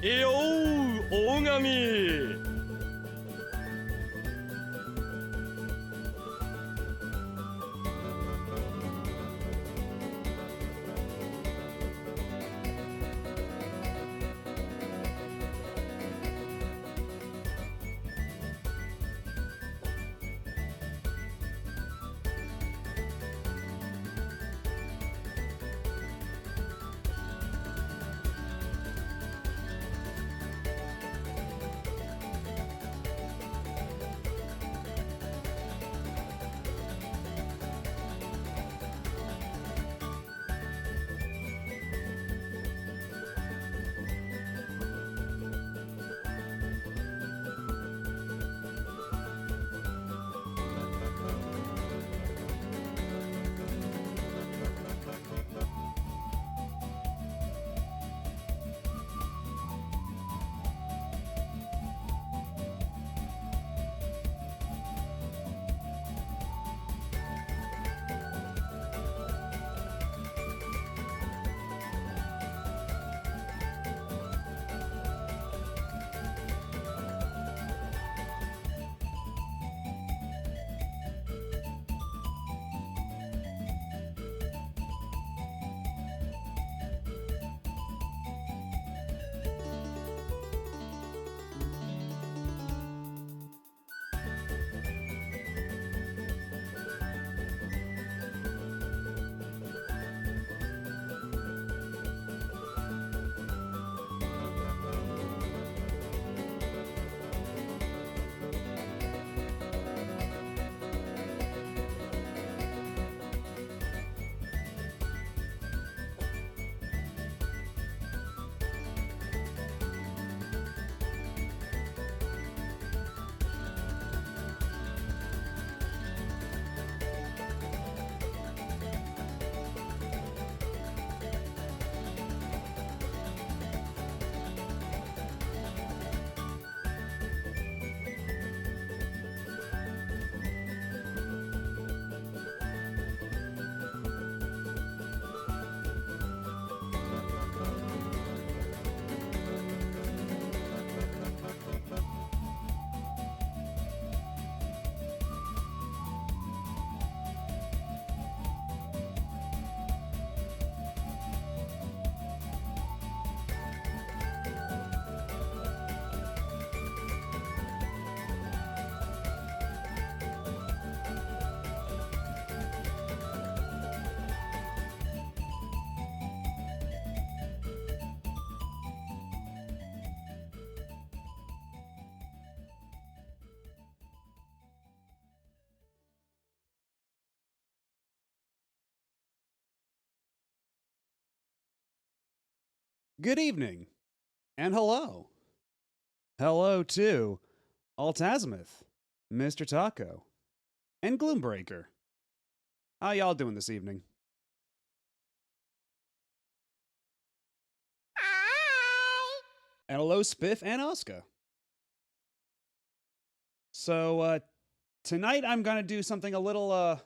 よー、大神。Good evening, and hello. Hello to Altazimuth, Mr. Taco, and Gloombreaker. How y'all doing this evening? And hello, Spiff and Oscar. So, tonight I'm gonna do something a little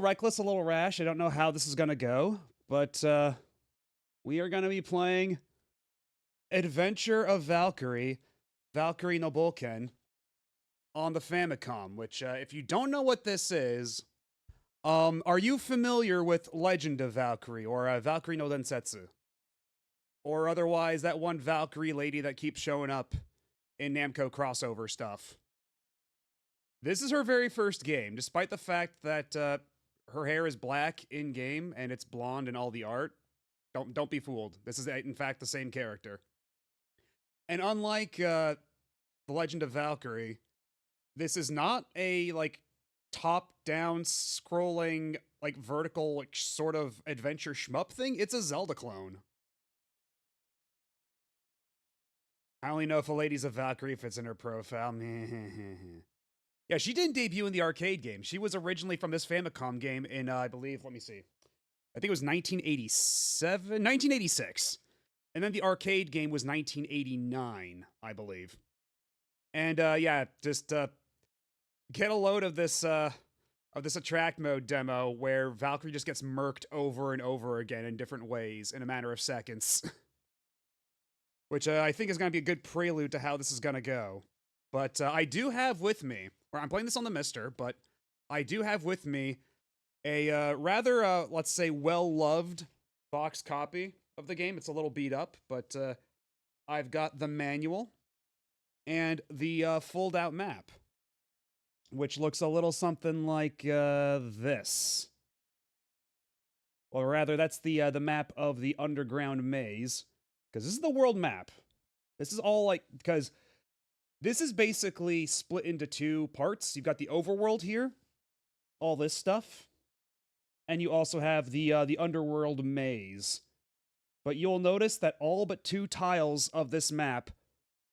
reckless, a little rash. I don't know how this is gonna go, but we are gonna be playing Adventure of Valkyrie, Valkyrie no Bouken, on the Famicom. Which, if you don't know what this is, are you familiar with Legend of Valkyrie or Valkyrie no Densetsu, or otherwise that one Valkyrie lady that keeps showing up in Namco crossover stuff? This is her very first game, despite the fact that her hair is black in game and it's blonde in all the art. Don't be fooled. This is in fact the same character. And unlike The Legend of Valkyrie, this is not a like top-down scrolling like vertical like sort of adventure shmup thing. It's a Zelda clone. I only know if a lady's a Valkyrie if it's in her profile. Yeah, she didn't debut in the arcade game. She was originally from this Famicom game in, I believe, let me see. I think it was 1986. And then the arcade game was 1989, I believe. And yeah, just get a load of this attract mode demo where Valkyrie just gets murked over and over again in different ways in a matter of seconds. which I think is going to be a good prelude to how this is going to go. But I do have with me, or I'm playing this on the Mister, but I do have with me a rather, let's say, well-loved box copy of the game. It's a little beat up, but I've got the manual and the fold-out map, which looks a little something like this. Or rather, that's the map of the underground maze, because this is the world map. This is all like, because this is basically split into two parts. You've got the overworld here, all this stuff, and you also have the underworld maze. But you'll notice that all but 2 tiles of this map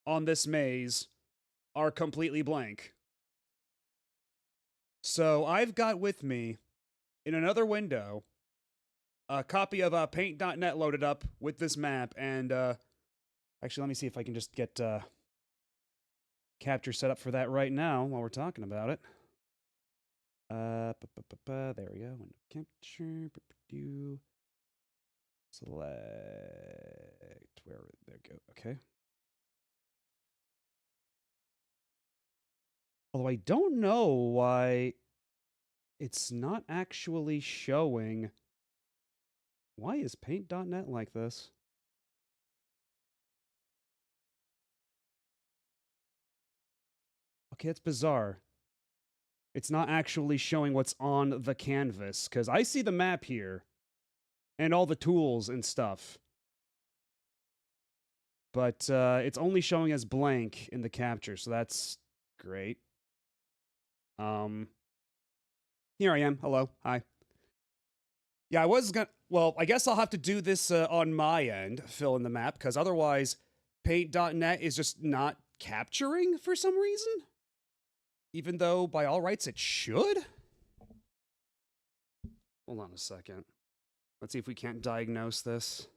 on this maze are completely blank. So I've got with me, in another window, a copy of Paint.net loaded up with this map, and actually, let me see if I can just get capture set up for that right now while we're talking about it. There we go. Window capture. Select. There we go. Okay. Although I don't know why it's not actually showing. Why is Paint.net like this? Okay, it's bizarre. It's not actually showing what's on the canvas, because I see the map here, and all the tools and stuff. But it's only showing as blank in the capture, so that's great. Here I am. Hello. Hi. Yeah, I was gonna... Well, I guess I'll have to do this on my end, fill in the map, because otherwise Paint.net is just not capturing for some reason. Even though, by all rights, it should? Hold on a second. Let's see if we can't diagnose this.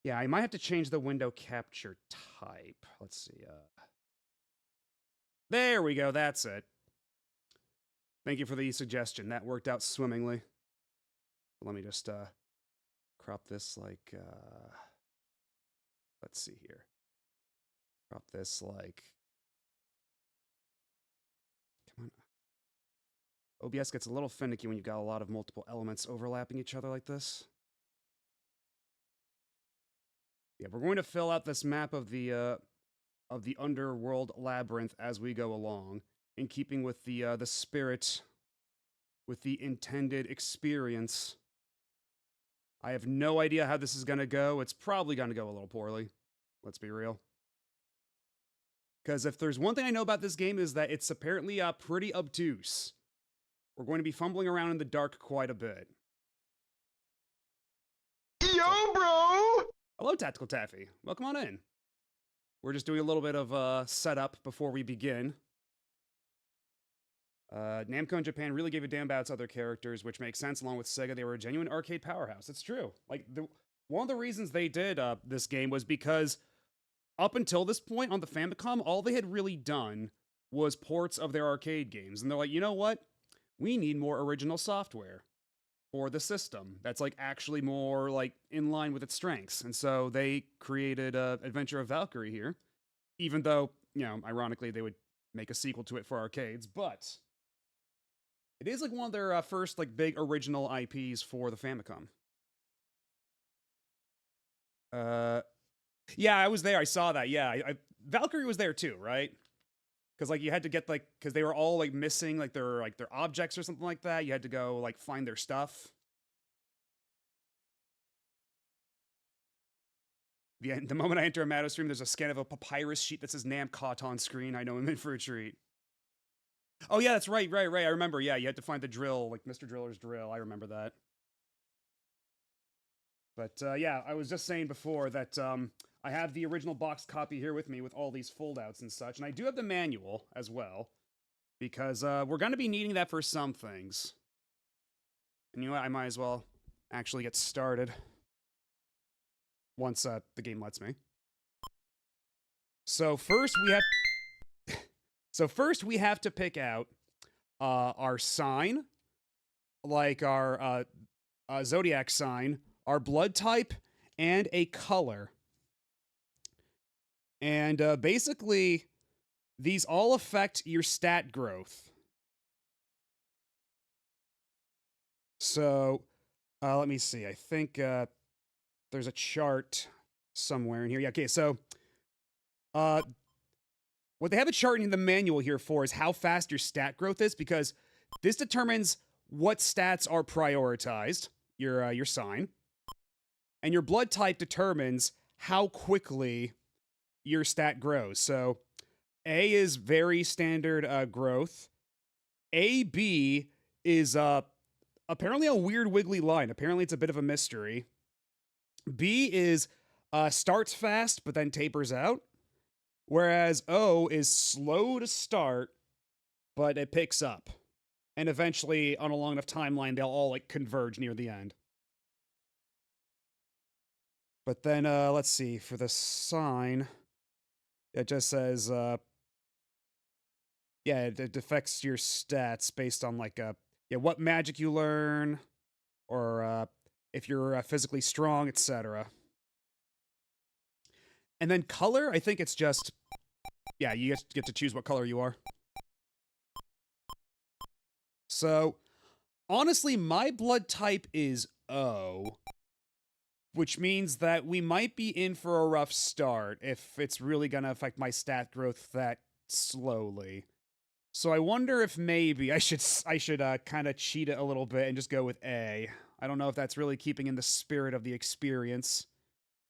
Yeah, I might have to change the window capture type. Let's see. There we go, that's it. Thank you for the suggestion. That worked out swimmingly. Let me just crop this like... let's see here. Crop this like... Come on. OBS gets a little finicky when you've got a lot of multiple elements overlapping each other like this. Yeah, we're going to fill out this map of the underworld labyrinth as we go along, in keeping with the spirit, with the intended experience. I have no idea how this is going to go. It's probably going to go a little poorly. Let's be real. Because if there's one thing I know about this game is that it's apparently pretty obtuse. We're going to be fumbling around in the dark quite a bit. Yo, bro! Hello, Tactical Taffy. Welcome on in. We're just doing a little bit of setup before we begin. Namco in Japan really gave a damn about its other characters, which makes sense. Along with Sega, they were a genuine arcade powerhouse. It's true. Like, one of the reasons they did this game was because up until this point on the Famicom, all they had really done was ports of their arcade games. And they're like, you know what? We need more original software for the system that's like actually more like in line with its strengths. And so they created Adventure of Valkyrie here, even though, you know, ironically, they would make a sequel to it for arcades, but it is like one of their first like big original IPs for the Famicom. Yeah, I was there. I saw that. Yeah, Valkyrie was there too, right? Because like you had to get like, because they were all like missing like their objects or something like that. You had to go like find their stuff. The moment I enter a Matto stream, there's a scan of a papyrus sheet that says Nam caught on screen. I know I'm in for a treat. Oh yeah, that's right. I remember. Yeah, you had to find the drill, like Mr. Driller's drill. I remember that. But yeah, I was just saying before that I have the original box copy here with me with all these foldouts and such, and I do have the manual as well, because we're going to be needing that for some things. And you know what? I might as well actually get started once the game lets me. So first we have to pick out our sign, like our zodiac sign, our blood type, and a color. And basically, these all affect your stat growth. So, let me see. I think there's a chart somewhere in here. Yeah, okay, so what they have a chart in the manual here for is how fast your stat growth is, because this determines what stats are prioritized, your sign. And your blood type determines how quickly your stat grows. So A is very standard growth. AB is apparently a weird wiggly line. Apparently it's a bit of a mystery. B is starts fast but then tapers out. Whereas O is slow to start, but it picks up. And eventually, on a long enough timeline, they'll all like converge near the end. But then, let's see, for the sign, it just says, yeah, it affects your stats based on like, what magic you learn, or if you're physically strong, etc. And then color, I think it's just, yeah, you get to choose what color you are. So, honestly, my blood type is O, which means that we might be in for a rough start if it's really going to affect my stat growth that slowly. So I wonder if maybe I should kind of cheat it a little bit and just go with A. I don't know if that's really keeping in the spirit of the experience.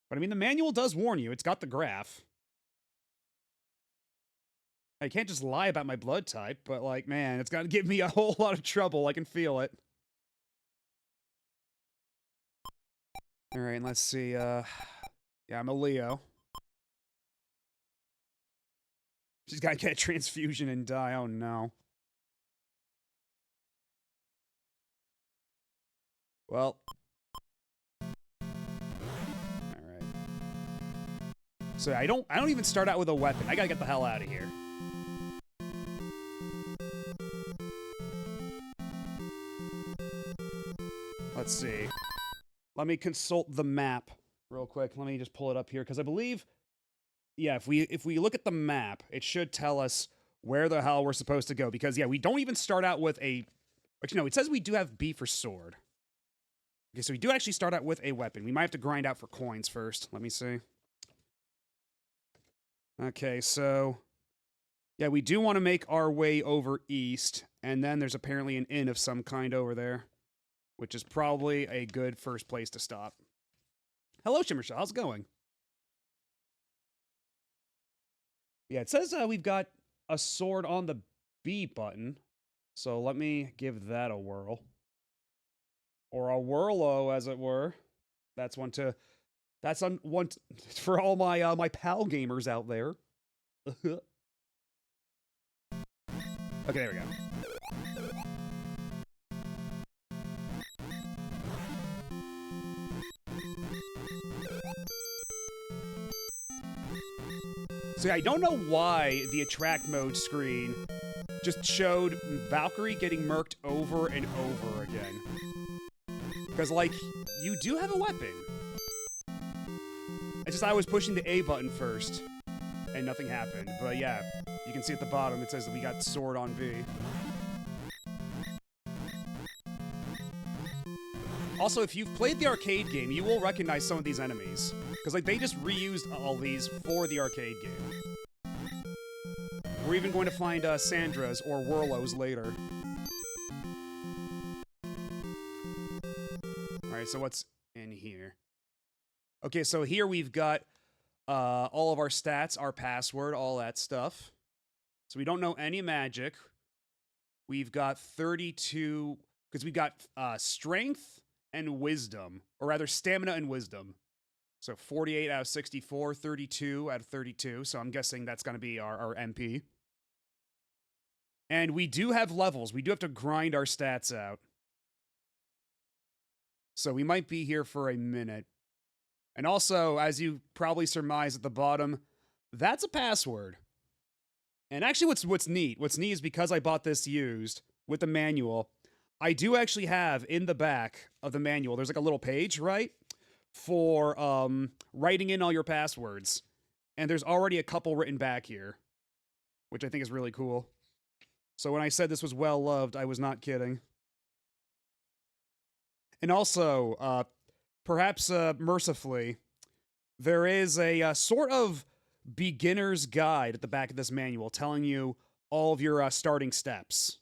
But I mean, the manual does warn you. It's got the graph. I can't just lie about my blood type, but like, man, it's going to give me a whole lot of trouble. I can feel it. All right, let's see. Yeah, I'm a Leo. She's got to get a transfusion and die. Oh, no. Well. Alright. So I don't even start out with a weapon. I gotta get the hell out of here. Let's see. Let me consult the map real quick. Let me just pull it up here, because I believe, yeah, if we look at the map, it should tell us where the hell we're supposed to go. Because, yeah, we don't even start out with a... Actually, no, it says we do have B for sword. Okay, so we do actually start out with a weapon. We might have to grind out for coins first. Let me see. Okay, so... yeah, we do want to make our way over east. And then there's apparently an inn of some kind over there, which is probably a good first place to stop. Hello, Shimmershaw. How's it going? Yeah, it says we've got a sword on the B button. So let me give that a whirl. Or a whirlo, as it were. That's one to... That's one for all my my pal gamers out there. Okay, there we go. So yeah, I don't know why the attract mode screen just showed Valkyrie getting murked over and over again. Because, like, you do have a weapon. It's just I was pushing the A button first, and nothing happened. But yeah, you can see at the bottom it says that we got sword on B. Also, if you've played the arcade game, you will recognize some of these enemies. Because, like, they just reused all these for the arcade game. We're even going to find Sandra's or Whirlos later. Alright, so what's in here? Okay, so here we've got all of our stats, our password, all that stuff. So we don't know any magic. We've got 32... because we've got strength and wisdom. Or rather, stamina and wisdom. So 48 out of 64, 32 out of 32. So I'm guessing that's going to be our MP. And we do have levels. We do have to grind our stats out. So we might be here for a minute. And also, as you probably surmise at the bottom, that's a password. And actually what's neat is because I bought this used with the manual, I do actually have in the back of the manual, there's like a little page, right? For writing in all your passwords. And there's already a couple written back here, which I think is really cool. So when I said this was well loved, I was not kidding. And also, perhaps mercifully, there is a sort of beginner's guide at the back of this manual telling you all of your starting steps.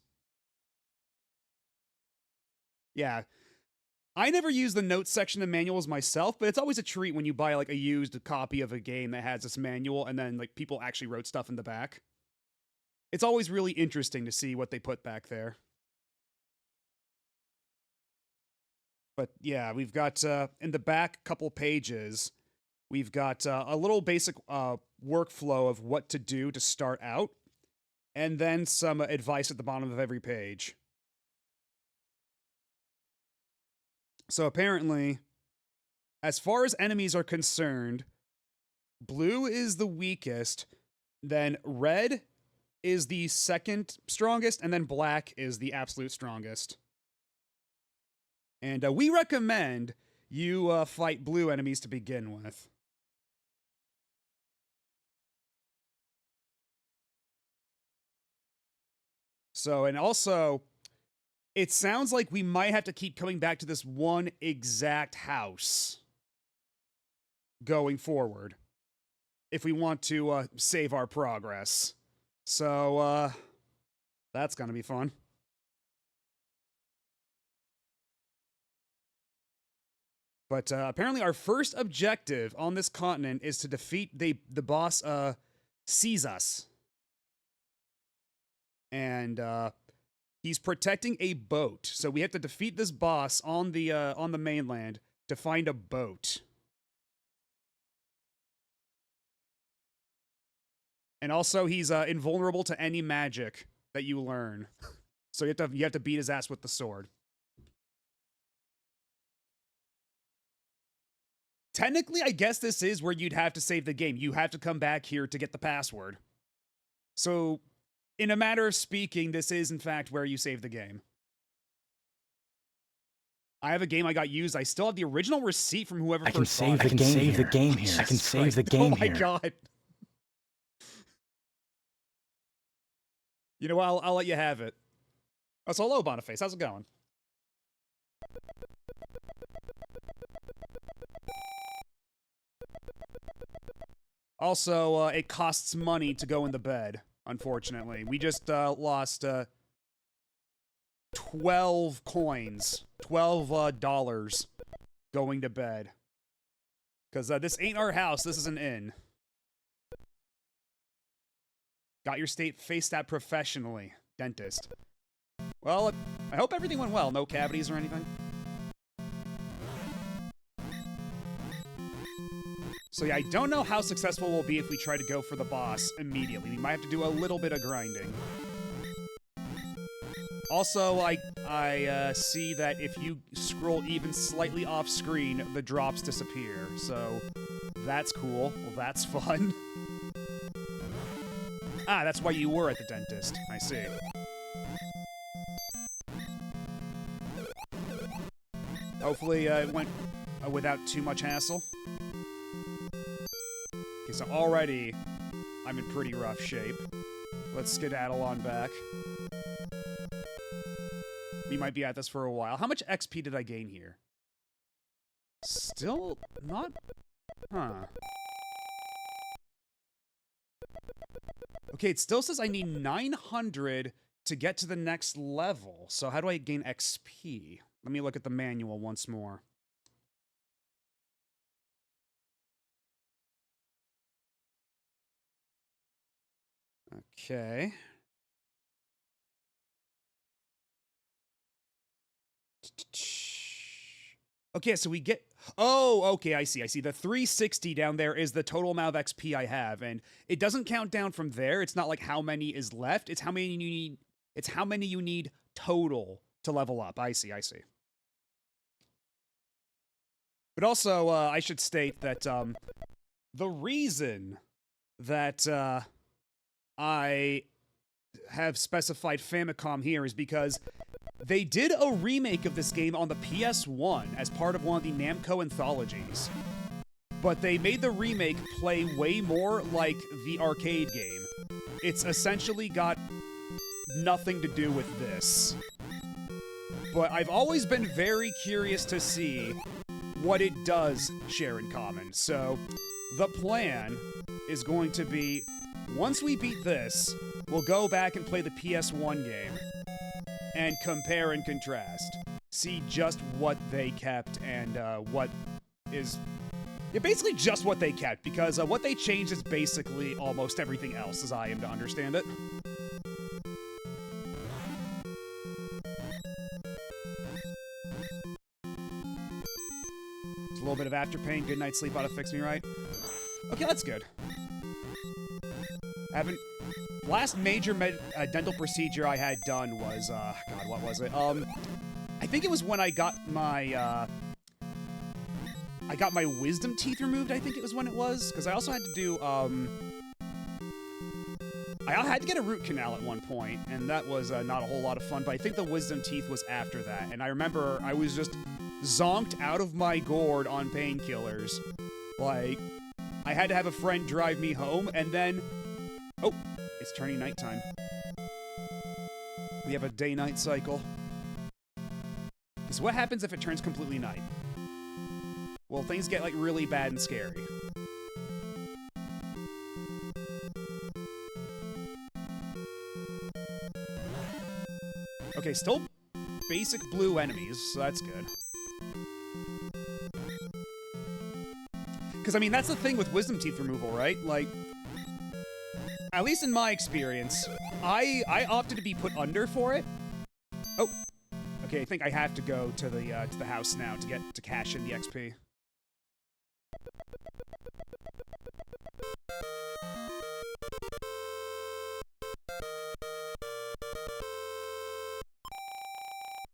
Yeah. I never use the notes section of manuals myself, but it's always a treat when you buy like a used copy of a game that has this manual and then like people actually wrote stuff in the back. It's always really interesting to see what they put back there. But yeah, we've got in the back couple pages, we've got a little basic workflow of what to do to start out, and then some advice at the bottom of every page. So apparently, as far as enemies are concerned, blue is the weakest, then red is the second strongest, and then black is the absolute strongest. And we recommend you fight blue enemies to begin with. So, and also, it sounds like we might have to keep coming back to this one exact house going forward if we want to save our progress. So, that's gonna be fun. But apparently our first objective on this continent is to defeat the boss, Caesar. And he's protecting a boat. So we have to defeat this boss on the mainland to find a boat. And also he's invulnerable to any magic that you learn. So you have to beat his ass with the sword. Technically, I guess this is where you'd have to save the game. You have to come back here to get the password. So, in a matter of speaking, this is, in fact, where you save the game. I have a game I got used. I still have the original receipt from whoever first bought it. I can save the game here. I can save the game here. Oh my god. You know what? I'll let you have it. Oh, so hello, Boniface. How's it going? Also, it costs money to go in the bed, unfortunately. We just lost 12 coins, $12 going to bed. Because this ain't our house, this is an inn. Got your face stabbed professionally, dentist. Well, I hope everything went well. No cavities or anything. So yeah, I don't know how successful we'll be if we try to go for the boss immediately. We might have to do a little bit of grinding. Also, I see that if you scroll even slightly off screen, the drops disappear. So that's cool. Well, that's fun. Ah, that's why you were at the dentist. I see. Hopefully it went without too much hassle. Okay, so already I'm in pretty rough shape. Let's skedaddle on back. We might be at this for a while. How much XP did I gain here? Still not... Huh. Okay, it still says I need 900 to get to the next level. So how do I gain XP? Let me look at the manual once more. Okay. Okay, so we get... Oh, okay, I see. The 360 down there is the total amount of XP I have, and it doesn't count down from there. It's not like how many is left. It's how many you need. It's how many you need total to level up. I see. But also, I should state that the reason that I have specified Famicom here is because they did a remake of this game on the PS1 as part of one of the Namco anthologies. but they made the remake play way more like the arcade game. It's essentially got nothing to do with this. But I've always been very curious to see what it does share in common. So the plan is going to be, once we beat this, we'll go back and play the PS1 game and compare and contrast. See just what they kept and what is... Yeah, basically just what they kept, because what they changed is basically almost everything else, as I am to understand it. Just a little bit of afterpain, good night's sleep ought to fix me, right? Okay, that's good. Last major dental procedure I had done was, God, what was it? I think it was when I got my wisdom teeth removed, I think it was when it was, because I also had to do, I had to get a root canal at one point, and that was not a whole lot of fun, but I think the wisdom teeth was after that, and I remember I was just zonked out of my gourd on painkillers. Like, I had to have a friend drive me home, and then, oh, it's turning nighttime. We have a day-night cycle. So what happens if it turns completely night? Well, things get, like, really bad and scary. Okay, still basic blue enemies, so that's good. Because, I mean, that's the thing with wisdom teeth removal, right? Like, at least in my experience, I opted to be put under for it. Oh, okay, I think I have to go to the house now to cash in the XP.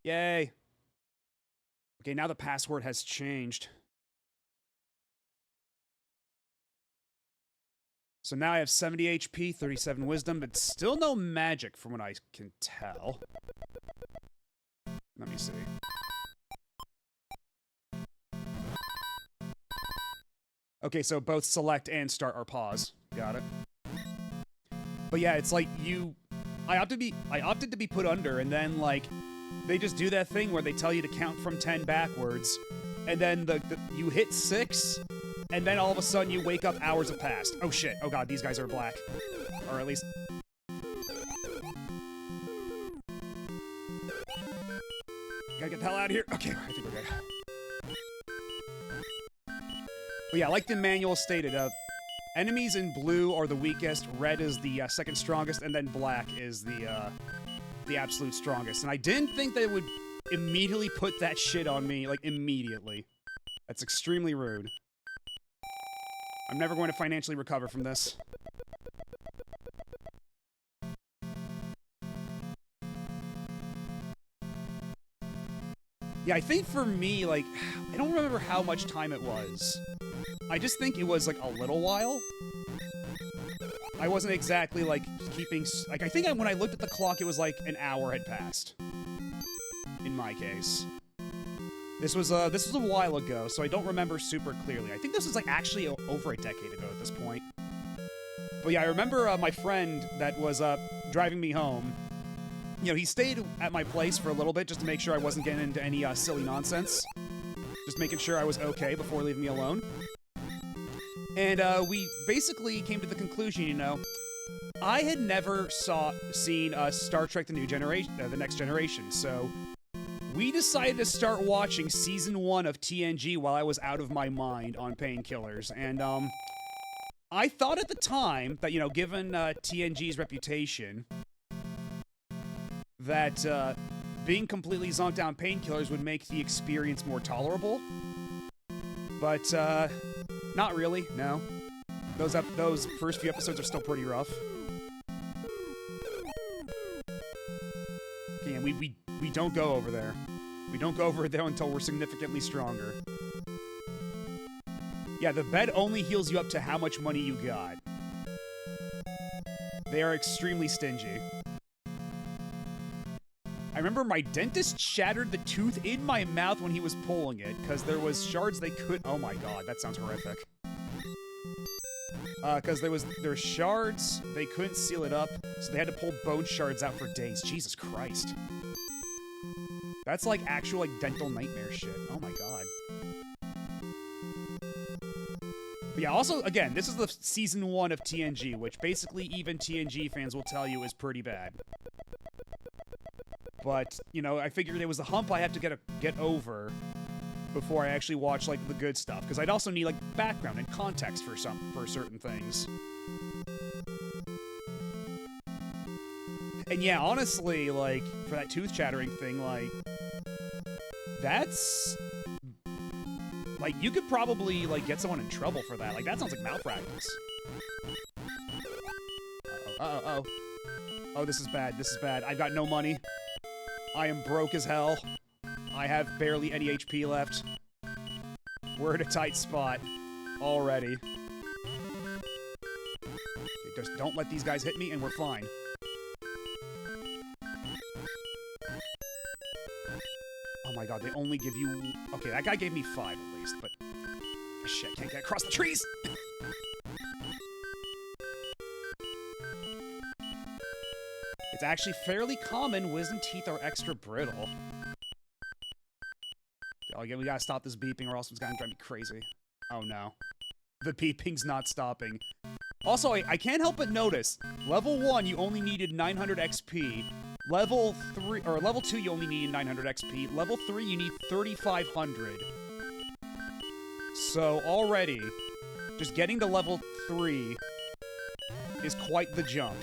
Yay. Okay, now the password has changed. So now I have 70 HP, 37 wisdom, but still no magic from what I can tell. Let me see. Okay, so both select and start are pause. Got it. But yeah, it's like I opted to be put under, and then like they just do that thing where they tell you to count from 10 backwards, and then you hit 6, and then all of a sudden you wake up, hours have passed. Oh shit, oh god, these guys are black. Or at least... Gotta get the hell out of here. Okay, I think we're good. But yeah, like the manual stated, enemies in blue are the weakest, red is the second strongest, and then black is the absolute strongest. And I didn't think they would immediately put that shit on me, like, immediately. That's extremely rude. I'm never going to financially recover from this. Yeah, I think for me, like, I don't remember how much time it was. I just think it was, like, a little while. I wasn't exactly, like, keeping... Like, I think when I looked at the clock, it was, like, an hour had passed. In my case. This was a while ago, so I don't remember super clearly. I think this was, like, actually over a decade ago at this point. But yeah, I remember my friend that was driving me home. You know, he stayed at my place for a little bit just to make sure I wasn't getting into any silly nonsense. Just making sure I was okay before leaving me alone. And we basically came to the conclusion, you know, I had never seen Star Trek: The Next Generation, so we decided to start watching Season 1 of TNG while I was out of my mind on painkillers. And I thought at the time that, you know, given TNG's reputation, that being completely zonked down painkillers would make the experience more tolerable. But not really, no. Those first few episodes are still pretty rough. Okay, and we don't go over there. We don't go over there until we're significantly stronger. Yeah, the bed only heals you up to how much money you got. They are extremely stingy. I remember my dentist shattered the tooth in my mouth when he was pulling it, because there was shards they could... Oh my god, that sounds horrific. Because there were shards, they couldn't seal it up, so they had to pull bone shards out for days. Jesus Christ. That's like actual like dental nightmare shit. Oh my god. But yeah, also, again, this is the season 1 of TNG, which basically even TNG fans will tell you is pretty bad. But, you know, I figured there was a hump I had to get over before I actually watch like the good stuff, because I'd also need like background and context for certain things. And yeah, honestly, like for that tooth chattering thing, like that's like you could probably like get someone in trouble for that. Like that sounds like malpractice. Oh, this is bad. This is bad. I've got no money. I am broke as hell. I have barely any HP left. We're in a tight spot already. Okay, just don't let these guys hit me and we're fine. Oh my god, they only give you... Okay, that guy gave me 5 at least, but... Shit, can't get across the trees! It's actually fairly common. Wisdom teeth are extra brittle. Oh, yeah, we gotta stop this beeping or else it's gonna drive me crazy. Oh, no. The beeping's not stopping. Also, I can't help but notice, level 1, you only needed 900 XP. Level 2, you only needed 900 XP. Level 3, you need 3,500. So, already, just getting to level 3 is quite the jump.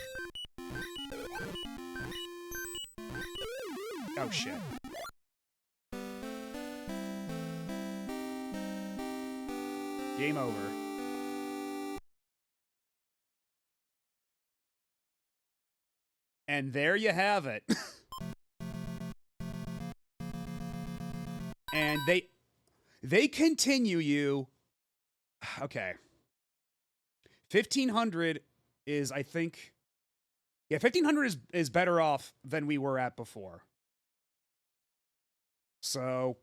Oh, shit. Game over. And there you have it. And they continue you. Okay. 1,500 is, I think... Yeah, 1,500 is better off than we were at before. So,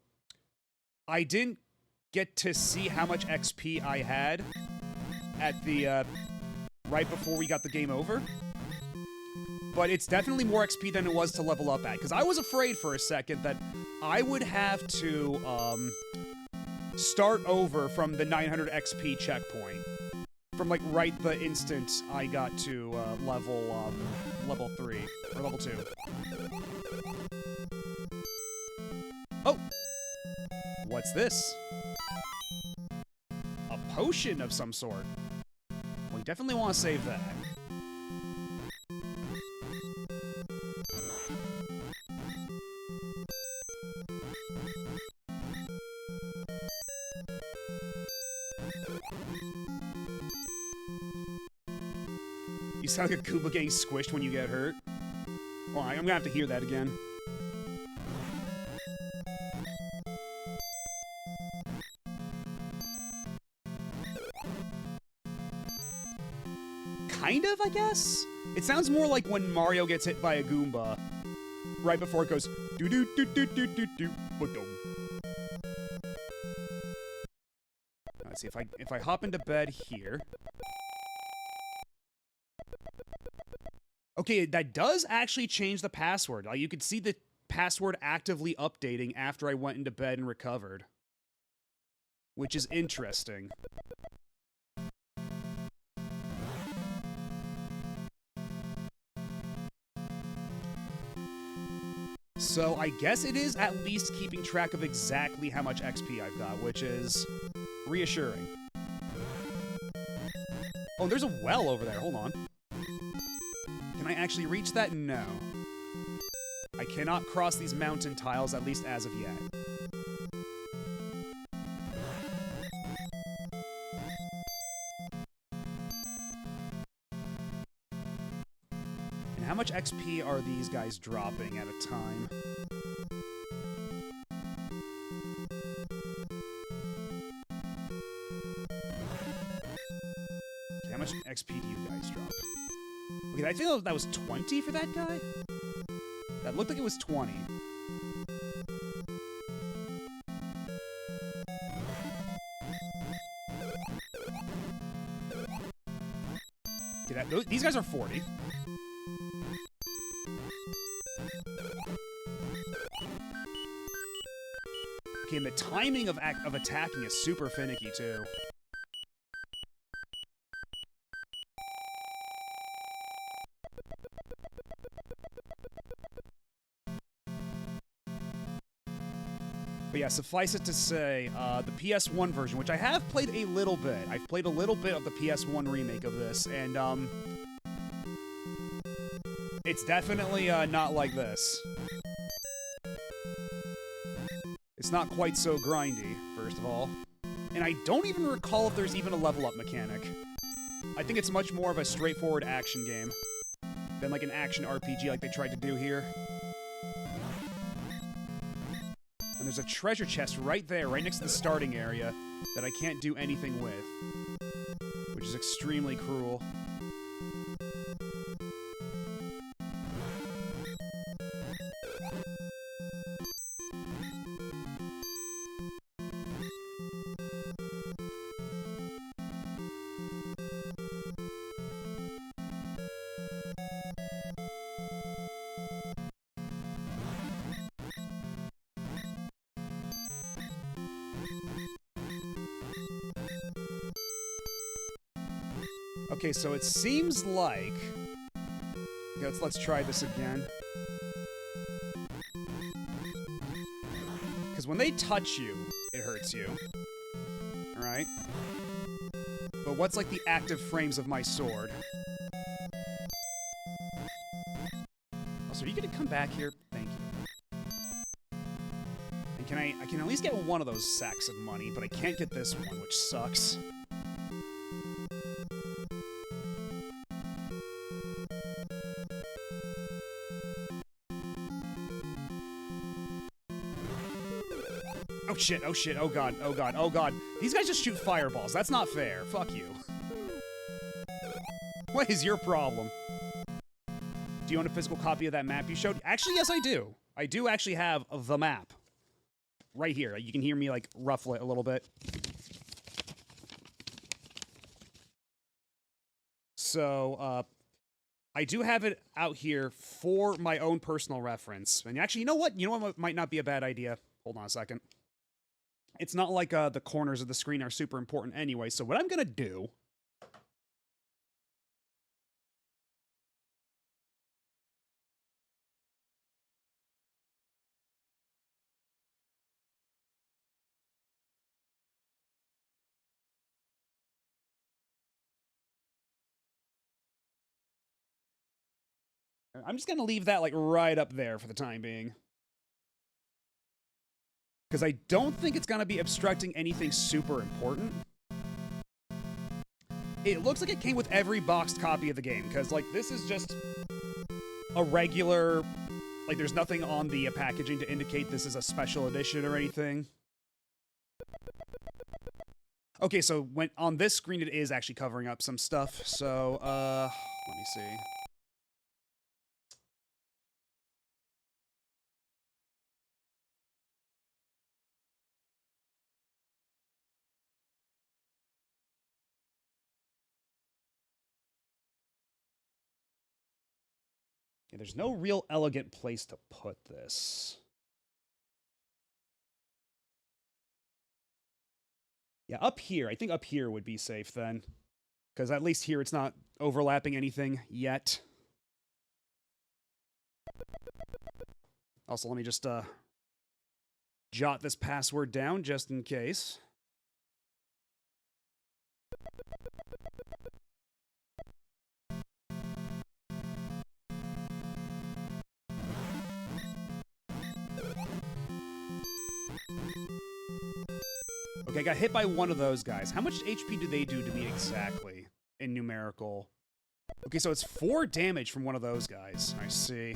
I didn't get to see how much XP I had at the, right before we got the game over. But it's definitely more XP than it was to level up at. Because I was afraid for a second that I would have to, start over from the 900 XP checkpoint. From, like, right the instant I got to, level 3. Or level 2. Oh! What's this? A potion of some sort. We definitely want to save that. You sound like a Koopa getting squished when you get hurt. Oh, I'm gonna have to hear that again. Kind of, I guess? It sounds more like when Mario gets hit by a Goomba right before it goes do do do do do do do ba-dum. Let's see if I hop into bed here. Okay, that does actually change the password. Like, you could see the password actively updating after I went into bed and recovered. Which is interesting. So I guess it is at least keeping track of exactly how much XP I've got, which is reassuring. Oh, there's a well over there. Hold on. Can I actually reach that? No. I cannot cross these mountain tiles, at least as of yet. And how much XP are these guys dropping at a time? Okay, how much XP do you guys drop? Okay, I feel that was 20 for that guy? That looked like it was 20. Okay, these guys are 40. Okay, and the timing of attacking is super finicky, too. But yeah, suffice it to say, the PS1 version, which I have played a little bit. I've played a little bit of the PS1 remake of this, and, it's definitely, not like this. It's not quite so grindy, first of all. And I don't even recall if there's even a level-up mechanic. I think it's much more of a straightforward action game than, like, an action RPG like they tried to do here. And there's a treasure chest right there, right next to the starting area, that I can't do anything with. Which is extremely cruel. Okay, so it seems like... Okay, let's try this again. Because when they touch you, it hurts you. Alright? But what's, like, the active frames of my sword? Also, are you gonna come back here? Thank you. And I can at least get one of those sacks of money, but I can't get this one, which sucks. Oh shit, oh shit, oh god, oh god, oh god. These guys just shoot fireballs. That's not fair. Fuck you. What is your problem? Do you own a physical copy of that map you showed? Actually, yes, I do. I do actually have the map. Right here. You can hear me, like, ruffle it a little bit. So, I do have it out here for my own personal reference. And actually, you know what? You know what might not be a bad idea? Hold on a second. It's not like the corners of the screen are super important anyway, so what I'm gonna do... I'm just gonna leave that, like, right up there for the time being. Because I don't think it's gonna be obstructing anything super important. It looks like it came with every boxed copy of the game, because, like, this is just a regular... Like, there's nothing on the packaging to indicate this is a special edition or anything. Okay, so on this screen it is actually covering up some stuff, so, let me see. Yeah, there's no real elegant place to put this. Yeah, up here. I think up here would be safe then. Because at least here it's not overlapping anything yet. Also, let me just jot this password down just in case. Okay, I got hit by one of those guys. How much HP do they do to me exactly in numerical? Okay, so it's 4 damage from one of those guys. I see.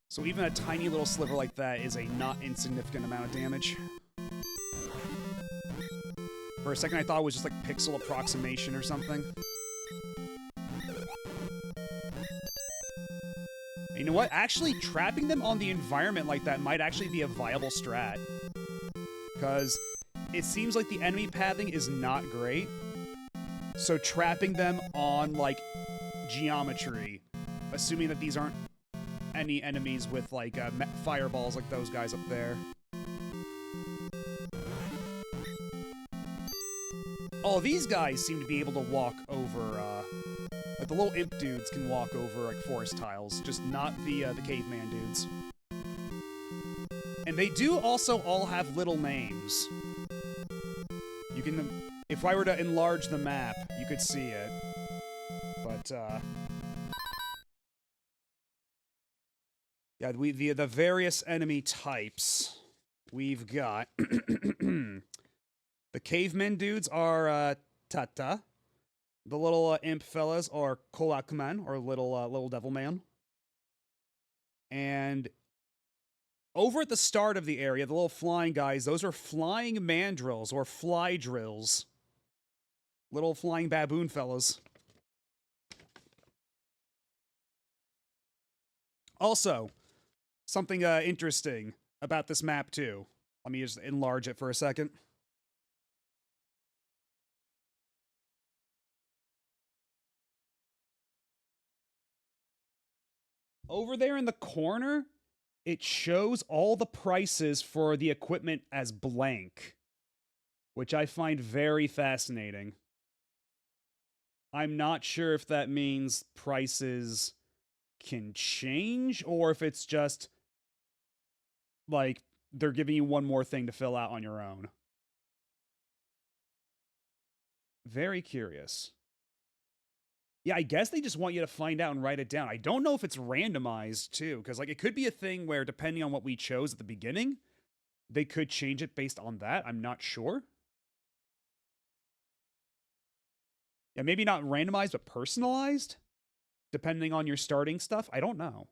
So even a tiny little sliver like that is a not insignificant amount of damage. For a second I thought it was just like pixel approximation or something. You know what? Actually, trapping them on the environment like that might actually be a viable strat. Because it seems like the enemy pathing is not great. So trapping them on, like, geometry, assuming that these aren't any enemies with, like, fireballs like those guys up there. Oh, these guys seem to be able to walk over, like, the little imp dudes can walk over, like, forest tiles, just not the caveman dudes. And they do also all have little names. You can, if I were to enlarge the map, you could see it. But, yeah, the various enemy types we've got. The cavemen dudes are, Tata. The little, imp fellas are Kolakman, or little devil man. And over at the start of the area, the little flying guys, those are flying mandrills, or fly drills. Little flying baboon fellas. Also, something interesting about this map, too. Let me just enlarge it for a second. Over there in the corner, it shows all the prices for the equipment as blank, which I find very fascinating. I'm not sure if that means prices can change, or if it's just, like, they're giving you one more thing to fill out on your own. Very curious. Yeah, I guess they just want you to find out and write it down. I don't know if it's randomized, too, because, like, it could be a thing where, depending on what we chose at the beginning, they could change it based on that. I'm not sure. Yeah, maybe not randomized, but personalized? Depending on your starting stuff? I don't know.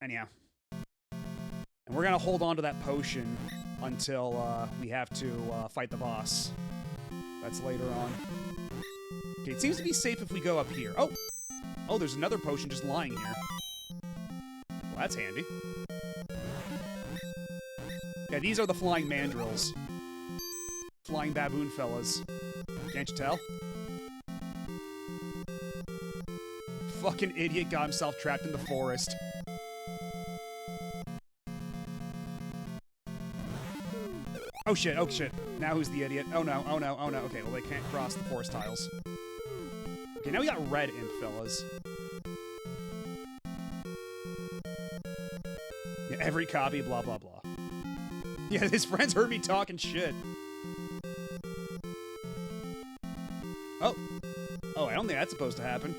Anyhow. And we're going to hold on to that potion until we have to fight the boss. That's later on. Okay, it seems to be safe if we go up here. Oh! Oh, there's another potion just lying here. Well, that's handy. Yeah, these are the flying mandrills. Flying baboon fellas. Can't you tell? Fucking idiot got himself trapped in the forest. Oh shit, oh shit. Now who's the idiot? Oh no, oh no, oh no. Okay, well they can't cross the forest tiles. Okay, now we got red imp fellas. Yeah, every copy, blah blah blah. Yeah, his friends heard me talking shit. Oh. Oh, I don't think that's supposed to happen.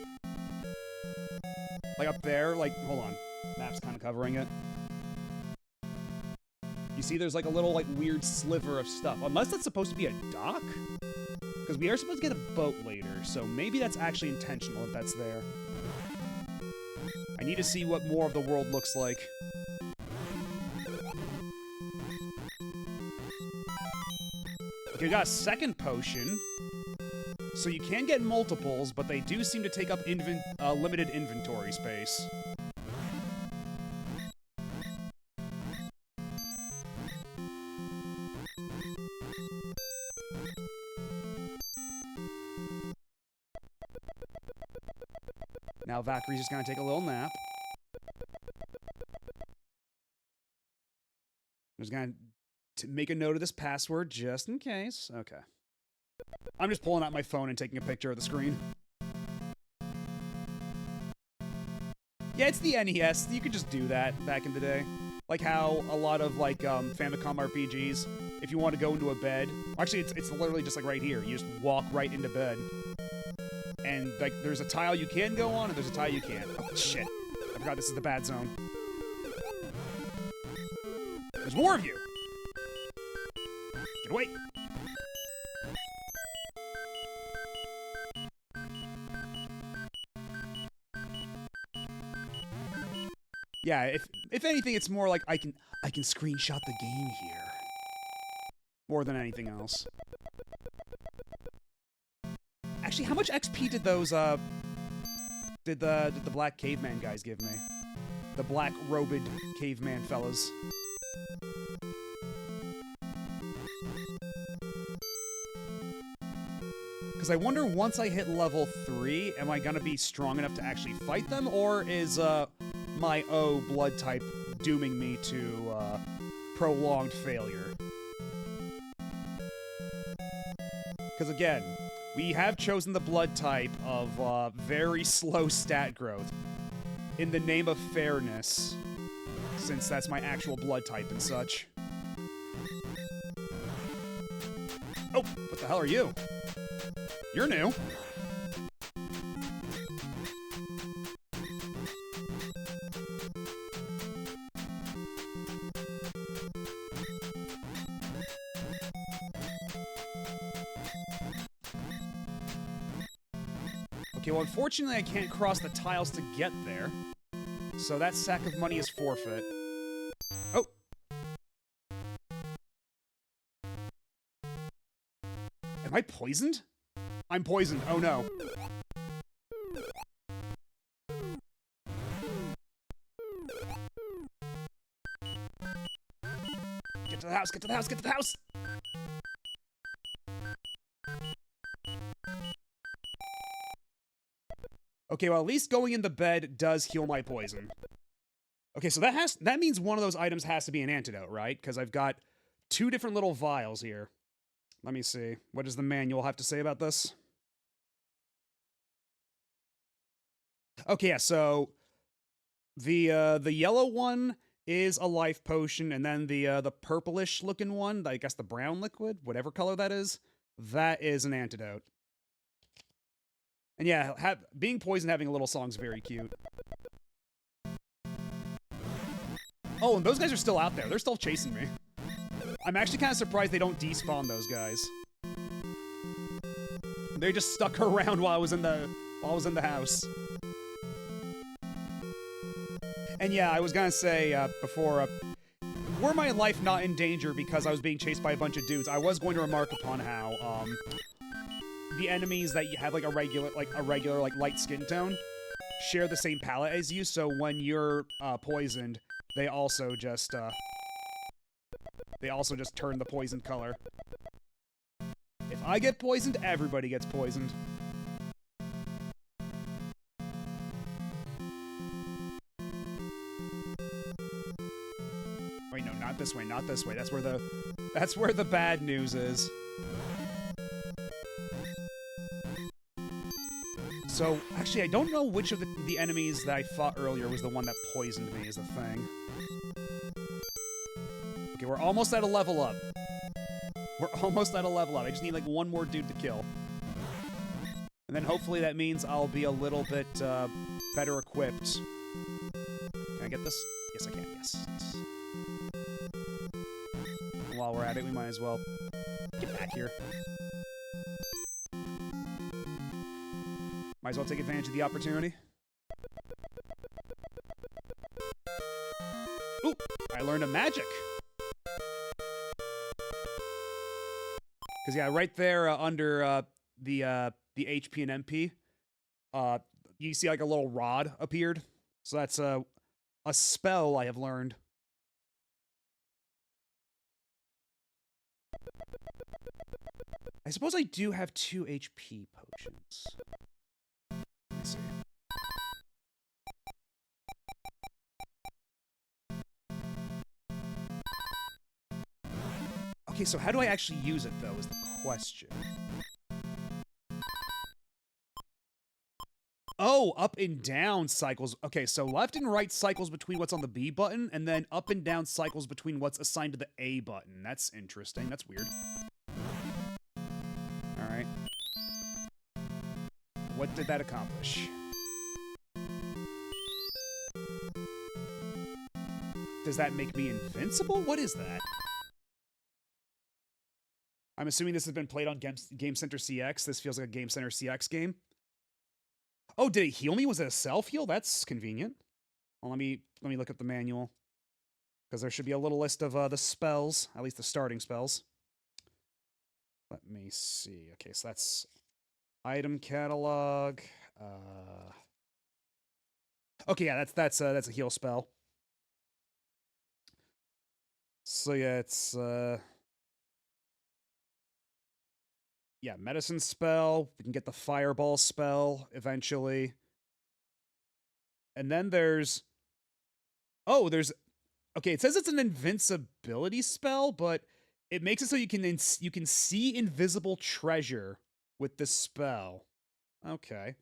Like up there, like, hold on. Map's kind of covering it. You see there's like a little like weird sliver of stuff. Unless that's supposed to be a dock? Because we are supposed to get a boat later, so maybe that's actually intentional if that's there. I need to see what more of the world looks like. Okay, we got a second potion. So you can get multiples, but they do seem to take up limited inventory space. Now Valkyrie's just gonna take a little nap. I'm just gonna make a note of this password just in case. Okay. I'm just pulling out my phone and taking a picture of the screen. Yeah, it's the NES. You could just do that back in the day. Like how a lot of, like, Famicom RPGs, if you want to go into a bed... Actually, it's literally just like right here. You just walk right into bed. And, like, there's a tile you can go on, and there's a tile you can't. Oh, shit. I forgot this is the bad zone. There's more of you! Get away! Yeah, if anything, it's more like I can screenshot the game here. More than anything else. Actually, how much XP did those, did the Black Caveman guys give me? the black-robed caveman fellas. Because I wonder, once I hit level 3, am I going to be strong enough to actually fight them? Or is my O blood type dooming me to prolonged failure? Because again, we have chosen the blood type of very slow stat growth in the name of fairness, since that's my actual blood type and such. Oh, what the hell are you? You're new. Okay, well, unfortunately, I can't cross the tiles to get there. So that sack of money is forfeit. Oh! Am I poisoned? I'm poisoned. Oh, no. Get to the house, get to the house, get to the house! Okay, well, at least going in the bed does heal my poison. Okay, so that means one of those items has to be an antidote, right? Because I've got 2 different little vials here. Let me see. What does the manual have to say about this? Okay, yeah, so the yellow one is a life potion, and then the purplish looking one, I guess the brown liquid, whatever color that is an antidote. And yeah, being poisoned, having a little song is very cute. Oh, and those guys are still out there. They're still chasing me. I'm actually kind of surprised they don't despawn those guys. They just stuck around while I was in the house. And yeah, I was gonna say before, were my life not in danger because I was being chased by a bunch of dudes, I was going to remark upon how the enemies that you have like a regular light skin tone share the same palette as you, so when you're poisoned, they also just turn the poison color. If I get poisoned, everybody gets poisoned. Wait, no, not this way, not this way. That's where the bad news is. So, actually, I don't know which of the enemies that I fought earlier was the one that poisoned me, is the thing. Okay, we're almost at a level up. We're almost at a level up. I just need, like, one more dude to kill. And then hopefully that means I'll be a little bit better equipped. Can I get this? Yes, I can. Yes. While we're at it, we might as well get back here. Might as well take advantage of the opportunity. Ooh, I learned a magic. Because yeah, right there under the HP and MP, you see like a little rod appeared. So that's a spell I have learned. I suppose I do have 2 HP potions. Let me see. Okay, so how do I actually use it, though, is the question. Oh, up and down cycles. Okay, so left and right cycles between what's on the B button, and then up and down cycles between what's assigned to the A button. That's interesting. That's weird. Alright. What did that accomplish? Does that make me invincible? What is that? I'm assuming this has been played on Game Center CX. This feels like a Game Center CX game. Oh, did it heal me? Was it a self-heal? That's convenient. Well, let me look at the manual. Because there should be a little list of the spells, at least the starting spells. Let me see. Okay, so that's item catalog. Okay, yeah, that's a heal spell. So yeah, it's yeah, medicine spell. We can get the fireball spell eventually. And then there's there's okay, it says it's an invincibility spell, but it makes it so you can see invisible treasure with this spell. Okay.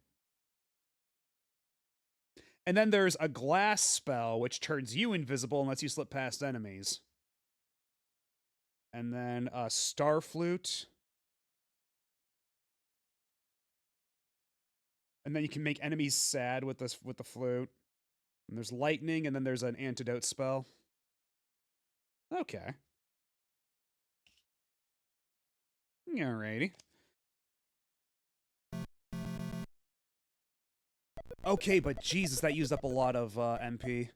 And then there's a glass spell, which turns you invisible and lets you slip past enemies. And then a star flute. And then you can make enemies sad with the flute. And there's lightning, and then there's an antidote spell. Okay. Alrighty. Okay, but Jesus, that used up a lot of MP.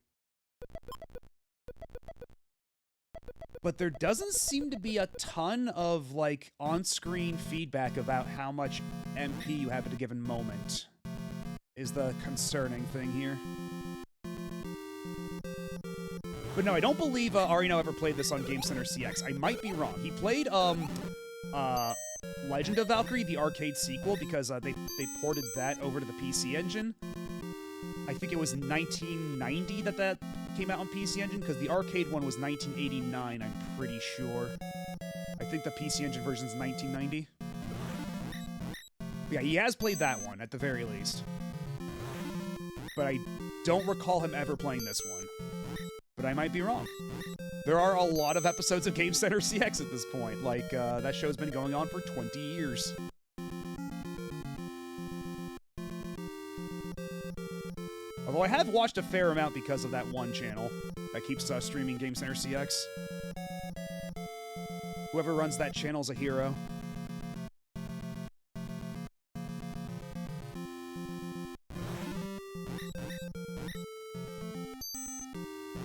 But there doesn't seem to be a ton of, like, on-screen feedback about how much MP you have at a given moment. Is the concerning thing here. But no, I don't believe Arino ever played this on Game Center CX. I might be wrong. He played, Legend of Valkyrie, the arcade sequel, because they ported that over to the PC Engine. I think it was 1990 that came out on PC Engine, because the arcade one was 1989, I'm pretty sure. I think the PC Engine version is 1990. But yeah, he has played that one, at the very least. But I don't recall him ever playing this one. But I might be wrong. There are a lot of episodes of Game Center CX at this point. Like, that show's been going on for 20 years. Although I have watched a fair amount because of that one channel that keeps streaming Game Center CX. Whoever runs that channel's a hero.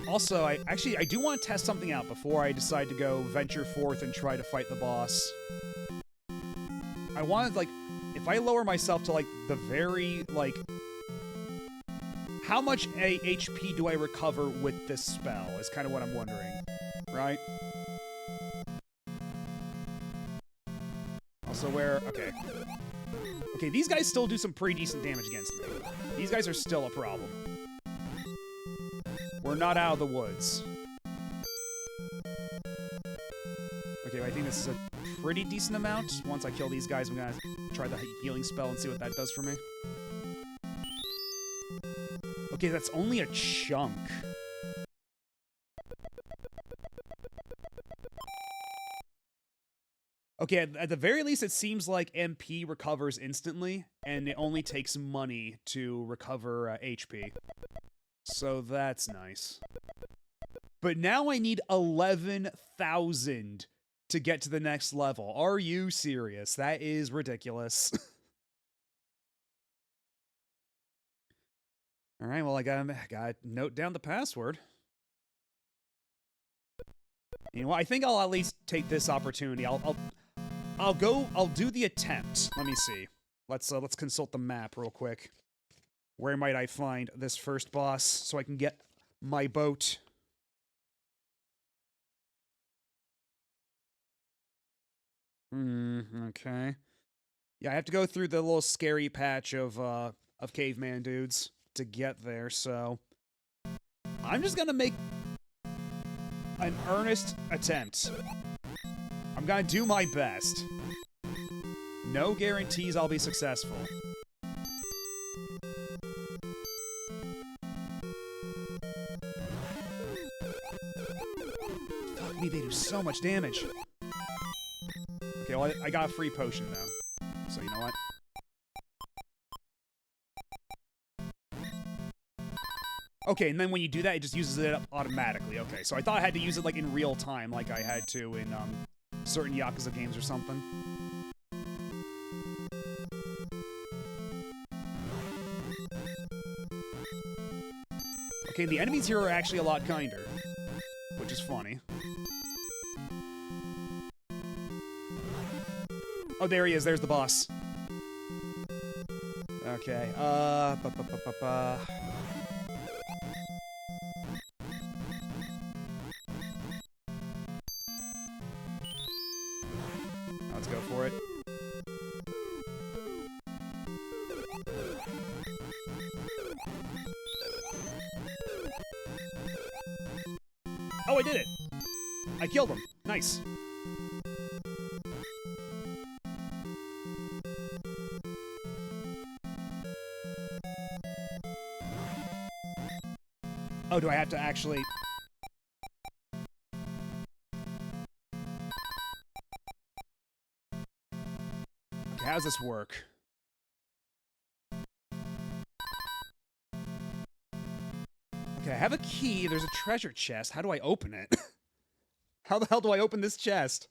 Also, I do want to test something out before I decide to go venture forth and try to fight the boss. I wanted, like, if I lower myself to, like, the very, like... How much HP do I recover with this spell is kind of what I'm wondering, right? Also where... Okay. Okay, these guys still do some pretty decent damage against me. These guys are still a problem. We're not out of the woods. Okay, I think this is a pretty decent amount. Once I kill these guys, I'm gonna try the healing spell and see what that does for me. Okay, that's only a chunk. Okay, at the very least, it seems like MP recovers instantly, and it only takes money to recover HP. So that's nice. But now I need 11,000 to get to the next level. Are you serious? That is ridiculous. All right, well, I gotta note down the password. You know what? I think I'll at least take this opportunity. I'll do the attempt. Let me see. Let's consult the map real quick. Where might I find this first boss so I can get my boat? Okay. Yeah, I have to go through the little scary patch of caveman dudes to get there, so I'm just gonna make an earnest attempt. I'm gonna do my best. No guarantees I'll be successful. Fuck me, they do so much damage. Okay, well, I got a free potion, though. So, you know what? Okay, and then when you do that, it just uses it up automatically. Okay, so I thought I had to use it, like, in real time, like I had to in, certain Yakuza games or something. Okay, the enemies here are actually a lot kinder, which is funny. Oh, there he is. There's the boss. let's go for it. Oh, I did it! I killed him. Nice. Oh, do I have to actually... Okay, how does this work? Okay, I have a key. There's a treasure chest. How do I open it? How the hell do I open this chest?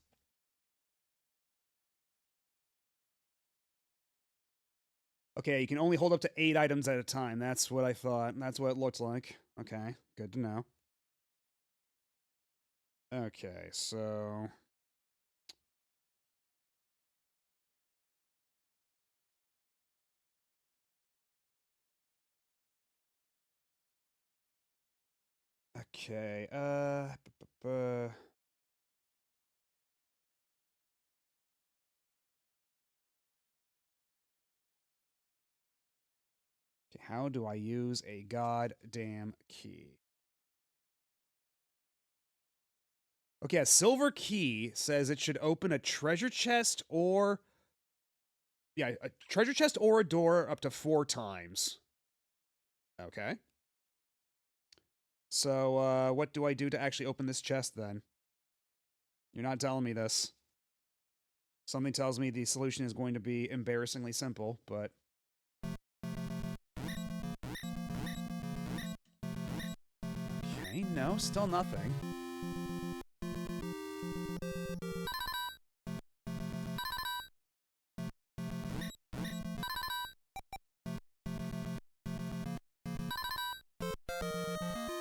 Okay, you can only hold up to 8 items at a time. That's what I thought. That's what it looks like. Okay, good to know. Okay, so... Okay, Okay, how do I use a goddamn key? Okay, a silver key says it should open a treasure chest or... Yeah, a treasure chest or a door up to 4 times. Okay. So, what do I do to actually open this chest, then? You're not telling me this. Something tells me the solution is going to be embarrassingly simple, but... Okay, no, still nothing.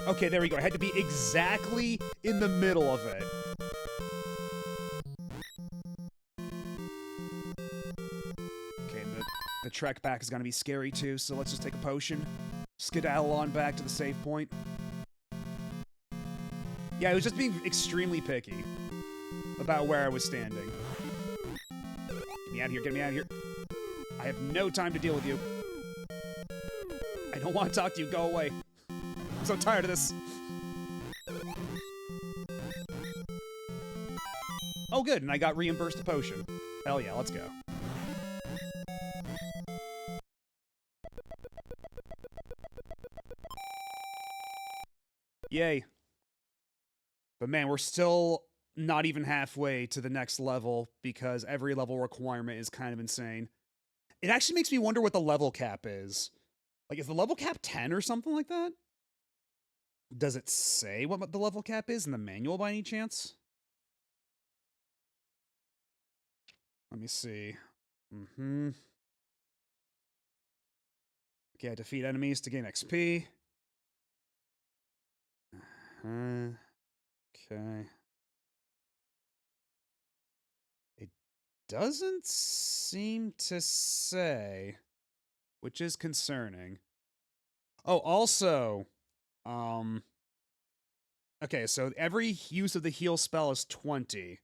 Okay, there we go. I had to be exactly in the middle of it. Okay, the trek back is going to be scary too, so let's just take a potion. Skedaddle on back to the save point. Yeah, I was just being extremely picky about where I was standing. Get me out of here, get me out of here. I have no time to deal with you. I don't want to talk to you, go away. I'm so tired of this. Oh good, and I got reimbursed a potion. Hell yeah, let's go. Yay. But man, we're still not even halfway to the next level because every level requirement is kind of insane. It actually makes me wonder what the level cap is. Like, is the level cap 10 or something like that? Does it say what the level cap is in the manual by any chance? Let me see. Okay, I defeat enemies to gain XP. Okay. It doesn't seem to say, which is concerning. Oh, also, okay, so every use of the heal spell is 20.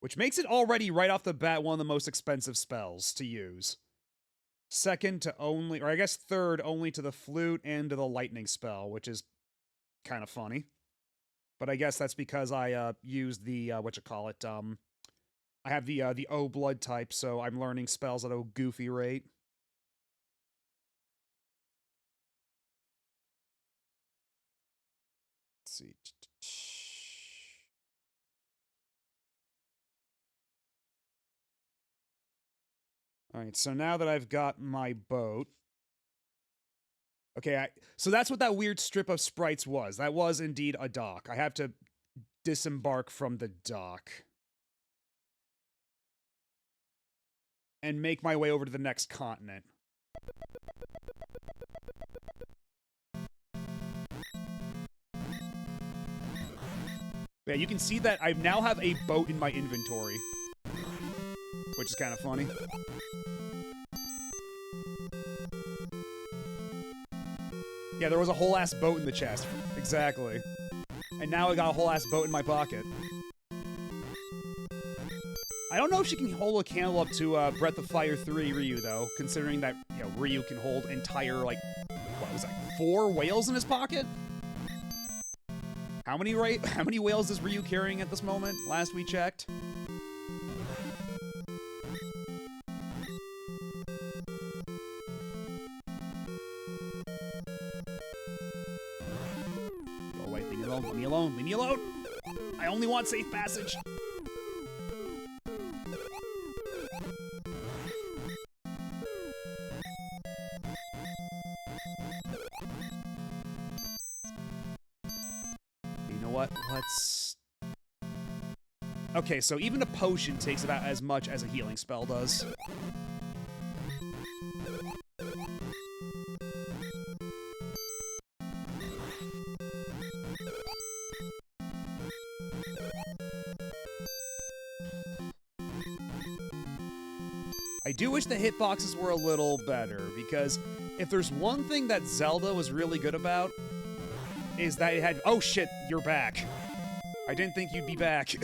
Which makes it already, right off the bat, one of the most expensive spells to use. Second to only, or I guess third only to the flute and to the lightning spell, which is kind of funny. But I guess that's because I used the, I have the O blood type, so I'm learning spells at a goofy rate. Let's see. Alright, so now that I've got my boat... Okay, so that's what that weird strip of sprites was. That was indeed a dock. I have to disembark from the dock. And make my way over to the next continent. Yeah, you can see that I now have a boat in my inventory. Which is kind of funny. Yeah, there was a whole ass boat in the chest. Exactly. And now I got a whole ass boat in my pocket. I don't know if she can hold a candle up to Breath of Fire 3 Ryu, though, considering that, you know, Ryu can hold entire, like, what was that, 4 whales in his pocket? How many whales is Ryu carrying at this moment, last we checked? Go away, leave me alone, leave me alone, leave me alone! I only want safe passage! Let's... Okay, so even a potion takes about as much as a healing spell does. I do wish the hitboxes were a little better, because if there's one thing that Zelda was really good about, is that it had... Oh shit, you're back. I didn't think you'd be back.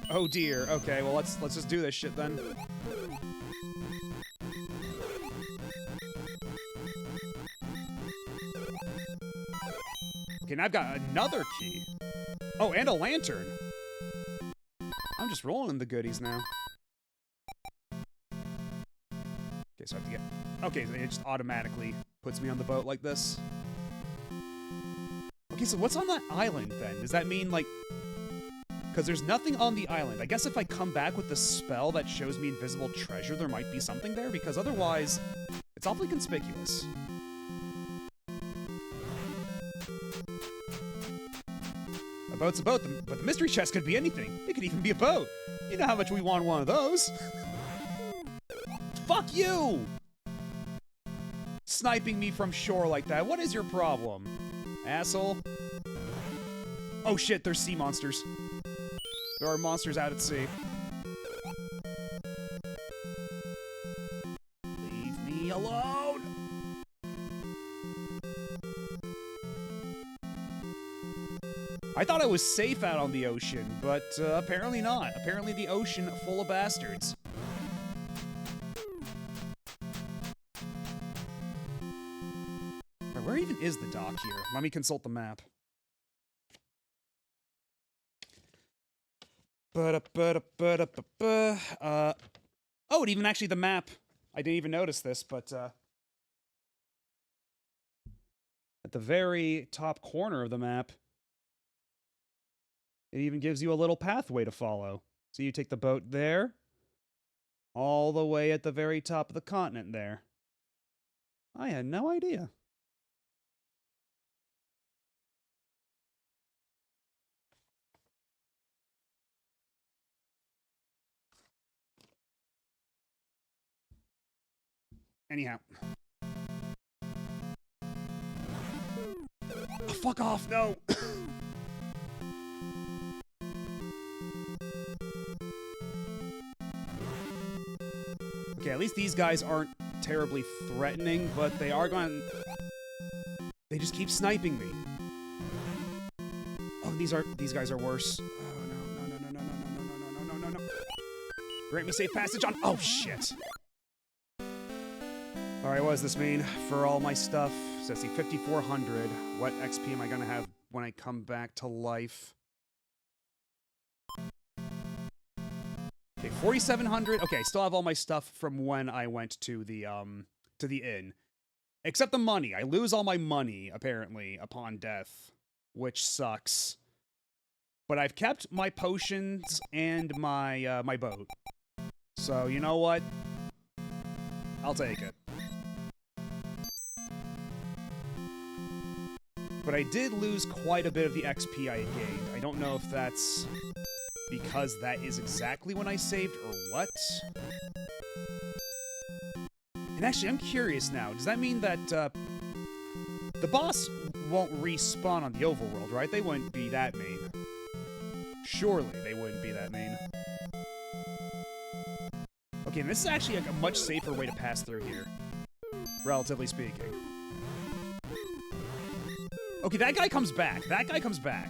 Oh dear. Okay, well let's just do this shit then. Okay, now I've got another key. Oh, and a lantern. I'm just rolling in the goodies now. Okay, so I have to get... Okay, so it just automatically puts me on the boat like this. Okay, so what's on that island, then? Does that mean, like... Because there's nothing on the island. I guess if I come back with the spell that shows me invisible treasure, there might be something there, because otherwise, it's awfully conspicuous. A boat's a boat, but the mystery chest could be anything. It could even be a boat. You know how much we want one of those. Fuck you! Sniping me from shore like that. What is your problem? Asshole. Oh shit, there's sea monsters. There are monsters out at sea. Leave me alone! I thought I was safe out on the ocean, but apparently not. Apparently the ocean full of bastards. Where even is the dock here? Let me consult the map. Oh, and even actually the map. I didn't even notice this, but at the very top corner of the map, it even gives you a little pathway to follow. So you take the boat there, all the way at the very top of the continent there. I had no idea. Anyhow. Oh, fuck off, no! Okay, at least these guys aren't terribly threatening, but they are going... They just keep sniping me. Oh, these guys are worse. Oh, no. Grant me safe passage on... Oh, shit. Alright, what does this mean for all my stuff? So let's see, 5,400. What XP am I gonna have when I come back to life? Okay, 4,700. Okay, still have all my stuff from when I went to the inn. Except the money. I lose all my money, apparently, upon death, which sucks. But I've kept my potions and my, my boat. So, you know what? I'll take it. But I did lose quite a bit of the XP I gained. I don't know if that's because that is exactly when I saved or what. And actually, I'm curious now. Does that mean that the boss won't respawn on the overworld, right? They wouldn't be that mean. Surely they wouldn't be that mean. Okay, and this is actually like a much safer way to pass through here. Relatively speaking. Okay, that guy comes back. That guy comes back.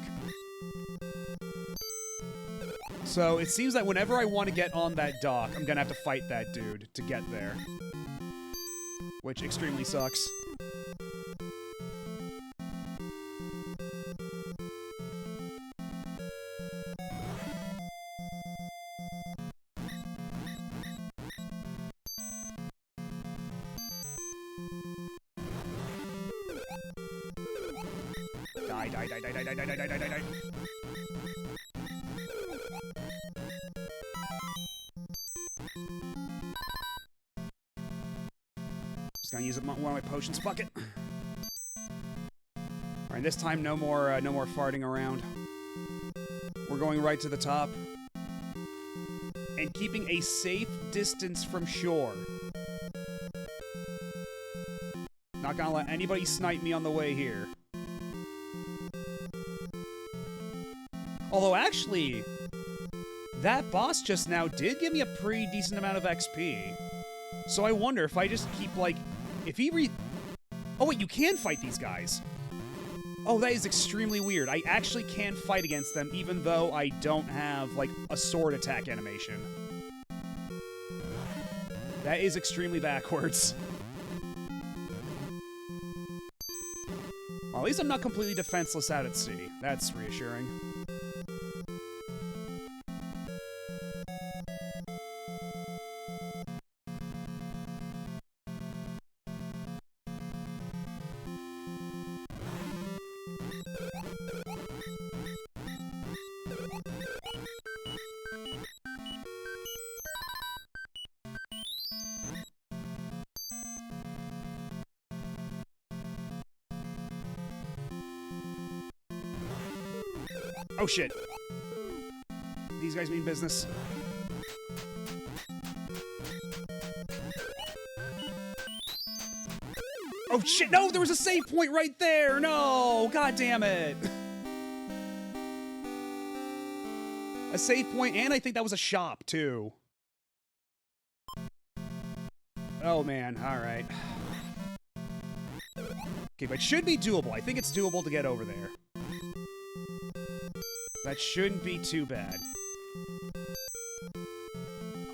So it seems that whenever I want to get on that dock, I'm gonna have to fight that dude to get there. Which extremely sucks. Die, die, die, die, die, die, die, die, die, die, die. Just gonna use one of my potions. Fuck it. All right, this time no more farting around. We're going right to the top and keeping a safe distance from shore. Not gonna let anybody snipe me on the way here. Although, actually, that boss just now did give me a pretty decent amount of XP. So I wonder if I just keep, like, if he Oh, wait, you can fight these guys. Oh, that is extremely weird. I actually can fight against them, even though I don't have, like, a sword attack animation. That is extremely backwards. Well, at least I'm not completely defenseless out at sea. That's reassuring. Oh shit. These guys mean business. Oh shit, no, there was a save point right there! No! God damn it! A save point, and I think that was a shop, too. Oh man, alright. Okay, but it should be doable. I think it's doable to get over there. That shouldn't be too bad.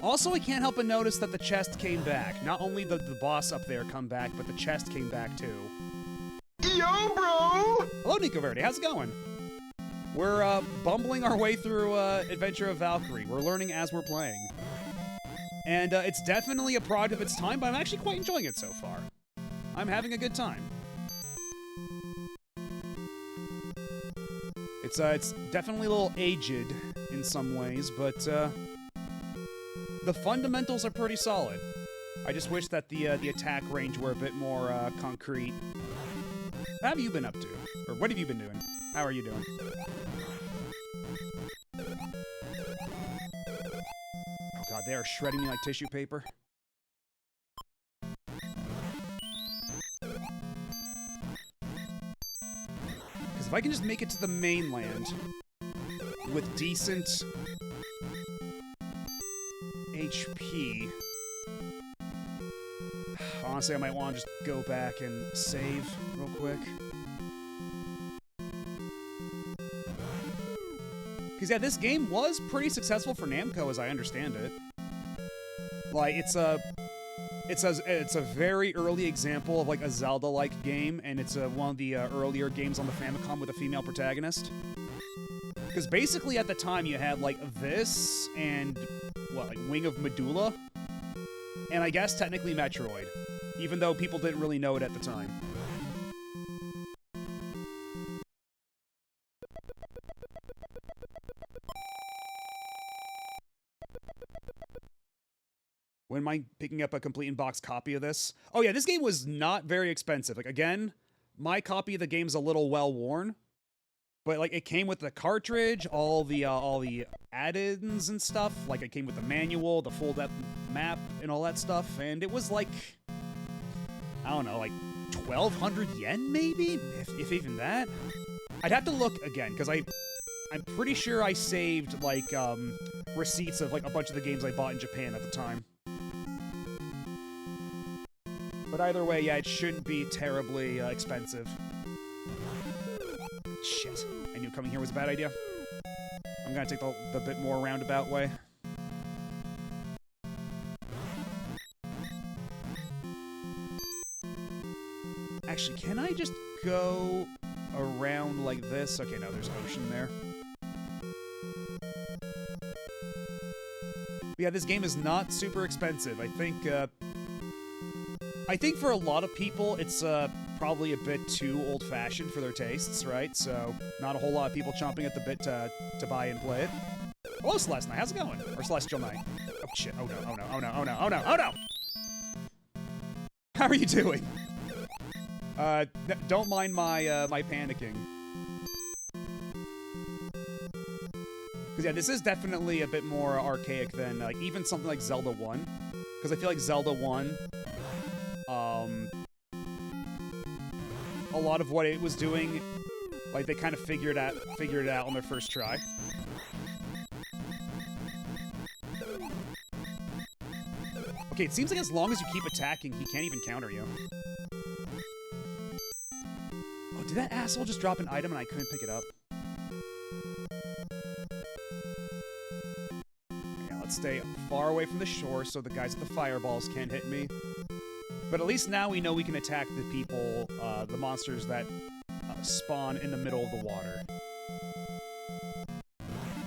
Also, I can't help but notice that the chest came back. Not only did the boss up there come back, but the chest came back too. Yo, bro! Hello, Nico Verde. How's it going? We're bumbling our way through Adventure of Valkyrie. We're learning as we're playing. And it's definitely a product of its time, but I'm actually quite enjoying it so far. I'm having a good time. It's definitely a little aged in some ways, but the fundamentals are pretty solid. I just wish that the attack range were a bit more concrete. What have you been up to? Or what have you been doing? How are you doing? Oh god, they are shredding me like tissue paper. If I can just make it to the mainland with decent HP, honestly, I might want to just go back and save real quick. Because, yeah, this game was pretty successful for Namco, as I understand it. Like, it's a very early example of like a Zelda-like game, and it's one of the earlier games on the Famicom with a female protagonist. Because basically at the time you had like this and what, like Wing of Medulla, and I guess technically Metroid, even though people didn't really know it at the time. When am I picking up a complete in-box copy of this? Oh yeah, this game was not very expensive. Like, again, my copy of the game's a little well-worn, but like it came with the cartridge, all the add-ins and stuff. Like it came with the manual, the full-depth map, and all that stuff. And it was like, I don't know, like 1,200 yen maybe, if even that. I'd have to look again because I'm pretty sure I saved like receipts of like a bunch of the games I bought in Japan at the time. But either way, yeah, it shouldn't be terribly expensive. Shit. I knew coming here was a bad idea. I'm gonna take the bit more roundabout way. Actually, can I just go around like this? Okay, no, there's ocean there. But yeah, this game is not super expensive. I think for a lot of people, it's probably a bit too old-fashioned for their tastes, right? So, not a whole lot of people chomping at the bit to buy and play it. Hello, Celeste Knight. How's it going? Or Celestial Knight. Oh, shit. Oh, no. Oh, no. Oh, no. Oh, no. Oh, no. Oh, no! How are you doing? Don't mind my, my panicking. Because, yeah, this is definitely a bit more archaic than, like, even something like Zelda 1. Because I feel like Zelda 1, a lot of what it was doing, like, they kind of figured it out on their first try. Okay, it seems like as long as you keep attacking, he can't even counter you. Oh, did that asshole just drop an item and I couldn't pick it up? Yeah, let's stay far away from the shore so the guys with the fireballs can't hit me. But at least now we know we can attack the people, the monsters that spawn in the middle of the water.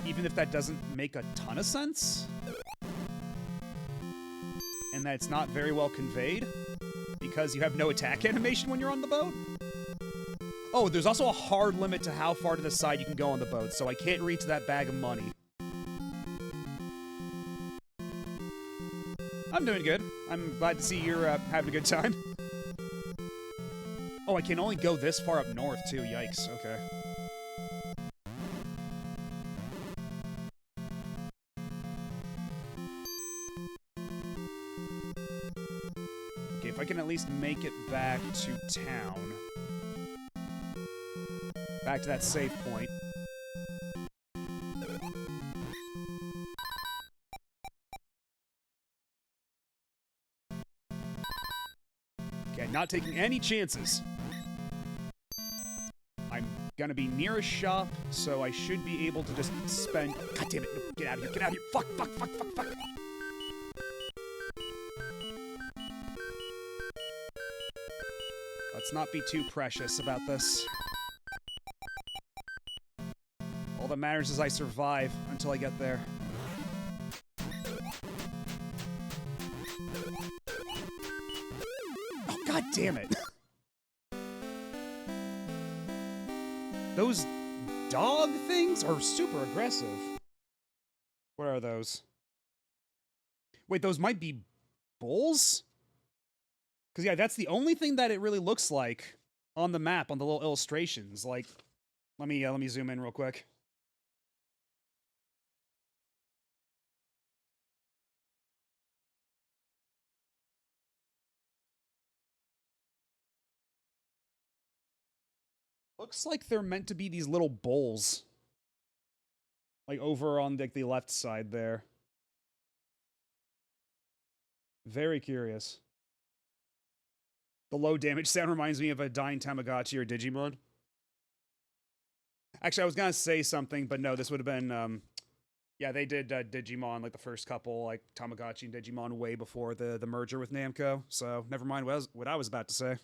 Even if that doesn't make a ton of sense. And that it's not very well conveyed. Because you have no attack animation when you're on the boat. Oh, there's also a hard limit to how far to the side you can go on the boat, so I can't reach that bag of money. I'm doing good. I'm glad to see you're having a good time. Oh, I can only go this far up north, too. Yikes. Okay. Okay, if I can at least make it back to town. Back to that save point. Okay, not taking any chances. I'm gonna be near a shop, so I should be able to just spend... God damn it, no, get out of here, get out of here! Fuck, fuck, fuck, fuck, fuck! Let's not be too precious about this. All that matters is I survive until I get there. Oh, god damn it! Those dog things are super aggressive. What are those? Wait, those might be bulls? Because, yeah, that's the only thing that it really looks like on the map, on the little illustrations. Like, let me zoom in real quick. Looks like they're meant to be these little bulls. Like, over on, like, the left side there. Very curious. The low damage sound reminds me of a dying Tamagotchi or Digimon. Actually, I was gonna say something, but no, this would have been, yeah, they did Digimon, like, the first couple, like, Tamagotchi and Digimon way before the merger with Namco, so never mind what I was about to say.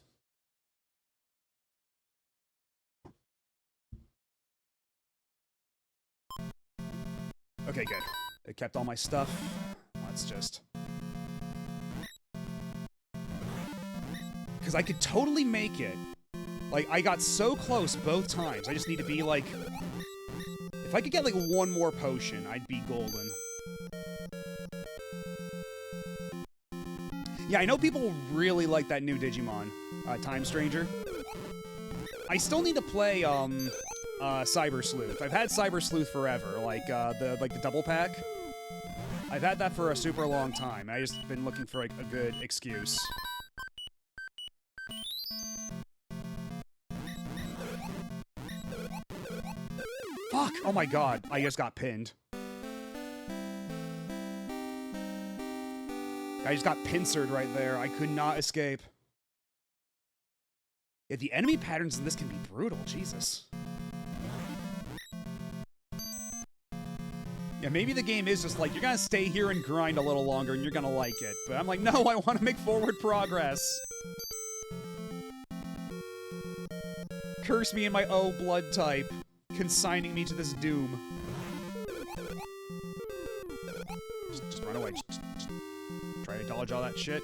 Okay, good. It kept all my stuff. Let's just... Because I could totally make it. Like, I got so close both times. I just need to be, like... If I could get, like, one more potion, I'd be golden. Yeah, I know people really like that new Digimon, Time Stranger. I still need to play, Cyber Sleuth. I've had Cyber Sleuth forever, like the double pack. I've had that for a super long time. I just been looking for, like, a good excuse. Fuck! Oh my god, I just got pinned. I just got pincered right there. I could not escape. Yeah, the enemy patterns in this can be brutal, Jesus. Yeah, maybe the game is just like, you're gonna stay here and grind a little longer and you're gonna like it. But I'm like, no, I want to make forward progress. Curse me in my O blood type, consigning me to this doom. Just run away. Just try to dodge all that shit.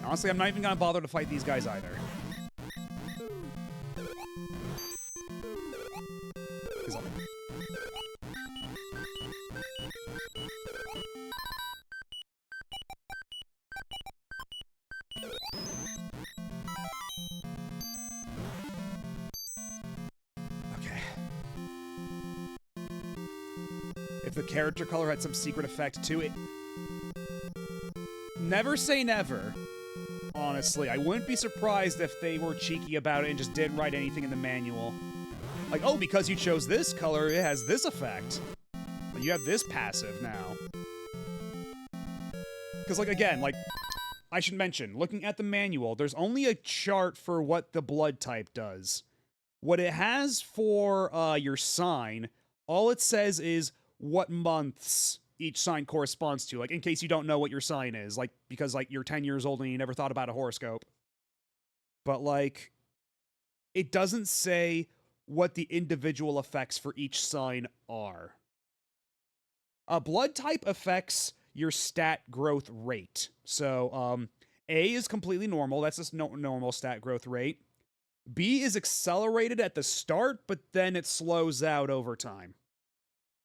Honestly, I'm not even gonna bother to fight these guys either. Okay. If the character color had some secret effect to it. Never say never. Honestly, I wouldn't be surprised if they were cheeky about it and just didn't write anything in the manual. Like, oh, because you chose this color, it has this effect. But you have this passive now. Because, like, again, like, I should mention, looking at the manual, there's only a chart for what the blood type does. What it has for your sign, all it says is what months each sign corresponds to, like, in case you don't know what your sign is, like, because, like, you're 10 years old and you never thought about a horoscope. But, like, it doesn't say what the individual effects for each sign are. Blood type affects your stat growth rate. So, A is completely normal, that's just normal stat growth rate. B is accelerated at the start, but then it slows out over time.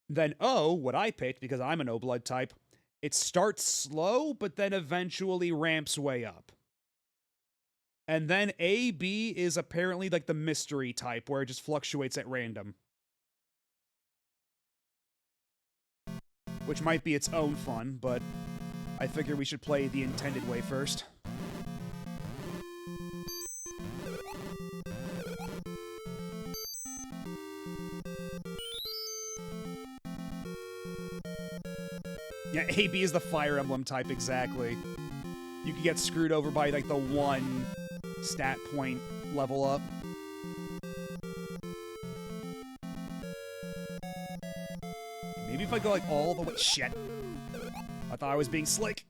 Then O, what I picked, because I'm an O blood type, it starts slow, but then eventually ramps way up. And then AB is apparently like the mystery type, where it just fluctuates at random. Which might be its own fun, but I figure we should play the intended way first. Yeah, AB is the Fire Emblem type, exactly. You could get screwed over by, like, the one stat point level up. Maybe if I go, like, all the way... Shit. I thought I was being slick.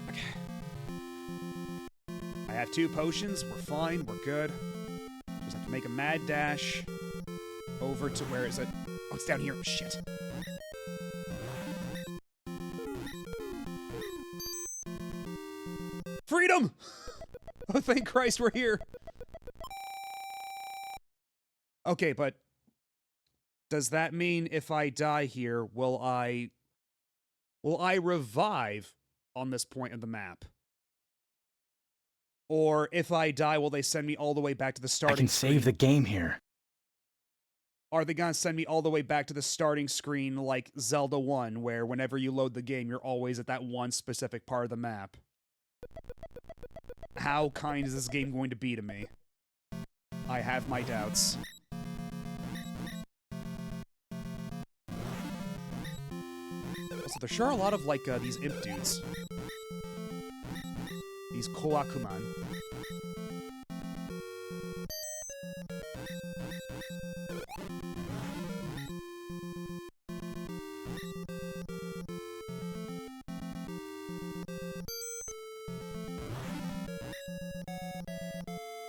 Okay. I have 2 potions. We're fine. We're good. Just have to make a mad dash over to... Where is it? Oh, it's down here. Shit. Freedom! Oh, thank Christ we're here. Okay, but does that mean if I die here, will I revive on this point of the map? Or if I die, will they send me all the way back to the starting screen? I can save the game here. Are they gonna send me all the way back to the starting screen like Zelda 1, where whenever you load the game, you're always at that one specific part of the map? How kind is this game going to be to me? I have my doubts. So there sure are a lot of, like, these imp dudes. These Koakuman.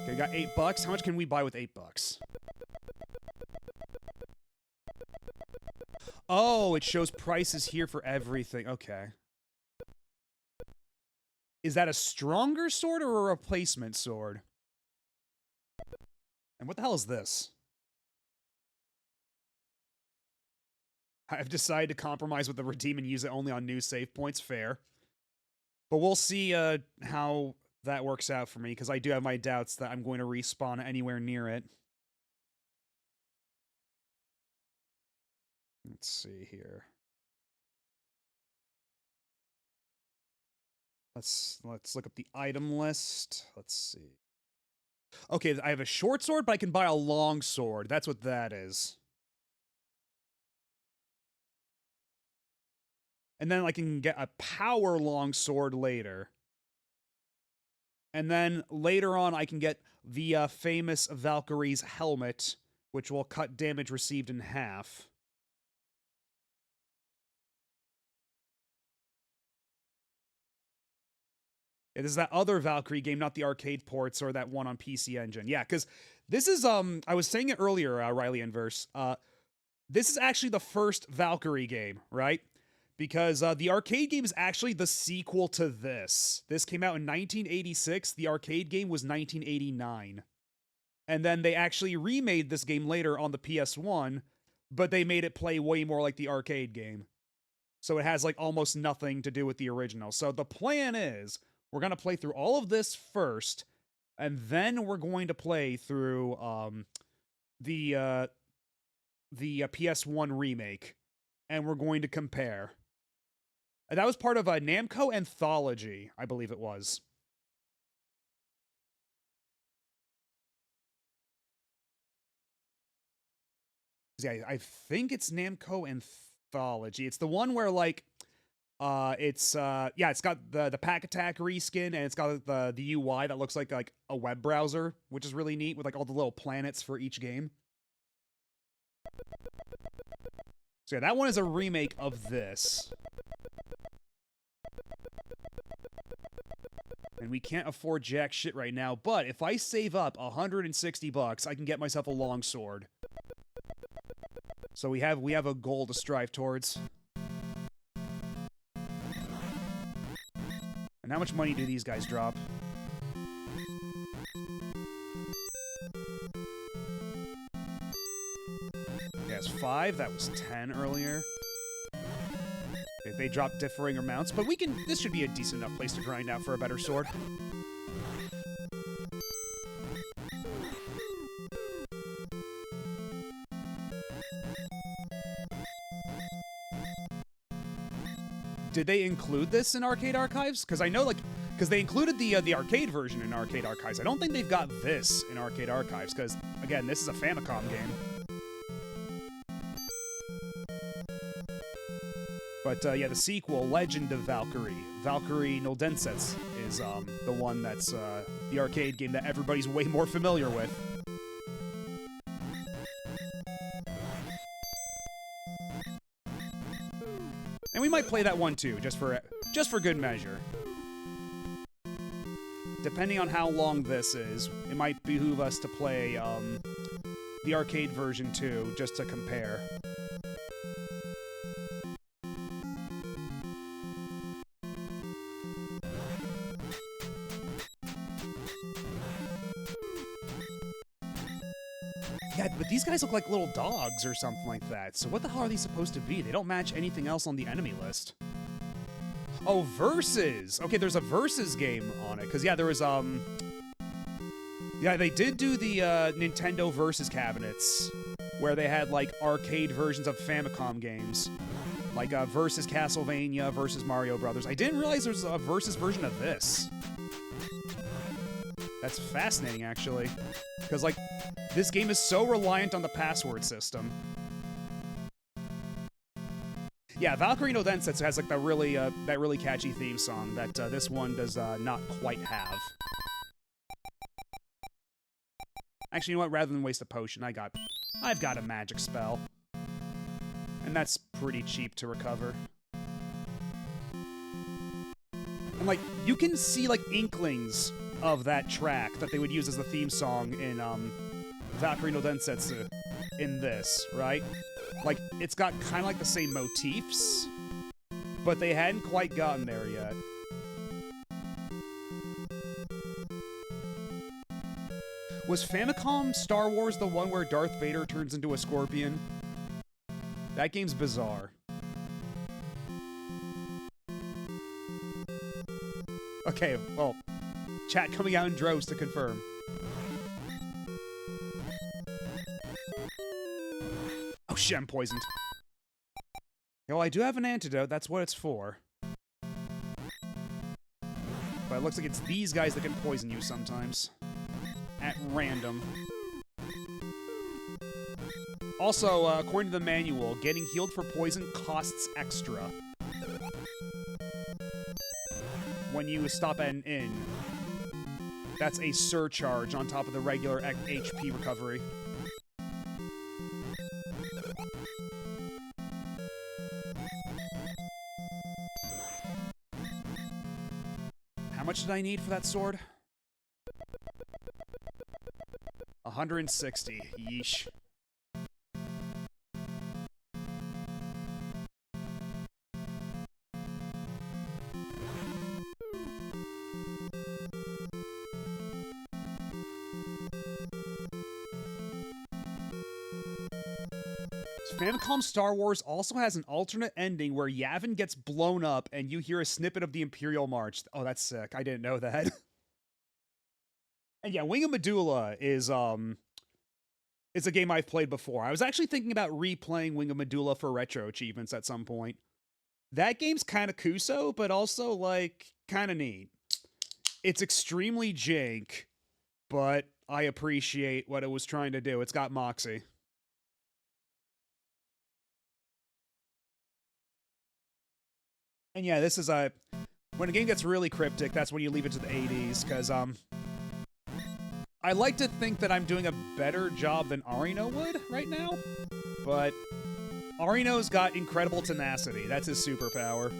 Okay, we got $8. How much can we buy with $8? Oh, it shows prices here for everything. Okay. Is that a stronger sword or a replacement sword? And what the hell is this? I've decided to compromise with the redeem and use it only on new save points. Fair. But we'll see how that works out for me, because I do have my doubts that I'm going to respawn anywhere near it. Let's see here. Let's look up the item list. Let's see. Okay, I have a short sword, but I can buy a long sword. That's what that is. And then I can get a power long sword later. And then later on, I can get the famous Valkyrie's helmet, which will cut damage received in half. Yeah, this is that other Valkyrie game, not the arcade ports or that one on PC Engine. Yeah, because this is, I was saying it earlier, Riley Inverse. This is actually the first Valkyrie game, right? Because the arcade game is actually the sequel to this. This came out in 1986. The arcade game was 1989. And then they actually remade this game later on the PS1, but they made it play way more like the arcade game. So it has like almost nothing to do with the original. So the plan is we're going to play through all of this first, and then we're going to play through the PS1 remake, and we're going to compare. And that was part of a Namco Anthology, I believe it was. Yeah, I think it's Namco Anthology. It's the one where, like, it's got the Pack Attack reskin, and it's got the UI that looks like a web browser, which is really neat, with like all the little planets for each game. So yeah, that one is a remake of this. And we can't afford jack shit right now, but if I save up $160, I can get myself a longsword. So we have a goal to strive towards. And how much money do these guys drop? Yes, 5. That was 10 earlier. They drop differing amounts, but this should be a decent enough place to grind out for a better sword. Did they include this in Arcade Archives? Because I know, because they included the arcade version in Arcade Archives. I don't think they've got this in Arcade Archives, because, again, this is a Famicom game. But, yeah, the sequel, Legend of Valkyrie, Valkyrie no Densetsu, is the one that's the arcade game that everybody's way more familiar with. And we might play that one too, just for good measure. Depending on how long this is, it might behoove us to play the arcade version too, just to compare. Yeah, but these guys look like little dogs or something like that. So what the hell are these supposed to be? They don't match anything else on the enemy list. Oh, Versus! Okay, there's a Versus game on it. Because, yeah, there was, yeah, they did do the Nintendo Versus cabinets, where they had, like, arcade versions of Famicom games. Like, Versus Castlevania, Versus Mario Brothers. I didn't realize there was a Versus version of this. That's fascinating, actually. Because, like, this game is so reliant on the password system. Yeah, Valkyrie no Densetsu has, like, that really catchy theme song that this one does not quite have. Actually, you know what? Rather than waste a potion, I've got a magic spell. And that's pretty cheap to recover. And, like, you can see, like, inklings of that track that they would use as the theme song in, Valkyrie no Densetsu in this, right? Like, it's got kind of like the same motifs, but they hadn't quite gotten there yet. Was Famicom Star Wars the one where Darth Vader turns into a scorpion? That game's bizarre. Okay, well, chat coming out in droves to confirm. Oh shit, I'm poisoned. Well, I do have an antidote, that's what it's for. But it looks like it's these guys that can poison you sometimes. At random. Also, according to the manual, getting healed for poison costs extra. When you stop at an inn. That's a surcharge on top of the regular HP recovery. How much did I need for that sword? 160. Yeesh. Famicom Star Wars also has an alternate ending where Yavin gets blown up and you hear a snippet of the Imperial March. Oh, that's sick. I didn't know that. And yeah, Wing of Medulla is a game I've played before. I was actually thinking about replaying Wing of Medulla for retro achievements at some point. That game's kind of kuso, but also, like, kind of neat. It's extremely jank, but I appreciate what it was trying to do. It's got moxie. And yeah, this is when a game gets really cryptic, that's when you leave it to the 80s, because, I like to think that I'm doing a better job than Arino would right now, but Arino's got incredible tenacity. That's his superpower.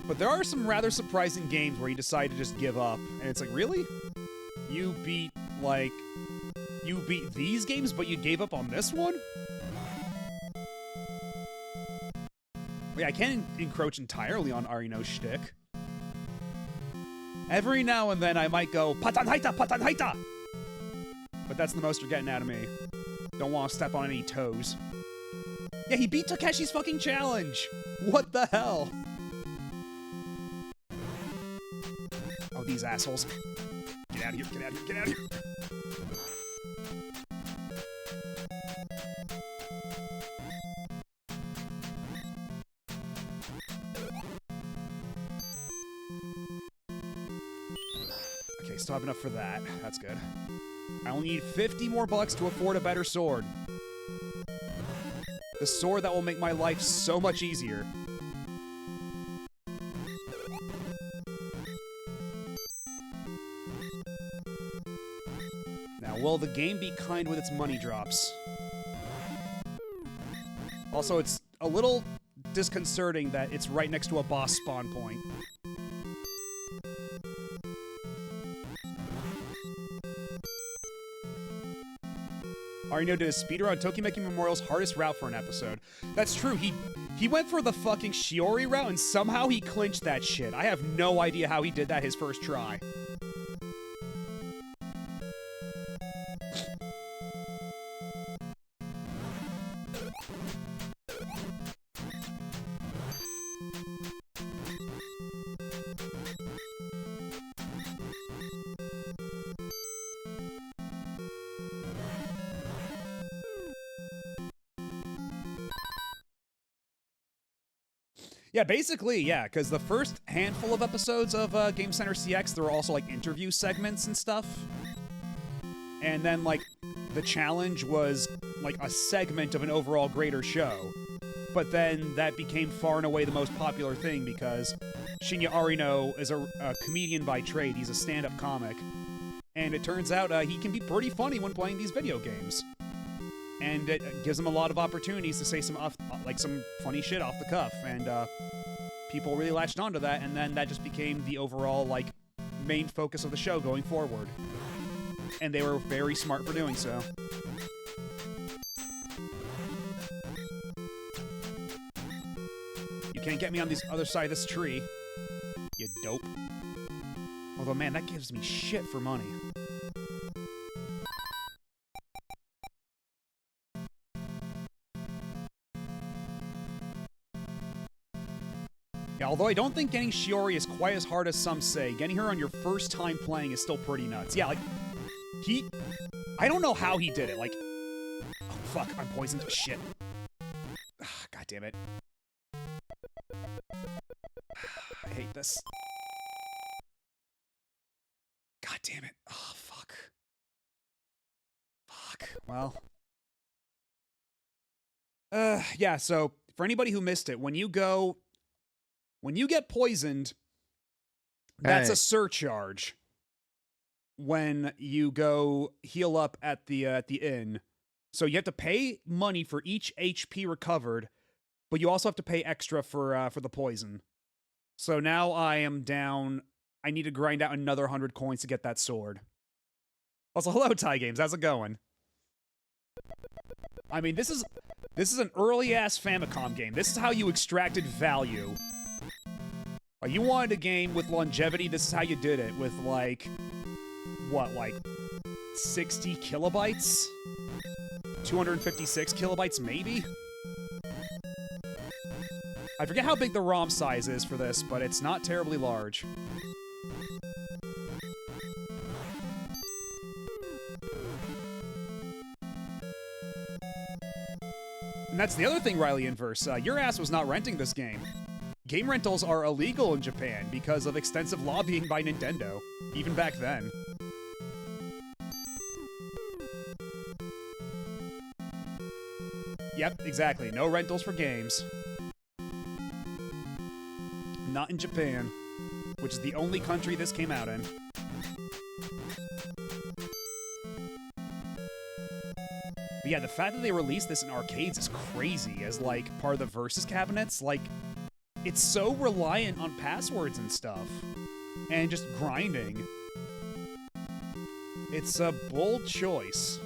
But there are some rather surprising games where you decide to just give up, and it's like, really? You beat these games, but you gave up on this one? Yeah, I can't encroach entirely on Arino's shtick. Every now and then I might go, Patanhaita, Patanhaita! But that's the most you're getting out of me. Don't want to step on any toes. Yeah, he beat Takeshi's fucking challenge! What the hell? Oh, these assholes. Get out of here, get out of here, get out of here! Still have enough for that. That's good. I only need 50 more bucks to afford a better sword. The sword that will make my life so much easier. Now, will the game be kind with its money drops? Also, it's a little disconcerting that it's right next to a boss spawn point. Arino did a speedrun on Tokimeki Memorial's hardest route for an episode. That's true, he went for the fucking Shiori route and somehow he clinched that shit. I have no idea how he did that his first try. Yeah, basically, yeah, because the first handful of episodes of Game Center CX, there were also, like, interview segments and stuff. And then, like, the challenge was, like, a segment of an overall greater show. But then that became far and away the most popular thing because Shinya Arino is a comedian by trade. He's a stand-up comic. And it turns out he can be pretty funny when playing these video games. And it gives him a lot of opportunities to say some funny shit off the cuff, and people really latched onto that, and then that just became the overall, like, main focus of the show going forward. And they were very smart for doing so. You can't get me on this other side of this tree, you dope. Although, man, that gives me shit for money. Yeah, although I don't think getting Shiori is quite as hard as some say, getting her on your first time playing is still pretty nuts. Yeah, like, I don't know how he did it, like... Oh, fuck, I'm poisoned. Shit. God damn it. I hate this. God damn it. Oh, fuck. Fuck. Well... yeah, so, for anybody who missed it, when you get poisoned, That's Hey. a surcharge when you go heal up at the inn. So you have to pay money for each HP recovered, but you also have to pay extra for the poison. So now I am down. I need to grind out another 100 coins to get that sword. Also, hello, Ty Games. How's it going? I mean, this is an early-ass Famicom game. This is how you extracted value. Like, you wanted a game with longevity, this is how you did it. With, like, what, like 60 kilobytes? 256 kilobytes, maybe? I forget how big the ROM size is for this, but it's not terribly large. And that's the other thing, Riley Inverse. Your ass was not renting this game. Game rentals are illegal in Japan because of extensive lobbying by Nintendo, even back then. Yep, exactly. No rentals for games. Not in Japan, which is the only country this came out in. But yeah, the fact that they released this in arcades is crazy as, like, part of the Versus cabinets. Like, it's so reliant on passwords and stuff. And just grinding. It's a bold choice.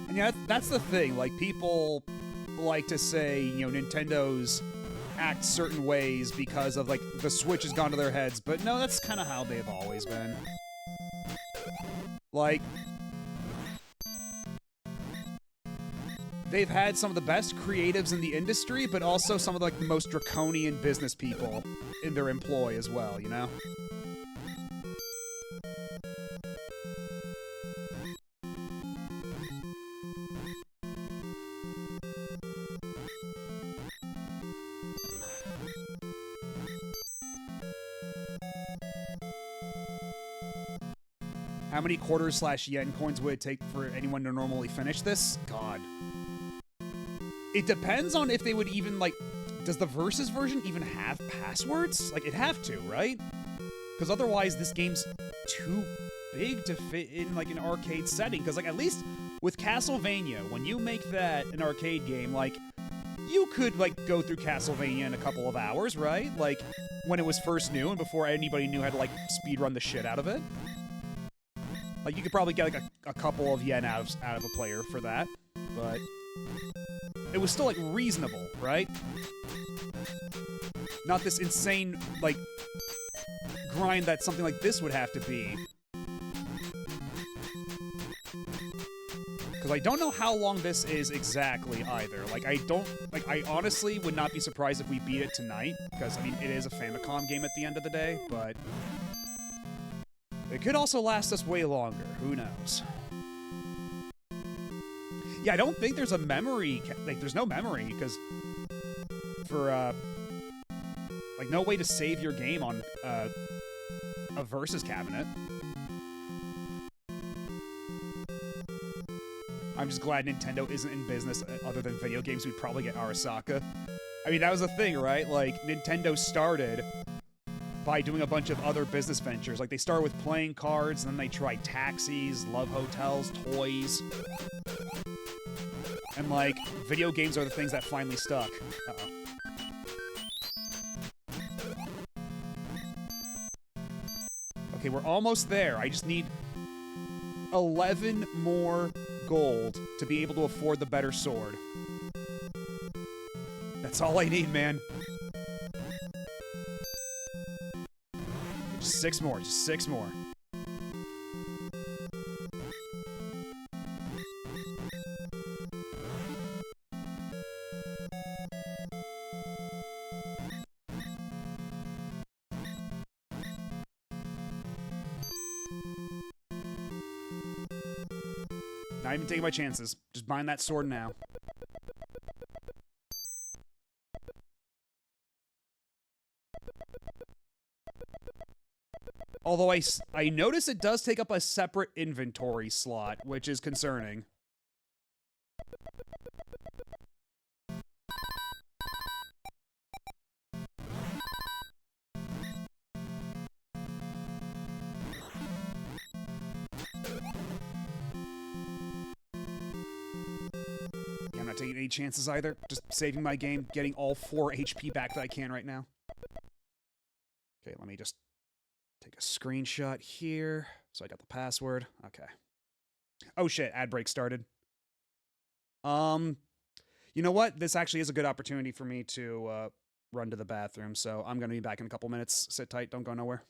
And yeah, that's the thing. Like, people like to say, you know, Nintendo's act certain ways because of, like, the Switch has gone to their heads. But no, that's kind of how they've always been. Like, they've had some of the best creatives in the industry, but also some of, like, the most draconian business people in their employ as well, you know? How many quarters/yen coins would it take for anyone to normally finish this? God. It depends on if they would even, like... Does the Versus version even have passwords? Like, it'd have to, right? Because otherwise, this game's too big to fit in, like, an arcade setting. Because, like, at least with Castlevania, when you make that an arcade game, like, you could, like, go through Castlevania in a couple of hours, right? Like, when it was first new and before anybody knew how to, like, speedrun the shit out of it. Like, you could probably get, like, a couple of yen out of a player for that, but it was still, like, reasonable, right? Not this insane, like, grind that something like this would have to be. Because I don't know how long this is exactly, either. Like, I honestly would not be surprised if we beat it tonight, because, I mean, it is a Famicom game at the end of the day, but... it could also last us way longer. Who knows? Yeah, I don't think there's a memory... like, there's no memory, because... for, like, no way to save your game on, a Versus cabinet. I'm just glad Nintendo isn't in business other than video games. We'd probably get Arasaka. I mean, that was the thing, right? Like, Nintendo started... by doing a bunch of other business ventures. Like, they started with playing cards, and then they tried taxis, love hotels, toys. And, like, video games are the things that finally stuck. Uh-oh. Okay, we're almost there. I just need 11 more gold to be able to afford the better sword. That's all I need, man. Just 6 more, just 6 more. Not even taking my chances. Just buying that sword now. Although I notice it does take up a separate inventory slot, which is concerning. taking any chances either. Just saving my game, getting all 4 HP back that I can right now. Okay, let me just take a screenshot here. So I got the password. Okay. Oh shit, ad break started. You know what? This actually is a good opportunity for me to run to the bathroom, so I'm gonna be back in a couple minutes. Sit tight, don't go nowhere.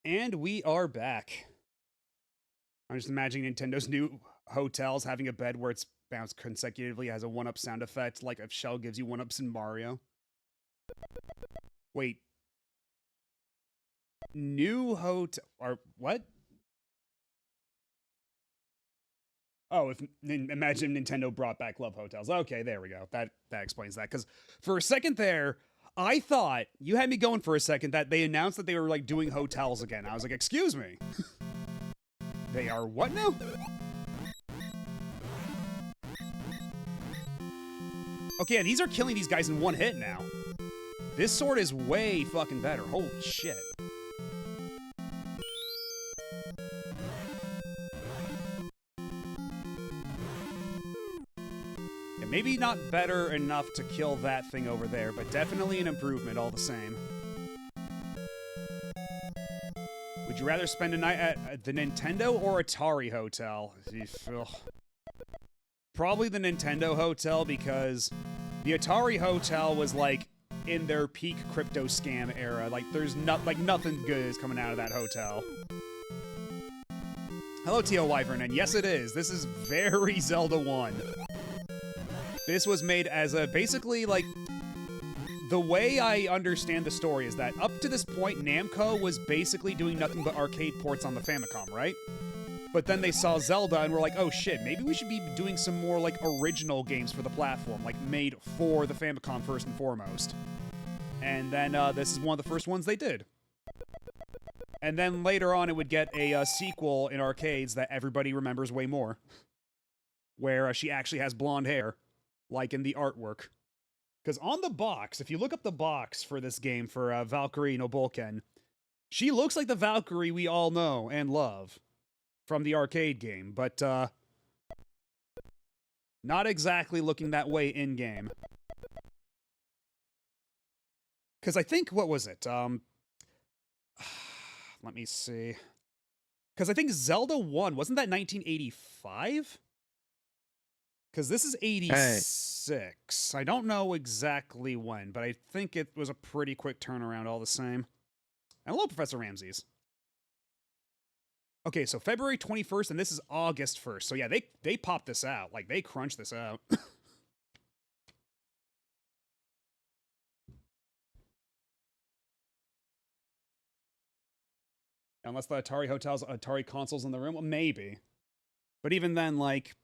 And we are back. I'm just imagining Nintendo's new hotels having a bed where it's bounced consecutively, has a 1-up sound effect, like if Shell gives you 1-ups in Mario. Wait. New hotel... Or what? Oh, imagine Nintendo brought back Love Hotels. Okay, there we go. That explains that. Because for a second there, I thought, you had me going for a second, that they announced that they were, like, doing hotels again. I was like, excuse me. They are what now? Okay, these are killing these guys in one hit now. This sword is way fucking better. Holy shit. Maybe not better enough to kill that thing over there, but definitely an improvement all the same. Would you rather spend a night at the Nintendo or Atari Hotel? Ugh. Probably the Nintendo Hotel, because the Atari Hotel was like in their peak crypto scam era. Like there's nothing good is coming out of that hotel. Hello, T.O. Wyvern, and yes it is. This is very Zelda 1. This was made as a, basically, like, the way I understand the story is that up to this point, Namco was basically doing nothing but arcade ports on the Famicom, right? But then they saw Zelda and were like, oh shit, maybe we should be doing some more, like, original games for the platform, like, made for the Famicom first and foremost. And then, this is one of the first ones they did. And then later on, it would get a sequel in arcades that everybody remembers way more, where she actually has blonde hair. Like in the artwork. Because on the box, if you look up the box for this game, for Valkyrie no Bouken, she looks like the Valkyrie we all know and love from the arcade game, but not exactly looking that way in-game. Because I think, what was it? Let me see. Because I think Zelda 1, wasn't that 1985? Because this is 86. I don't know exactly when, but I think it was a pretty quick turnaround all the same. And hello, Professor Ramses. Okay, so February 21st, and this is August 1st. So yeah, they popped this out. Like, they crunched this out. Unless the Atari Hotel's Atari consoles in the room, well, maybe. But even then, like,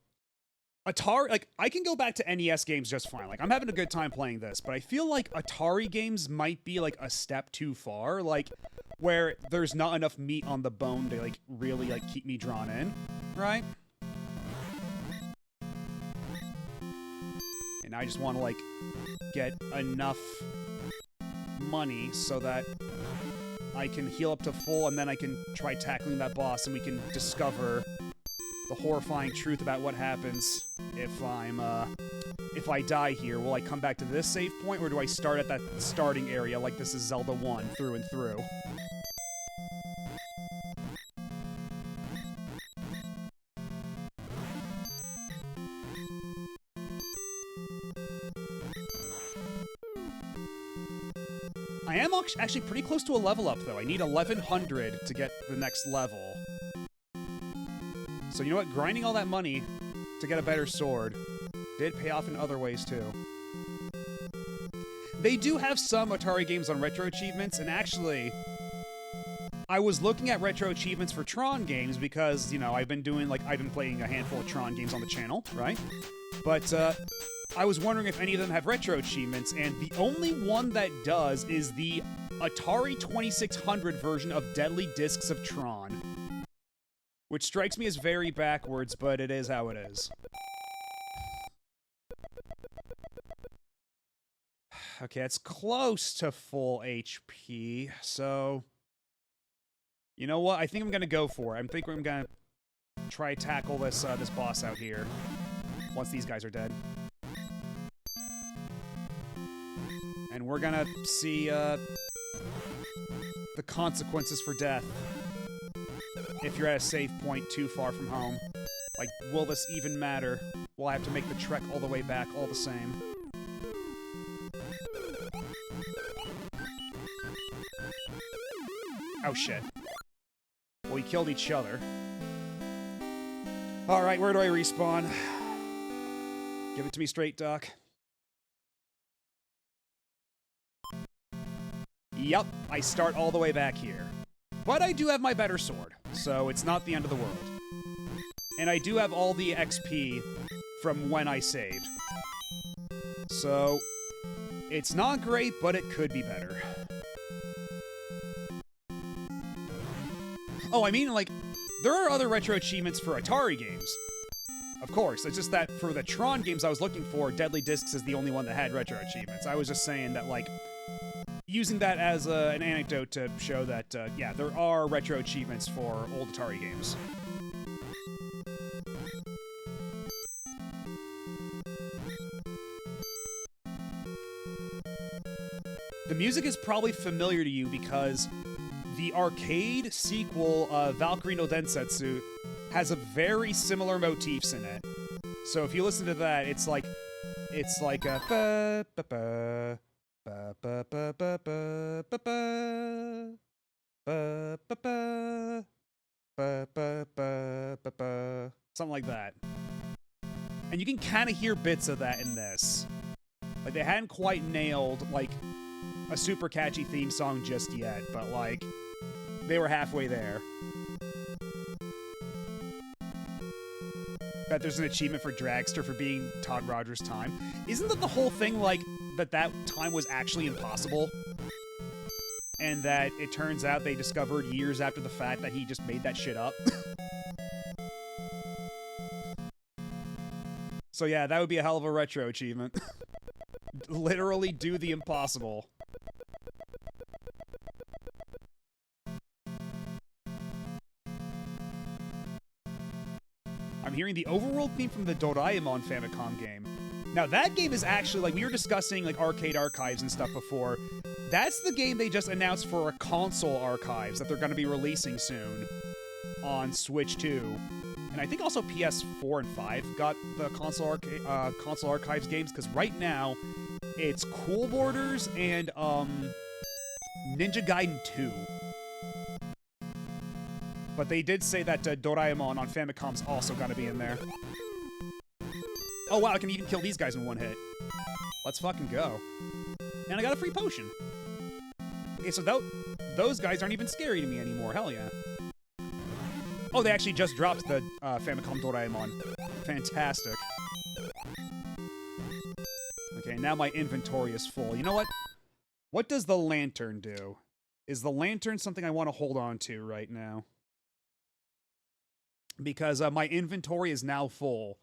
Atari, like, I can go back to NES games just fine. Like, I'm having a good time playing this, but I feel like Atari games might be, like, a step too far, like, where there's not enough meat on the bone to, like, really, like, keep me drawn in, right? And I just want to, like, get enough money so that I can heal up to full, and then I can try tackling that boss, and we can discover the horrifying truth about what happens if I die here. Will I come back to this save point, or do I start at that starting area like this is Zelda 1 through and through? I am actually pretty close to a level up, though. I need 1100 to get the next level. So you know what? Grinding all that money to get a better sword did pay off in other ways, too. They do have some Atari games on retro achievements, and actually, I was looking at retro achievements for Tron games because, you know, I've been playing a handful of Tron games on the channel, right? But, I was wondering if any of them have retro achievements, and the only one that does is the Atari 2600 version of Deadly Discs of Tron. Which strikes me as very backwards, but it is how it is. Okay, it's close to full HP, so... You know what? I think I'm gonna go for it. I think I'm gonna try tackle this, this boss out here. Once these guys are dead. And we're gonna see, the consequences for death. If you're at a save point too far from home. Like, will this even matter? Will I have to make the trek all the way back all the same? Oh, shit. Well, we killed each other. Alright, where do I respawn? Give it to me straight, Doc. Yup, I start all the way back here. But I do have my better sword, so it's not the end of the world. And I do have all the XP from when I saved. So, it's not great, but it could be better. Oh, I mean, like, there are other retro achievements for Atari games. Of course, it's just that for the Tron games I was looking for, Deadly Discs is the only one that had retro achievements. I was just saying that, like, using that as an anecdote to show that, yeah, there are retro achievements for old Atari games. The music is probably familiar to you because the arcade sequel, Valkyrie no Densetsu, has a very similar motifs in it. So if you listen to that, it's like a ba ba ba ba ba ba ba ba ba ba ba ba ba ba ba ba, something like that. And you can kind of hear bits of that in this. Like, they hadn't quite nailed, like, a super catchy theme song just yet, but, like, they were halfway there. Bet there's an achievement for Dragster for being Todd Rogers' time. Isn't that the whole thing, like, that time was actually impossible? And that it turns out they discovered years after the fact that he just made that shit up? So yeah, that would be a hell of a retro achievement. Literally do the impossible. I'm hearing the overworld theme from the Doraemon Famicom game. Now, that game is actually, like, we were discussing, like, arcade archives and stuff before. That's the game they just announced for a console archives that they're going to be releasing soon on Switch 2. And I think also PS4 and 5 got the console archives games, because right now, it's Cool Borders and, Ninja Gaiden 2. But they did say that Doraemon on Famicom's also going to be in there. Oh wow, I can even kill these guys in one hit. Let's fucking go. And I got a free potion. Okay, so those guys aren't even scary to me anymore. Hell yeah. Oh, they actually just dropped the Famicom Doraemon. Fantastic. Okay, now my inventory is full. You know what? What does the lantern do? Is the lantern something I want to hold on to right now? Because my inventory is now full.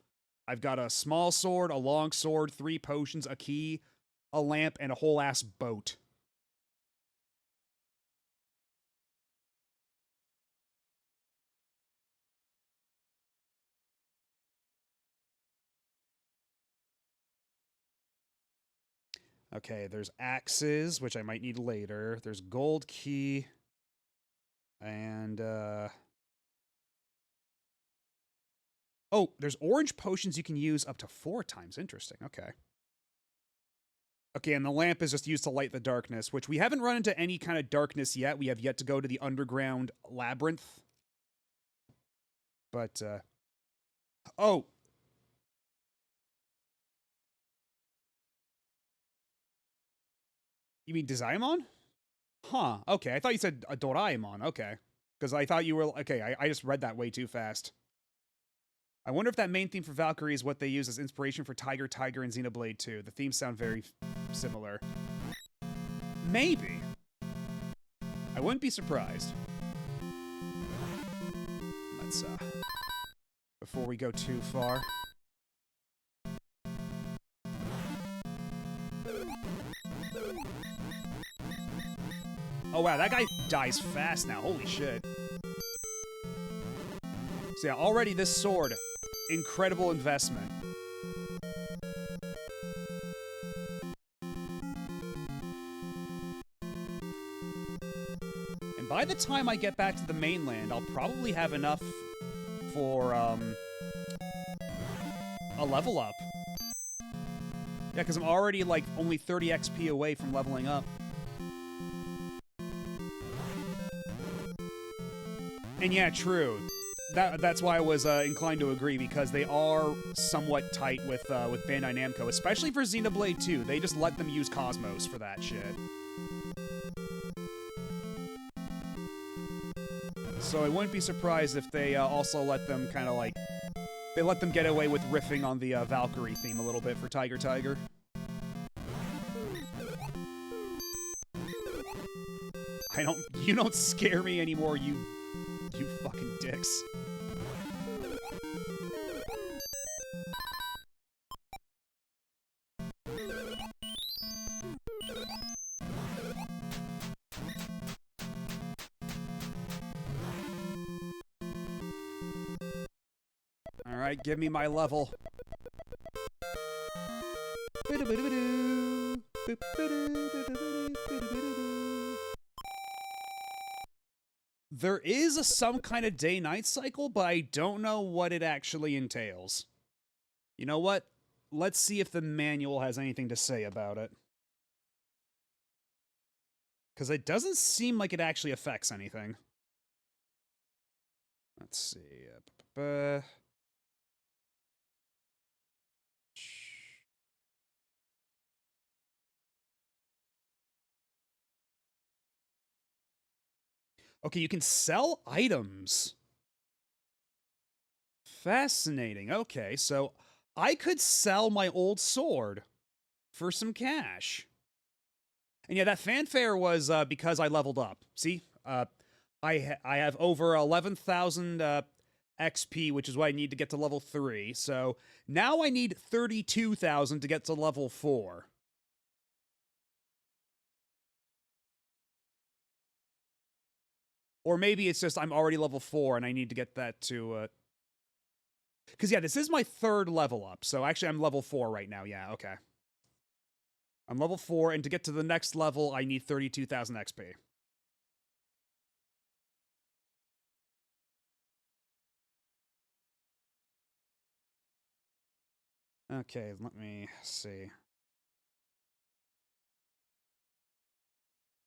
I've got a small sword, a long sword, 3 potions, a key, a lamp, and a whole ass boat. Okay, there's axes, which I might need later. There's gold key. And, oh, there's orange potions you can use up to 4 times. Interesting. Okay. Okay, and the lamp is just used to light the darkness, which we haven't run into any kind of darkness yet. We have yet to go to the underground labyrinth. But, oh! You mean Doraemon? Huh, okay. I thought you said a Doraemon. Okay. Because I thought you were... Okay, I just read that way too fast. I wonder if that main theme for Valkyrie is what they use as inspiration for Tiger, Tiger, and Xenoblade 2. The themes sound very similar. Maybe. I wouldn't be surprised. Let's, before we go too far... Oh wow, that guy dies fast now. Holy shit. So yeah, already this sword, incredible investment. And by the time I get back to the mainland, I'll probably have enough for, a level up. Yeah, because I'm already, like, only 30 XP away from leveling up. And yeah, true. That's why I was inclined to agree, because they are somewhat tight with Bandai Namco, especially for Xenoblade 2. They just let them use Cosmos for that shit. So I wouldn't be surprised if they also let them kind of like... They let them get away with riffing on the Valkyrie theme a little bit for Tiger Tiger. You don't scare me anymore, you fucking dicks. Alright, give me my level. There is some kind of day-night cycle, but I don't know what it actually entails. You know what? Let's see if the manual has anything to say about it. Because it doesn't seem like it actually affects anything. Let's see. Okay, you can sell items. Fascinating. Okay, so I could sell my old sword for some cash. And yeah, that fanfare was because I leveled up. See? I have over 11,000 XP, which is what I need to get to level 3. So now I need 32,000 to get to level 4. Or maybe it's just I'm already level 4 and I need to get that to... Because, yeah, this is my 3rd level up. So, actually, I'm level 4 right now. Yeah, okay. I'm level 4, and to get to the next level, I need 32,000 XP. Okay, let me see.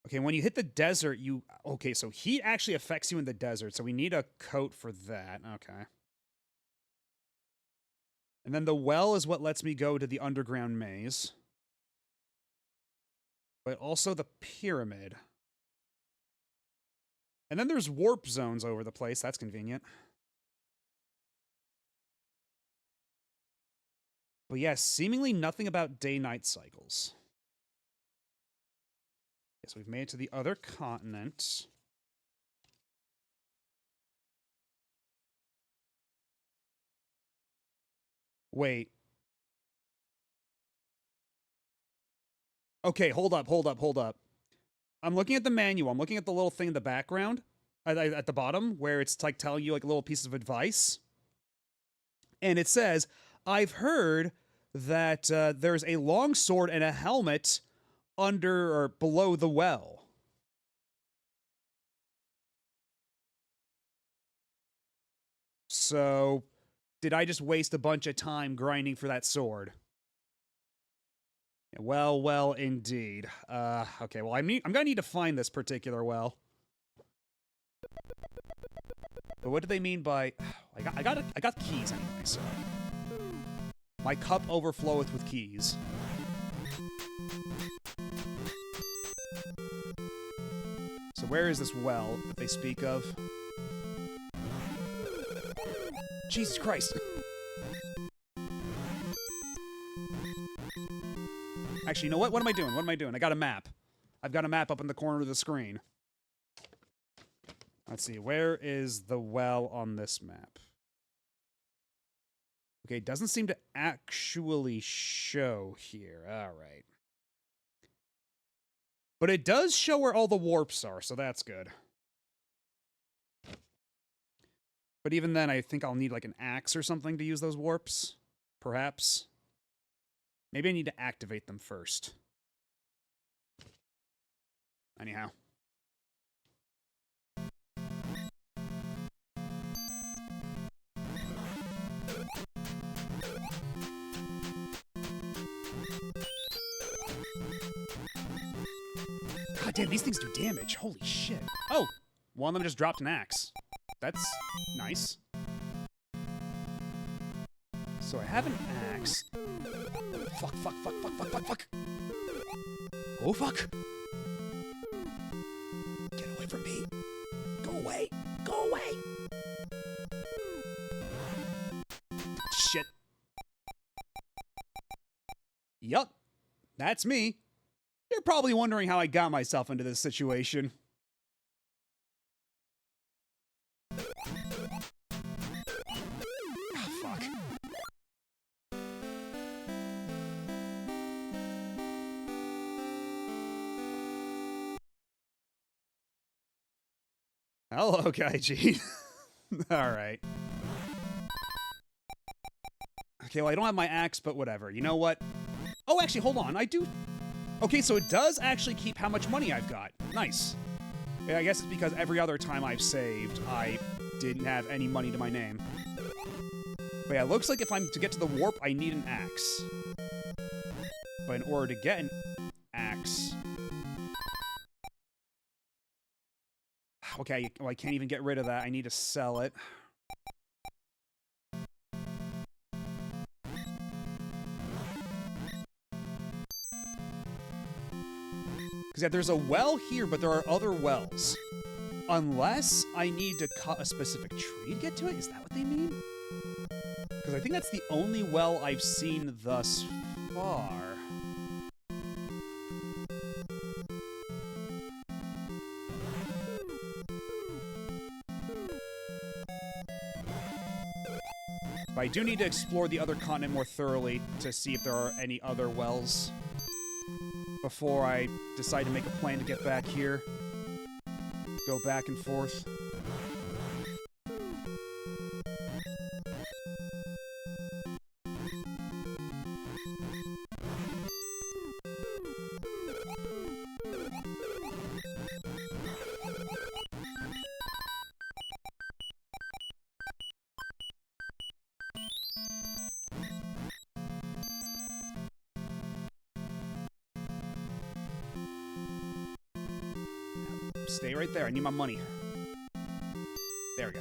Okay, when you hit the desert, you... Okay, so heat actually affects you in the desert, so we need a coat for that. Okay. And then the well is what lets me go to the underground maze. But also the pyramid. And then there's warp zones over the place. That's convenient. But yeah, seemingly nothing about day-night cycles. Yes, we've made it to the other continent. Wait. Okay, hold up. I'm looking at the manual. I'm looking at the little thing in the background, at the bottom, where it's like telling you like a little piece of advice. And it says, I've heard that there's a long sword and a helmet under or below the well. So, did I just waste a bunch of time grinding for that sword? Well, indeed. Okay, well, I'm gonna need to find this particular well. But what do they mean by... I got keys anyway, so... My cup overfloweth with keys. So where is this well that they speak of? Jesus Christ! Actually, you know what? What am I doing? I got a map. I've got a map up in the corner of the screen. Let's see. Where is the well on this map? Okay, it doesn't seem to actually show here. All right. But it does show where all the warps are, so that's good. But even then, I think I'll need like an axe or something to use those warps. Perhaps. Maybe I need to activate them first. Anyhow. God damn, these things do damage. Holy shit. Oh, one of them just dropped an axe. That's nice. So I have an axe. Fuck. Oh, fuck. Get away from me. Go away. Shit. Yup. That's me. You're probably wondering how I got myself into this situation. Fuck. Hello, Kaiji. Alright. Okay, well, I don't have my axe, but whatever. You know what? Oh, actually, hold on. I do... Okay, so it does actually keep how much money I've got. Nice. Yeah, I guess it's because every other time I've saved, I didn't have any money to my name. But yeah, it looks like if I'm to get to the warp, I need an axe. But in order to get an axe... Okay, well, I can't even get rid of that. I need to sell it. Because yeah, there's a well here, but there are other wells. Unless I need to cut a specific tree to get to it? Is that what they mean? Because I think that's the only well I've seen thus far. But I do need to explore the other continent more thoroughly to see if there are any other wells before I decide to make a plan to get back here. Go back and forth. Stay right there. I need my money. There we go.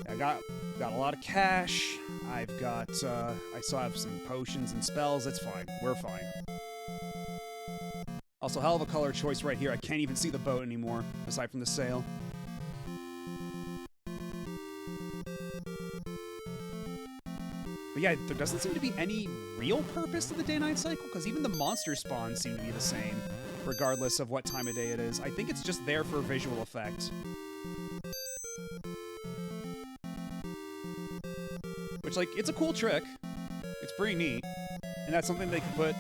I got a lot of cash. I've got, I still have some potions and spells. It's fine. We're fine. Also, hell of a color choice right here. I can't even see the boat anymore, aside from the sail. But yeah, there doesn't seem to be any real purpose to the day-night cycle, because even the monster spawns seem to be the same, regardless of what time of day it is. I think it's just there for visual effect. Which, like, it's a cool trick. It's pretty neat. And that's something they could put,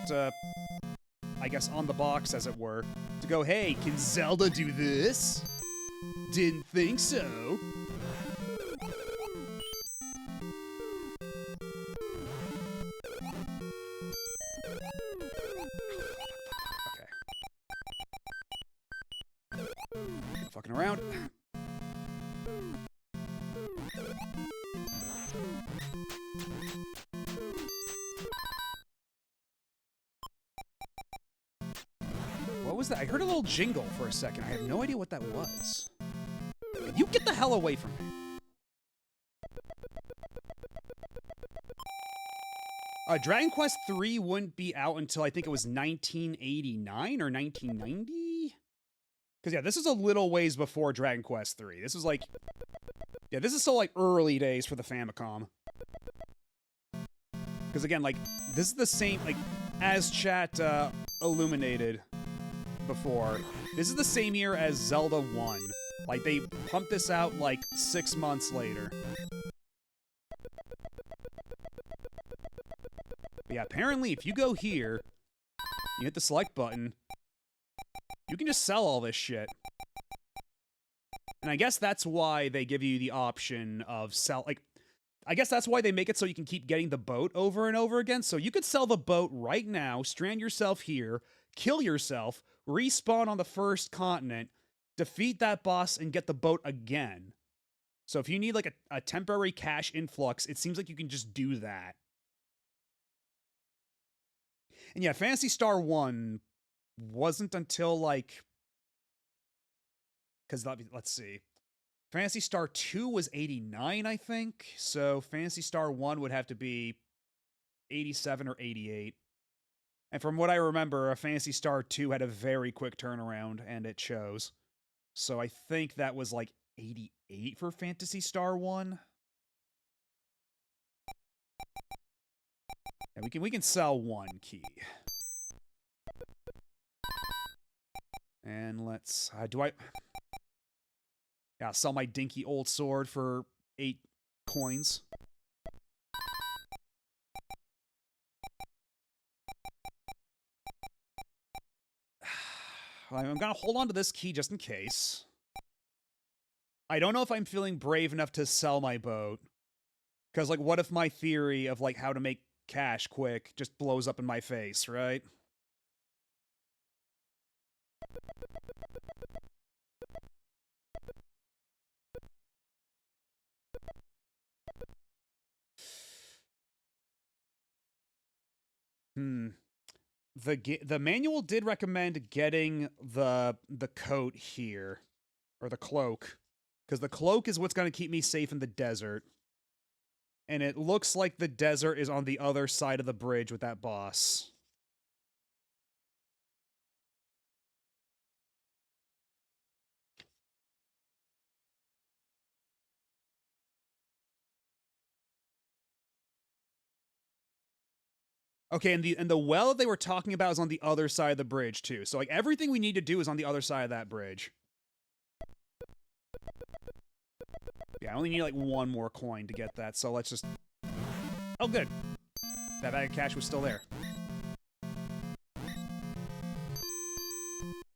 I guess, on the box, as it were. To go, hey, can Zelda do this? Didn't think so. Okay. Fucking around. What was that? I heard a little jingle for a second. I have no idea what that was. You get the hell away from me. Dragon Quest III wouldn't be out until I think it was 1989 or 1990? Because, yeah, this is a little ways before Dragon Quest III. This is like... Yeah, this is still, like, early days for the Famicom. Because, again, like, this is the same, like, as chat illuminated before, this is the same year as Zelda 1. Like, they pumped this out, like, 6 months later. But yeah, apparently, if you go here, you hit the select button, you can just sell all this shit. And I guess that's why they give you the option of sell, like, I guess that's why they make it so you can keep getting the boat over and over again. So you could sell the boat right now, strand yourself here, kill yourself, respawn on the first continent, defeat that boss, and get the boat again. So if you need, like, a temporary cash influx, it seems like you can just do that. And yeah, Phantasy Star 1 wasn't until, like... Because, let's see. Phantasy Star 2 was 89, I think. So Phantasy Star 1 would have to be 87 or 88. And from what I remember, Phantasy Star 2 had a very quick turnaround, and it shows. So I think that was, like, 88 for Phantasy Star 1. And we can sell one key. And let's... Yeah, I'll sell my dinky old sword for 8 coins. I'm gonna hold on to this key just in case. I don't know if I'm feeling brave enough to sell my boat. Because, like, what if my theory of, like, how to make cash quick just blows up in my face, right? The manual did recommend getting the coat here, or the cloak, because the cloak is what's going to keep me safe in the desert. And it looks like the desert is on the other side of the bridge with that boss. Okay, and the well they were talking about is on the other side of the bridge, too. So, like, everything we need to do is on the other side of that bridge. Yeah, I only need, like, one more coin to get that, so let's just... Oh, good. That bag of cash was still there.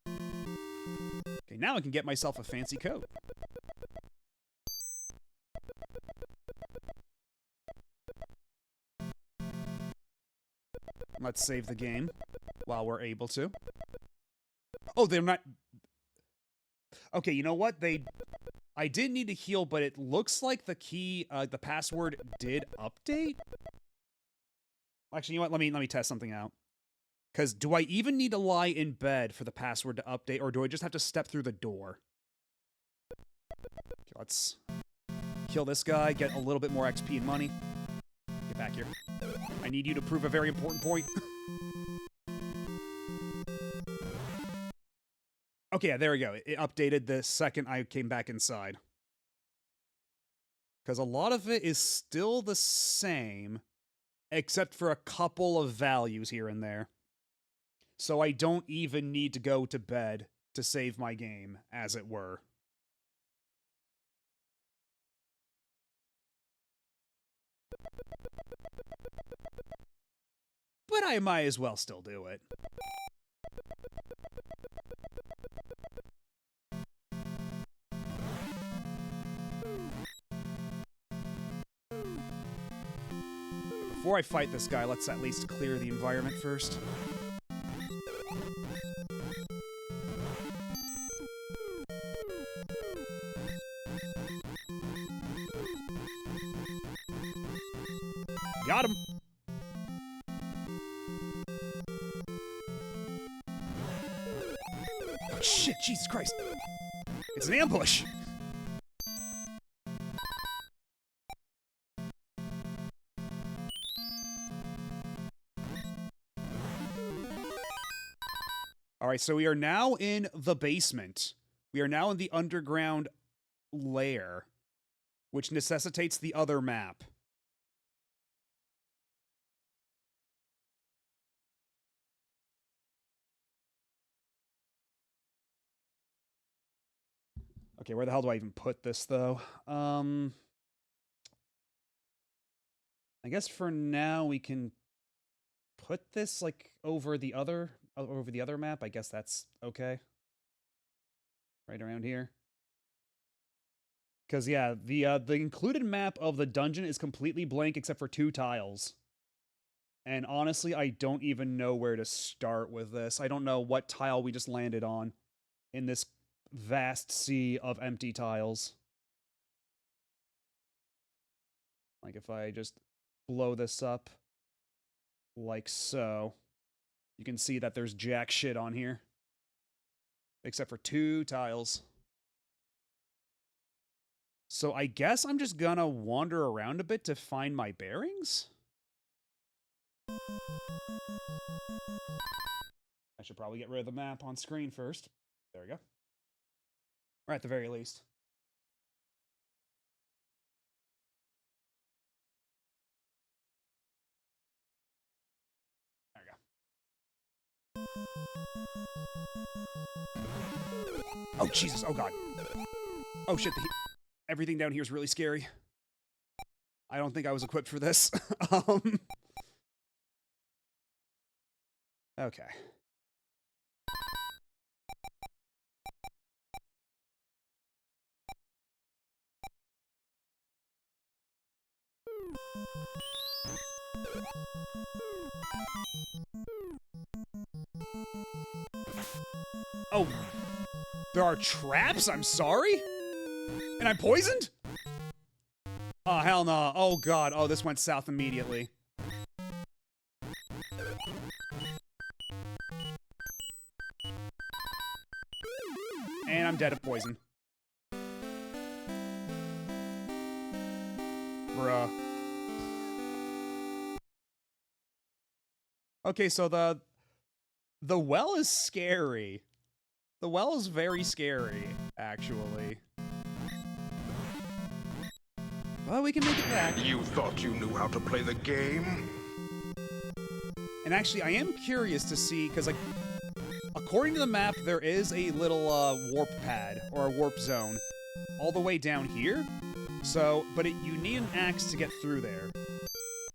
Okay, now I can get myself a fancy coat. Let's save the game while we're able to. Oh, they're not... Okay, you know what? They I did need to heal, but it looks like the key, the password did update. Actually, you know what? Let me test something out. Because do I even need to lie in bed for the password to update, or do I just have to step through the door? Okay, let's kill this guy, get a little bit more XP and money. Get back here. I need you to prove a very important point. Okay, yeah, there we go. It updated the second I came back inside. Because a lot of it is still the same, except for a couple of values here and there. So I don't even need to go to bed to save my game, as it were. But I might as well still do it. Before I fight this guy, let's at least clear the environment first. Got him! Oh, shit, Jesus Christ. It's an ambush! Alright, so we are now in the basement. We are now in the underground lair, which necessitates the other map. Okay, where the hell do I even put this, though? I guess for now we can put this, like, over the other map. I guess that's okay. Right around here. Because, yeah, the included map of the dungeon is completely blank except for 2 tiles. And honestly, I don't even know where to start with this. I don't know what tile we just landed on in this vast sea of empty tiles. Like, if I just blow this up like so, you can see that there's jack shit on here. Except for 2 tiles. So I guess I'm just gonna wander around a bit to find my bearings? I should probably get rid of the map on screen first. There we go. Or at the very least. There we go. Oh, Jesus. Oh, God. Oh, shit. Everything down here is really scary. I don't think I was equipped for this. Okay. Oh, there are traps? I'm sorry? And I'm poisoned? Oh, hell no. Oh, God. Oh, this went south immediately. And I'm dead of poison. Bruh. Okay, so the well is scary. The well is very scary, actually. Well, we can make it back. You thought you knew how to play the game? And actually, I am curious to see, because, like, according to the map, there is a little warp pad, or a warp zone, all the way down here. So, but you need an axe to get through there.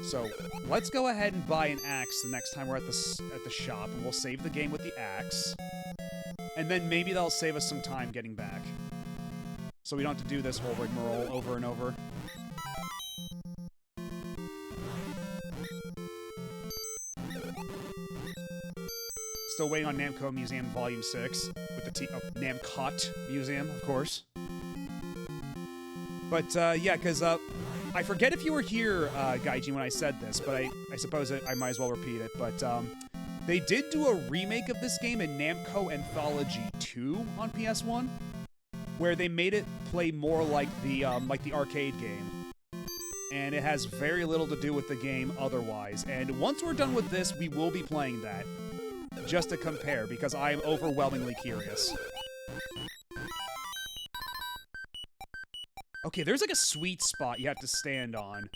So, let's go ahead and buy an axe the next time we're at the shop, and we'll save the game with the axe. And then maybe that'll save us some time getting back. So we don't have to do this whole rigmarole over and over. Still waiting on Namco Museum Volume 6 with the Namcot Museum, of course. But yeah, because I forget if you were here, Gaijin, when I said this, but I suppose I might as well repeat it. But they did do a remake of this game in Namco Anthology 2 on PS1, where they made it play more like the arcade game. And it has very little to do with the game otherwise. And once we're done with this, we will be playing that, just to compare, because I am overwhelmingly curious. Okay, there's like a sweet spot you have to stand on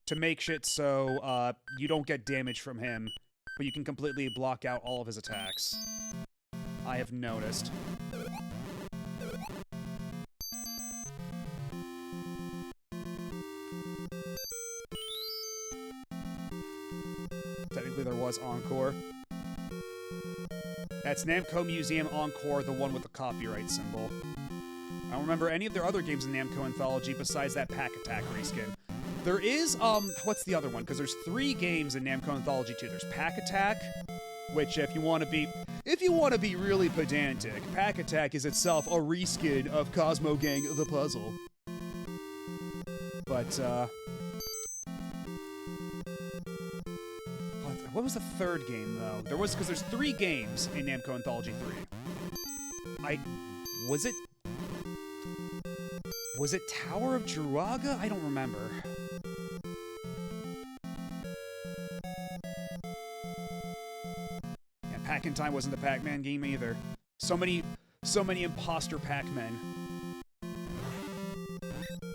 to make shit so you don't get damage from him, but you can completely block out all of his attacks. I have noticed. Technically there was Encore. That's Namco Museum Encore, the one with the copyright symbol. I don't remember any of their other games in Namco Anthology besides that Pack Attack reskin. There is, what's the other one? Because there's 3 games in Namco Anthology 2. There's Pack Attack, which if you want to be really pedantic, Pack Attack is itself a reskin of Cosmo Gang The Puzzle. But, what was the 3rd game, though? Because there's 3 games in Namco Anthology 3. Was it Tower of Druaga? I don't remember. Yeah, Pac-In-Time wasn't the Pac-Man game either. So many imposter Pac-Men.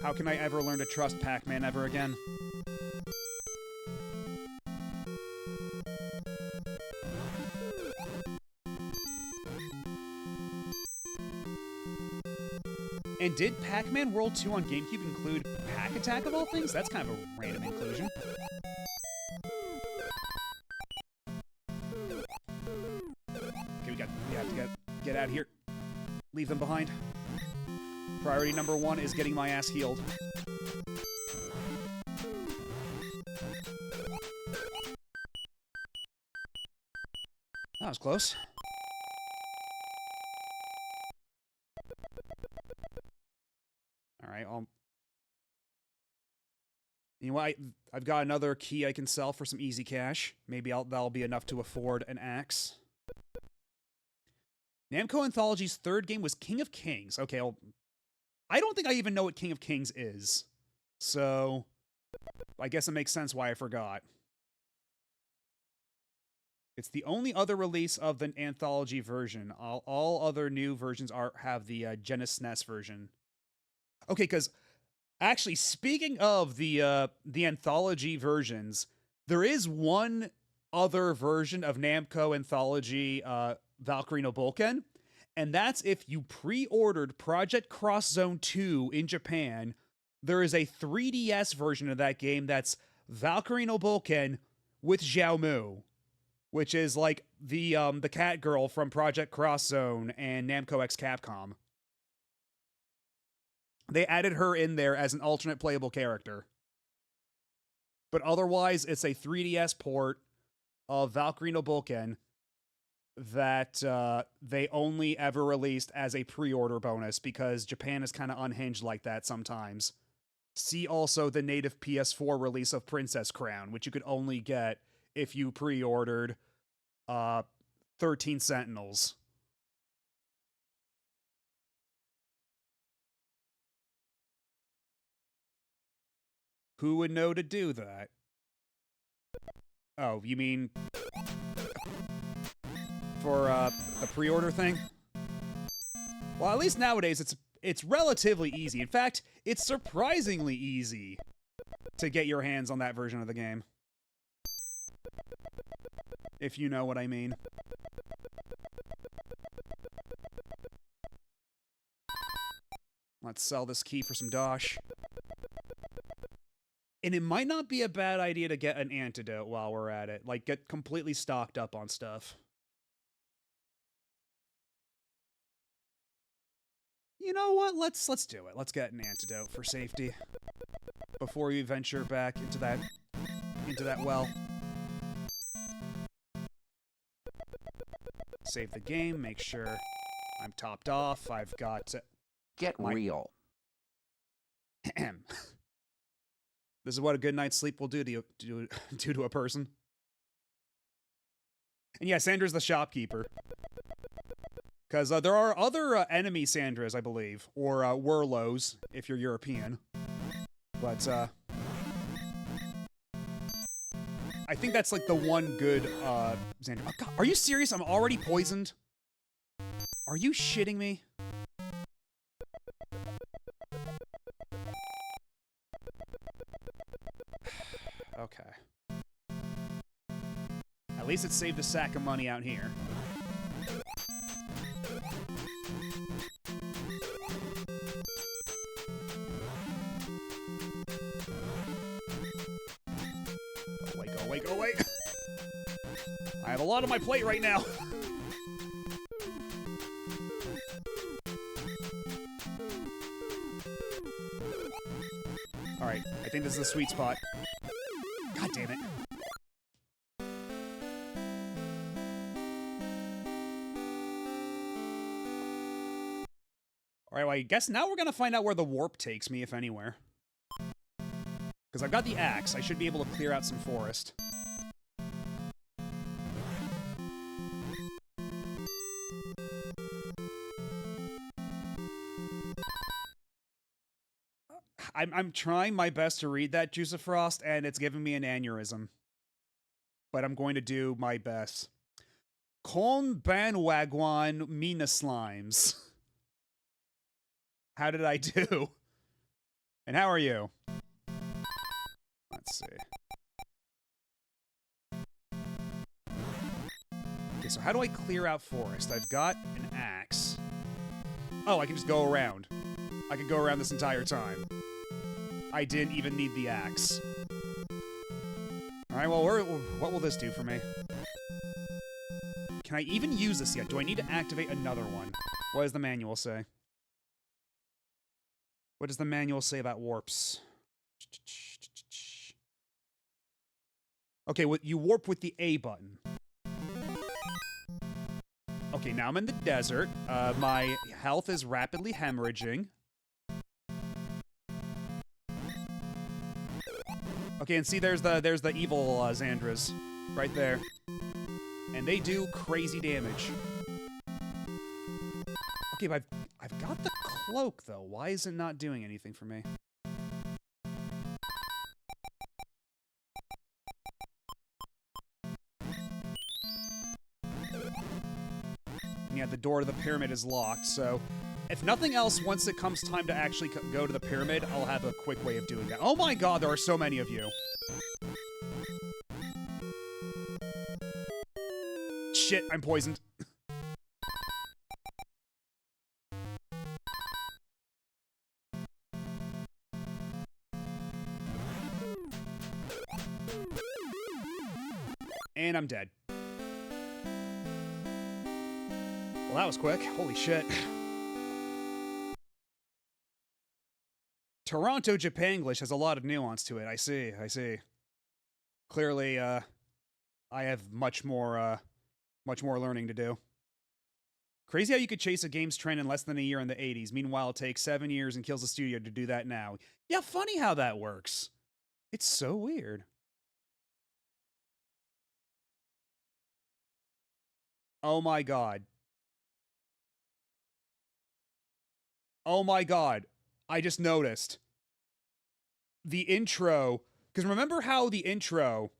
How can I ever learn to trust Pac-Man ever again? And did Pac-Man World 2 on GameCube include Pack Attack of all things? That's kind of a random inclusion. Okay, we have to get out of here. Leave them behind. Priority number 1 is getting my ass healed. That was close. Alright, you know what? I've got another key I can sell for some easy cash. Maybe that'll be enough to afford an axe. Namco Anthology's 3rd game was King of Kings. Okay, well, I don't think I even know what King of Kings is. So, I guess it makes sense why I forgot. It's the only other release of the Anthology version. All other new versions have the Genesis SNES version. Okay, because actually, speaking of the Anthology versions, there is one other version of Namco Anthology Valkyrie no Bouken, and that's if you pre-ordered Project Cross Zone 2 in Japan, there is a 3DS version of that game that's Valkyrie no Bouken with Xiaomu, which is like the cat girl from Project Cross Zone and Namco X Capcom. They added her in there as an alternate playable character. But otherwise, it's a 3DS port of Valkyrie no Bouken that they only ever released as a pre-order bonus because Japan is kind of unhinged like that sometimes. See also the native PS4 release of Princess Crown, which you could only get if you pre-ordered 13 Sentinels. Who would know to do that? Oh, you mean for the pre-order thing? Well, at least nowadays it's relatively easy. In fact, it's surprisingly easy to get your hands on that version of the game. If you know what I mean. Let's sell this key for some dosh. And it might not be a bad idea to get an antidote while we're at it. Like, get completely stocked up on stuff. You know what? Let's do it. Let's get an antidote for safety before we venture back into that well. Save the game, make sure I'm topped off. I've got Get real. This is what a good night's sleep will do to a person. And yeah, Sandra's the shopkeeper. Because there are other enemy Sandras, I believe. Or Werlos, if you're European. But, I think that's, like, the one good, Sandra. Oh, God, are you serious? I'm already poisoned? Are you shitting me? Okay. At least it saved a sack of money out here. Go away, go away, go away! I have a lot on my plate right now. Alright, I think this is the sweet spot. God damn it. Alright, well, I guess now we're gonna find out where the warp takes me, if anywhere. Because I've got the axe, I should be able to clear out some forest. I'm trying my best to read that, Juice of Frost, and it's giving me an aneurysm. But I'm going to do my best. Con bandwagon mina slimes. How did I do? And how are you? Let's see. Okay, so how do I clear out forest? I've got an axe. Oh, I can just go around. I could go around this entire time. I didn't even need the axe. Alright, well, what will this do for me? Can I even use this yet? Do I need to activate another one? What does the manual say? What does the manual say about warps? Okay, you warp with the A button. Okay, now I'm in the desert. My health is rapidly hemorrhaging. Okay, and see, there's the evil Xandras right there, and they do crazy damage. Okay, but I've got the cloak though. Why is it not doing anything for me? Yeah, the door to the pyramid is locked, so if nothing else, once it comes time to actually go to the pyramid, I'll have a quick way of doing that. Oh my god, there are so many of you. Shit, I'm poisoned. And I'm dead. Well, that was quick. Holy shit. Toronto Japanglish has a lot of nuance to it. I see, I see. Clearly, I have much more learning to do. Crazy how you could chase a game's trend in less than a year in the 80s. Meanwhile, it takes 7 years and kills the studio to do that now. Yeah, funny how that works. It's so weird. Oh my god. Oh my god. I just noticed. The intro, because remember how the intro,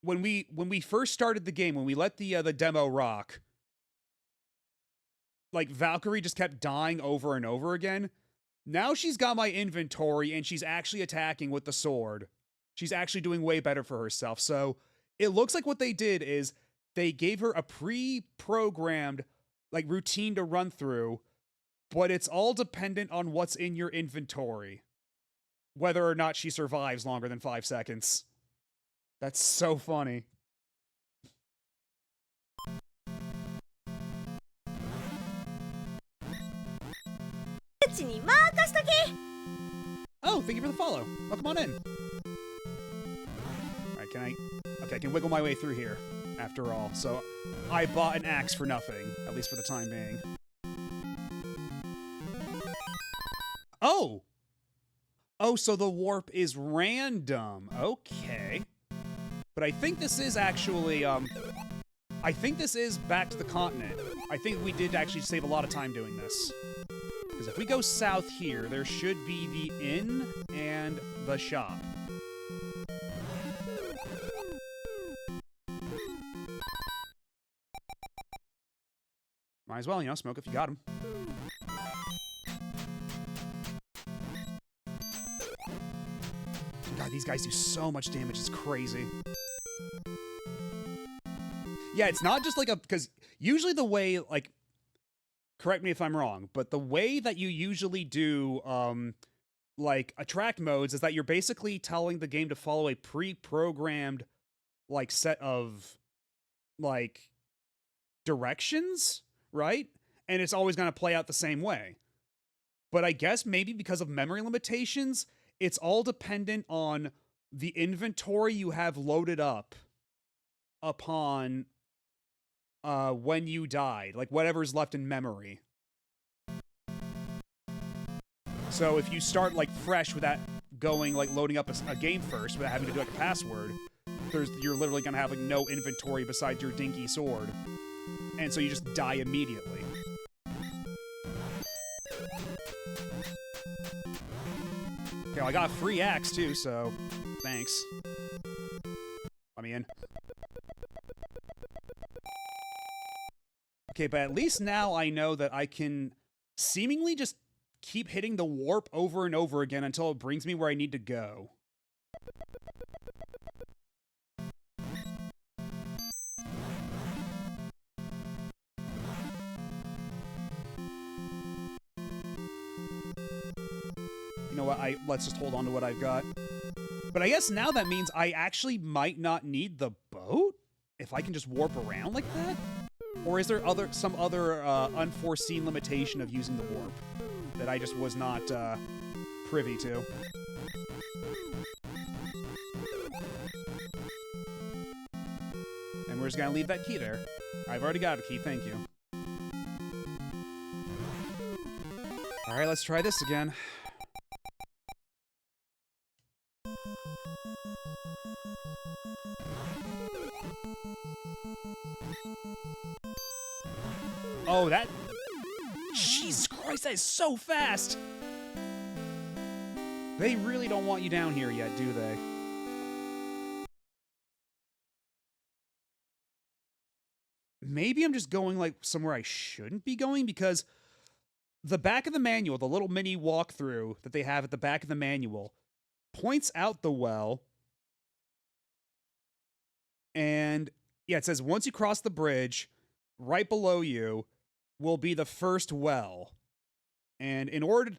when we first started the game, when we let the demo rock, like Valkyrie just kept dying over and over again. Now she's got my inventory and she's actually attacking with the sword. She's actually doing way better for herself. So it looks like what they did is they gave her a pre-programmed like routine to run through, but it's all dependent on what's in your inventory. Whether or not she survives longer than 5 seconds. That's so funny. Oh, thank you for the follow. Oh, come on in. Alright, can I... Okay, I can wiggle my way through here, after all. So, I bought an axe for nothing, at least for the time being. Oh! Oh, so the warp is random. Okay. But I think this is actually, I think this is back to the continent. I think we did actually save a lot of time doing this. Because if we go south here, there should be the inn and the shop. Might as well, you know, smoke if you got them. God, these guys do so much damage, it's crazy. Yeah, it's not just like a... Because usually the way, like... Correct me if I'm wrong, but the way that you usually do, like, attract modes is that you're basically telling the game to follow a pre-programmed, like, set of, like, directions, right? And it's always going to play out the same way. But I guess maybe because of memory limitations, it's all dependent on the inventory you have loaded up upon when you died, like whatever's left in memory. So if you start like fresh without going like loading up a game first without having to do like a password, you're literally gonna have like no inventory besides your dinky sword, and so you just die immediately. Okay, well, I got a free axe too, so thanks. Let me in. Okay, but at least now I know that I can seemingly just keep hitting the warp over and over again until it brings me where I need to go. You know what, let's just hold on to what I've got. But I guess now that means I actually might not need the boat if I can just warp around like that? Or is there some other unforeseen limitation of using the warp that I just was not privy to? And we're just gonna leave that key there. I've already got a key, thank you. Alright, let's try this again. Oh, that... Jesus Christ, that is so fast! They really don't want you down here yet, do they? Maybe I'm just going, like, somewhere I shouldn't be going, because the back of the manual, the little mini walkthrough that they have at the back of the manual, points out the well, and, yeah, it says, once you cross the bridge, right below you will be the first well. And in order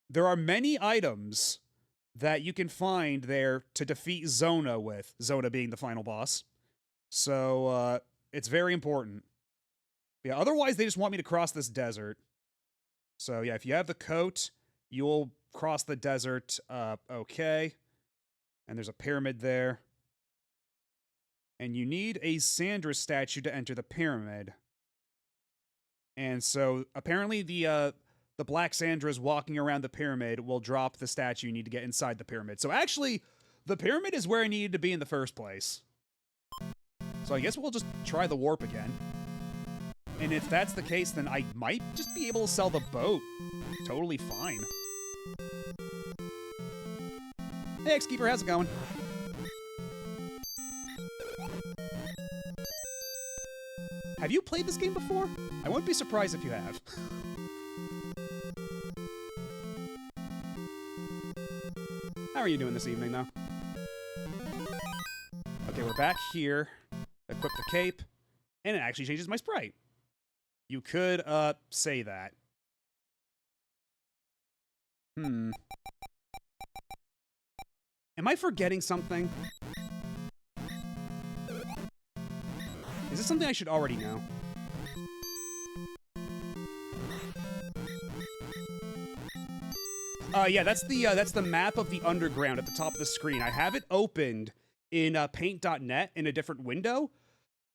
there are many items that you can find there to defeat Zona with, Zona being the final boss. So, it's very important. Yeah, otherwise they just want me to cross this desert. So, yeah, if you have the coat, you'll cross the desert, okay. And there's a pyramid there. And you need a Sandra statue to enter the pyramid. And so, apparently the Black Sandras walking around the pyramid will drop the statue you need to get inside the pyramid. So actually, the pyramid is where I needed to be in the first place. So I guess we'll just try the warp again. And if that's the case, then I might just be able to sell the boat. Totally fine. Hey, X-Keeper, how's it going? Have you played this game before? I wouldn't be surprised if you have. How are you doing this evening, though? Okay, we're back here. Equip the cape. And it actually changes my sprite. You could, say that. Am I forgetting something? Is this something I should already know? Yeah, that's the map of the underground at the top of the screen. I have it opened in paint.net in a different window,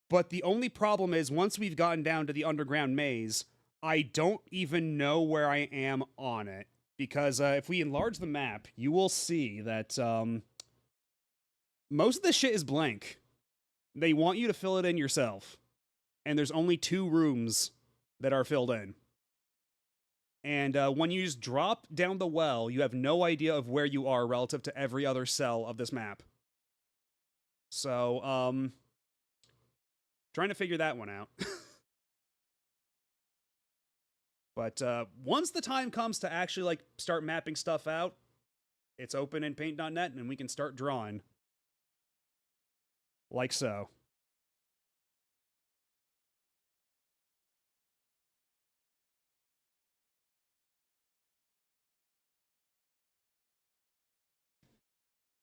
but the only problem is once we've gotten down to the underground maze, I don't even know where I am on it. Because if we enlarge the map, you will see that most of this shit is blank. They want you to fill it in yourself. And there's only 2 rooms that are filled in. And when you just drop down the well, you have no idea of where you are relative to every other cell of this map. So, trying to figure that one out. But once the time comes to actually like start mapping stuff out, it's open in paint.net and we can start drawing. Like so.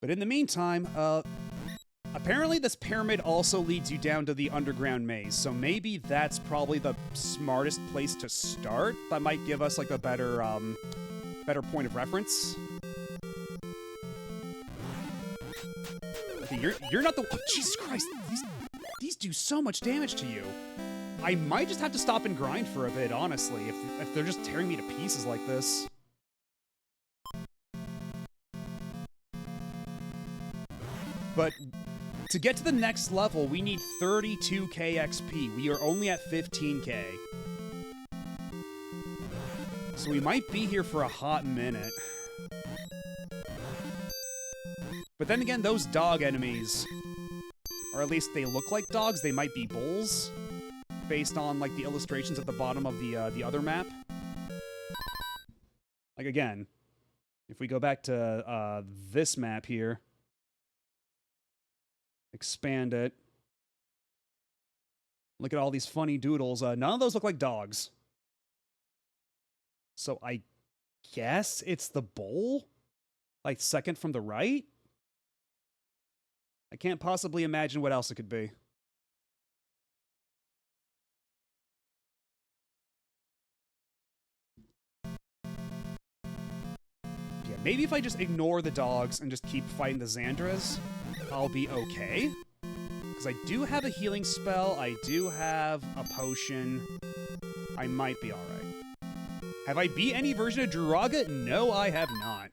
But in the meantime, apparently this pyramid also leads you down to the underground maze, so maybe that's probably the smartest place to start. That might give us like a better, better point of reference. Okay, you're not the. Oh, Jesus Christ! These do so much damage to you. I might just have to stop and grind for a bit, honestly, if they're just tearing me to pieces like this. But to get to the next level, we need 32k XP. We are only at 15k. So we might be here for a hot minute. But then again, those dog enemies, or at least they look like dogs, they might be bulls, based on like the illustrations at the bottom of the other map. Like again, if we go back to this map here, expand it. Look at all these funny doodles. None of those look like dogs. So I guess it's the bull? Like second from the right? I can't possibly imagine what else it could be. Yeah, maybe if I just ignore the dogs and just keep fighting the Xandras, I'll be okay. Because I do have a healing spell, I do have a potion. I might be alright. Have I beat any version of Druaga? No, I have not.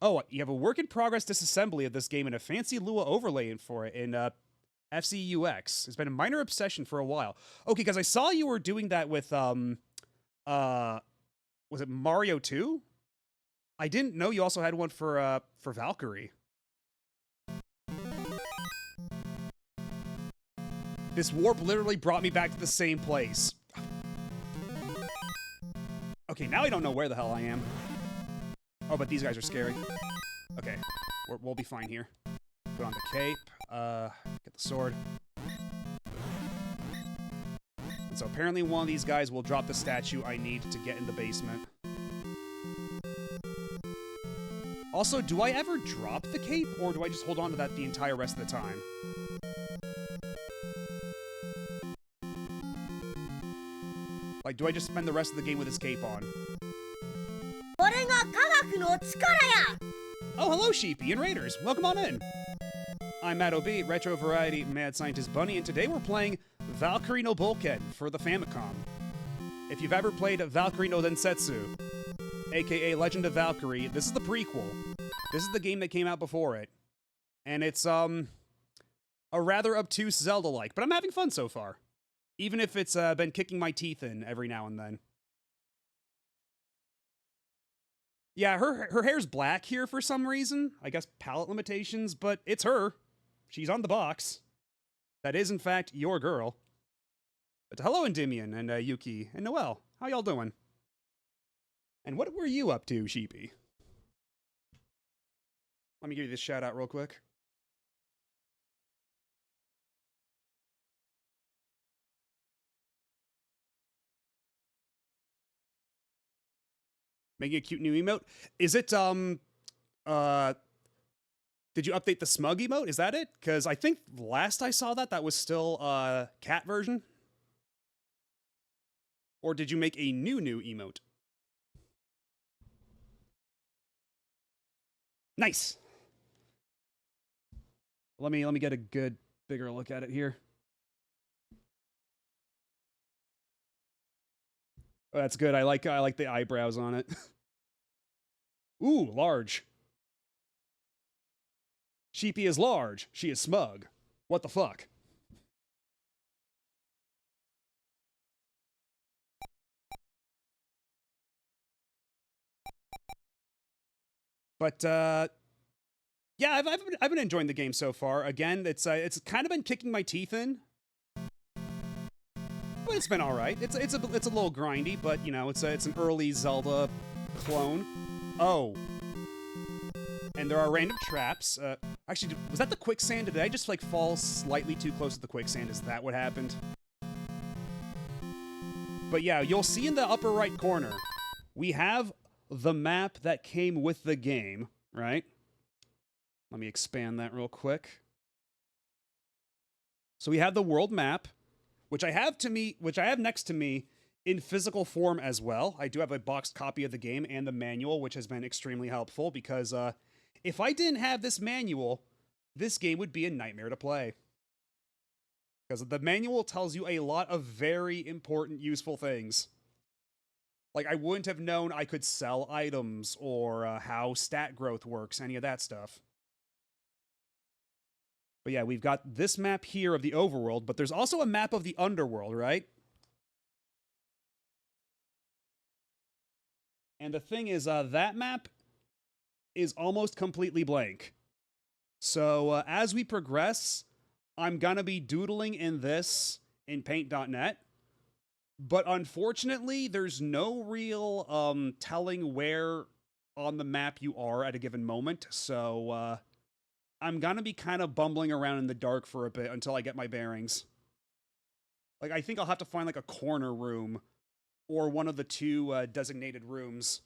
Oh, you have a work-in-progress disassembly of this game and a fancy Lua overlay for it in FCUX. It's been a minor obsession for a while. Okay, because I saw you were doing that with, was it Mario 2? I didn't know you also had one for Valkyrie. This warp literally brought me back to the same place. Okay, now I don't know where the hell I am. Oh, but these guys are scary. Okay, we'll be fine here. Put on the cape, get the sword. And so apparently one of these guys will drop the statue I need to get in the basement. Also, do I ever drop the cape, or do I just hold on to that the entire rest of the time? Like, do I just spend the rest of the game with his cape on? Oh, hello, Sheepy and Raiders. Welcome on in. I'm Matt O.B., Retro Variety Mad Scientist Bunny, and today we're playing Valkyrie no Bouken for the Famicom. If you've ever played Valkyrie no Densetsu, aka Legend of Valkyrie, this is the prequel. This is the game that came out before it. And it's, a rather obtuse Zelda-like, but I'm having fun so far. Even if it's been kicking my teeth in every now and then. Yeah, her hair's black here for some reason. I guess palette limitations, but it's her. She's on the box. That is, in fact, your girl. But hello, Endymion, and Yuki, and Noelle. How y'all doing? And what were you up to, Sheepy? Let me give you this shout out real quick. Making a cute new emote. Is it, did you update the smug emote? Is that it? Because I think last I saw that was still, cat version. Or did you make a new emote? Nice. Let me get a good, bigger look at it here. Oh, that's good. I like the eyebrows on it. Ooh, large. Sheepy is large. She is smug. What the fuck? But yeah, I've been enjoying the game so far. Again, it's kind of been kicking my teeth in, but it's been all right. It's a little grindy, but you know, it's an early Zelda clone. Oh, and there are random traps. Actually, was that the quicksand? Did I just like fall slightly too close to the quicksand? Is that what happened? But yeah, you'll see in the upper right corner, we have the map that came with the game, right? Let me expand that real quick. So we have the world map, which I have next to me in physical form as well. I do have a boxed copy of the game and the manual, which has been extremely helpful because if I didn't have this manual, this game would be a nightmare to play. Because the manual tells you a lot of very important, useful things. Like, I wouldn't have known I could sell items or how stat growth works, any of that stuff. But yeah, we've got this map here of the overworld, but there's also a map of the underworld, right? And the thing is, that map is almost completely blank. So as we progress, I'm gonna be doodling in this in paint.net. But unfortunately, there's no real telling where on the map you are at a given moment. So I'm gonna be kind of bumbling around in the dark for a bit until I get my bearings. Like, I think I'll have to find like a corner room or one of the two designated rooms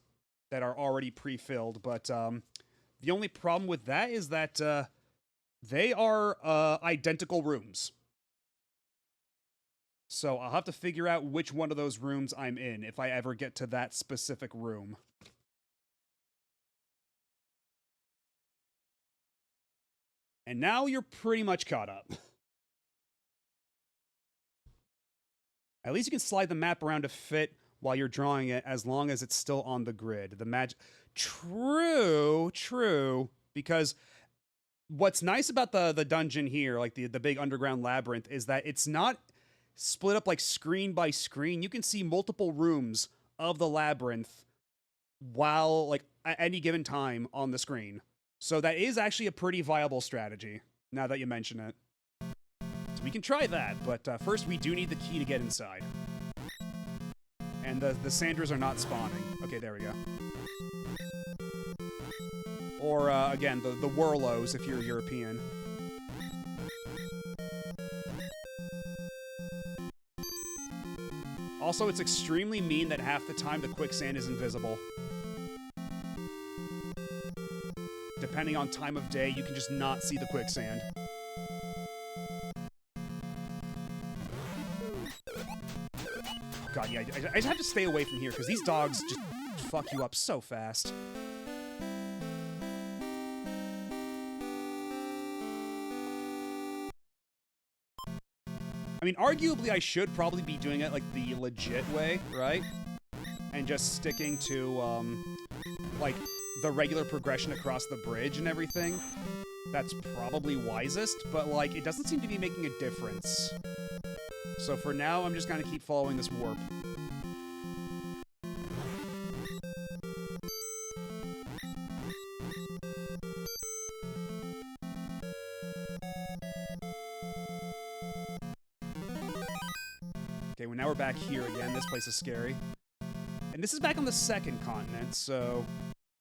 that are already pre-filled. But the only problem with that is that they are identical rooms. So I'll have to figure out which one of those rooms I'm in if I ever get to that specific room. And now you're pretty much caught up. At least you can slide the map around to fit while you're drawing it, as long as it's still on the grid. The magic... True. Because what's nice about the dungeon here, like the big underground labyrinth, is that it's not split up like screen by screen. You can see multiple rooms of the labyrinth while, like, at any given time on the screen. So that is actually a pretty viable strategy, now that you mention it. So we can try that, but first we do need the key to get inside. And the Sandras are not spawning. Okay, there we go. Or, again, the Whirlos, if you're European. Also, it's extremely mean that half the time the quicksand is invisible. Depending on time of day, you can just not see the quicksand. God, yeah, I just have to stay away from here, because these dogs just fuck you up so fast. I mean, arguably, I should probably be doing it, like, the legit way, right? And just sticking to, like, the regular progression across the bridge and everything. That's probably wisest, but, like, it doesn't seem to be making a difference. So for now, I'm just gonna keep following this warp. Okay, well now we're back here again. This place is scary. And this is back on the second continent, so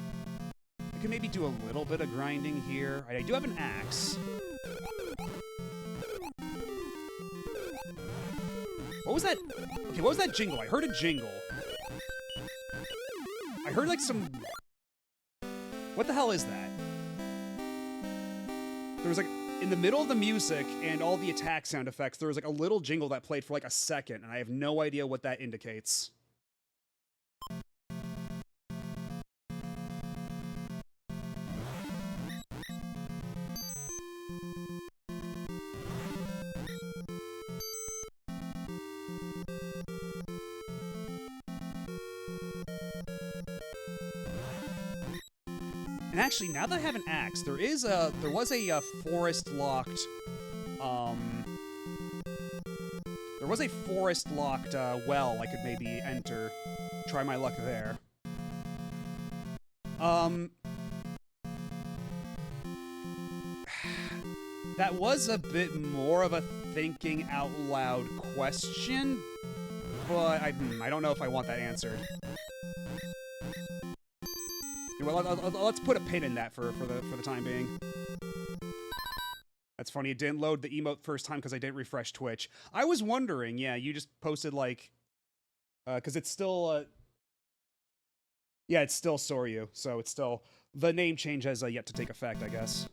I can maybe do a little bit of grinding here. I do have an axe. What was that? Okay, what was that jingle? I heard a jingle. I heard like some... What the hell is that? There was like, in the middle of the music and all the attack sound effects, there was like a little jingle that played for like a second, and I have no idea what that indicates. And actually, now that I have an axe, there was a forest-locked, there was a forest-locked well I could maybe enter. Try my luck there. That was a bit more of a thinking out loud question, but I don't know if I want that answered. Well, let's put a pin in that for the time being. That's funny. It didn't load the emote first time because I didn't refresh Twitch. I was wondering. Yeah, you just posted like, because it's still, yeah, it's still Soryu, so it's still the name change has yet to take effect, I guess.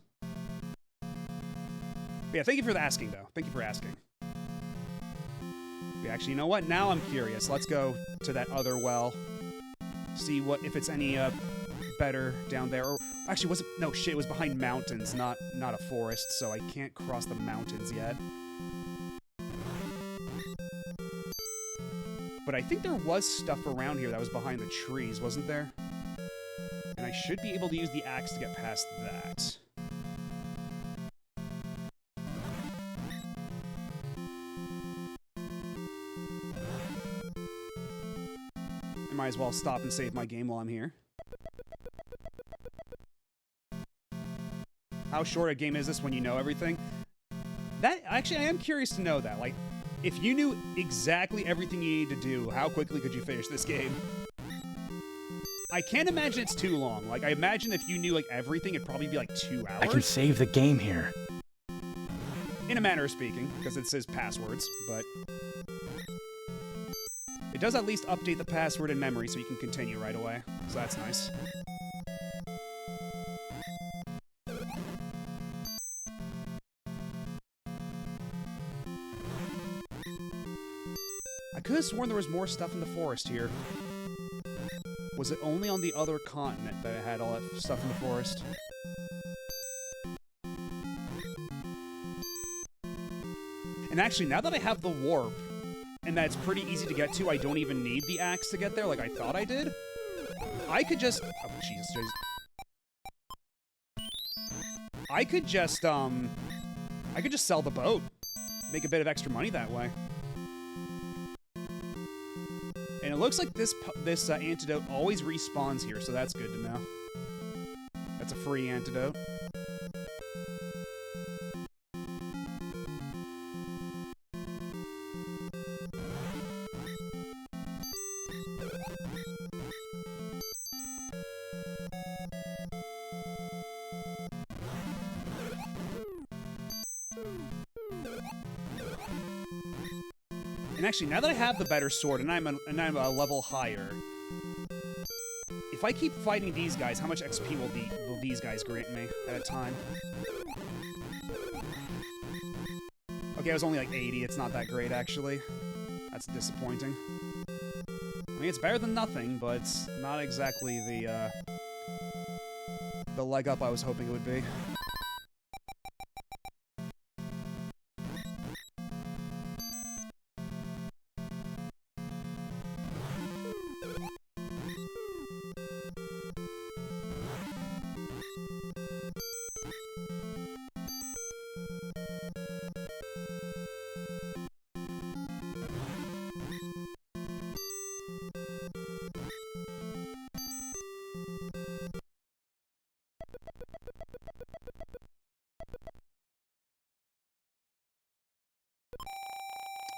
But yeah, thank you for asking, though. Thank you for asking. Yeah, actually, you know what? Now I'm curious. Let's go to that other well. See if it's any better down there. Or actually, was it? No, shit. It was behind mountains, not a forest. So I can't cross the mountains yet. But I think there was stuff around here that was behind the trees, wasn't there? And I should be able to use the axe to get past that. I might as well stop and save my game while I'm here. How short a game is this when you know everything? That, actually, I am curious to know that. Like, if you knew exactly everything you need to do, how quickly could you finish this game? I can't imagine it's too long. Like, I imagine if you knew, like, everything, it'd probably be, like, 2 hours. I can save the game here. In a manner of speaking, because it says passwords, but... it does at least update the password in memory so you can continue right away. So that's nice. I could have sworn there was more stuff in the forest here. Was it only on the other continent that it had all that stuff in the forest? And actually, now that I have the warp, and that it's pretty easy to get to, I don't even need the axe to get there like I thought I did. I could just... oh, Jesus. I could just sell the boat. Make a bit of extra money that way. And it looks like this antidote always respawns here, so that's good to know. That's a free antidote. And actually, now that I have the better sword and I'm a level higher, if I keep fighting these guys, how much XP will these guys grant me at a time? Okay, I was only like 80. It's not that great, actually. That's disappointing. I mean, it's better than nothing, but it's not exactly the leg up I was hoping it would be.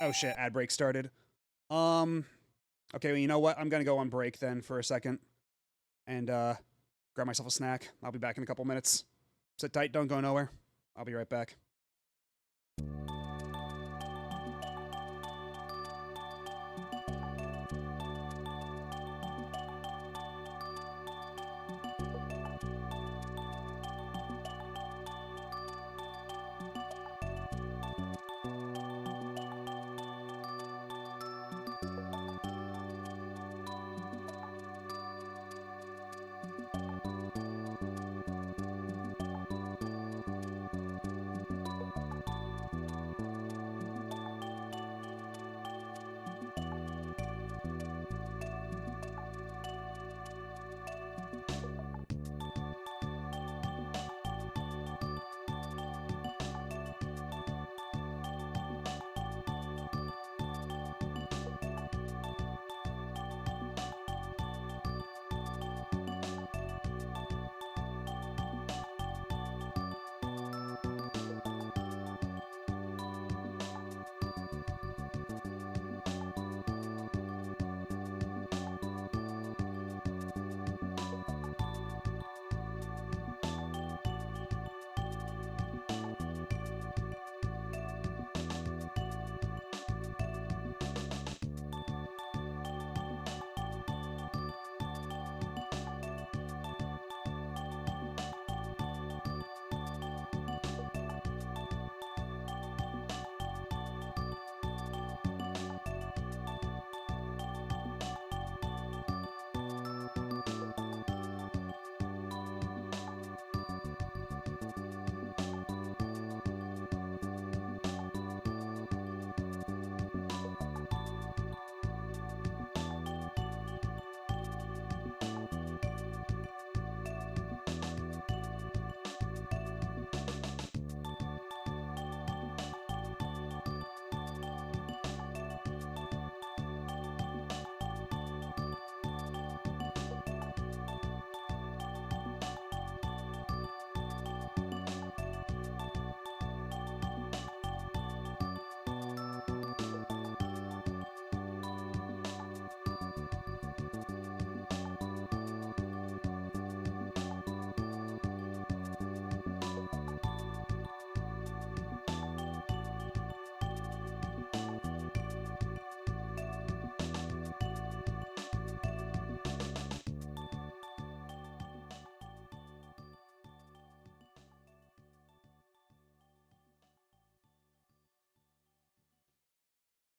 Oh shit, ad break started. Okay, well, you know what? I'm gonna go on break then for a second. And, grab myself a snack. I'll be back in a couple minutes. Sit tight, don't go nowhere. I'll be right back.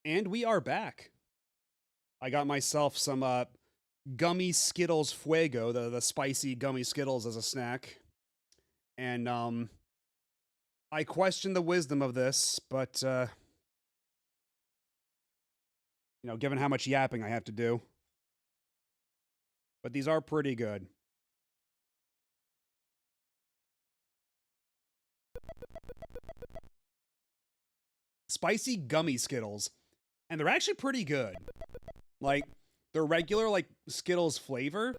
And we are back. I got myself some gummy Skittles Fuego, the spicy gummy Skittles as a snack. And I question the wisdom of this, but you know, given how much yapping I have to do. But these are pretty good. Spicy gummy Skittles. And they're actually pretty good. Like, they're regular, like, Skittles flavor.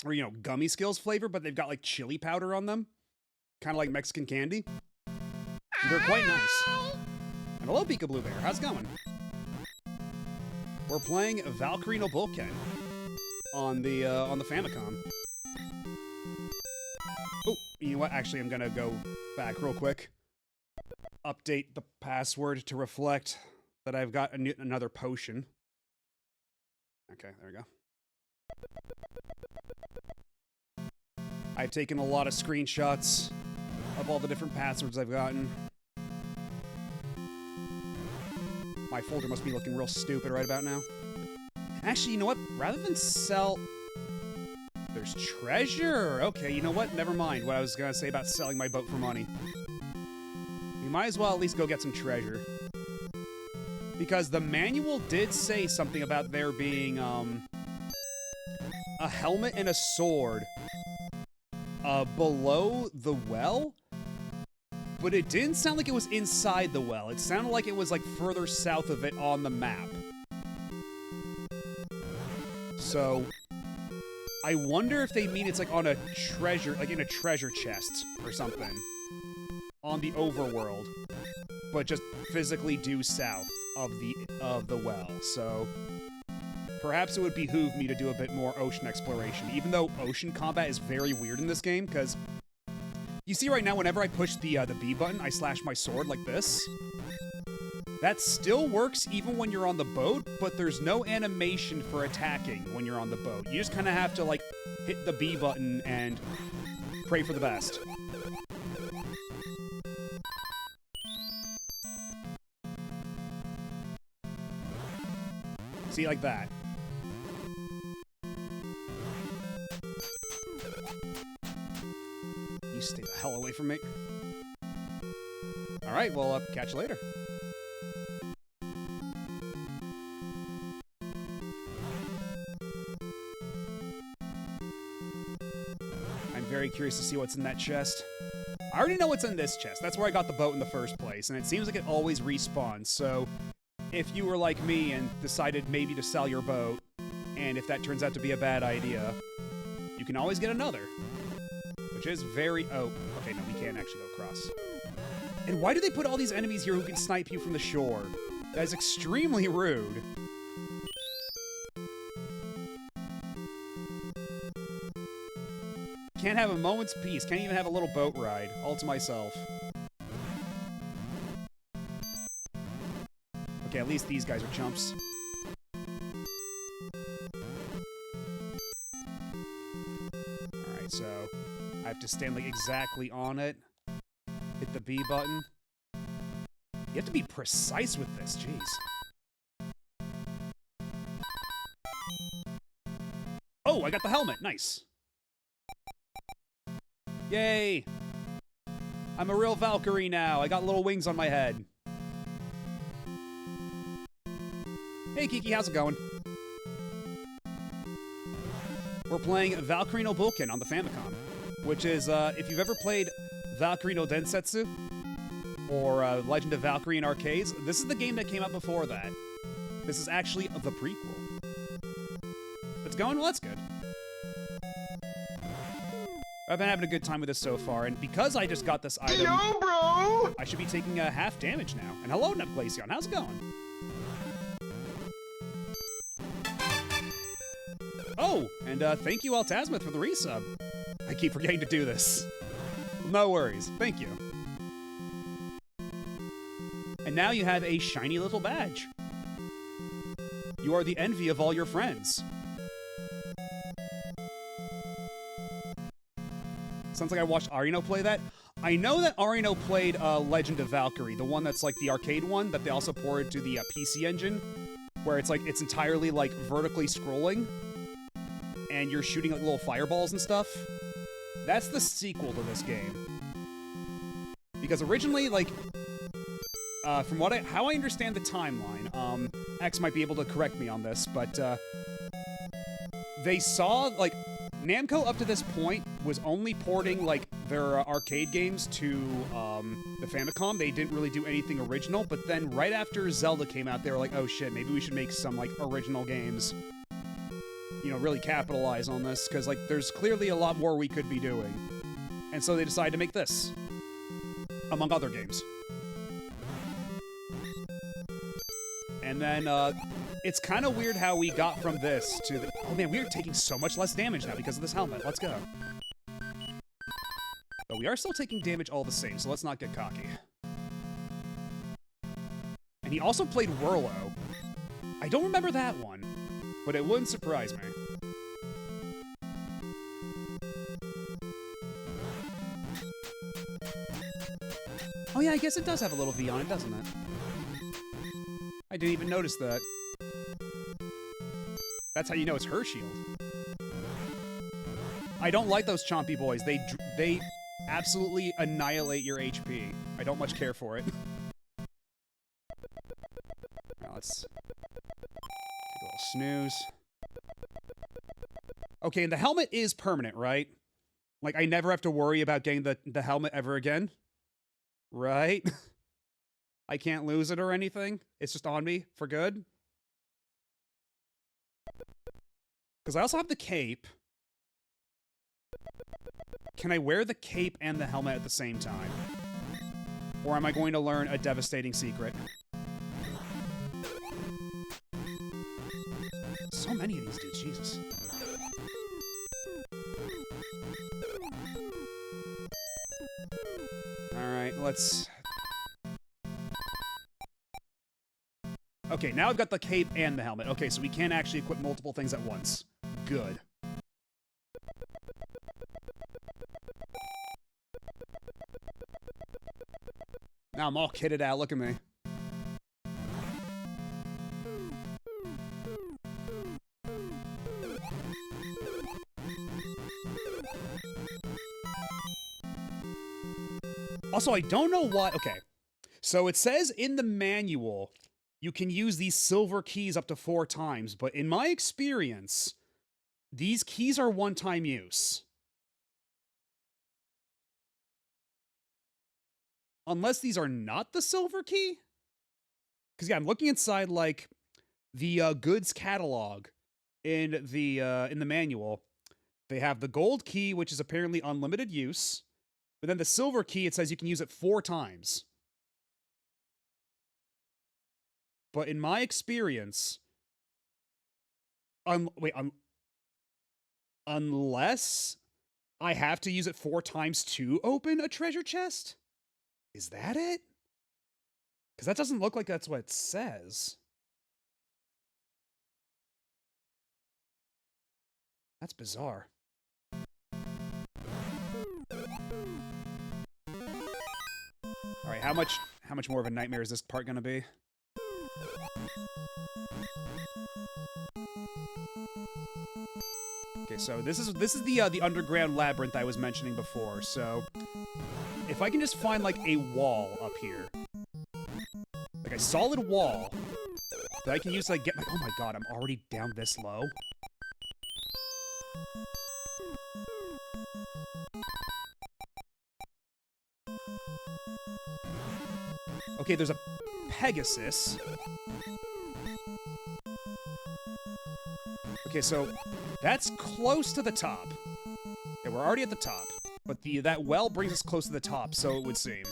Or, you know, gummy Skittles flavor, but they've got, like, chili powder on them. Kind of like Mexican candy. They're quite nice. And hello, Peekaboo Bear. How's it going? We're playing Valkyrie no Bouken on the Famicom. Oh, you know what? Actually, I'm gonna go back real quick. Update the password to reflect that I've got another potion. Okay, there we go. I've taken a lot of screenshots of all the different passwords I've gotten. My folder must be looking real stupid right about now. Actually, you know what? Rather than sell... There's treasure! Okay, you know what? Never mind what I was gonna say about selling my boat for money. We might as well at least go get some treasure. Because the manual did say something about there being, a helmet and a sword below the well, but it didn't sound like it was inside the well. It sounded like it was, like, further south of it on the map. So, I wonder if they mean it's, like, on a treasure, like, in a treasure chest or something. On the overworld. But just physically due south of the well. So, perhaps it would behoove me to do a bit more ocean exploration, even though ocean combat is very weird in this game, because you see right now, whenever I push the B button, I slash my sword like this. That still works even when you're on the boat, but there's no animation for attacking when you're on the boat. You just kind of have to, like, hit the B button and pray for the best. See, like that. You stay the hell away from me. Alright, well, catch you later. I'm very curious to see what's in that chest. I already know what's in this chest. That's where I got the boat in the first place, and it seems like it always respawns, so if you were like me and decided maybe to sell your boat, and if that turns out to be a bad idea, you can always get another. Which is very... Oh, okay, no, we can't actually go across. And why do they put all these enemies here who can snipe you from the shore? That is extremely rude. Can't have a moment's peace. Can't even have a little boat ride. All to myself. Okay, at least these guys are chumps. Alright, so I have to stand, like, exactly on it. Hit the B button. You have to be precise with this, jeez. Oh, I got the helmet, nice. Yay! I'm a real Valkyrie now. I got little wings on my head. Hey Kiki, how's it going? We're playing Valkyrie no Bouken on the Famicom, which is, if you've ever played Valkyrie no Densetsu, or Legend of Valkyrie in arcades, this is the game that came out before that. This is actually the prequel. It's going? Well, that's good. I've been having a good time with this so far, and because I just got this item, Yo, bro! I should be taking half damage now. And hello, Nepglacion, how's it going? Oh, and thank you, Altasmith, for the resub. I keep forgetting to do this. No worries, thank you. And now you have a shiny little badge. You are the envy of all your friends. Sounds like I watched Arino play that. I know that Arino played Legend of Valkyrie, the one that's like the arcade one that they also ported to the PC engine, where it's like it's entirely like vertically scrolling, and you're shooting like little fireballs and stuff. That's the sequel to this game. Because originally, like, from how I understand the timeline, X might be able to correct me on this, but they saw like Namco up to this point was only porting like their arcade games to the Famicom. They didn't really do anything original, but then right after Zelda came out, they were like, oh shit, maybe we should make some like original games. You know, really capitalize on this, because like there's clearly a lot more we could be doing. And so they decided to make this, among other games. And then it's kind of weird how we got from this to the... Oh man, we are taking so much less damage now because of this helmet. Let's go. But we are still taking damage all the same, so let's not get cocky. And he also played Whirlo. I don't remember that one, but it wouldn't surprise me. Oh yeah, I guess it does have a little V on it, doesn't it? I didn't even notice that. That's how you know it's her shield. I don't like those chompy boys. They absolutely annihilate your HP. I don't much care for it. Now let's take a little snooze. Okay, and the helmet is permanent, right? Like, I never have to worry about getting the helmet ever again. Right? I can't lose it or anything. It's just on me for good. Because I also have the cape. Can I wear the cape and the helmet at the same time? Or am I going to learn a devastating secret? So many of these dudes, Jesus. Alright, let's... Okay, now I've got the cape and the helmet. Okay, so we can actually equip multiple things at once. Good. Now I'm all kitted out. Look at me. Also, I don't know why... Okay. So it says in the manual, you can use these silver keys up to 4 times, but in my experience, these keys are one-time use. Unless these are not the silver key? Because, yeah, I'm looking inside, like, the goods catalog in the manual. They have the gold key, which is apparently unlimited use. But then the silver key, it says you can use it 4 times. But in my experience... unless I have to use it 4 times to open a treasure chest? Is that it? Because that doesn't look like that's what it says. That's bizarre. Alright, how much more of a nightmare is this part gonna be? Okay, so this is the underground labyrinth I was mentioning before, so if I can just find like a wall up here. Like a solid wall that I can use to like get my... Oh my god, I'm already down this low. Okay, there's a Pegasus. Okay, so that's close to the top. Okay, we're already at the top, but that well brings us close to the top, so it would seem.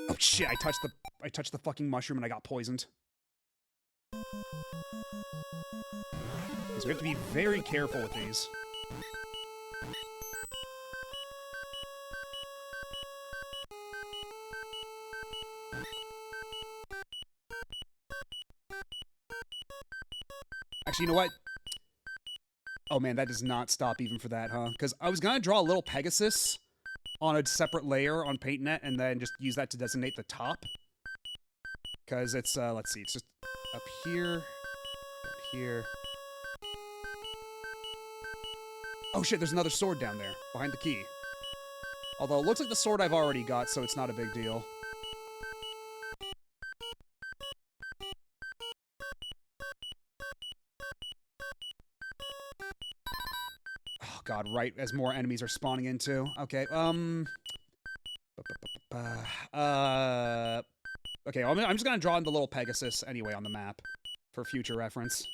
Oh shit! I touched the fucking mushroom and I got poisoned. So we have to be very careful with these. Actually, you know what? Oh man, that does not stop even for that, huh? Because I was gonna draw a little Pegasus on a separate layer on PaintNet and then just use that to designate the top. Because it's, let's see, it's just up here, down here. Oh shit, there's another sword down there, behind the key. Although it looks like the sword I've already got, so it's not a big deal. Oh god, right as more enemies are spawning into. Okay, okay, I'm just gonna draw in the little Pegasus anyway on the map for future reference.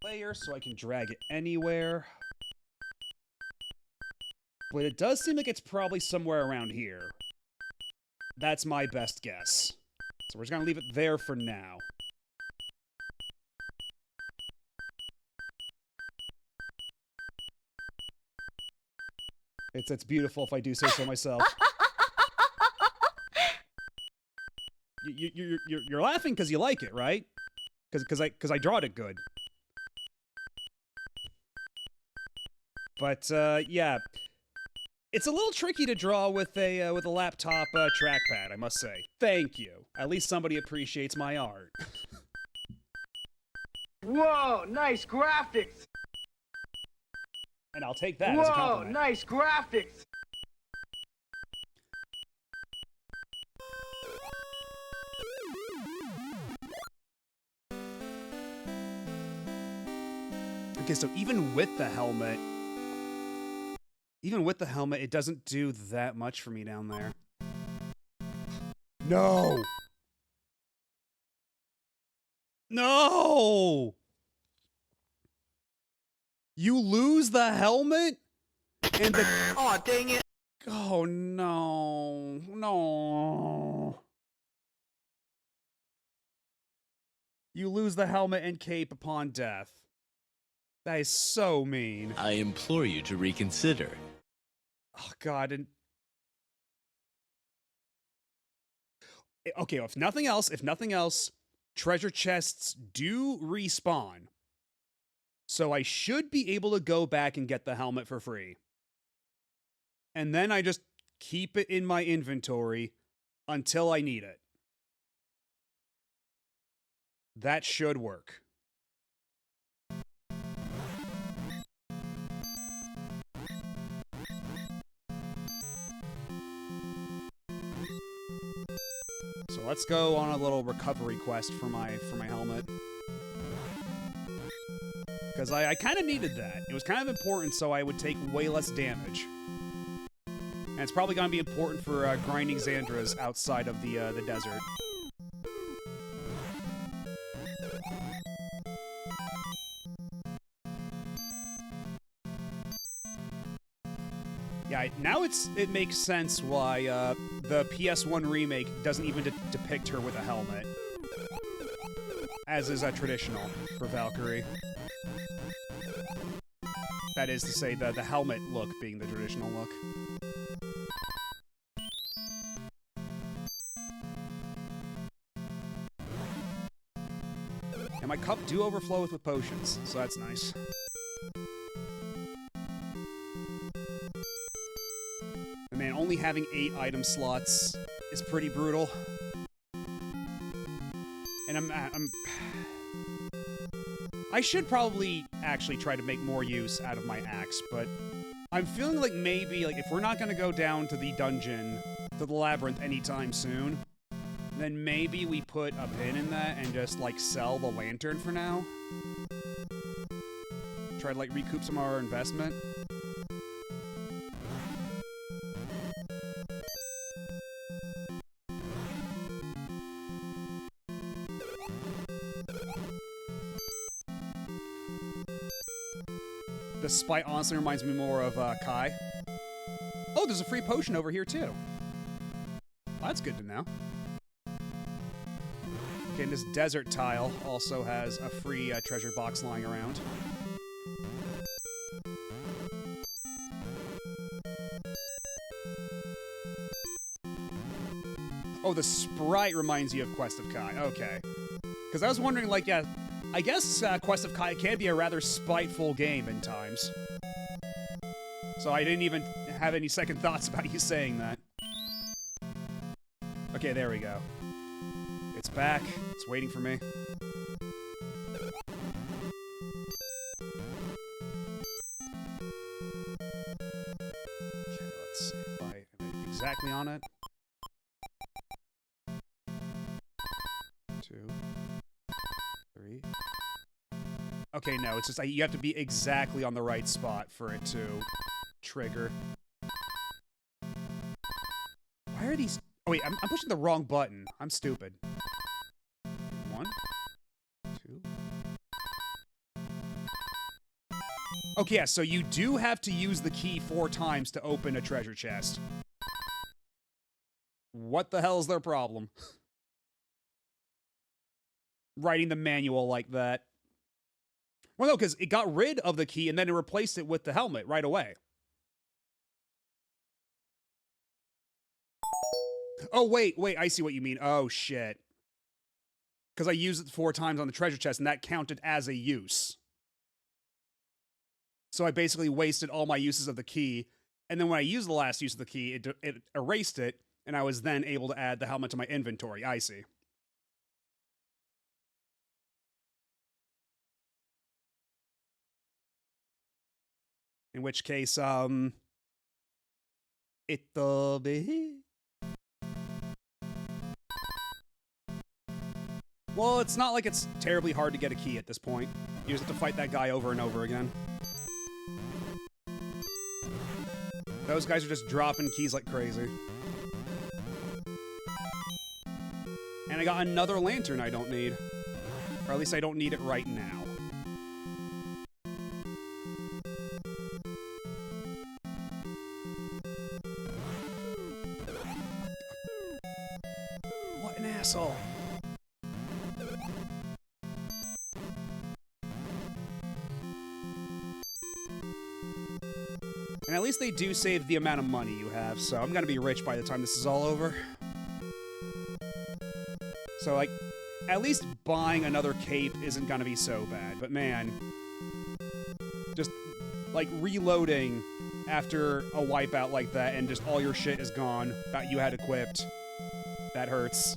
Layer so I can drag it anywhere. But it does seem like it's probably somewhere around here. That's my best guess. So we're just gonna leave it there for now. It's beautiful if I do say so myself. You're laughing because you like it, right? Because I drawed it good. But yeah, it's a little tricky to draw with a laptop trackpad, I must say. Thank you. At least somebody appreciates my art. Whoa, nice graphics! And I'll take that as a compliment. Whoa, nice graphics! Okay, so even with the helmet, it doesn't do that much for me down there. No! No! You lose the helmet? And the... Aw, dang it! Oh, no. No. You lose the helmet and cape upon death. That is so mean. I implore you to reconsider. Oh, God, and... Okay, if nothing else, treasure chests do respawn. So I should be able to go back and get the helmet for free. And then I just keep it in my inventory until I need it. That should work. So let's go on a little recovery quest for my helmet. Because I kind of needed that. It was kind of important so I would take way less damage. And it's probably going to be important for grinding Xandras outside of the desert. Yeah, now it makes sense why the PS1 remake doesn't even depict her with a helmet. As is traditional for Valkyrie. That is to say, the helmet look being the traditional look. And my cup do overflow with potions, so that's nice. And man, only having 8 item slots is pretty brutal. And I should probably actually try to make more use out of my axe, but I'm feeling like maybe, like, if we're not gonna go down to the dungeon, to the labyrinth anytime soon, then maybe we put a pin in that and just, like, sell the lantern for now. Try to, like, recoup some of our investment. The spite honestly reminds me more of Kai. Oh, there's a free potion over here, too. Well, that's good to know. Okay, and this desert tile also has a free treasure box lying around. Oh, the sprite reminds you of Quest of Kai. Okay. Because I was wondering, like, yeah, I guess Quest of Kai can be a rather spiteful game in times. So I didn't even have any second thoughts about you saying that. Okay, there we go. It's back. It's waiting for me. Okay, let's see if I am exactly on it. 2, 3. Okay, no, it's just you have to be exactly on the right spot for it to trigger. Why are these... Oh, wait, I'm pushing the wrong button. I'm stupid. 1, 2. Okay, yeah, so you do have to use the key 4 times to open a treasure chest. What the hell is their problem? Writing the manual like that. Well, no, because it got rid of the key and then it replaced it with the helmet right away. Oh, wait, I see what you mean. Oh, shit. Because I used it 4 times on the treasure chest and that counted as a use. So I basically wasted all my uses of the key, and then when I used the last use of the key, it erased it, and I was then able to add the helmet to my inventory. I see. In which case, it'll be... Well, it's not like it's terribly hard to get a key at this point. You just have to fight that guy over and over again. Those guys are just dropping keys like crazy. And I got another lantern I don't need. Or at least I don't need it right now. What an asshole. And at least they do save the amount of money you have, so I'm gonna be rich by the time this is all over. So, like, at least buying another cape isn't gonna be so bad, but man, just, like, reloading after a wipeout like that and just all your shit is gone that you had equipped, that hurts.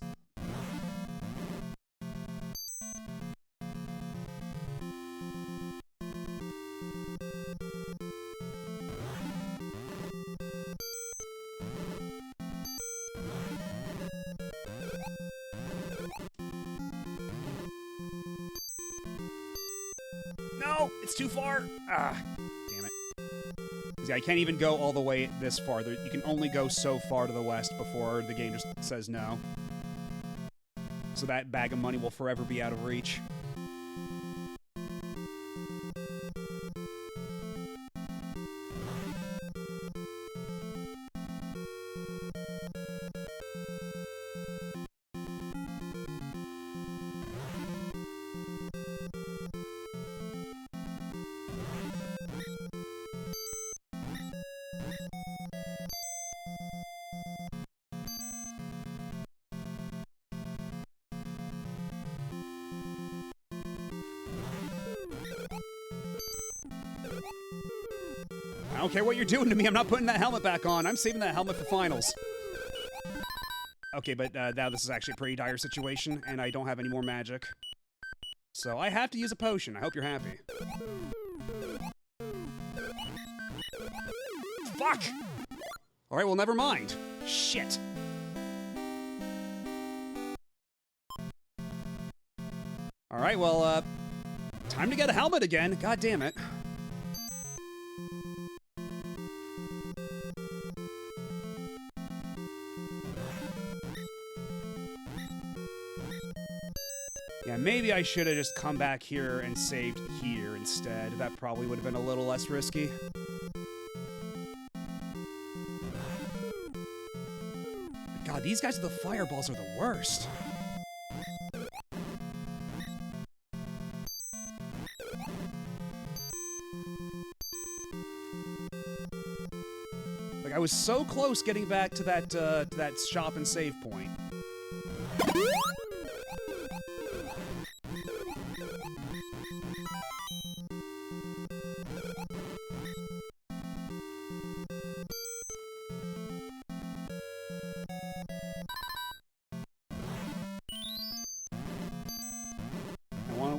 No, it's too far. Ah, damn it. 'Cause, yeah, I can't even go all the way this far. You can only go so far to the west before the game just says no. So that bag of money will forever be out of reach. I don't care what you're doing to me. I'm not putting that helmet back on. I'm saving that helmet for finals. Okay, but now this is actually a pretty dire situation, and I don't have any more magic. So I have to use a potion. I hope you're happy. Fuck! Alright, well, never mind. Shit. Alright, well, time to get a helmet again. God damn it. Maybe I should have just come back here and saved here instead. That probably would have been a little less risky. God, these guys with the fireballs are the worst. Like, I was so close getting back to that shop and save point.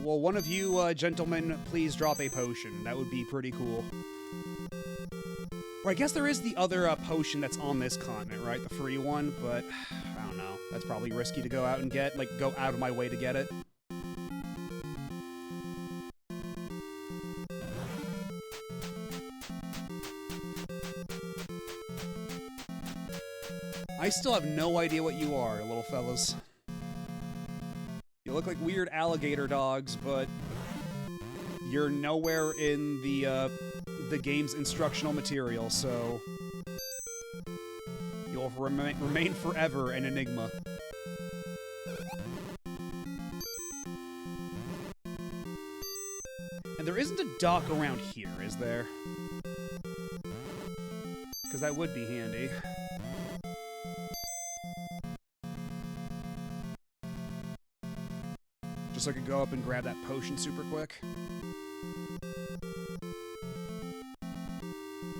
Well, one of you gentlemen, please drop a potion. That would be pretty cool. Or I guess there is the other potion that's on this continent, right? The free one, but I don't know. That's probably risky to go out and get. Like, go out of my way to get it. I still have no idea what you are, little fellas. You look like weird alligator dogs, but you're nowhere in the game's instructional material, so you'll remain forever an enigma. And there isn't a dock around here, is there? Because that would be handy. Just so I could go up and grab that potion super quick.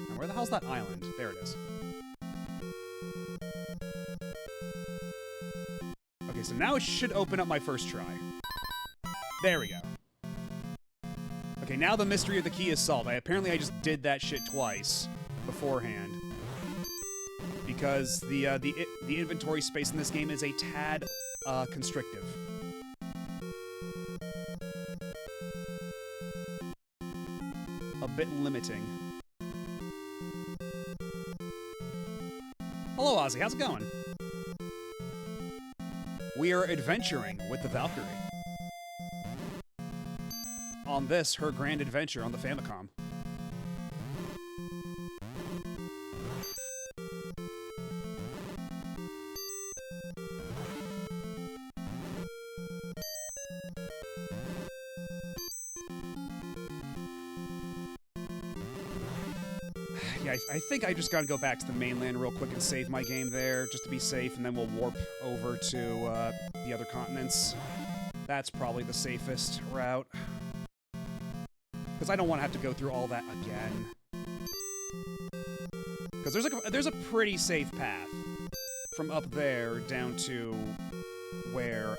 Now, where the hell's that island? There it is. Okay, so now it should open up my first try. There we go. Okay, now the mystery of the key is solved. Apparently I just did that shit twice beforehand. Because the inventory space in this game is a tad constrictive. A bit limiting. Hello, Ozzy. How's it going? We are adventuring with the Valkyrie. On this, her grand adventure on the Famicom. Yeah, I think I just gotta go back to the mainland real quick and save my game there, just to be safe, and then we'll warp over to the other continents. That's probably the safest route. Because I don't want to have to go through all that again. Because there's a pretty safe path from up there down to where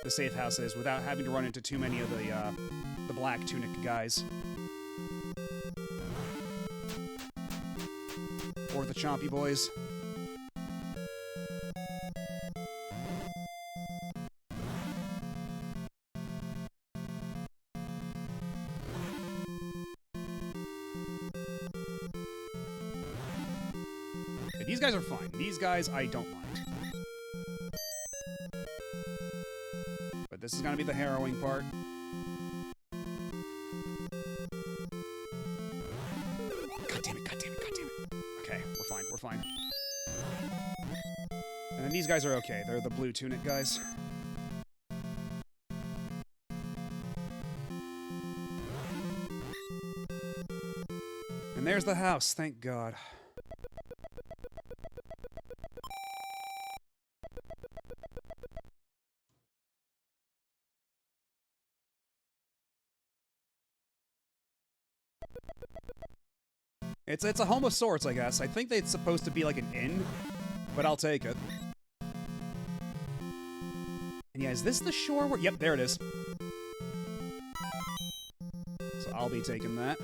the safe house is without having to run into too many of the black tunic guys. Or the chompy boys. Okay, these guys are fine. These guys I don't mind. But this is gonna be the harrowing part. We're fine. And then these guys are okay. They're the blue tunic guys. And there's the house, thank God. It's a home of sorts, I guess. I think it's supposed to be like an inn, but I'll take it. And yeah, is this the shore where... Yep, there it is. So I'll be taking that.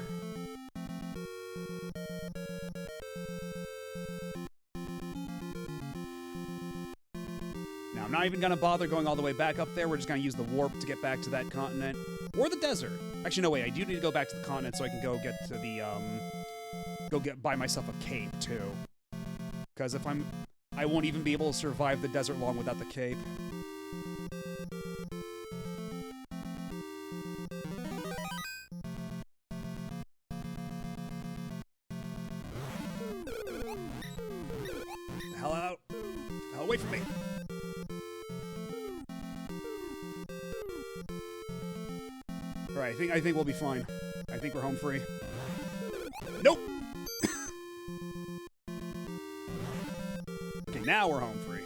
Now, I'm not even gonna bother going all the way back up there. We're just gonna use the warp to get back to that continent. Or the desert. Actually, no, wait. I do need to go back to the continent so I can go get to the, buy myself a cape, too. Because if I won't even be able to survive the desert long without the cape. away from me. All right, I think we'll be fine. I think we're home free. Nope. Okay, now we're home free.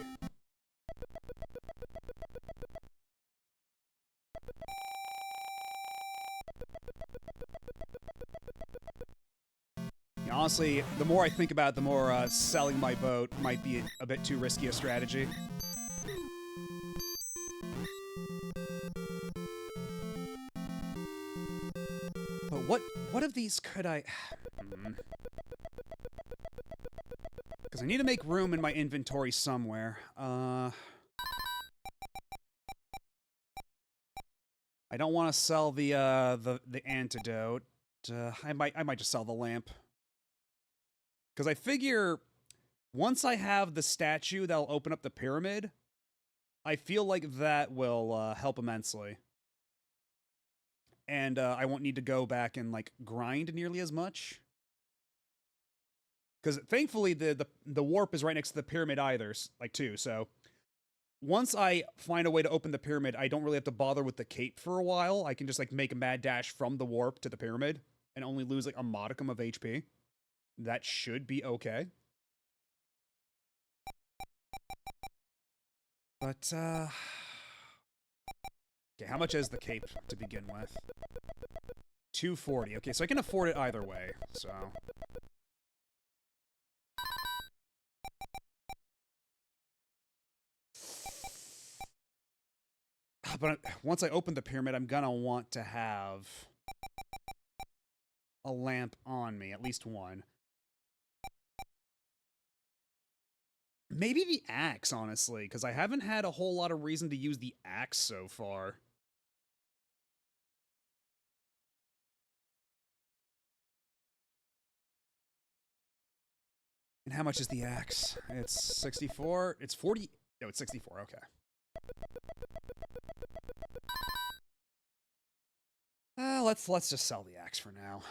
Yeah, honestly, the more I think about it, the more selling my boat might be a bit too risky a strategy. But what of these could I... Because I need to make room in my inventory somewhere. I don't want to sell the antidote. I might just sell the lamp. Because I figure once I have the statue that'll open up the pyramid, I feel like that will help immensely. And I won't need to go back and like grind nearly as much. Because thankfully the warp is right next to the pyramid too. So once I find a way to open the pyramid, I don't really have to bother with the cape for a while. I can just like make a mad dash from the warp to the pyramid and only lose like a modicum of HP. That should be okay. But okay, how much is the cape to begin with? 240. Okay, so I can afford it either way. So but once I open the pyramid, I'm gonna want to have a lamp on me, at least one. Maybe the axe, honestly, because I haven't had a whole lot of reason to use the axe so far. And how much is the axe? It's 64. It's 40. No, it's 64. Okay. Let's just sell the axe for now.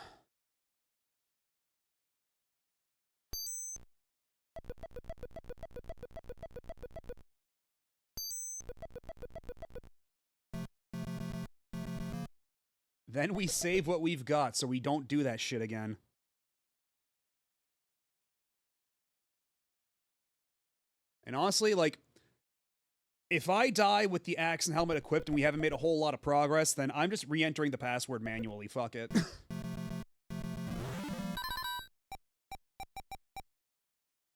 Then we save what we've got so we don't do that shit again. And honestly, like, if I die with the axe and helmet equipped and we haven't made a whole lot of progress, then I'm just re-entering the password manually. Fuck it.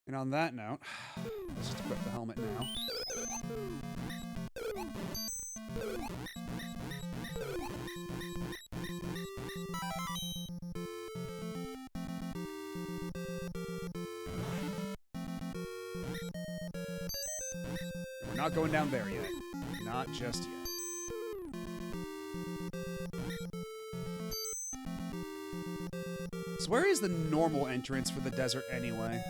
And on that note, let's just equip the helmet now. We're not going down there yet. Not just yet. So where is the normal entrance for the desert anyway?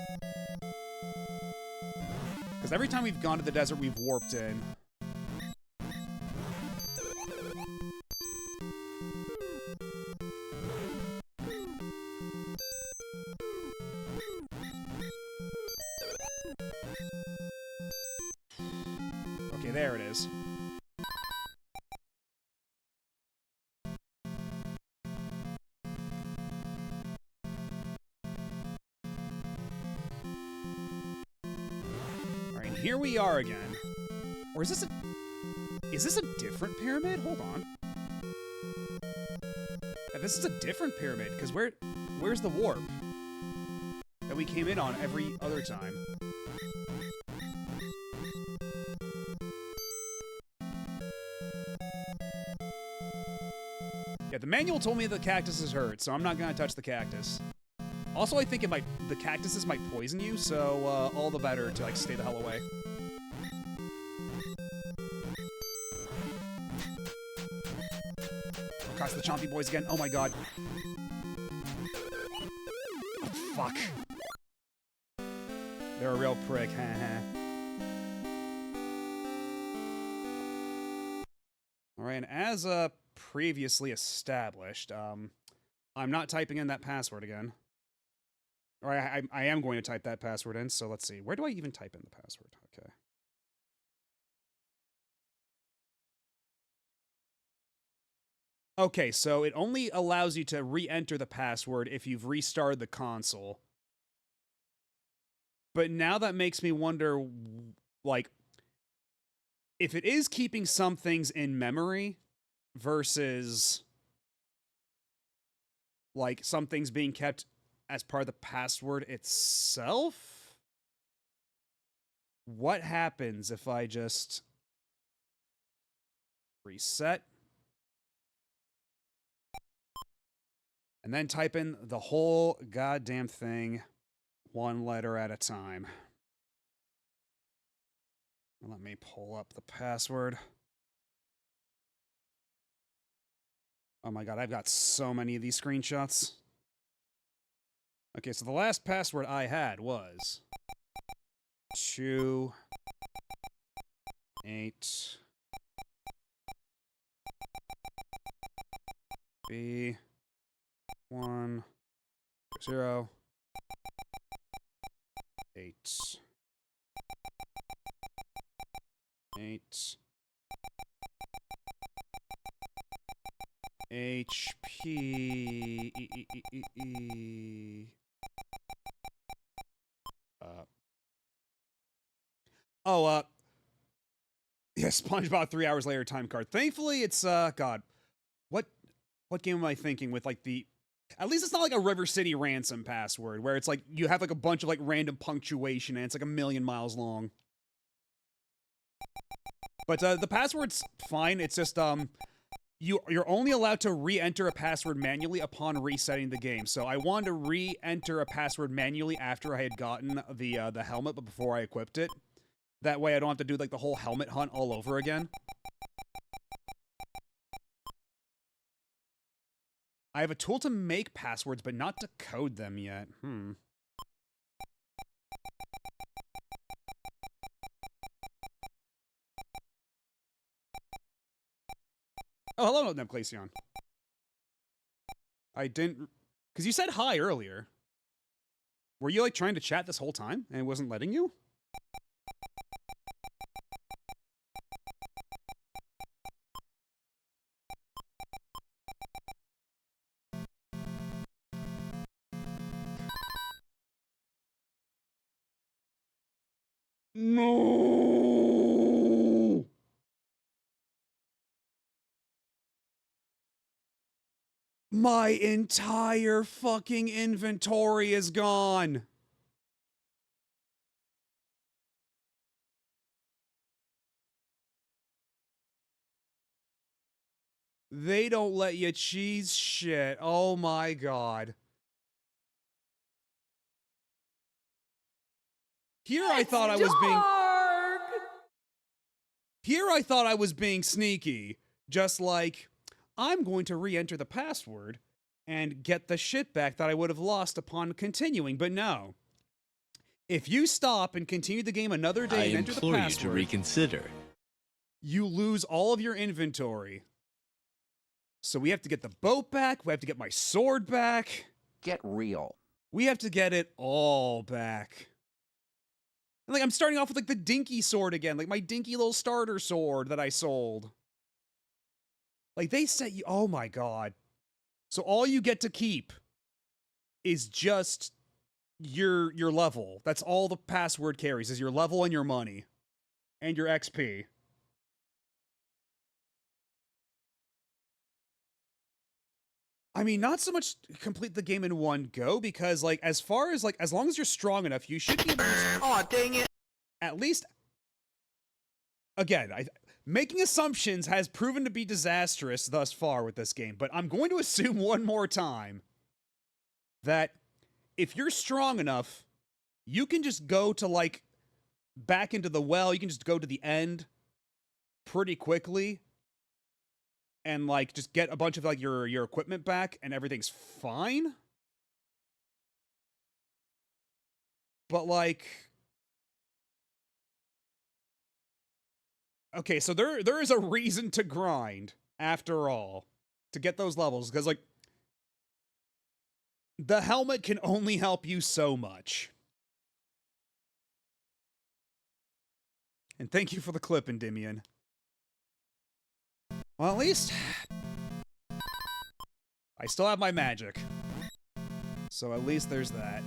Because every time we've gone to the desert, we've warped in. Okay, there it is. Here we are again. Or is this a different pyramid? Hold on. Yeah, this is a different pyramid, because where's the warp that we came in on every other time? Yeah, the manual told me the cactuses hurt, so I'm not gonna touch the cactus. Also, I think the cactuses might poison you, so all the better to like stay the hell away. Across the chompy boys again. Oh my god. Oh, fuck. They're a real prick. Alright, and as previously established, I'm not typing in that password again. Or I am going to type that password in, so let's see. Where do I even type in the password? Okay. Okay, so it only allows you to re-enter the password if you've restarted the console. But now that makes me wonder, like, if it is keeping some things in memory versus, like, some things being kept as part of the password itself? What happens if I just reset? And then type in the whole goddamn thing, one letter at a time. Let me pull up the password. Oh my god, I've got so many of these screenshots. Okay, so the last password I had was 2 8 B 1 0 8 8 HP yeah, SpongeBob 3 hours later time card. Thankfully it's god. What game am I thinking with like the at least it's not like a River City Ransom password where it's like you have like a bunch of like random punctuation and it's like 1,000,000 miles long. But the password's fine. It's just you're only allowed to re-enter a password manually upon resetting the game. So I wanted to re-enter a password manually after I had gotten the helmet, but before I equipped it. That way I don't have to do like the whole helmet hunt all over again. I have a tool to make passwords, but not to code them yet. Oh, hello, Nebclacion. I didn't... Because you said hi earlier. Were you, like, trying to chat this whole time and it wasn't letting you? No! My entire fucking inventory is gone. They don't let you cheese shit. Oh my god. Here I thought I was being sneaky. Just like, I'm going to re-enter the password and get the shit back that I would have lost upon continuing, but no. If you stop and continue the game another day and enter the password, I implore you to reconsider. You lose all of your inventory. So we have to get the boat back, we have to get my sword back. Get real. We have to get it all back. And like, I'm starting off with like the dinky sword again, like my dinky little starter sword that I sold. Like they set you, oh my god. So all you get to keep is just your level. That's all the password carries, is your level and your money. And your XP. I mean, not so much complete the game in one go, because, like, as far as, like, as long as you're strong enough, you should be able to... Aw, dang it. At least... Again, making assumptions has proven to be disastrous thus far with this game, but I'm going to assume one more time that if you're strong enough, you can just go to, like, back into the well, you can just go to the end pretty quickly, and, like, just get a bunch of, like, your equipment back, and everything's fine. But, like... Okay, so there is a reason to grind, after all, to get those levels, because, like, the helmet can only help you so much. And thank you for the clip, Endymion. Well, at least I still have my magic. So at least there's that.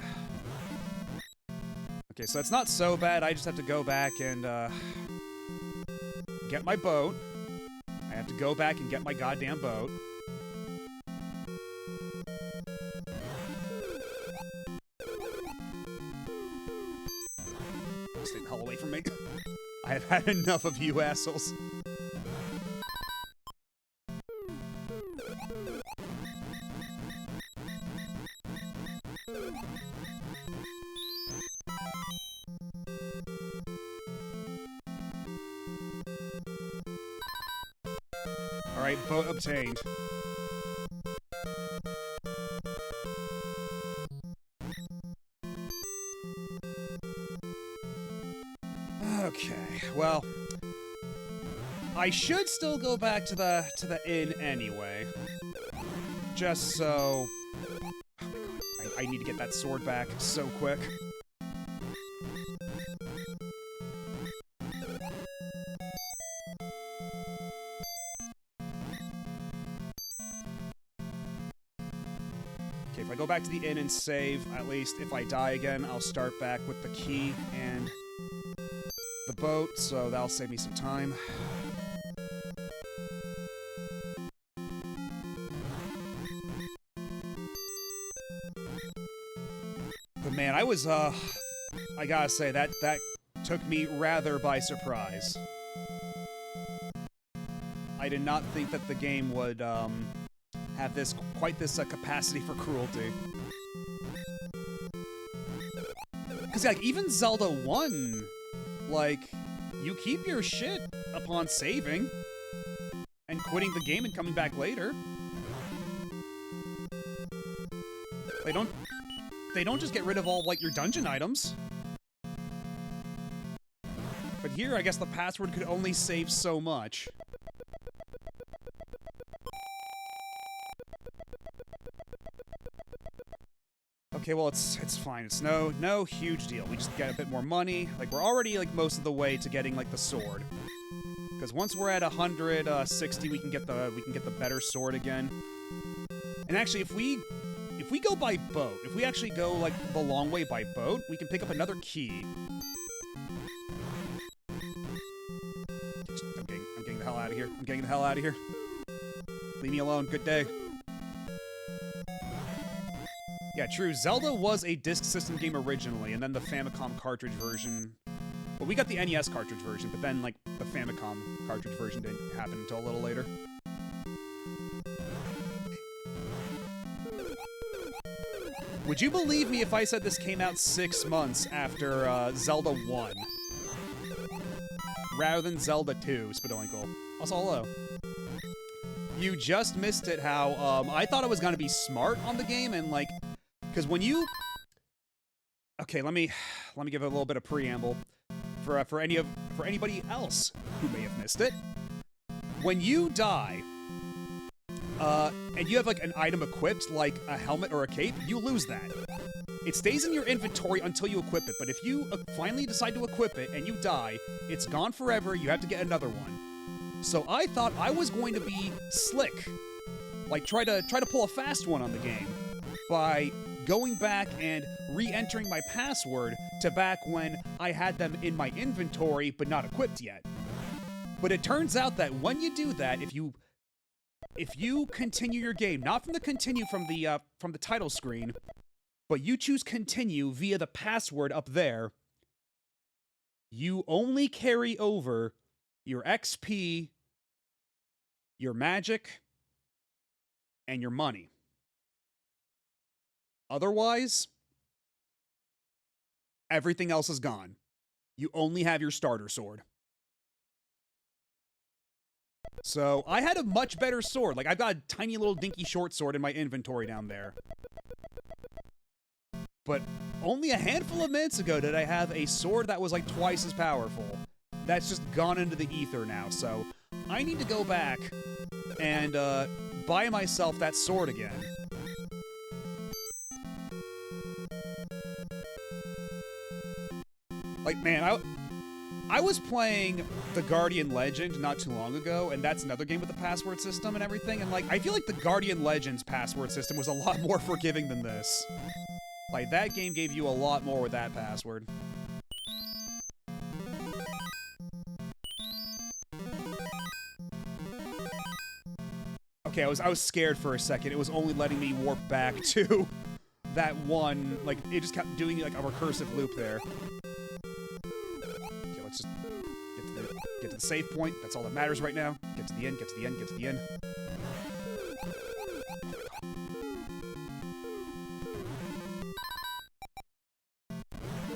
Okay, so it's not so bad. I just have to go back and get my boat. I have to go back and get my goddamn boat. Stay the hell away from me. I have had enough of you assholes. Alright, boat obtained. Okay, well, I should still go back to the inn anyway. Just so... Oh my god, I need to get that sword back so quick. Okay, if I go back to the inn and save, at least if I die again, I'll start back with the key and the boat, so that'll save me some time. But man, I was, I gotta say, that took me rather by surprise. I did not think that the game would, have quite this capacity for cruelty. Because, like, even Zelda 1, like, you keep your shit upon saving and quitting the game and coming back later. They don't just get rid of all, like, your dungeon items. But here, I guess the password could only save so much. Okay, well, it's fine. It's no huge deal. We just get a bit more money. Like, we're already, like, most of the way to getting, like, the sword. Because once we're at 160, we can get the better sword again. And actually, if we go by boat, if we actually go, like, the long way by boat, we can pick up another key. I'm getting the hell out of here. I'm getting the hell out of here. Leave me alone. Good day. Yeah, true. Zelda was a disk system game originally, and then the Famicom cartridge version... Well, we got the NES cartridge version, but then, like, the Famicom cartridge version didn't happen until a little later. Would you believe me if I said this came out 6 months after Zelda 1? Rather than Zelda 2, Spidoinkle. Also, hello. You just missed it how, I thought I was gonna be smart on the game, and, like... Because when you... Okay, let me give a little bit of preamble for anybody else who may have missed it. When you die, and you have, like, an item equipped, like a helmet or a cape, you lose that. It stays in your inventory until you equip it, but if you finally decide to equip it and you die, it's gone forever, you have to get another one. So I thought I was going to be slick. Like, try to pull a fast one on the game by going back and re-entering my password to back when I had them in my inventory but not equipped yet. But it turns out that when you do that, if you continue your game, not from the continue from the title screen, but you choose continue via the password up there, you only carry over your XP, your magic, and your money. Otherwise, everything else is gone. You only have your starter sword. So, I had a much better sword. Like, I've got a tiny little dinky short sword in my inventory down there. But only a handful of minutes ago did I have a sword that was, like, twice as powerful. That's just gone into the ether now, so I need to go back and buy myself that sword again. Like, man, I was playing The Guardian Legend not too long ago, and that's another game with the password system and everything, and, like, I feel like the Guardian Legend's password system was a lot more forgiving than this. Like, that game gave you a lot more with that password. Okay, I was scared for a second. It was only letting me warp back to that one, like, it just kept doing, like, a recursive loop there. Okay, let's just get to the save point. That's all that matters right now. Get to the end, get to the end, get to the end.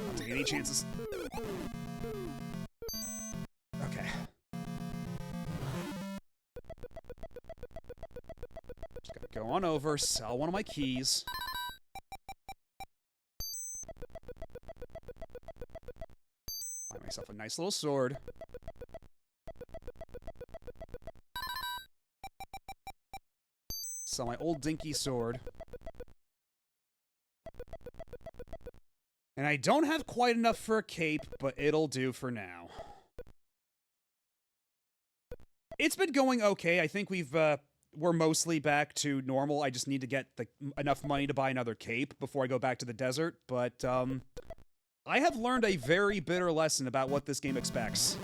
Not taking any chances. Okay. Just gotta go on over, sell one of my keys. Buy myself a nice little sword. Sell my old dinky sword. And I don't have quite enough for a cape, but it'll do for now. It's been going okay. I think we're mostly back to normal. I just need to get enough money to buy another cape before I go back to the desert. But I have learned a very bitter lesson about what this game expects.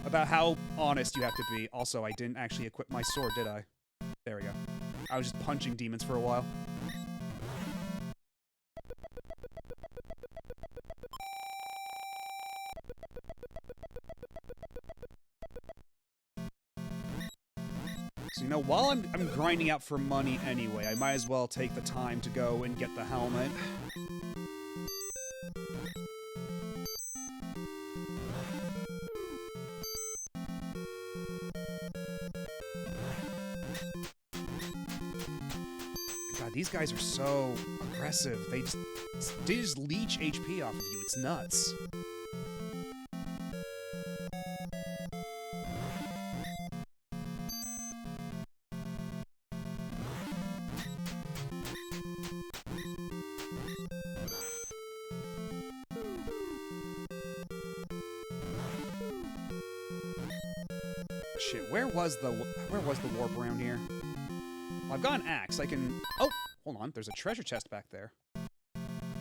About how honest you have to be. Also, I didn't actually equip my sword, did I? There we go. I was just punching demons for a while. So, you know, while I'm grinding out for money anyway, I might as well take the time to go and get the helmet. God, these guys are so aggressive. They just leech HP off of you. It's nuts. Shit, where was the warp around here? Well, I've got an axe. I can... Oh, hold on. There's a treasure chest back there.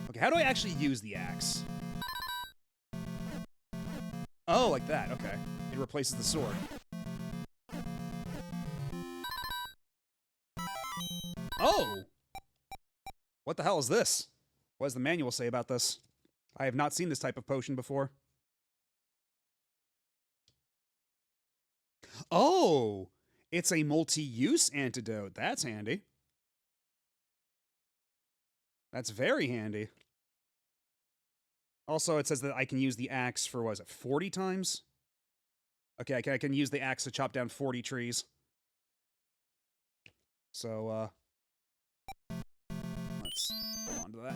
Okay, how do I actually use the axe? Oh, like that. Okay. It replaces the sword. Oh! What the hell is this? What does the manual say about this? I have not seen this type of potion before. Oh! It's a multi-use antidote. That's handy. That's very handy. Also, it says that I can use the axe for, what is it, 40 times? Okay, I can use the axe to chop down 40 trees. So, let's hold on to that.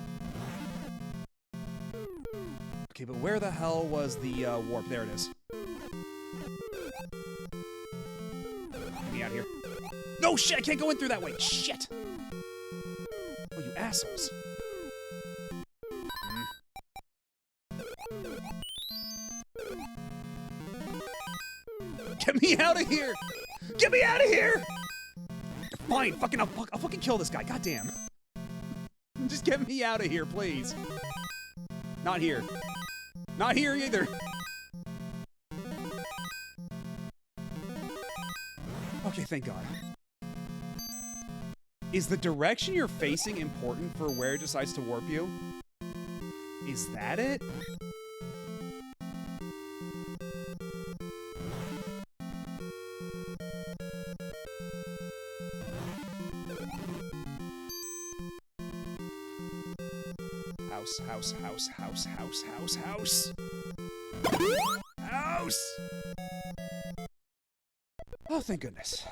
Okay, but where the hell was the warp? There it is. Get me out of here. No, shit, I can't go in through that way. Shit. Oh, you assholes. Get me out of here! Get me out of here! Fine, fucking, I'll fucking kill this guy. Goddamn. Just get me out of here, please. Not here. Not here either. Okay, thank God. Is the direction you're facing important for where it decides to warp you? Is that it? House. House! Oh, thank goodness.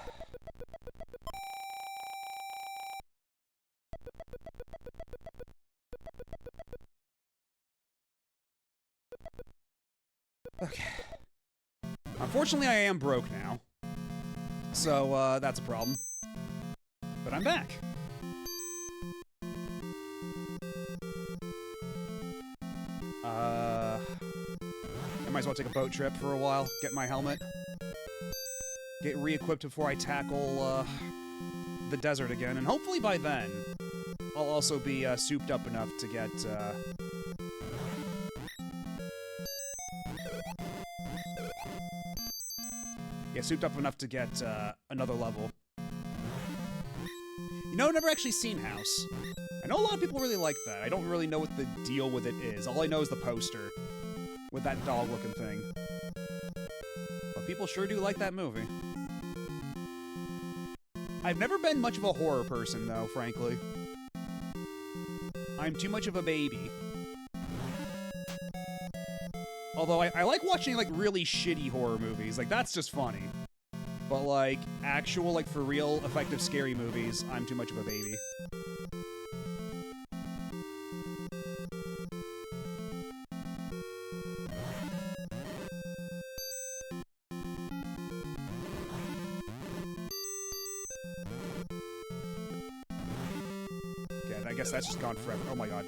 Okay. Unfortunately, I am broke now. So, that's a problem. But I'm back. might as well take a boat trip for a while, get my helmet. Get re-equipped before I tackle, the desert again, and hopefully by then, I'll also be, souped up enough to get, yeah, souped up enough to get, another level. You know, I've never actually seen House. I know a lot of people really like that. I don't really know what the deal with it is. All I know is the poster with that dog-looking thing. But people sure do like that movie. I've never been much of a horror person, though, frankly. I'm too much of a baby. Although I like watching, like, really shitty horror movies. Like, that's just funny. But, like, actual, like, for real, effective, scary movies, I'm too much of a baby. Okay, I guess that's just gone forever. Oh my god.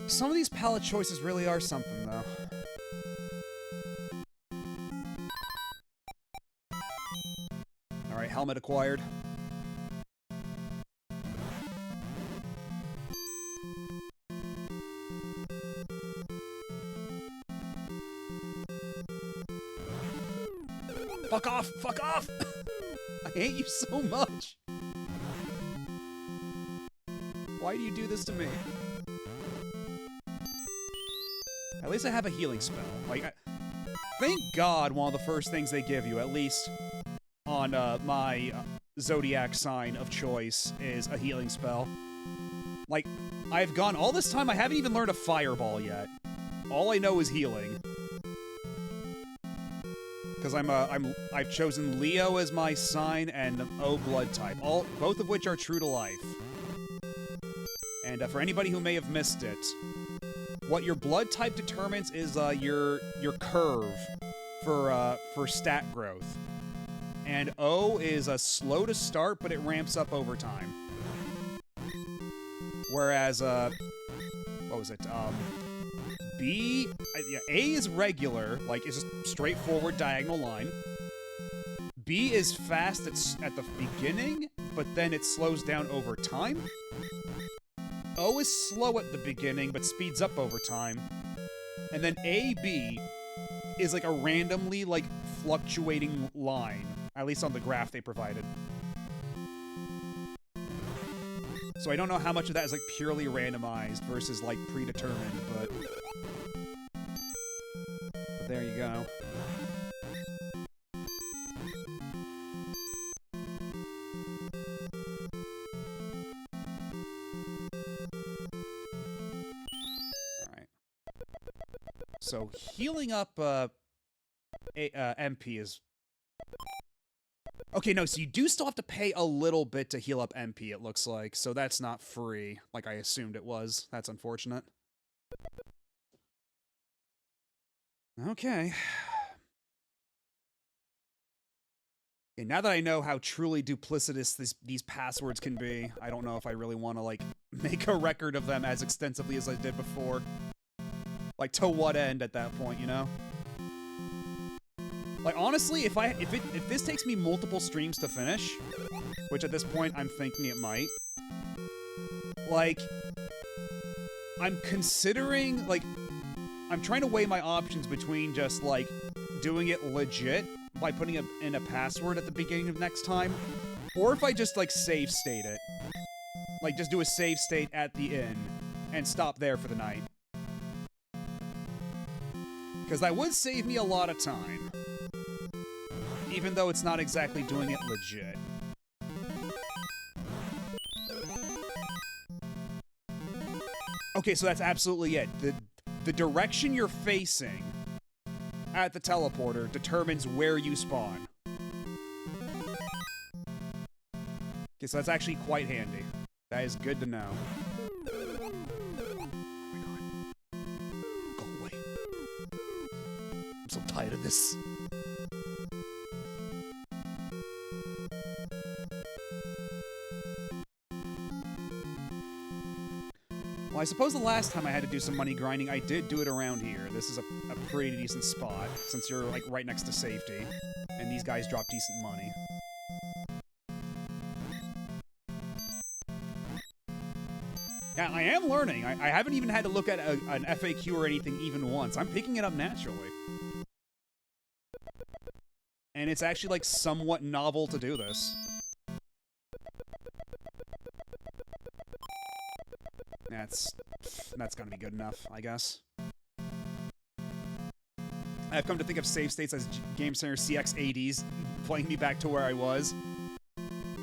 Some of these palette choices really are something, though. Alright, helmet acquired. Fuck off! Fuck off! I hate you so much! Why do you do this to me? At least I have a healing spell. Like, thank God one of the first things they give you, at least on my zodiac sign of choice, is a healing spell. Like, I've gone all this time, I haven't even learned a fireball yet. All I know is healing. Because I've chosen Leo as my sign and O blood type, both of which are true to life. And for anybody who may have missed it, what your blood type determines is your curve for stat growth. And O is slow to start, but it ramps up over time. Whereas what was it? B, yeah, A is regular, like it's a straightforward diagonal line. B is fast at the beginning, but then it slows down over time. O is slow at the beginning, but speeds up over time. And then AB is like a randomly, like, fluctuating line. At least on the graph they provided. So I don't know how much of that is, like, purely randomized versus, like, predetermined, but there you go. So healing up MP is... Okay, no, so you do still have to pay a little bit to heal up MP, it looks like. So that's not free, like I assumed it was. That's unfortunate. Okay. Okay, now that I know how truly duplicitous these passwords can be, I don't know if I really want to, like, make a record of them as extensively as I did before. Like, to what end at that point, you know? Like, honestly, if this takes me multiple streams to finish, which at this point I'm thinking it might, like, I'm considering, like, I'm trying to weigh my options between just, like, doing it legit by putting in a password at the beginning of next time, or if I just, like, save state it. Like, just do a save state at the inn and stop there for the night. Because that would save me a lot of time. Even though it's not exactly doing it legit. Okay, so that's absolutely it. The direction you're facing at the teleporter determines where you spawn. Okay, so that's actually quite handy. That is good to know. I'm so tired of this. Well, I suppose the last time I had to do some money grinding, I did do it around here. This is a pretty decent spot, since you're, like, right next to safety. And these guys drop decent money. Yeah, I am learning. I haven't even had to look at an FAQ or anything even once. I'm picking it up naturally. And it's actually, like, somewhat novel to do this. That's gonna be good enough, I guess. I've come to think of save states as Game Center CX 80s, playing me back to where I was.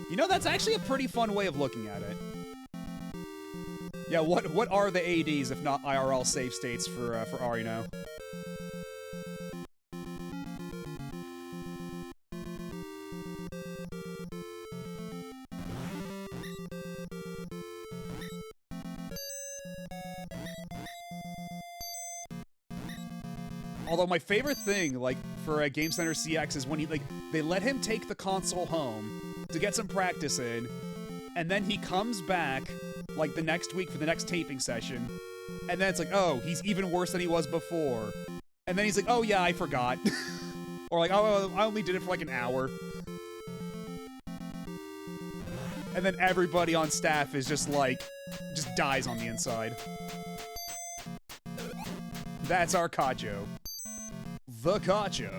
You know, that's actually a pretty fun way of looking at it. Yeah, what are the ADs if not IRL save states for Arino? Although my favorite thing, like, for a Game Center CX is when they let him take the console home to get some practice in, and then he comes back, like, the next week for the next taping session, and then it's like, oh, he's even worse than he was before. And then he's like, oh yeah, I forgot. Or like, oh, I only did it for like an hour. And then everybody on staff is just like, just dies on the inside. That's our Kacho. The Kacho.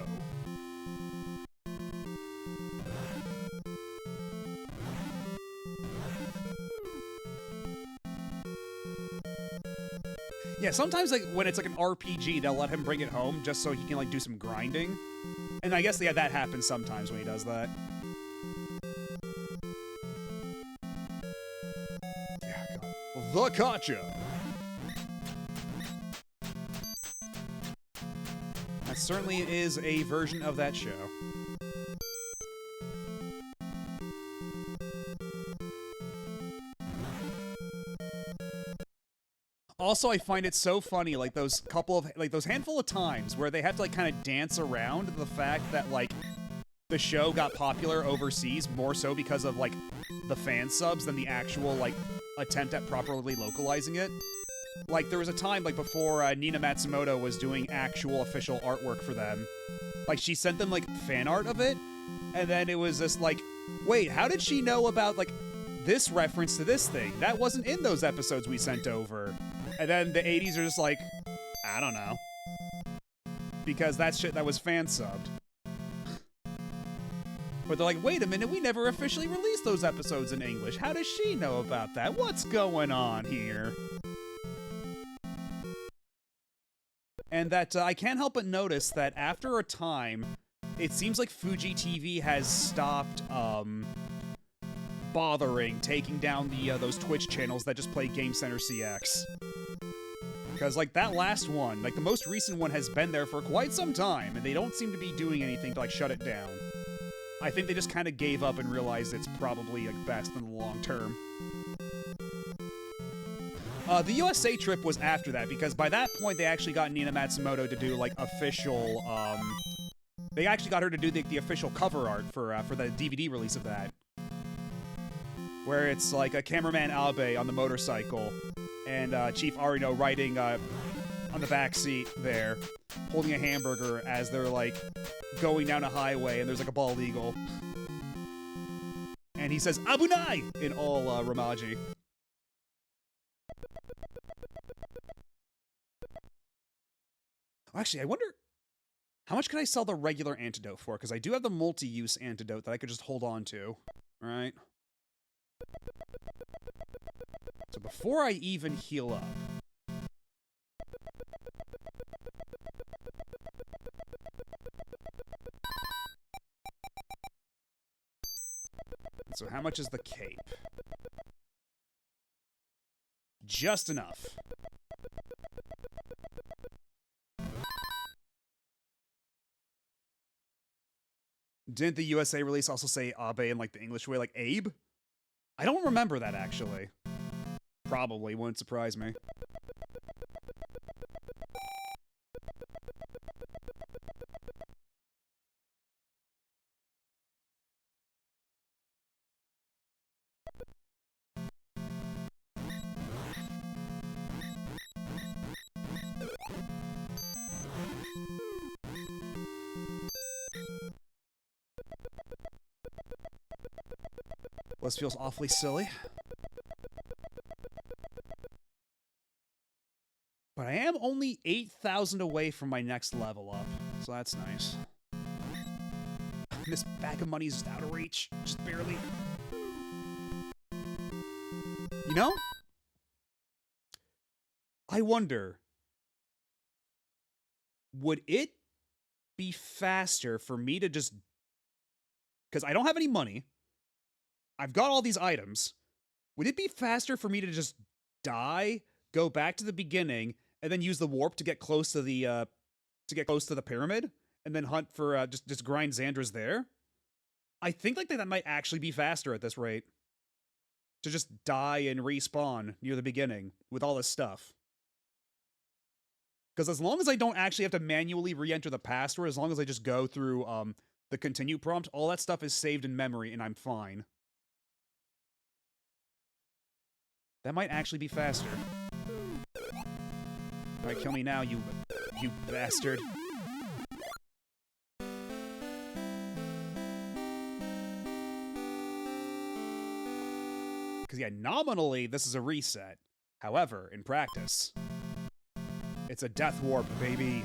Yeah, sometimes like when it's like an RPG, they'll let him bring it home just so he can like do some grinding. And I guess yeah, that happens sometimes when he does that. Yeah, God. The Kacho. That certainly is a version of that show. Also, I find it so funny, like those handful of times where they have to like kind of dance around the fact that like the show got popular overseas more so because of like the fan subs than the actual like attempt at properly localizing it. Like there was a time like before Nina Matsumoto was doing actual official artwork for them. Like she sent them like fan art of it, and then it was just like, wait, how did she know about like this reference to this thing? That wasn't in those episodes we sent over. And then the 80s are just like, I don't know. Because that's shit that was fan-subbed. But they're like, wait a minute, we never officially released those episodes in English. How does she know about that? What's going on here? And that I can't help but notice that after a time, it seems like Fuji TV has stopped, bothering taking down the those Twitch channels that just play Game Center CX. Because, like, that last one, like, the most recent one has been there for quite some time, and they don't seem to be doing anything to, like, shut it down. I think they just kind of gave up and realized it's probably, like, best in the long term. The USA trip was after that, because by that point they actually got Nina Matsumoto to do, like, official, they actually got her to do the official cover art for the DVD release of that. Where it's, like, a cameraman Abe on the motorcycle, and Chief Arino riding on the back seat there, holding a hamburger as they're, like, going down a highway, and there's, like, a bald eagle. And he says, Abunai! In all Romaji. Actually, I wonder, how much could I sell the regular antidote for? Because I do have the multi-use antidote that I could just hold on to, right? So before I even heal up... So how much is the cape? Just enough. Didn't the USA release also say Abe in like the English way, like Abe? I don't remember that, actually. Probably, wouldn't surprise me. This feels awfully silly. But I am only 8,000 away from my next level up, so that's nice. This bag of money is just out of reach, just barely. You know? I wonder, would it be faster for me to just... Because I don't have any money. I've got all these items. Would it be faster for me to just die, go back to the beginning, and then use the warp to get close to the pyramid, and then hunt for just grind Xandra's there? I think like that might actually be faster at this rate. To just die and respawn near the beginning with all this stuff. Because as long as I don't actually have to manually re-enter the password, as long as I just go through the continue prompt, all that stuff is saved in memory and I'm fine. That might actually be faster. Alright, kill me now, you bastard. Because, yeah, nominally, this is a reset. However, in practice, it's a death warp, baby.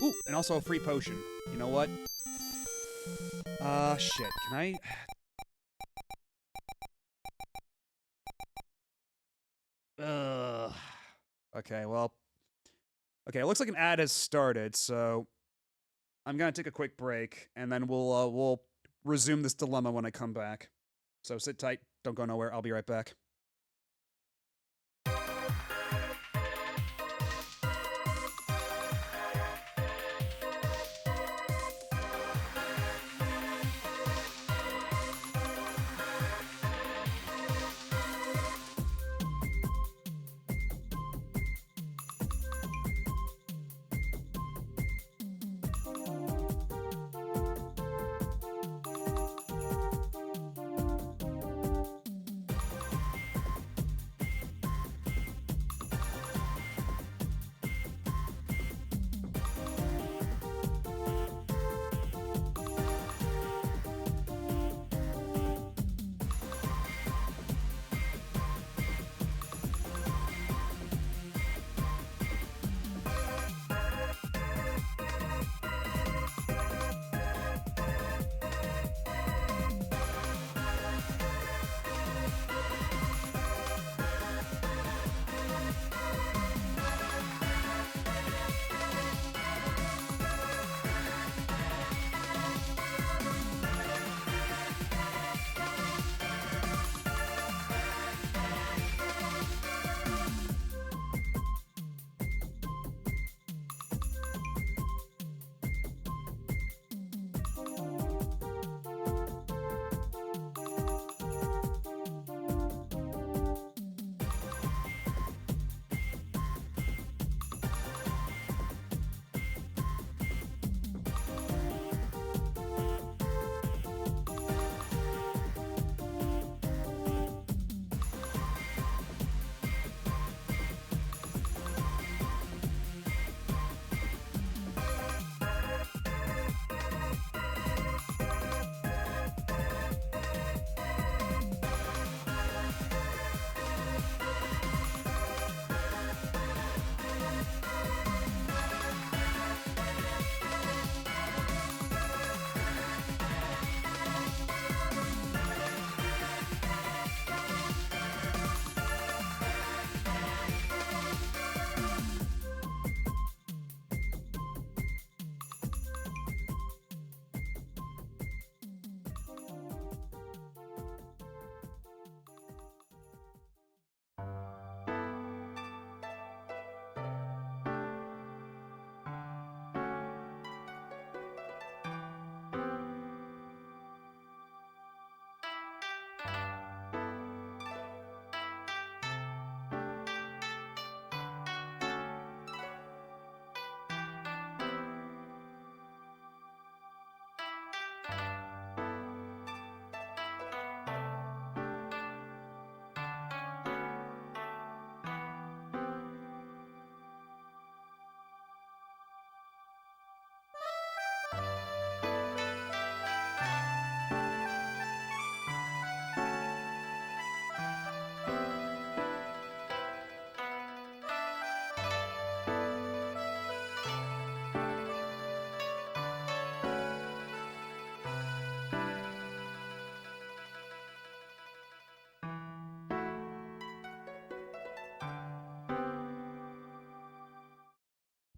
Ooh, and also a free potion. You know what? Shit. Can I... Okay, well... Okay, it looks like an ad has started, so... I'm gonna take a quick break, and then we'll resume this dilemma when I come back. So sit tight, don't go nowhere, I'll be right back.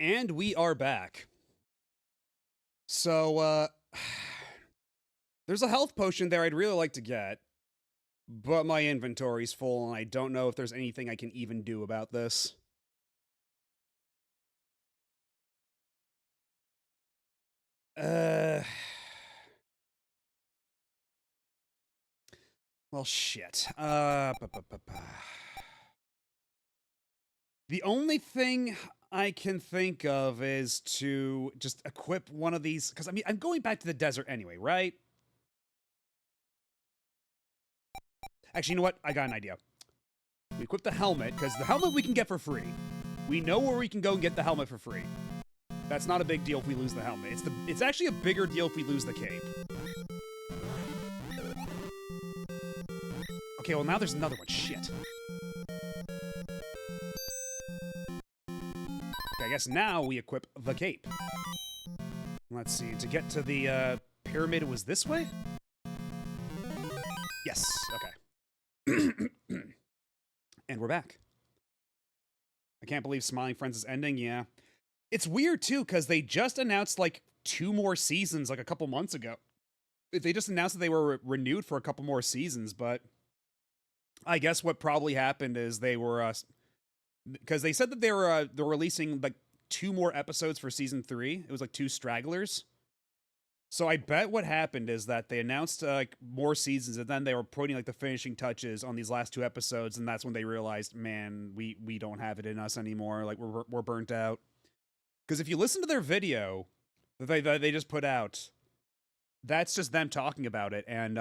And we are back. So, there's a health potion there I'd really like to get, but my inventory's full, and I don't know if there's anything I can even do about this. Well, shit. The only thing I can think of is to just equip one of these, because I mean, I'm going back to the desert anyway, right? Actually, you know what? I got an idea. We equip the helmet, because the helmet we can get for free. We know where we can go and get the helmet for free. That's not a big deal if we lose the helmet. It's actually a bigger deal if we lose the cape. Okay, well now there's another one. Shit. Okay, I guess now we equip the cape. Let's see. To get to the pyramid, it was this way? Yes. Okay. And we're back. I can't believe Smiling Friends is ending. Yeah. It's weird, too, because they just announced, like, 2 more seasons, like, a couple months ago. They just announced that they were renewed for a couple more seasons, but I guess what probably happened is they were, because they said that they're releasing, like, 2 more episodes for season 3. It was, like, 2 stragglers. So I bet what happened is that they announced, like, more seasons, and then they were putting, like, the finishing touches on these last 2 episodes, and that's when they realized, man, we don't have it in us anymore. Like, we're burnt out. Because if you listen to their video that they just put out, that's just them talking about it. And,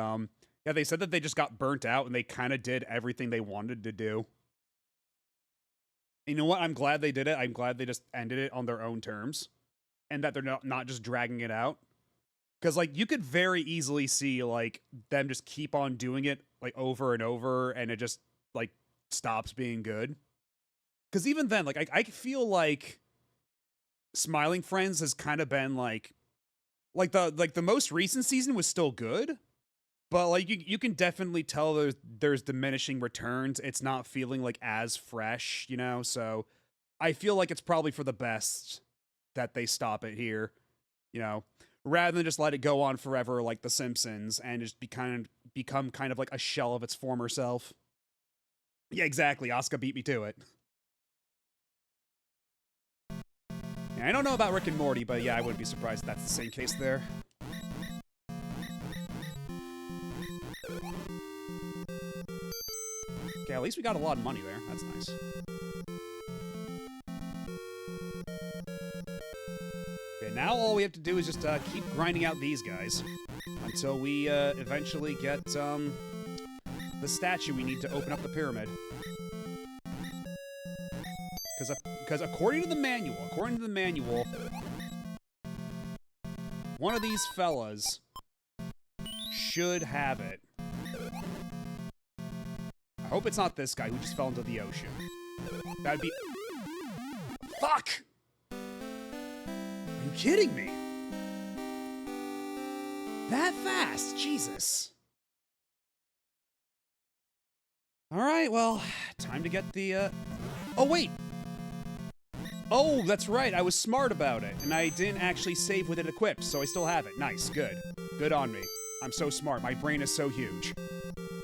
yeah, they said that they just got burnt out and they kind of did everything they wanted to do. You know what? I'm glad they did it. I'm glad they just ended it on their own terms. And that they're not just dragging it out. Because, like, you could very easily see, like, them just keep on doing it, like, over and over, and it just, like, stops being good. Because even then, like, I feel like Smiling Friends has kind of been like the most recent season was still good, but like you can definitely tell there's diminishing returns. It's not feeling like as fresh, you know. So I feel like it's probably for the best that they stop it here, you know, rather than just let it go on forever like The Simpsons and just become kind of like a shell of its former self. Yeah, exactly. Asuka beat me to it. I don't know about Rick and Morty, but yeah, I wouldn't be surprised if that's the same case there. Okay, at least we got a lot of money there. That's nice. Okay, now all we have to do is just keep grinding out these guys until we eventually get the statue we need to open up the pyramid. Because according to the manual, one of these fellas should have it. I hope it's not this guy who just fell into the ocean. That'd be... Fuck! Are you kidding me? That fast? Jesus. Alright, well, time to get the, Oh, wait! Oh, that's right, I was smart about it, and I didn't actually save with it equipped, so I still have it. Nice, good. Good on me. I'm so smart, my brain is so huge.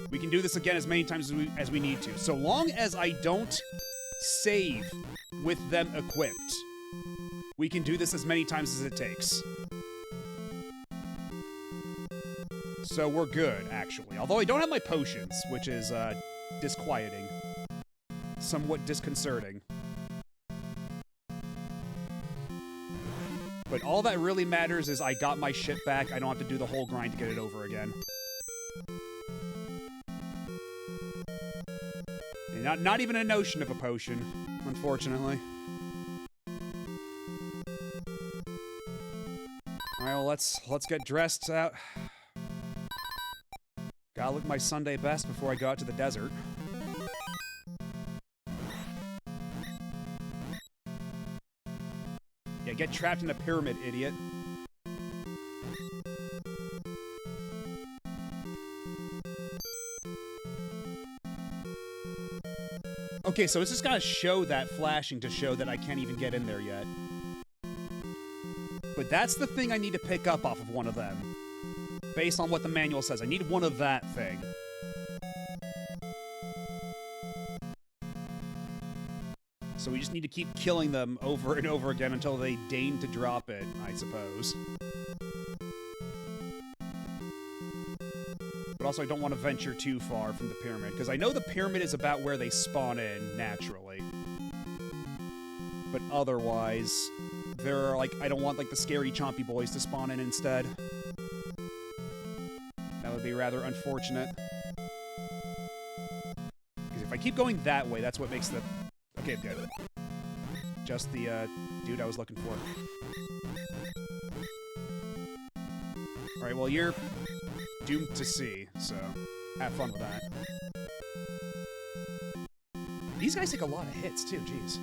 We can do this again as many times as we need to. So long as I don't save with them equipped, we can do this as many times as it takes. So we're good, actually. Although I don't have my potions, which is, disquieting. Somewhat disconcerting. But all that really matters is I got my shit back. I don't have to do the whole grind to get it over again. And not even a notion of a potion, unfortunately. Alright, well, let's get dressed out. Gotta look my Sunday best before I go out to the desert. Yeah, get trapped in a pyramid, idiot. Okay, so it's just gotta show that flashing to show that I can't even get in there yet. that's the thing I need to pick up off of one of them. Based on what the manual says. I need one of that thing. So we just need to keep killing them over and over again until they deign to drop it, I suppose. But also I don't want to venture too far from the pyramid, because I know the pyramid is about where they spawn in, naturally. But otherwise, there are, like, I don't want, like, the scary chompy boys to spawn in instead. That would be rather unfortunate. Because if I keep going that way, that's what makes the... Okay, I'm good. Just the, dude I was looking for. Alright, well, you're doomed to see, so have fun with that. These guys take a lot of hits, too, jeez.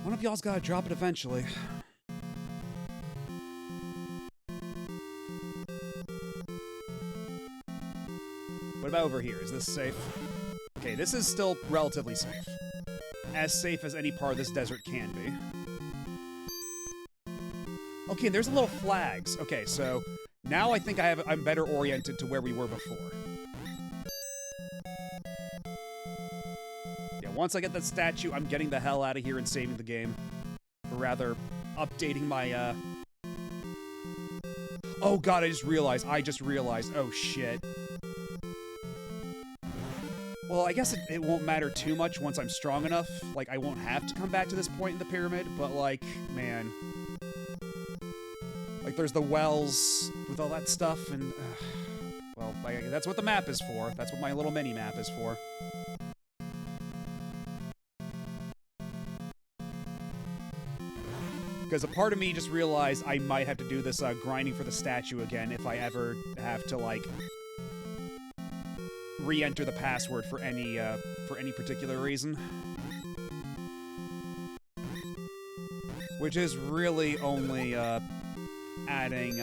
One of y'all's gotta drop it eventually. What about over here? Is this safe? Okay, this is still relatively safe. As safe as any part of this desert can be. Okay, there's little flags. Okay, so now I think I'm better oriented to where we were before. Yeah, once I get that statue, I'm getting the hell out of here and saving the game. Or rather, updating my, Oh god, I just realized. Oh shit. Well, I guess it won't matter too much once I'm strong enough. Like, I won't have to come back to this point in the pyramid, but, like, man. Like, there's the wells with all that stuff, and... well, like, that's what the map is for. That's what my little mini-map is for. Because a part of me just realized I might have to do this grinding for the statue again if I ever have to, like... re-enter the password for any particular reason. Which is really only, adding,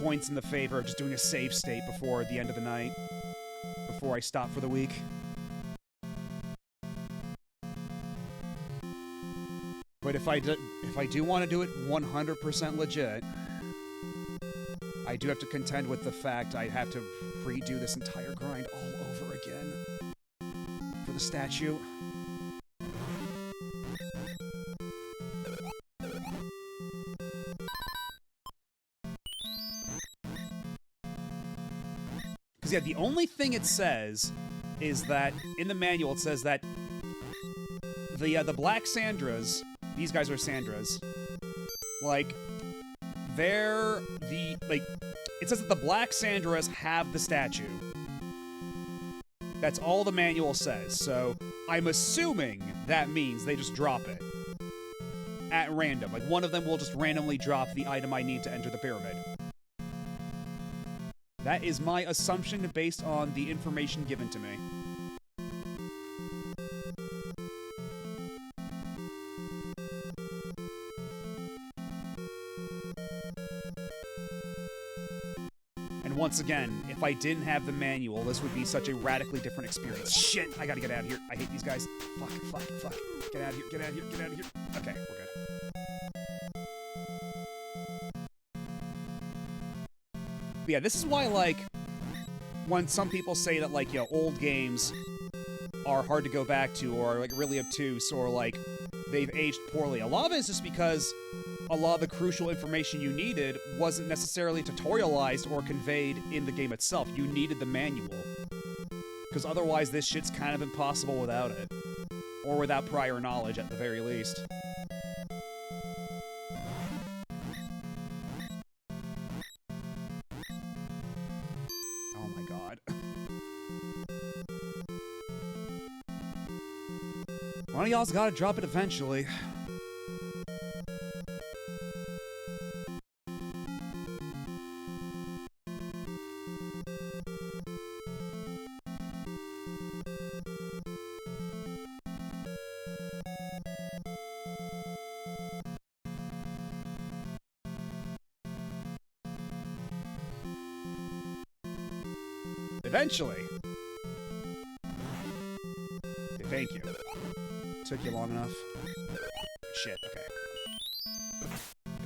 points in the favor of just doing a save state before the end of the night. Before I stop for the week. But if I do want to do it 100% legit, I do have to contend with the fact I have to redo this entire grind all over again for the statue. Because, yeah, the only thing it says is that, in the manual, it says that the Black Sandras, these guys are Sandras, like, they're the, like, it says that the Black Sandras have the statue. That's all the manual says, so I'm assuming that means they just drop it. At random. Like, one of them will just randomly drop the item I need to enter the pyramid. That is my assumption based on the information given to me. And once again, if I didn't have the manual, this would be such a radically different experience. Shit! I gotta get out of here. I hate these guys. Fuck, fuck, fuck. Get out of here, get out of here, get out of here. Okay, we're good. But yeah, this is why, like, when some people say that, like, you know, old games are hard to go back to, or, like, really obtuse, or, like, they've aged poorly. A lot of it is just because a lot of the crucial information you needed wasn't necessarily tutorialized or conveyed in the game itself. You needed the manual. Because otherwise this shit's kind of impossible without it. Or without prior knowledge, at the very least. Oh my god. One of y'all's gotta drop it eventually. Eventually. Okay, thank you. Took you long enough. Shit, okay.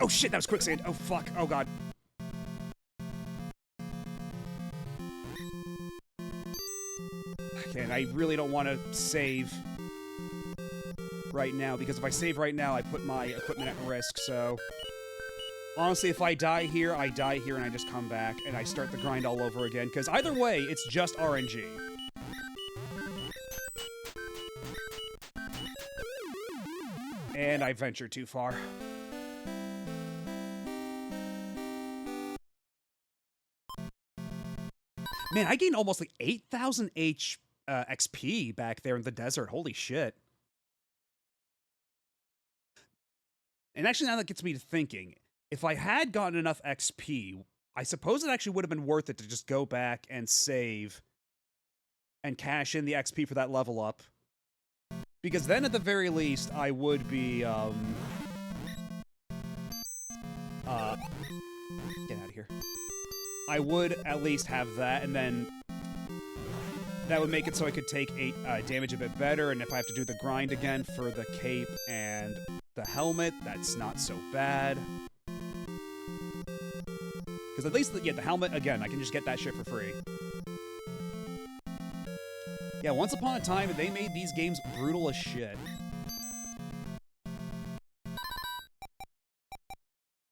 Oh shit, that was quicksand. Oh fuck, oh god. Okay, and I really don't want to save right now, because if I save right now, I put my equipment at risk, so... Honestly, if I die here, and I just come back, and I start the grind all over again, because either way, it's just RNG. And I ventured too far. Man, I gained almost like 8,000 XP back there in the desert. Holy shit. And actually, now that gets me to thinking, if I had gotten enough XP, I suppose it actually would have been worth it to just go back and save and cash in the XP for that level up. Because then, at the very least, I would be, get out of here. I would at least have that, and then that would make it so I could take damage a bit better, and if I have to do the grind again for the cape and the helmet, that's not so bad. Because at least, yeah, the helmet, again, I can just get that shit for free. Yeah, once upon a time, they made these games brutal as shit.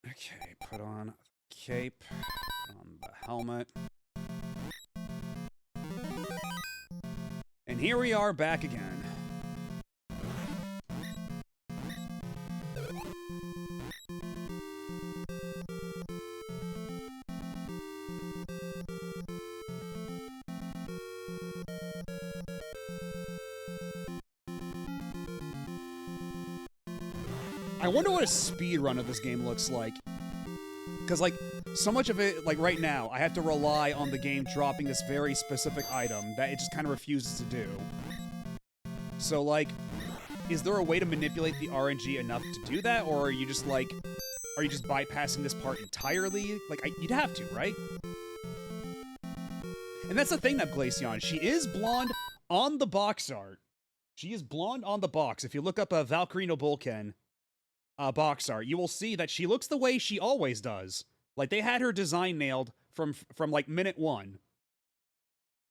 Okay, put on the cape, put on the helmet. And here we are back again. I wonder what a speed run of this game looks like. Because, like, so much of it, like, right now, I have to rely on the game dropping this very specific item that it just kind of refuses to do. So, like, is there a way to manipulate the RNG enough to do that? Or are you just, like, are you just bypassing this part entirely? Like, you'd have to, right? And that's the thing, that Glaceon. She is blonde on the box art. She is blonde on the box. If you look up a Valkyrie no Bouken box art, you will see that she looks the way she always does. Like, they had her design nailed from like minute one.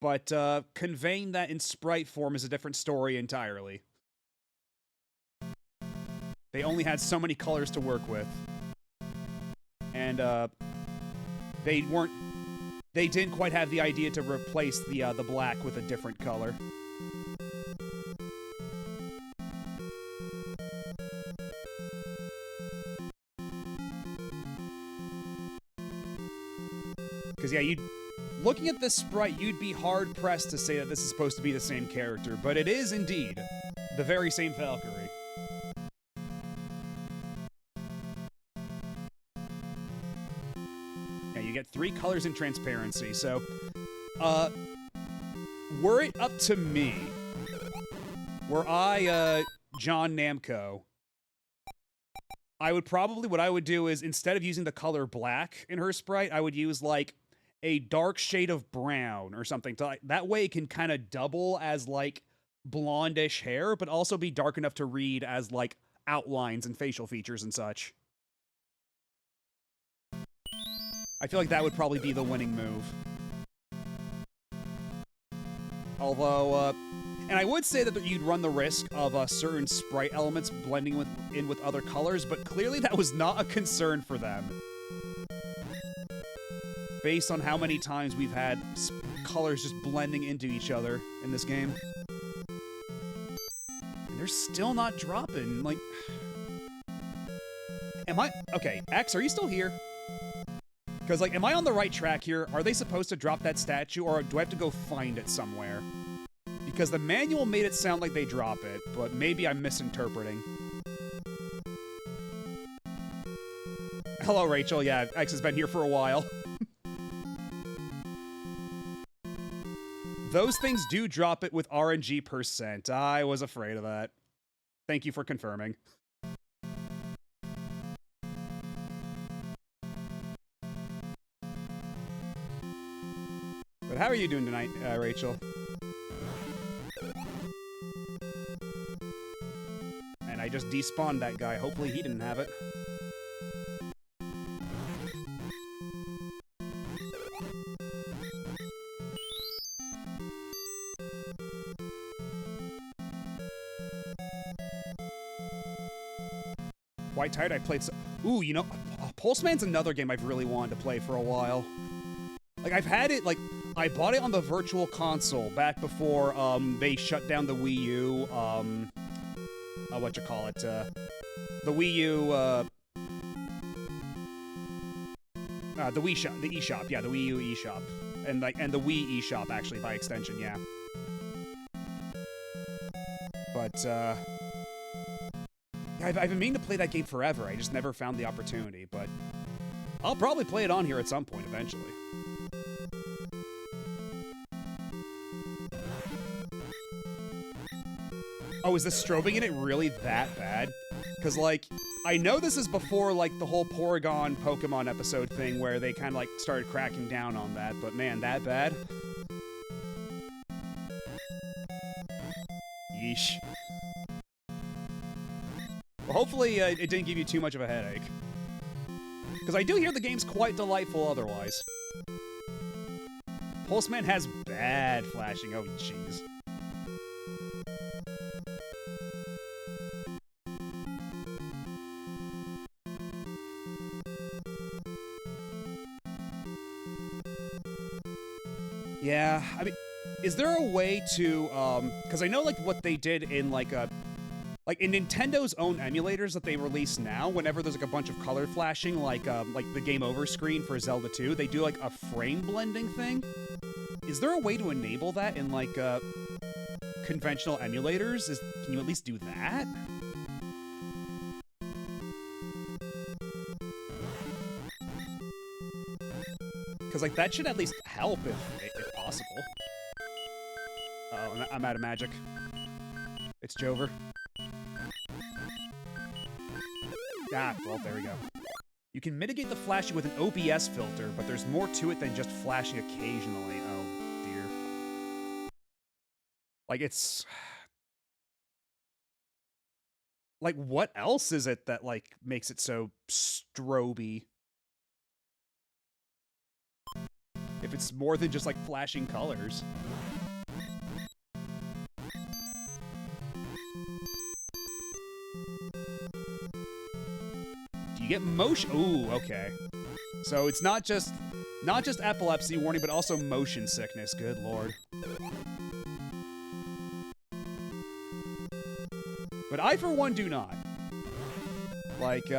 But conveying that in sprite form is a different story entirely. They only had so many colors to work with. And they didn't quite have the idea to replace the black with a different color. Because, yeah, looking at this sprite, you'd be hard-pressed to say that this is supposed to be the same character, but it is indeed the very same Valkyrie. Yeah, you get 3 colors in transparency, so, were it up to me, were I, John Namco, I would probably, what I would do is, instead of using the color black in her sprite, I would use, like, a dark shade of brown or something. That way it can kind of double as, like, blondish hair, but also be dark enough to read as, like, outlines and facial features and such. I feel like that would probably be the winning move. Although, and I would say that you'd run the risk of certain sprite elements blending in with other colors, but clearly that was not a concern for them. Based on how many times we've had colors just blending into each other in this game. And they're still not dropping, like... Okay, X, are you still here? Because, like, am I on the right track here? Are they supposed to drop that statue, or do I have to go find it somewhere? Because the manual made it sound like they drop it, but maybe I'm misinterpreting. Hello, Rachel. Yeah, X has been here for a while. Those things do drop it with RNG percent. I was afraid of that. Thank you for confirming. But how are you doing tonight, Rachel? And I just despawned that guy. Hopefully he didn't have it. Quite tired. I played Ooh, you know, Pulseman's another game I've really wanted to play for a while. Like, I've had it, like, I bought it on the Virtual Console back before, they shut down the Wii U, the Wii U, the Wii Shop, the eShop, yeah, the Wii U eShop. And, like, and the Wii eShop, actually, by extension, yeah. But, I've been meaning to play that game forever. I just never found the opportunity, but I'll probably play it on here at some point eventually. Oh, is the strobing in it really that bad? Because, like, I know this is before, like, the whole Porygon Pokemon episode thing where they kind of, like, started cracking down on that, but man, that bad? Yeesh. Well, hopefully it didn't give you too much of a headache. Because I do hear the game's quite delightful otherwise. Pulseman has bad flashing. Oh, jeez. Yeah, I mean, is there a way to, because I know, like, what they did in, like, in Nintendo's own emulators that they release now, whenever there's, like, a bunch of color flashing, like the Game Over screen for Zelda 2, they do, like, a frame blending thing. Is there a way to enable that in, like, conventional emulators? Can you at least do that? Because, like, that should at least help if possible. Uh-oh, I'm out of magic. It's Jover. Ah, well, there we go. You can mitigate the flashing with an OBS filter, but there's more to it than just flashing occasionally. Oh, dear. Like, it's... Like, what else is it that, like, makes it so stroby? If it's more than just, like, flashing colors. You get motion. Ooh, okay. So it's not just epilepsy warning, but also motion sickness. Good lord. But I, for one, do not. Like,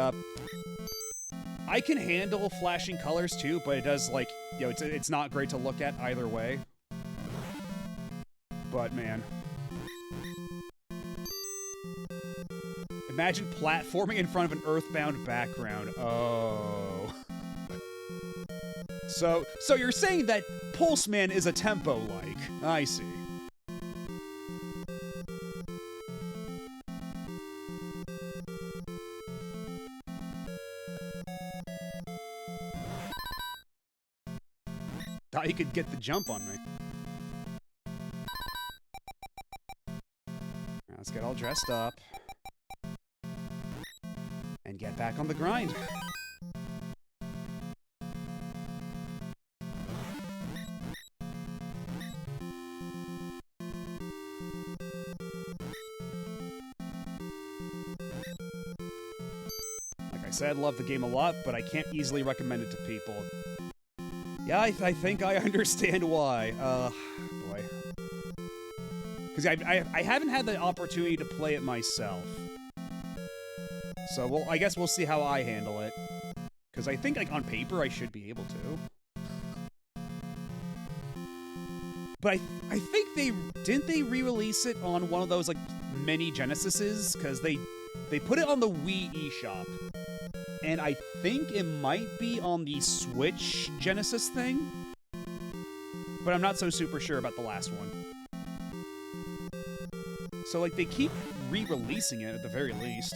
I can handle flashing colors too, but it does, like, you know, it's not great to look at either way. But man. Imagine platforming in front of an earthbound background. Oh. So you're saying that Pulseman is a tempo-like. I see. Thought you could get the jump on me. Let's get all dressed up. And get back on the grind. Like I said, love the game a lot, but I can't easily recommend it to people. Yeah, I think I understand why. Boy. Because I haven't had the opportunity to play it myself. So, well, I guess we'll see how I handle it. Because I think, like, on paper, I should be able to. But I think didn't they re-release it on one of those, like, mini Genesises? Because they put it on the Wii eShop. And I think it might be on the Switch Genesis thing. But I'm not so super sure about the last one. So, like, they keep re-releasing it at the very least.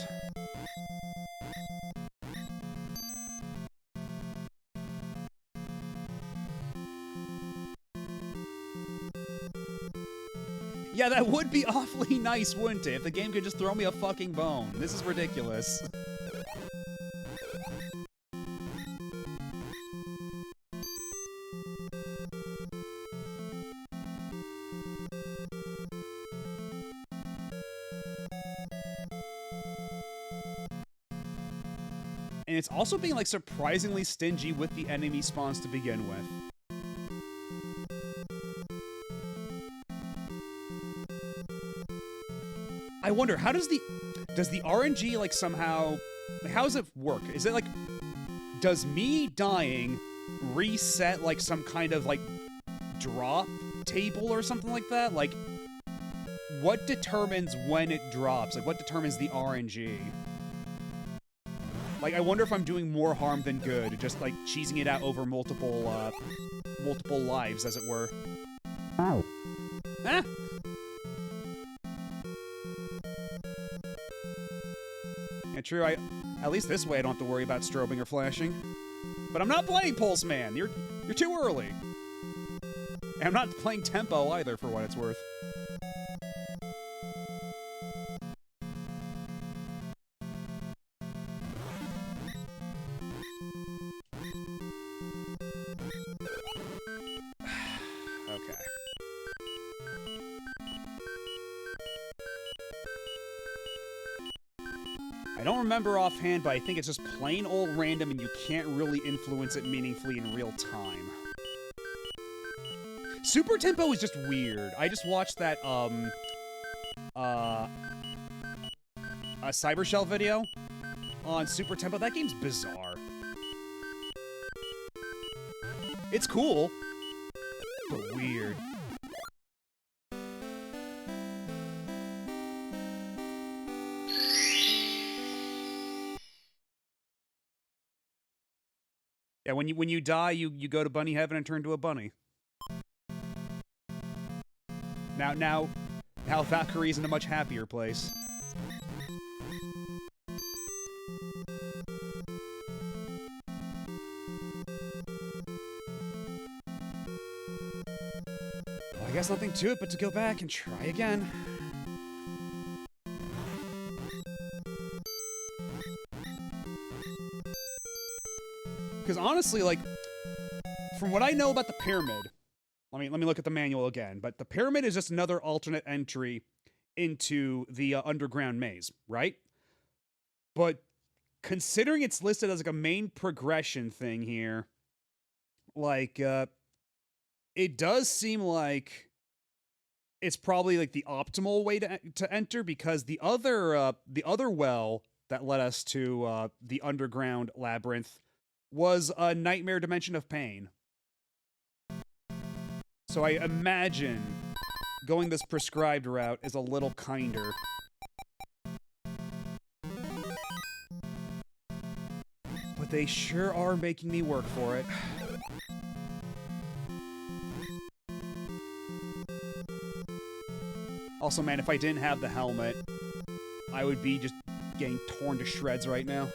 Yeah, that would be awfully nice, wouldn't it? If the game could just throw me a fucking bone. This is ridiculous. And it's also being, like, surprisingly stingy with the enemy spawns to begin with. I wonder, how does the RNG, like, somehow... Like, how does it work? Is it, like... Does me dying reset, like, some kind of, like, drop table or something like that? Like, what determines when it drops? Like, what determines the RNG? Like, I wonder if I'm doing more harm than good, just, like, cheesing it out over multiple lives, as it were. Ow. Ah! Yeah, true, at least this way I don't have to worry about strobing or flashing. But I'm not playing Pulse Man! You're too early! And I'm not playing Tempo either, for what it's worth. Okay. I don't remember offhand, but I think it's just plain old random and you can't really influence it meaningfully in real time. Super Tempo is just weird. I just watched that, a Cybershell video on Super Tempo. That game's bizarre. It's cool, but weird. Yeah, when you die, you go to bunny heaven and turn to a bunny. Now Valkyrie's in a much happier place. Well, I guess nothing to it but to go back and try again. Because honestly, like, from what I know about the pyramid, let me look at the manual again, but the pyramid is just another alternate entry into the underground maze, right? But considering it's listed as like a main progression thing here, like, it does seem like it's probably like the optimal way to enter, because the other well that led us to the underground labyrinth was a Nightmare Dimension of Pain. So I imagine going this prescribed route is a little kinder. But they sure are making me work for it. Also, man, if I didn't have the helmet, I would be just getting torn to shreds right now.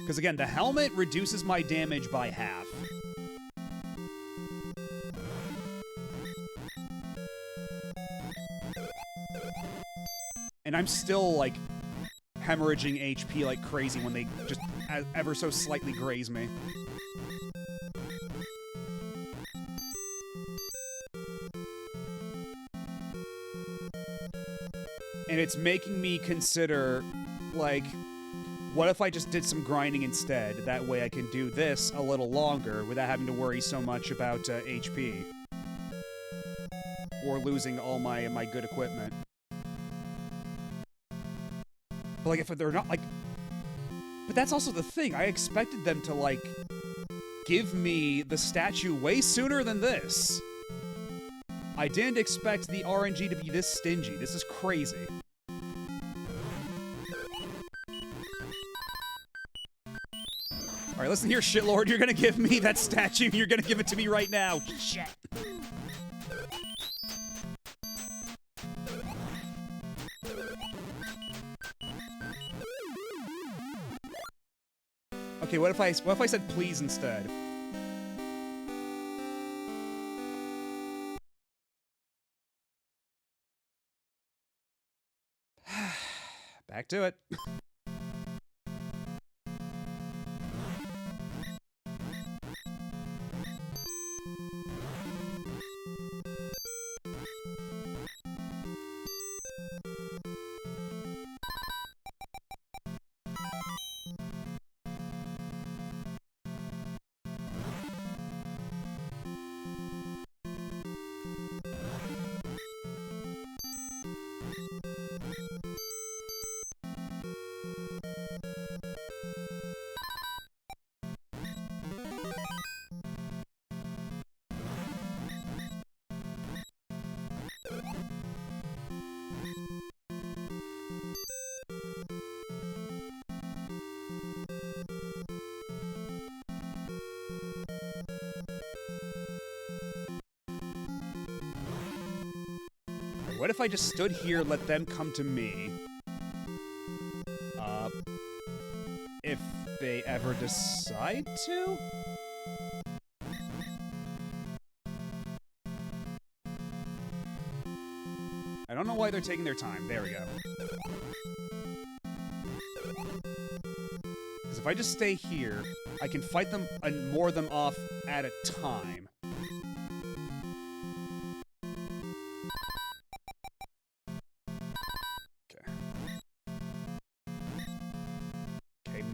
Because again, the helmet reduces my damage by half. And I'm still, like, hemorrhaging HP like crazy when they just ever so slightly graze me. And it's making me consider, like, what if I just did some grinding instead? That way I can do this a little longer without having to worry so much about HP. Or losing all my good equipment. But, like, if they're not, like... But that's also the thing. I expected them to, like, give me the statue way sooner than this. I didn't expect the RNG to be this stingy. This is crazy. Alright, listen here, shitlord. You're gonna give me that statue. You're gonna give it to me right now. Shit. Okay, what if I said please instead? Back to it. What if I just stood here and let them come to me? If they ever decide to? I don't know why they're taking their time. There we go. Because if I just stay here, I can fight them and moor them off at a time.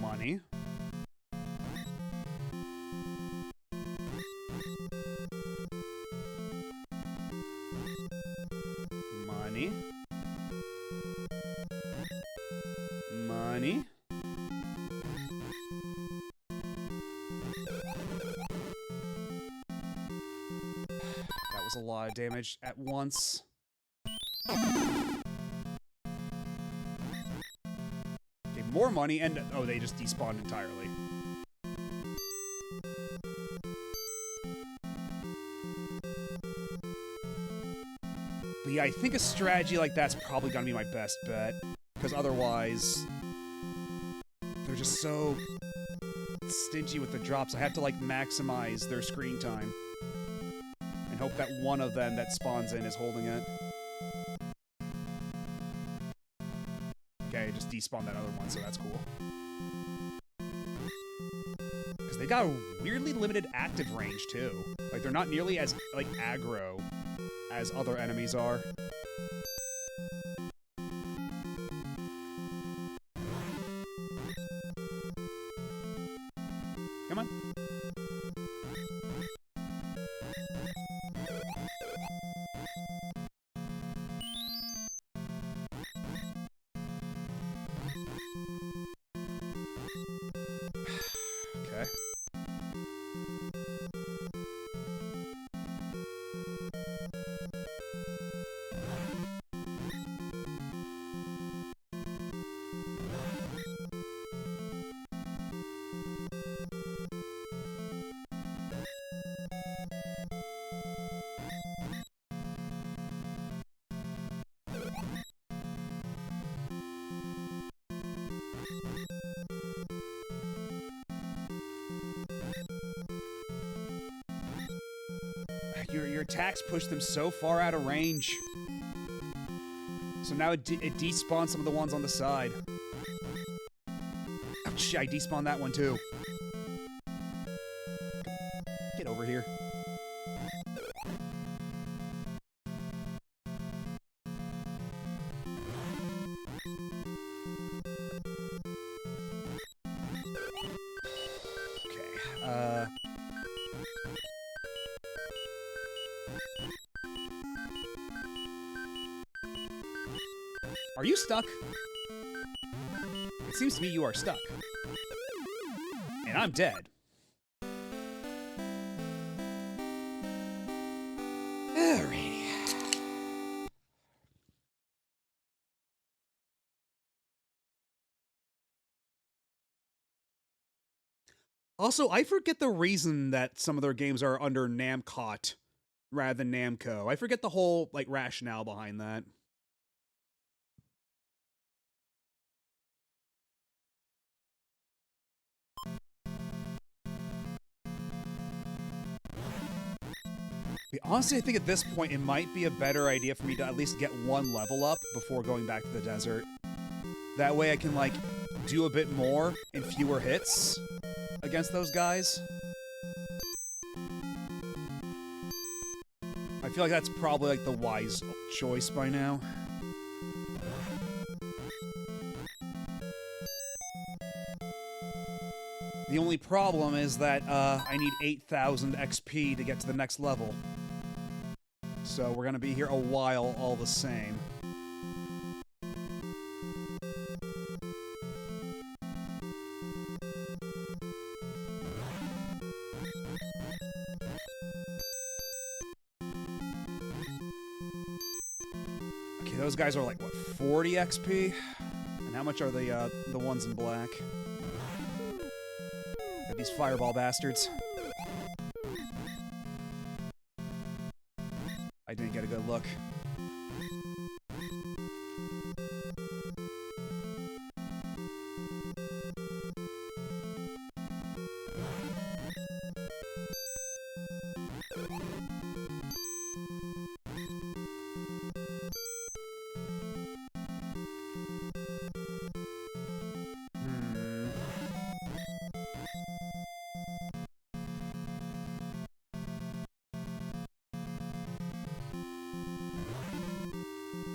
Money. Money. Money. That was a lot of damage at once. More money, and oh, they just despawned entirely. But yeah, I think a strategy like that's probably gonna be my best bet, because otherwise they're just so stingy with the drops. I have to like maximize their screen time and hope that one of them that spawns in is holding it. Okay, just despawned that other one, so that's cool. Because they got a weirdly limited active range, too. Like, they're not nearly as, like, aggro as other enemies are. Come on. Okay. Your attacks push them so far out of range. So now it despawns some of the ones on the side. Ouch, I despawned that one too. Get over here. Okay, Are you stuck? It seems to me you are stuck. And I'm dead. Alrighty. Also, I forget the reason that some of their games are under Namcot rather than Namco. I forget the whole, like, rationale behind that. Honestly, I think at this point it might be a better idea for me to at least get one level up before going back to the desert. That way I can, like, do a bit more in fewer hits against those guys. I feel like that's probably, like, the wise choice by now. The only problem is that I need 8,000 XP to get to the next level. So we're gonna be here a while all the same. Okay, those guys are like, what, 40 XP? And how much are the ones in black? These fireball bastards. I didn't get a good look.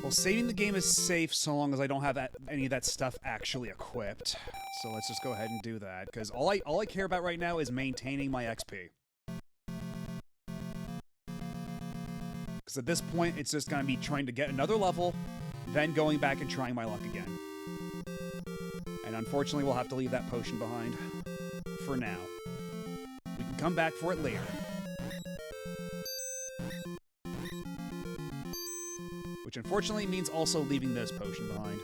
Well, saving the game is safe so long as I don't have any of that stuff actually equipped. So let's just go ahead and do that, because all I care about right now is maintaining my XP. Because at this point, it's just going to be trying to get another level, then going back and trying my luck again. And unfortunately, we'll have to leave that potion behind. For now. We can come back for it later. Which unfortunately means also leaving this potion behind.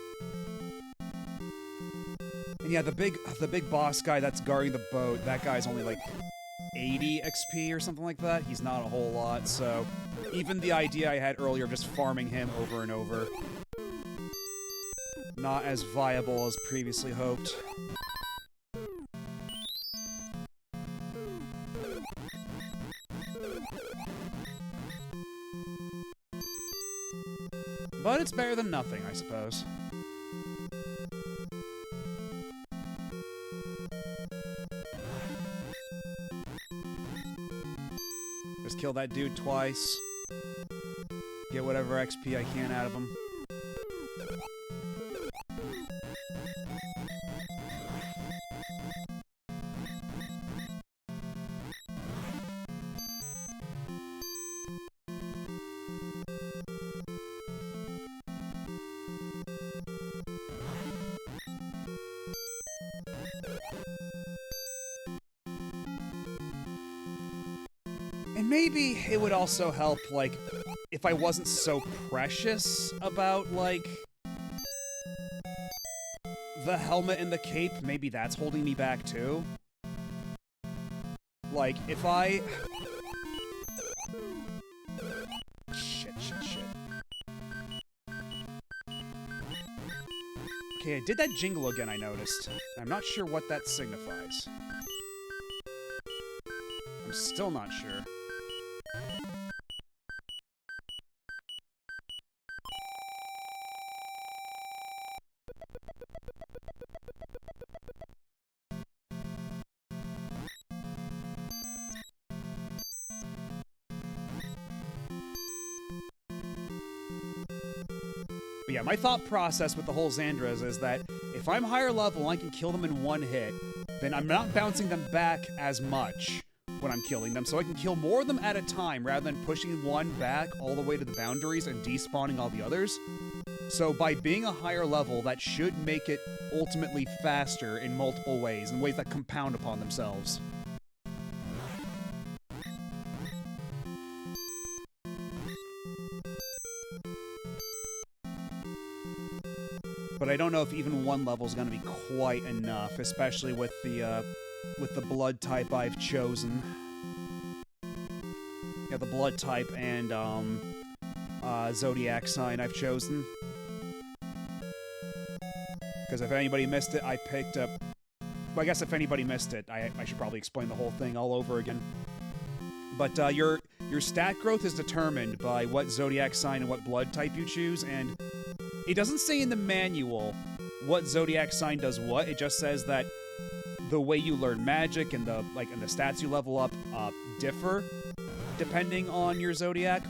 And yeah, the big boss guy that's guarding the boat, that guy's only like 80 XP or something like that. He's not a whole lot, so even the idea I had earlier of just farming him over and over, not as viable as previously hoped. But it's better than nothing, I suppose. Just kill that dude twice. Get whatever XP I can out of him. And maybe it would also help, like, if I wasn't so precious about, like, the helmet and the cape. Maybe that's holding me back, too. Like, if I... Shit. Okay, I did that jingle again, I noticed. I'm not sure what that signifies. I'm still not sure. But yeah, my thought process with the whole Xandras is that if I'm higher level and I can kill them in one hit, then I'm not bouncing them back as much when I'm killing them, so I can kill more of them at a time rather than pushing one back all the way to the boundaries and despawning all the others. So by being a higher level, that should make it ultimately faster in multiple ways, in ways that compound upon themselves. But I don't know if even one level is going to be quite enough, especially with the blood type I've chosen. Yeah, the blood type and zodiac sign I've chosen. Because if anybody missed it, I picked up... Well, I guess if anybody missed it, I should probably explain the whole thing all over again. But your stat growth is determined by what zodiac sign and what blood type you choose, and it doesn't say in the manual what zodiac sign does what. It just says that the way you learn magic and the stats you level up differ depending on your zodiac.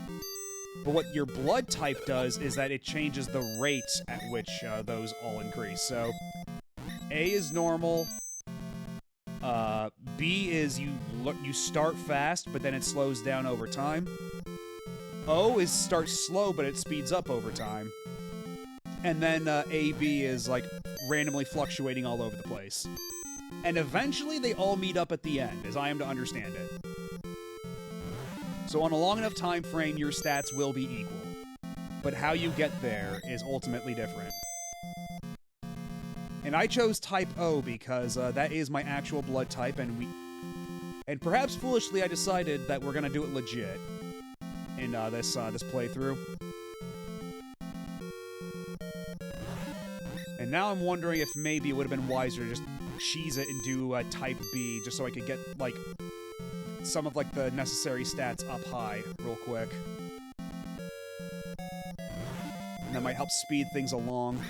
But what your blood type does is that it changes the rate at which those all increase. So A is normal. B is you start fast, but then it slows down over time. O is starts slow, but it speeds up over time. And then AB is like randomly fluctuating all over the place. And eventually they all meet up at the end, as I am to understand it. So on a long enough time frame, your stats will be equal. But how you get there is ultimately different. And I chose type O because that is my actual blood type, and perhaps foolishly I decided that we're gonna do it legit in this playthrough. And now I'm wondering if maybe it would have been wiser to just cheese it and do type B, just so I could get like some of like the necessary stats up high real quick. And that might help speed things along.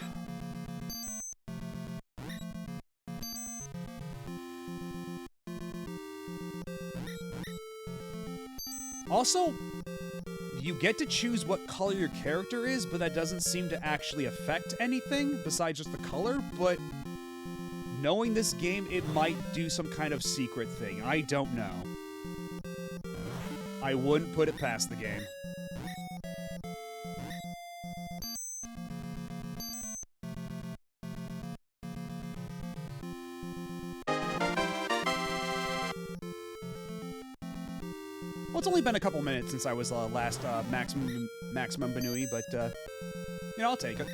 Also, you get to choose what color your character is, but that doesn't seem to actually affect anything besides just the color, but knowing this game, it might do some kind of secret thing. I don't know. I wouldn't put it past the game. Well, it's only been a couple minutes since I was last Maximum Banui, but, you know, I'll take it.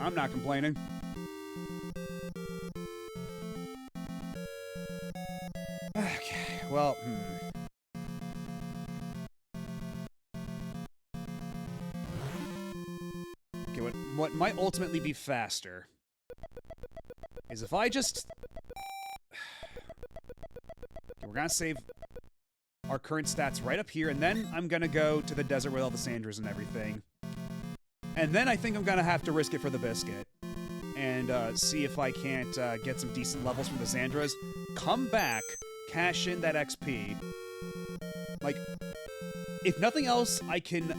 I'm not complaining. Okay, well, Okay, what might ultimately be faster is if I just... Okay, we're gonna save our current stats right up here, and then I'm gonna go to the desert with all the Sandras and everything. And then I think I'm gonna have to risk it for the biscuit. And see if I can't get some decent levels from the Sandras. Come back, cash in that XP. Like, if nothing else, I can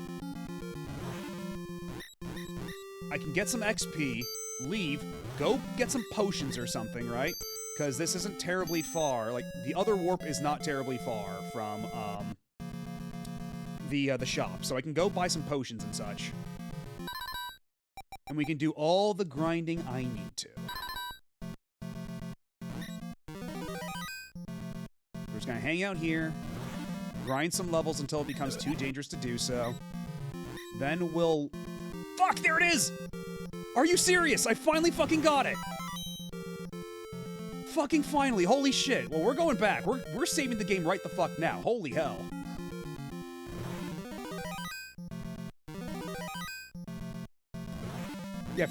get some XP, leave, go get some potions or something, right? Because this isn't terribly far. Like, the other warp is not terribly far from the shop. So I can go buy some potions and such. And we can do all the grinding I need to. We're just gonna hang out here, grind some levels until it becomes too dangerous to do so. Then we'll... Fuck, there it is! Are you serious? I finally fucking got it! Fucking finally, holy shit. Well, we're going back. We're saving the game right the fuck now. Holy hell. Yeah,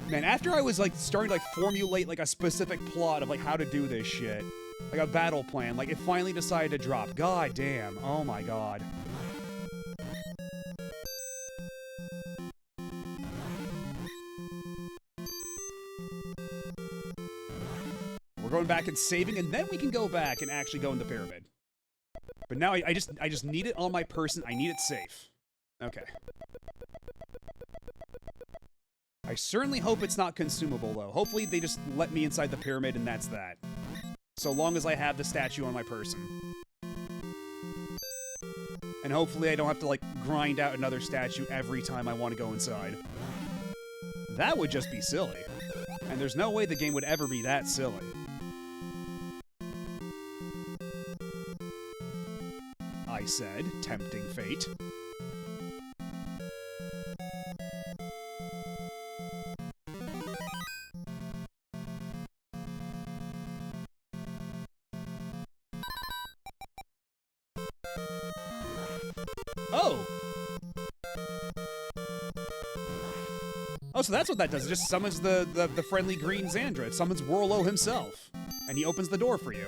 man, after I was, like, starting to, like, formulate, like, a specific plot of, like, how to do this shit, like, a battle plan, like, it finally decided to drop. God damn. Oh my god. We're going back and saving, and then we can go back and actually go in the pyramid. But now I just need it on my person. I need it safe. Okay. I certainly hope it's not consumable, though. Hopefully they just let me inside the pyramid and that's that. So long as I have the statue on my person. And hopefully I don't have to, like, grind out another statue every time I want to go inside. That would just be silly. And there's no way the game would ever be that silly. I said, tempting fate. Oh! Oh, so that's what that does. It just summons the friendly green Xandra. It summons Warlow himself. And he opens the door for you.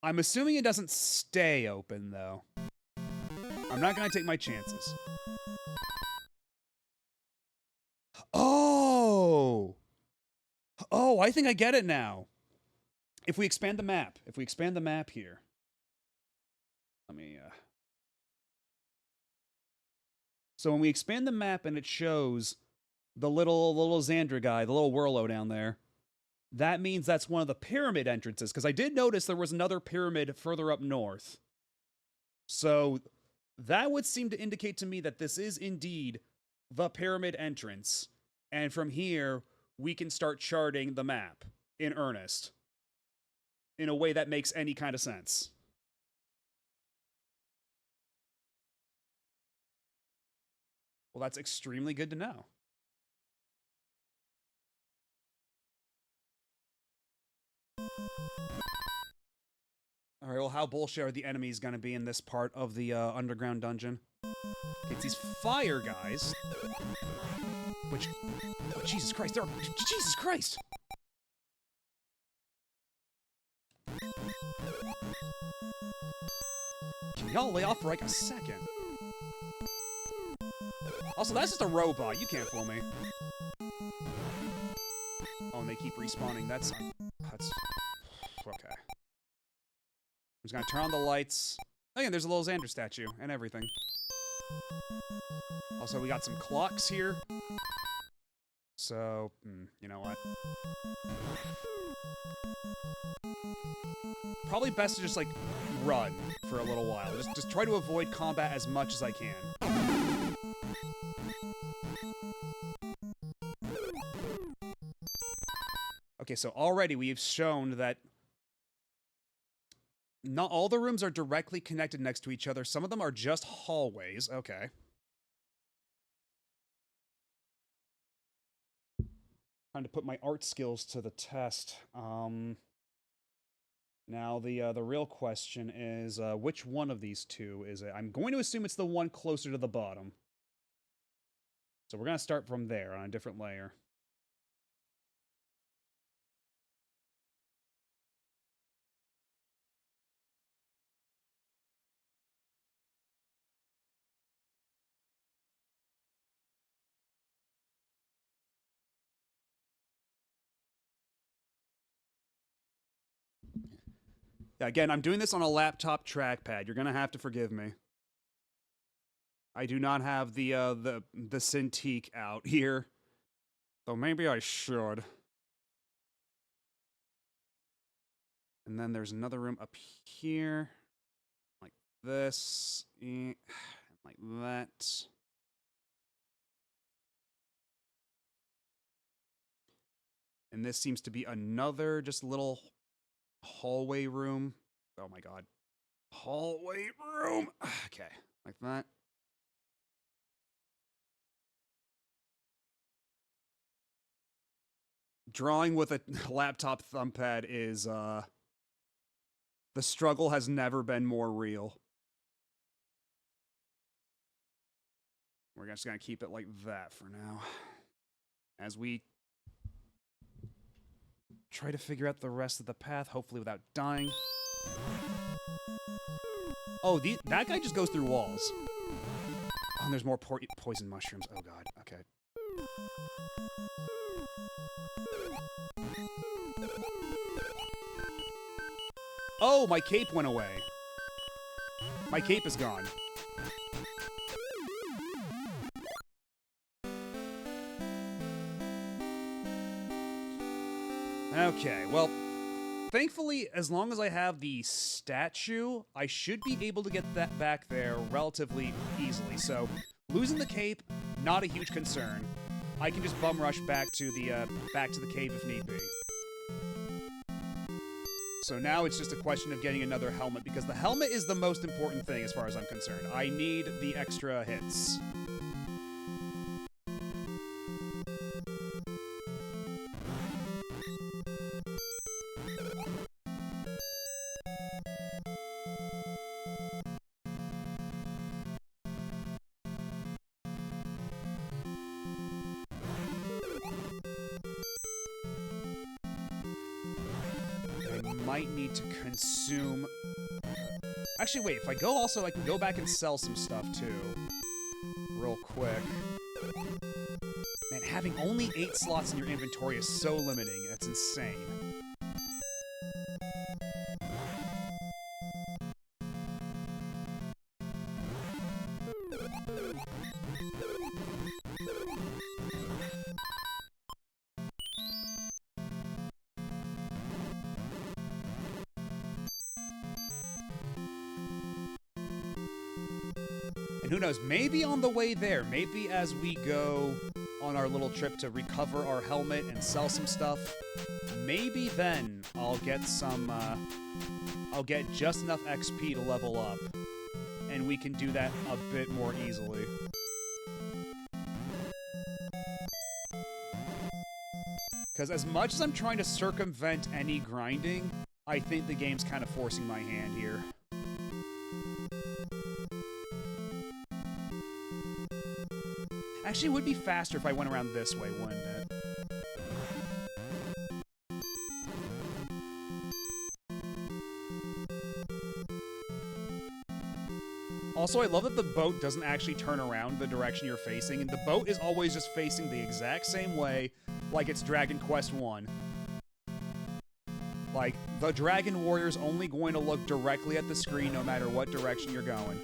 I'm assuming it doesn't stay open, though. I'm not going to take my chances. Oh! Oh, I think I get it now. If we expand the map. If we expand the map here. Let me, So when we expand the map and it shows the little Xandra guy, the little Whirlo down there, that means that's one of the pyramid entrances, because I did notice there was another pyramid further up north. So that would seem to indicate to me that this is indeed the pyramid entrance. And from here, we can start charting the map in earnest. In a way that makes any kind of sense. Well, that's extremely good to know. All right, well, how bullshit are the enemies going to be in this part of the underground dungeon? It's these fire guys. Which... Oh, Jesus Christ, there are... Jesus Christ! Can y'all lay off for like a second? Also, that's just a robot. You can't fool me. Oh, and they keep respawning. That's... Okay. I'm just gonna turn on the lights. Oh yeah, there's a little Xander statue and everything. Also, we got some clocks here. So, you know what? Probably best to just, like, run for a little while. Just try to avoid combat as much as I can. Okay, so already we've shown that not all the rooms are directly connected next to each other. Some of them are just hallways. Okay. Trying to put my art skills to the test. Now, the real question is, which one of these two is it? I'm going to assume it's the one closer to the bottom. So we're going to start from there on a different layer. Yeah, again, I'm doing this on a laptop trackpad. You're gonna have to forgive me. I do not have the Cintiq out here. Though maybe I should. And then there's another room up here. Like this. And like that. And this seems to be another just little hallway room. Oh my god. Hallway room. Okay, like that. Drawing with a laptop thumbpad is, the struggle has never been more real. We're just gonna keep it like that for now. As we try to figure out the rest of the path, hopefully without dying. Oh, that guy just goes through walls. Oh, and there's more poison mushrooms. Oh god, okay. Oh, my cape went away. My cape is gone. Okay, well, thankfully, as long as I have the statue, I should be able to get that back there relatively easily. So, losing the cape, not a huge concern. I can just bum rush back to the cave if need be. So now it's just a question of getting another helmet, because the helmet is the most important thing as far as I'm concerned. I need the extra hits. might need to consume... Actually, wait, if I go also, I can go back and sell some stuff, too. Real quick. Man, having only 8 slots in your inventory is so limiting. That's insane. And who knows, maybe on the way there, maybe as we go on our little trip to recover our helmet and sell some stuff, maybe then I'll get some, I'll get just enough XP to level up. And we can do that a bit more easily. Because as much as I'm trying to circumvent any grinding, I think the game's kind of forcing my hand here. Actually, it would be faster if I went around this way, wouldn't it? Also, I love that the boat doesn't actually turn around the direction you're facing, and the boat is always just facing the exact same way, like it's Dragon Quest 1. Like, the Dragon Warrior's only going to look directly at the screen no matter what direction you're going.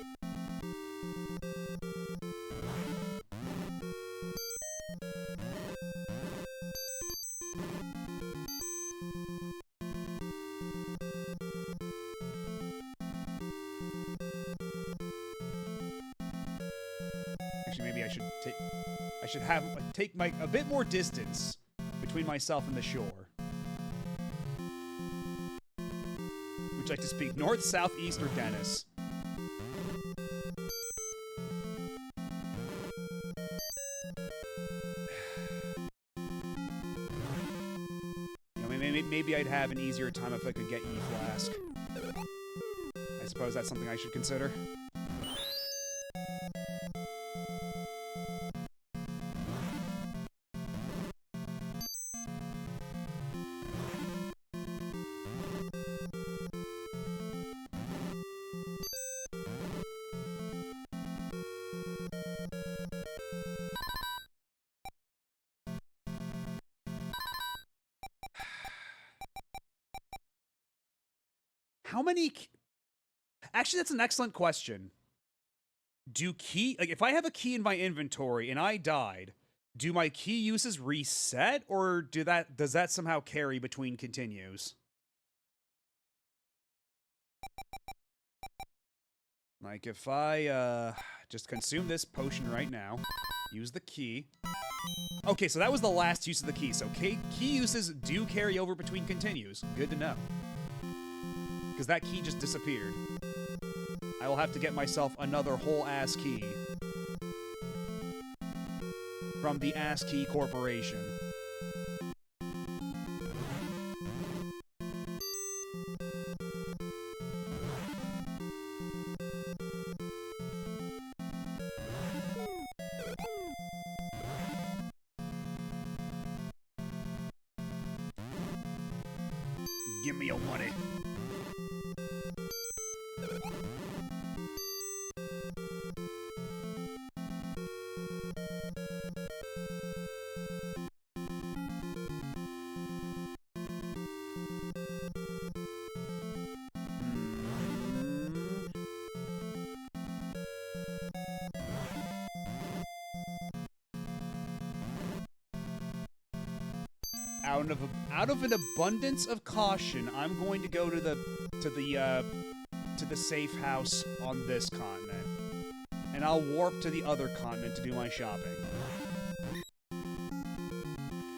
I should have take a bit more distance between myself and the shore. Would you like to speak north, south, east, or Dennis? You know, maybe I'd have an easier time if I could get E-Flask. I suppose that's something I should consider. How many... Actually, that's an excellent question. If I have a key in my inventory and I died, do my key uses reset, or does that somehow carry between continues? Like, if I, just consume this potion right now, use the key... Okay, so that was the last use of the key, so key uses do carry over between continues. Good to know. Because that key just disappeared. I will have to get myself another whole-ass key. From the ASCII Corporation. Give me your money. Out of an abundance of caution, I'm going to go to the safe house on this continent, and I'll warp to the other continent to do my shopping.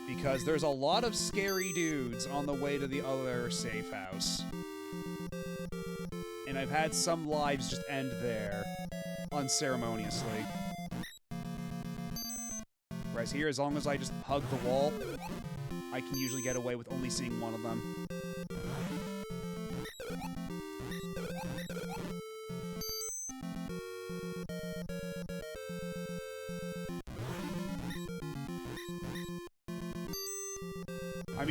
Because there's a lot of scary dudes on the way to the other safe house, and I've had some lives just end there unceremoniously. Whereas here, as long as I just hug the wall, I can usually get away with only seeing one of them.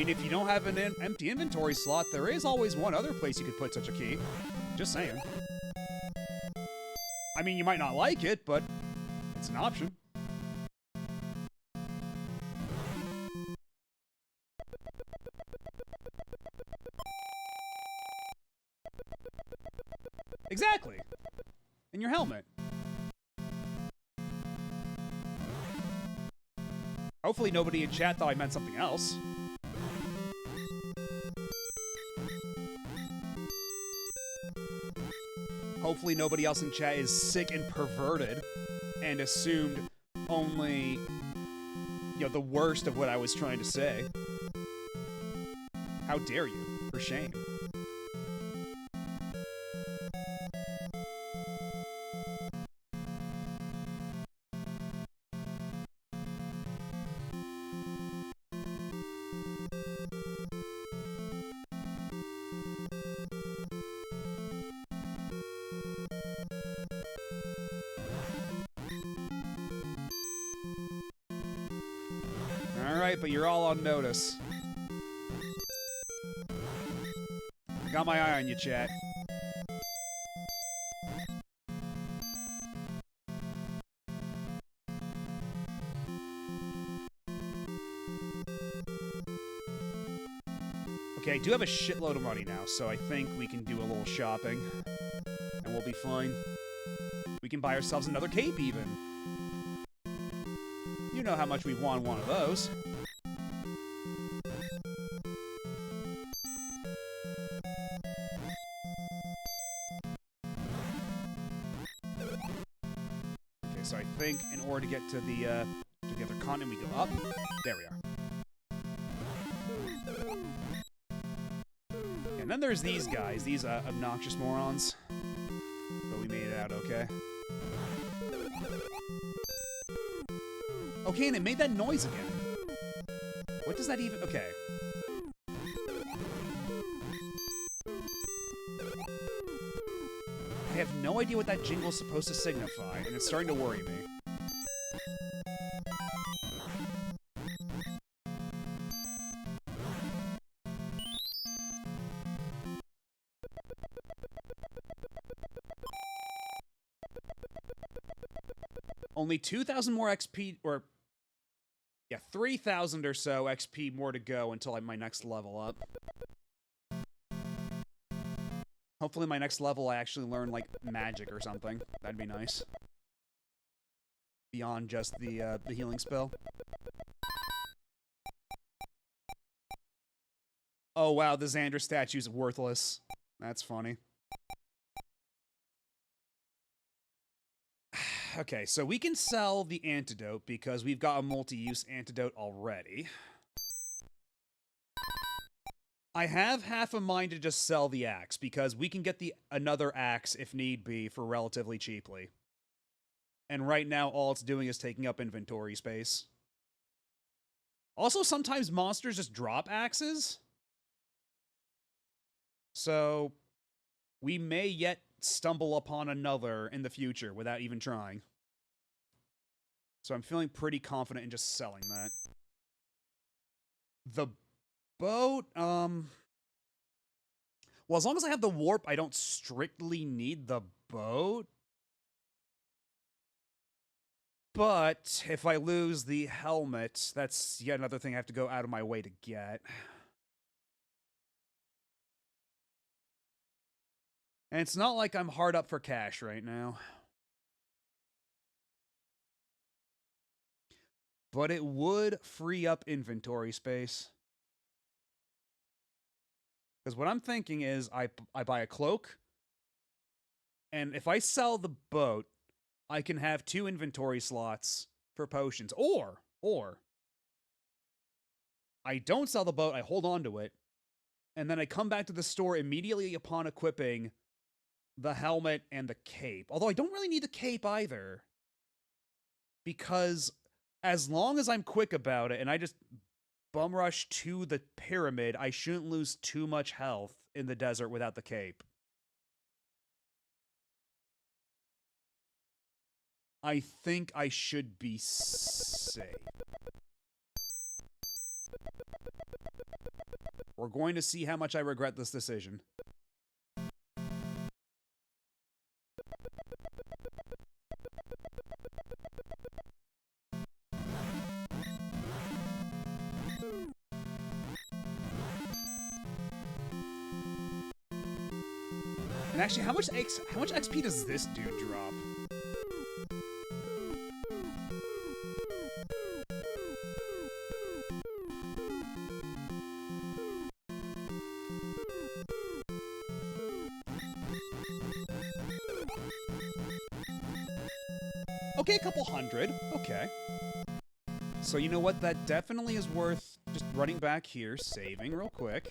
mean, if you don't have an empty inventory slot, there is always one other place you could put such a key. Just saying. I mean, you might not like it, but it's an option. Exactly. In your helmet. Hopefully nobody in chat thought I meant something else. Hopefully nobody else in chat is sick and perverted and assumed only, you know, the worst of what I was trying to say. How dare you? For shame. Alright, but you're all on notice. I got my eye on you, chat. Okay, I do have a shitload of money now, so I think we can do a little shopping. And we'll be fine. We can buy ourselves another cape, even. You know how much we want one of those. Okay, so I think in order to get to the other continent, we go up. There we are. And then there's these guys, these obnoxious morons. But we made it out okay. Okay, and it made that noise again. What does that even... Okay. I have no idea what that jingle's supposed to signify, and it's starting to worry me. Only 2,000 more XP, or... yeah, 3,000 or so XP more to go until my next level up. Hopefully my next level I actually learn, like, magic or something. That'd be nice. Beyond just the healing spell. Oh wow, the Xander statue's worthless. That's funny. Okay, so we can sell the antidote because we've got a multi-use antidote already. I have half a mind to just sell the axe because we can get another axe if need be for relatively cheaply. And right now all it's doing is taking up inventory space. Also, sometimes monsters just drop axes. So we may yet stumble upon another in the future without even trying. So I'm feeling pretty confident in just selling that. The boat, well, as long as I have the warp, I don't strictly need the boat. But if I lose the helmet, that's yet another thing I have to go out of my way to get. And it's not like I'm hard up for cash right now. But it would free up inventory space. Because what I'm thinking is I buy a cloak. And if I sell the boat, I can have 2 inventory slots for potions. Or I don't sell the boat, I hold on to it. And then I come back to the store immediately upon equipping the helmet and the cape. Although I don't really need the cape either. Because as long as I'm quick about it and I just bum rush to the pyramid, I shouldn't lose too much health in the desert without the cape. I think I should be safe. We're going to see how much I regret this decision. And actually, how much XP does this dude drop? Okay, a couple hundred. Okay. So you know what? That definitely is worth just running back here, saving real quick.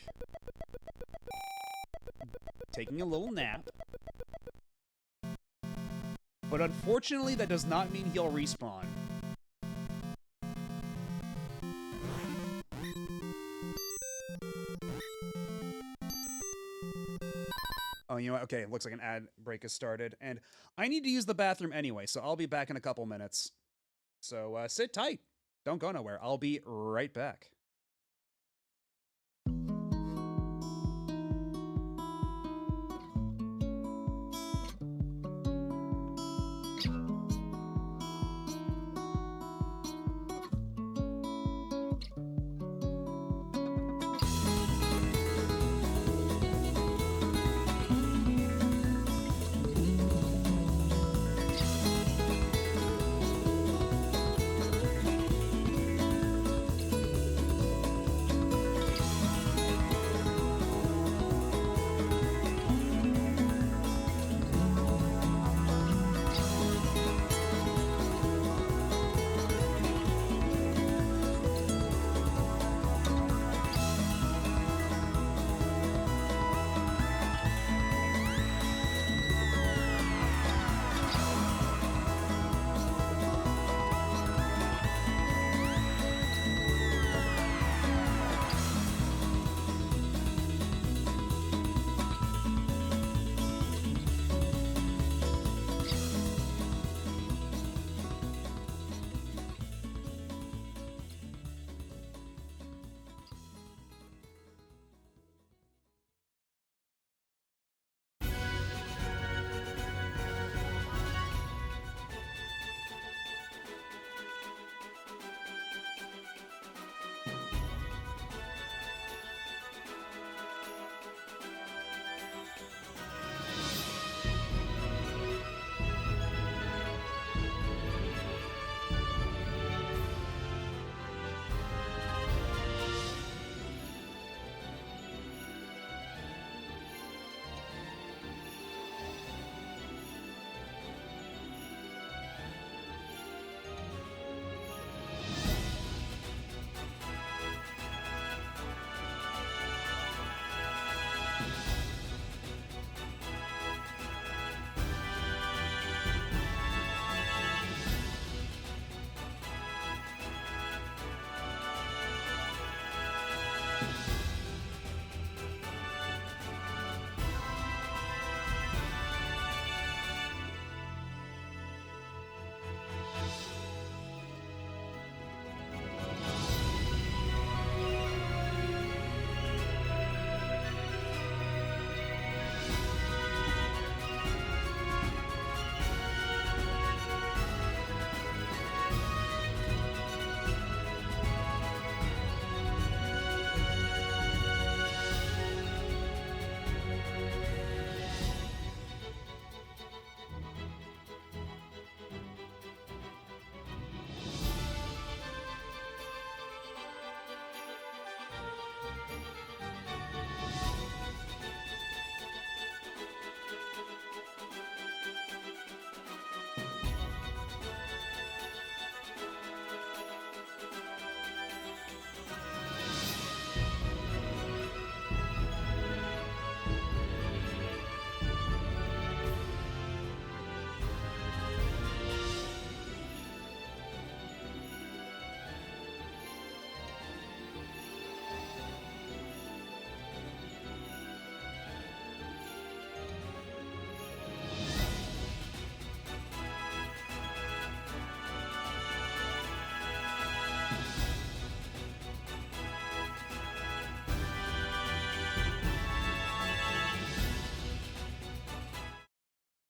Taking a little nap. But unfortunately, that does not mean he'll respawn. Oh, you know what? Okay, looks like an ad break has started. And I need to use the bathroom anyway, so I'll be back in a couple minutes. So sit tight. Don't go nowhere. I'll be right back.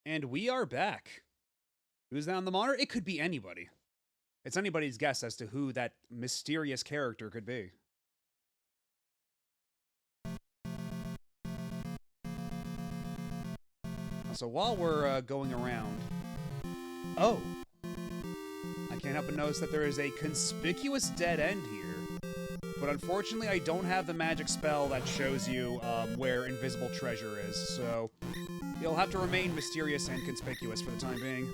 And we are back. Who's that on the monitor? It could be anybody. It's anybody's guess as to who that mysterious character could be. So while we're going around... Oh! I can't help but notice that there is a conspicuous dead end here. But unfortunately, I don't have the magic spell that shows you where invisible treasure is, so... It'll have to remain mysterious and conspicuous for the time being.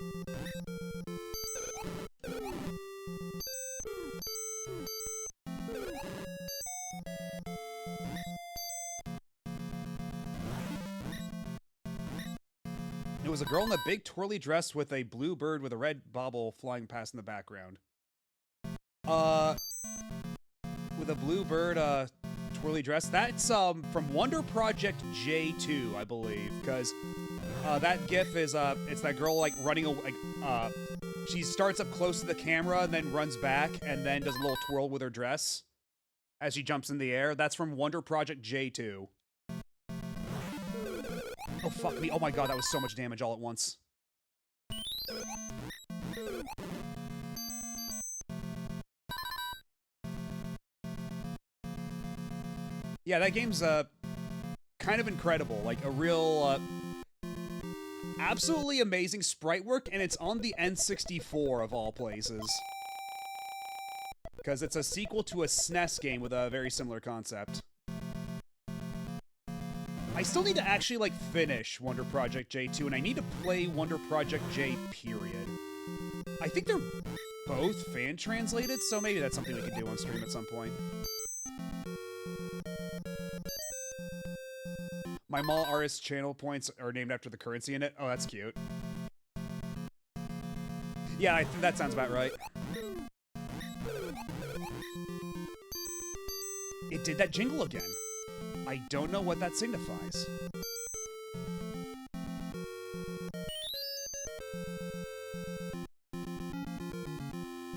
It was a girl in a big twirly dress with a blue bird with a red bauble flying past in the background. With a blue bird, twirly dress. That's, from Wonder Project J2, I believe, because, that gif is, it's that girl, like, running away, she starts up close to the camera and then runs back and then does a little twirl with her dress as she jumps in the air. That's from Wonder Project J2. Oh, fuck me. Oh my god, that was so much damage all at once. Yeah, that game's, kind of incredible. Like, a real, absolutely amazing sprite work, and it's on the N64 of all places. Because it's a sequel to a SNES game with a very similar concept. I still need to actually, like, finish Wonder Project J2, and I need to play Wonder Project J, period. I think they're both fan-translated, so maybe that's something we could do on stream at some point. My mall artist channel points are named after the currency in it. Oh, that's cute. Yeah, I think that sounds about right. It did that jingle again. I don't know what that signifies.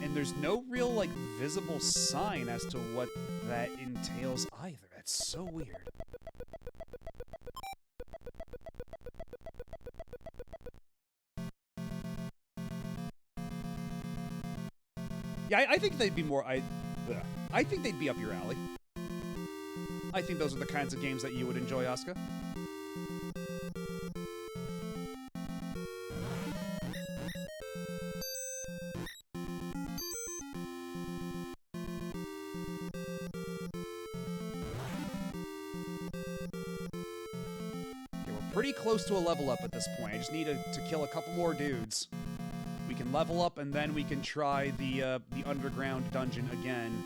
And there's no real, like, visible sign as to what that entails either. That's so weird. Yeah, I think they'd be more... I think they'd be up your alley. I think those are the kinds of games that you would enjoy, Asuka. Okay, we're pretty close to a level up at this point. I just need to kill a couple more dudes. We can level up, and then we can try the underground dungeon again,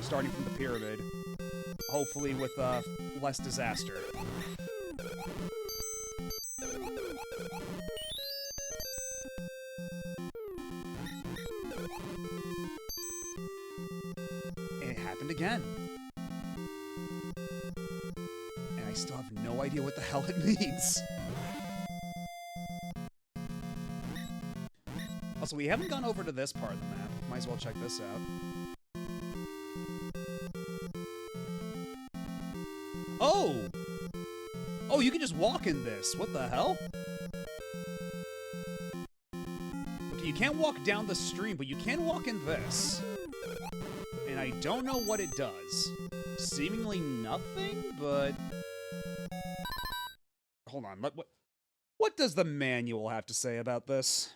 starting from the pyramid. Hopefully with less disaster. And it happened again. And I still have no idea what the hell it means. Also, we haven't gone over to this part of the map. Might as well check this out. Oh! Oh, you can just walk in this. What the hell? Okay, you can't walk down the stream, but you can walk in this. And I don't know what it does. Seemingly nothing, but... Hold on. What does the manual have to say about this?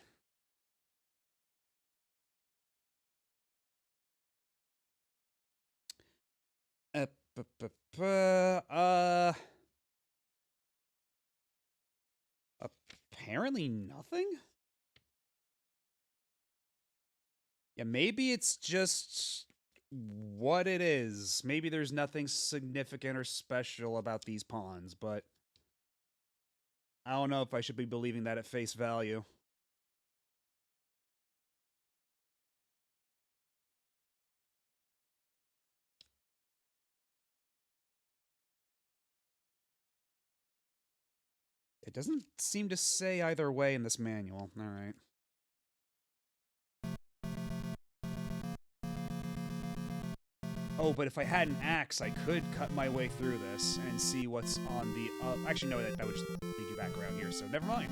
Apparently nothing? Yeah, maybe it's just what it is. Maybe there's nothing significant or special about these pawns, but I don't know if I should be believing that at face value. It doesn't seem to say either way in this manual. All right. Oh, but if I had an axe, I could cut my way through this and see what's on the... actually, no, that would just lead you back around here, so never mind.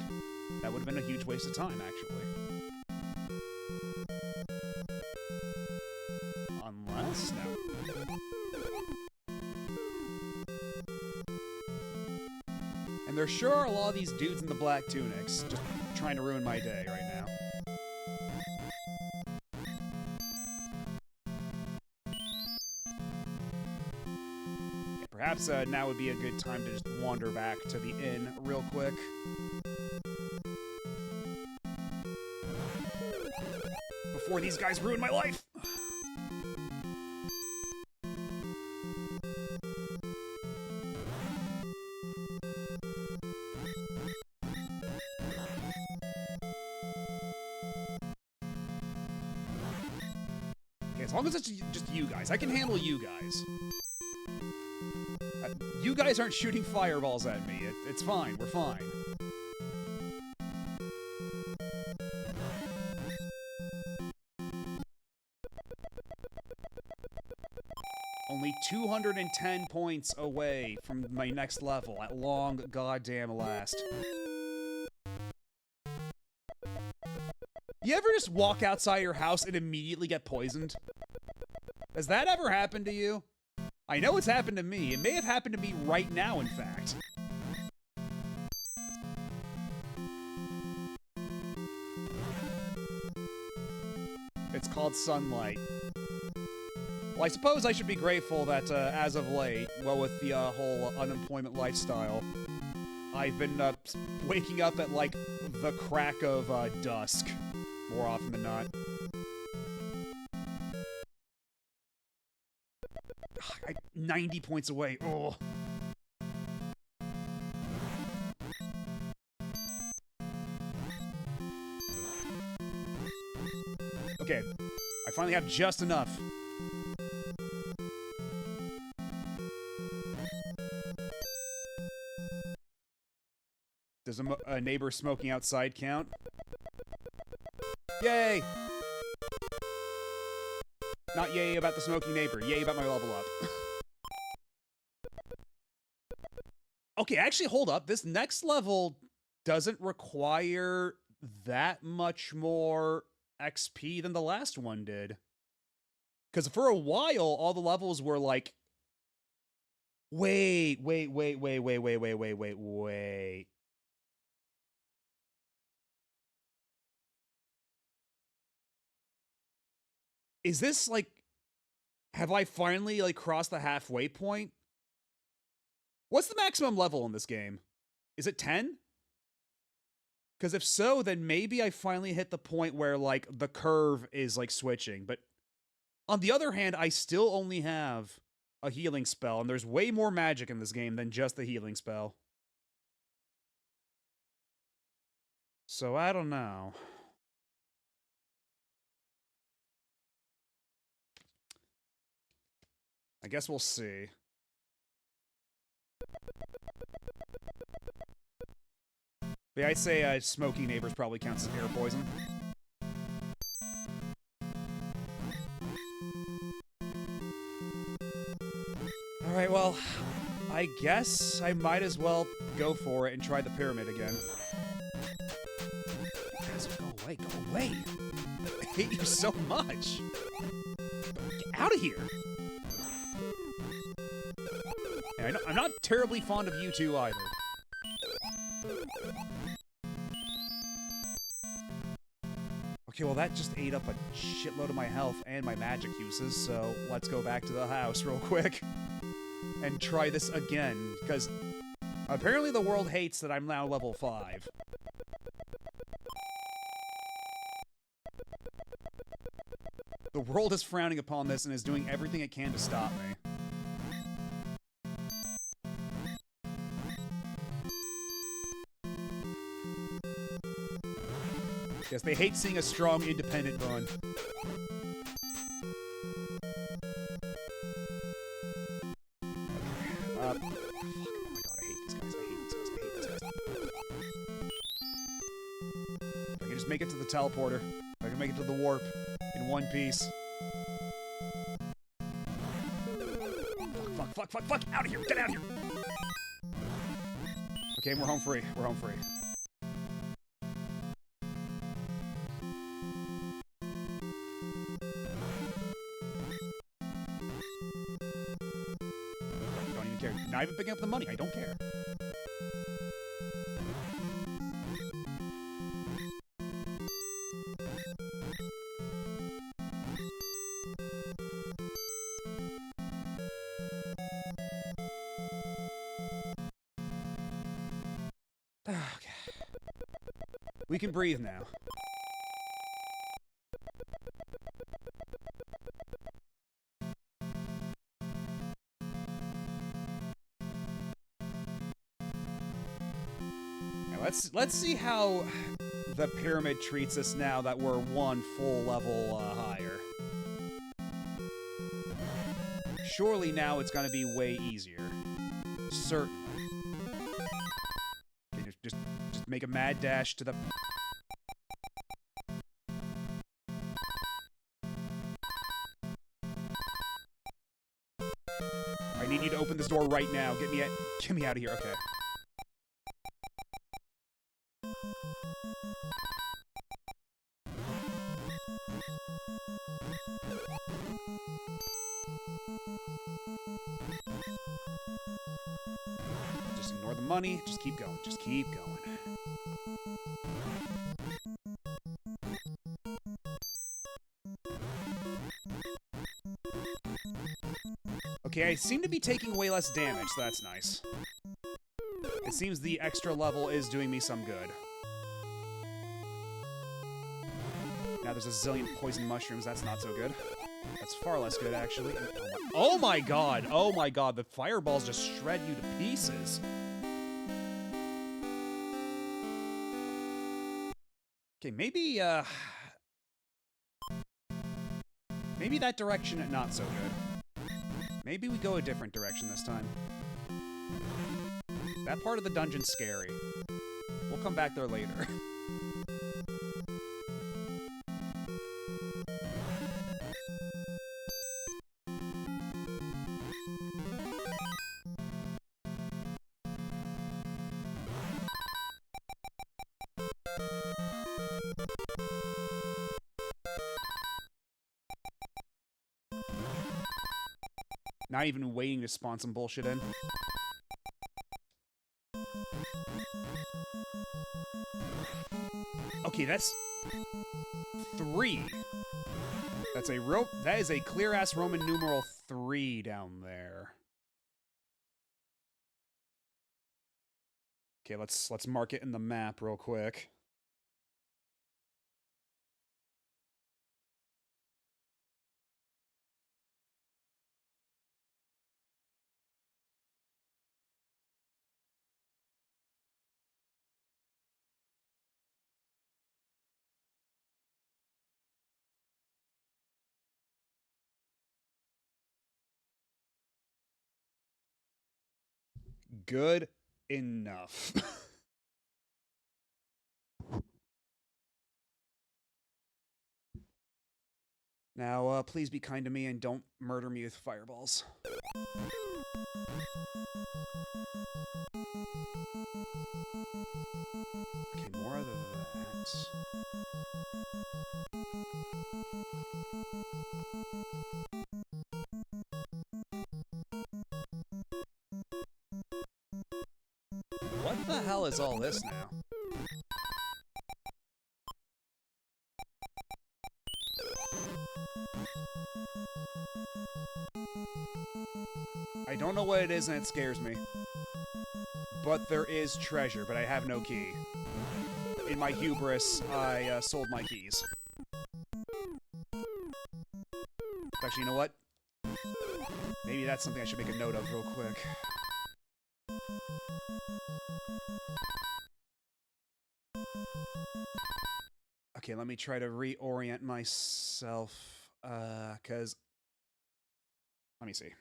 That would have been a huge waste of time, actually. Unless... no. And there sure are a lot of these dudes in the black tunics just trying to ruin my day right now. Perhaps now would be a good time to just wander back to the inn real quick. Before these guys ruin my life! Okay, as long as it's just you guys. I can handle you guys. You guys aren't shooting fireballs at me. It's fine. We're fine. Only 210 points away from my next level at long goddamn last. You ever just walk outside your house and immediately get poisoned? Has that ever happened to you? I know it's happened to me. It may have happened to me right now, in fact. It's called sunlight. Well, I suppose I should be grateful that, as of late, well, with the whole unemployment lifestyle, I've been waking up at, like, the crack of dusk, more often than not. 90 points away. Oh. Okay, I finally have just enough. Does a neighbor smoking outside count? Yay! Not yay about the smoking neighbor, yay about my level up. Okay, actually, hold up. This next level doesn't require that much more XP than the last one did. Because for a while, all the levels were like... Wait. Is this, like... Have I finally, like, crossed the halfway point? What's the maximum level in this game? Is it 10? Because if so, then maybe I finally hit the point where, like, the curve is, like, switching. But on the other hand, I still only have a healing spell, and there's way more magic in this game than just the healing spell. So I don't know. I guess we'll see. Yeah, I'd say smoky neighbors probably counts as air poison. Alright, well, I guess I might as well go for it and try the pyramid again. Guys, go away, go away! I hate you so much! Get out of here! And I'm not terribly fond of you two either. Okay, well that just ate up a shitload of my health and my magic uses, so let's go back to the house real quick and try this again, because apparently the world hates that I'm now level 5. The world is frowning upon this and is doing everything it can to stop me. Yes, they hate seeing a strong, independent Bun. Oh my god, I hate these guys, I hate these guys. If I can just make it to the teleporter, if I can make it to the warp in one piece. Fuck, out of here, get out of here! Okay, we're home free, we're home free. even care. Not even picking up the money. I don't care. Okay. We can breathe now. Now let's see how the pyramid treats us now that we're one full level higher. Surely now it's gonna be way easier. Certainly. Okay, just make a mad dash to the... I need you to open this door right now. Get me out of here. Okay. Just ignore the money. Just keep going. Just keep going. Okay, I seem to be taking way less damage, so that's nice. It seems the extra level is doing me some good. Now there's a zillion poison mushrooms, that's not so good. That's far less good, actually. Oh my god! Oh my god, the fireballs just shred you to pieces. Okay, maybe that direction not so good. Maybe we go a different direction this time. That part of the dungeon's scary. We'll come back there later. Not even waiting to spawn some bullshit in. Okay, that's 3. That is a clear-ass Roman numeral 3 down there. Okay, let's mark it in the map real quick. Good enough. Now, please be kind to me and don't murder me with fireballs. Okay, more of that. What the hell is all this now? I don't know what it is and it scares me. But there is treasure, but I have no key. In my hubris, I sold my keys. Actually, you know what? Maybe that's something I should make a note of real quick. Okay, let me try to reorient myself, 'cause... Let me see.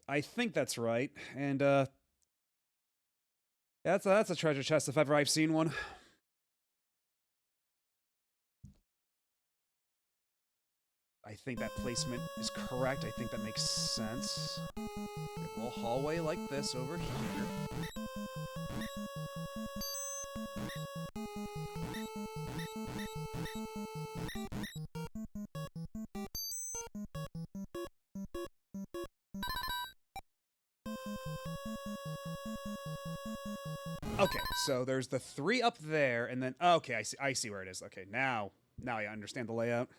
I think that's right. And that's a treasure chest if ever I've seen one. I think that placement is correct. I think that makes sense. A little hallway like this over here. Okay, so there's the 3 up there, and then okay, I see where it is. Okay, now I understand the layout.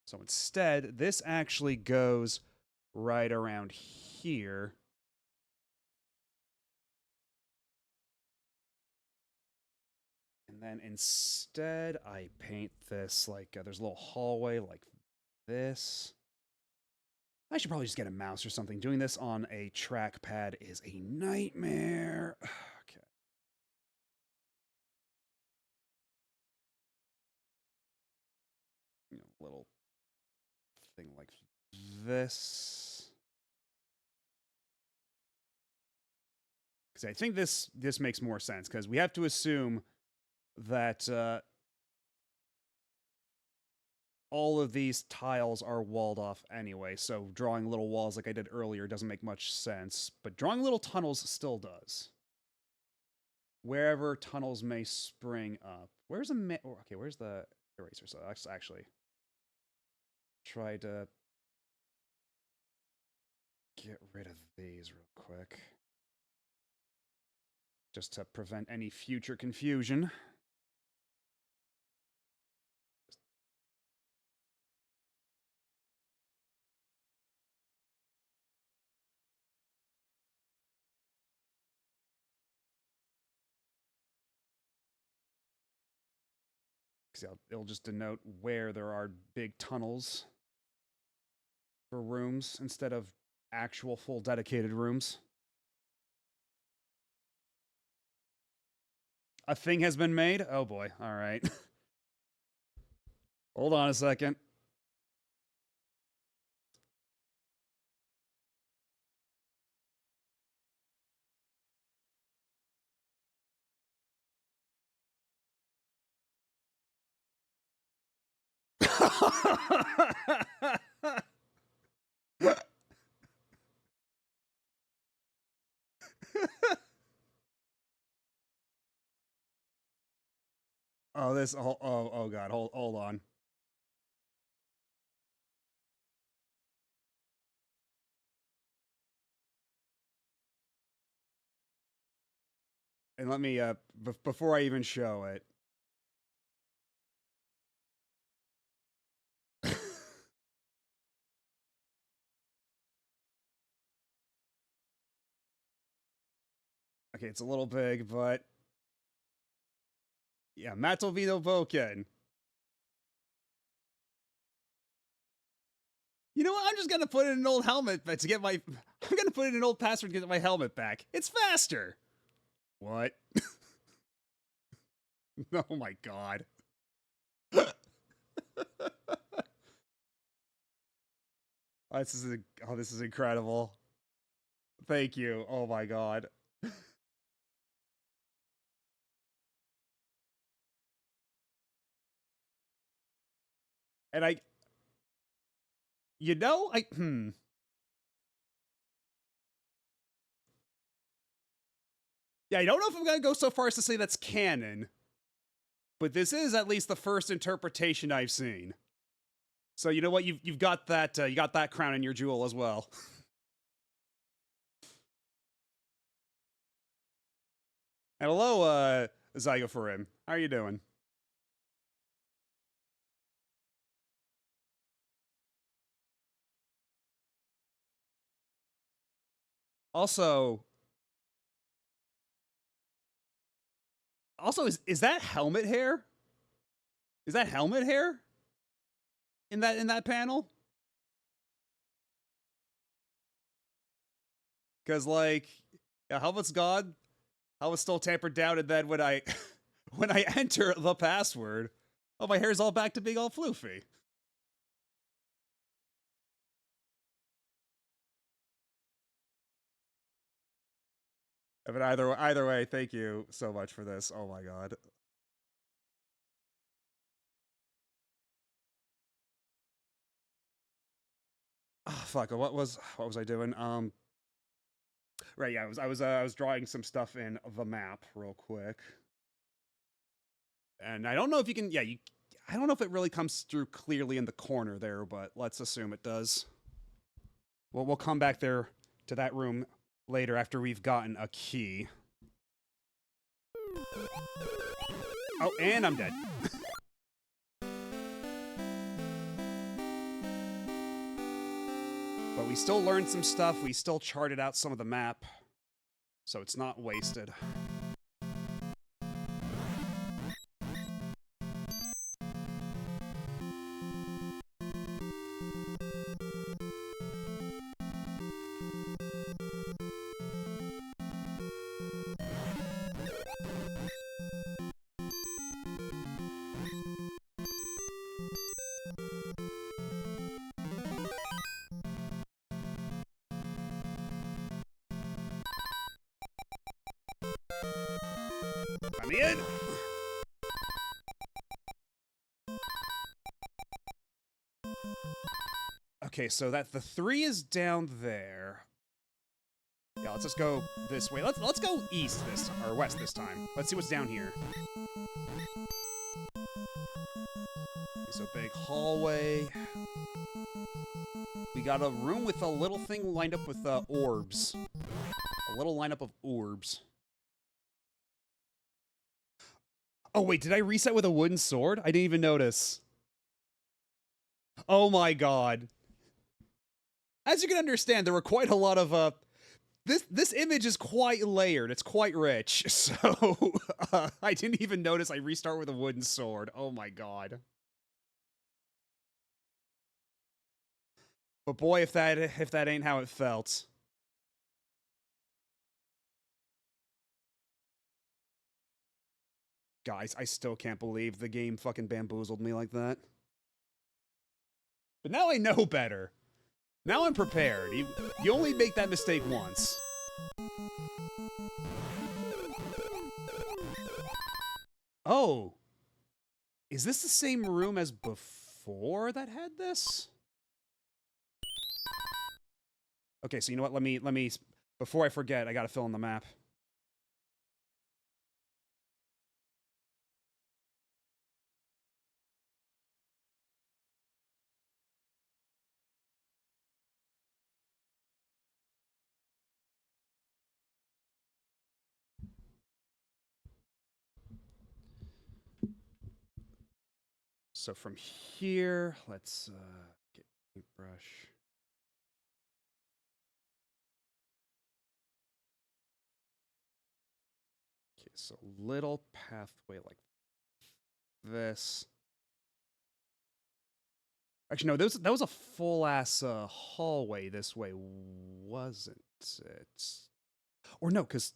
So instead, this actually goes right around here. And then instead, I paint this like there's a little hallway like this. I should probably just get a mouse or something. Doing this on a trackpad is a nightmare. Okay. You know, little thing like this. Because I think this makes more sense, because we have to assume that all of these tiles are walled off anyway, so drawing little walls like I did earlier doesn't make much sense, but drawing little tunnels still does. Wherever tunnels may spring up. Where's the okay, where's the eraser? So let's actually try to get rid of these real quick, just to prevent any future confusion. It'll just denote where there are big tunnels for rooms instead of actual full dedicated rooms. A thing has been made? Oh boy, alright. Hold on a second. Oh god, hold on. And let me before I even show it. Okay, it's a little big, but yeah, Matovino Bouken. You know what? I'm just gonna put in an old helmet to get my. I'm gonna put in an old password to get my helmet back. It's faster. What? Oh my god. This is incredible. Thank you. Oh my god. And you know, yeah, I don't know if I'm gonna go so far as to say that's canon, but this is at least the first interpretation I've seen. So you know what? You've got that you got that crown in your jewel as well. And hello, Zygo for him. How are you doing? Also, is that helmet hair? Is that helmet hair? In that panel? Because like, yeah, helmet's gone. Helmet's still tampered down, and then when I when I enter the password, Oh, my hair's all back to being all floofy. But either way, thank you so much for this. Oh my god. Oh, fuck. What was I doing? Right. Yeah. I was drawing some stuff in the map real quick, and I don't know if you can. Yeah. I don't know if it really comes through clearly in the corner there, but let's assume it does. Well, we'll come back there to that room later after we've gotten a key. Oh, and I'm dead. But we still learned some stuff. We still charted out some of the map, so it's not wasted. Let me in! Okay, so that the 3 is down there. Yeah, let's just go this way. Let's go east this or west this time. Let's see what's down here. So big hallway. We got a room with a little thing lined up with orbs. A little lineup of orbs. Oh wait, did I reset with a wooden sword? I didn't even notice. Oh my god. As you can understand, there were quite a lot of this image is quite layered. It's quite rich. So I didn't even notice I restart with a wooden sword. Oh my god. But boy, if that ain't how it felt. Guys, I still can't believe the game fucking bamboozled me like that. But now I know better. Now I'm prepared. You only make that mistake once. Oh. Is this the same room as before that had this? Okay, so you know what? Let me before I forget, I gotta fill in the map. So from here, let's get paintbrush. Okay, so little pathway like this. Actually, no, that was a full-ass hallway this way, wasn't it? Or no, because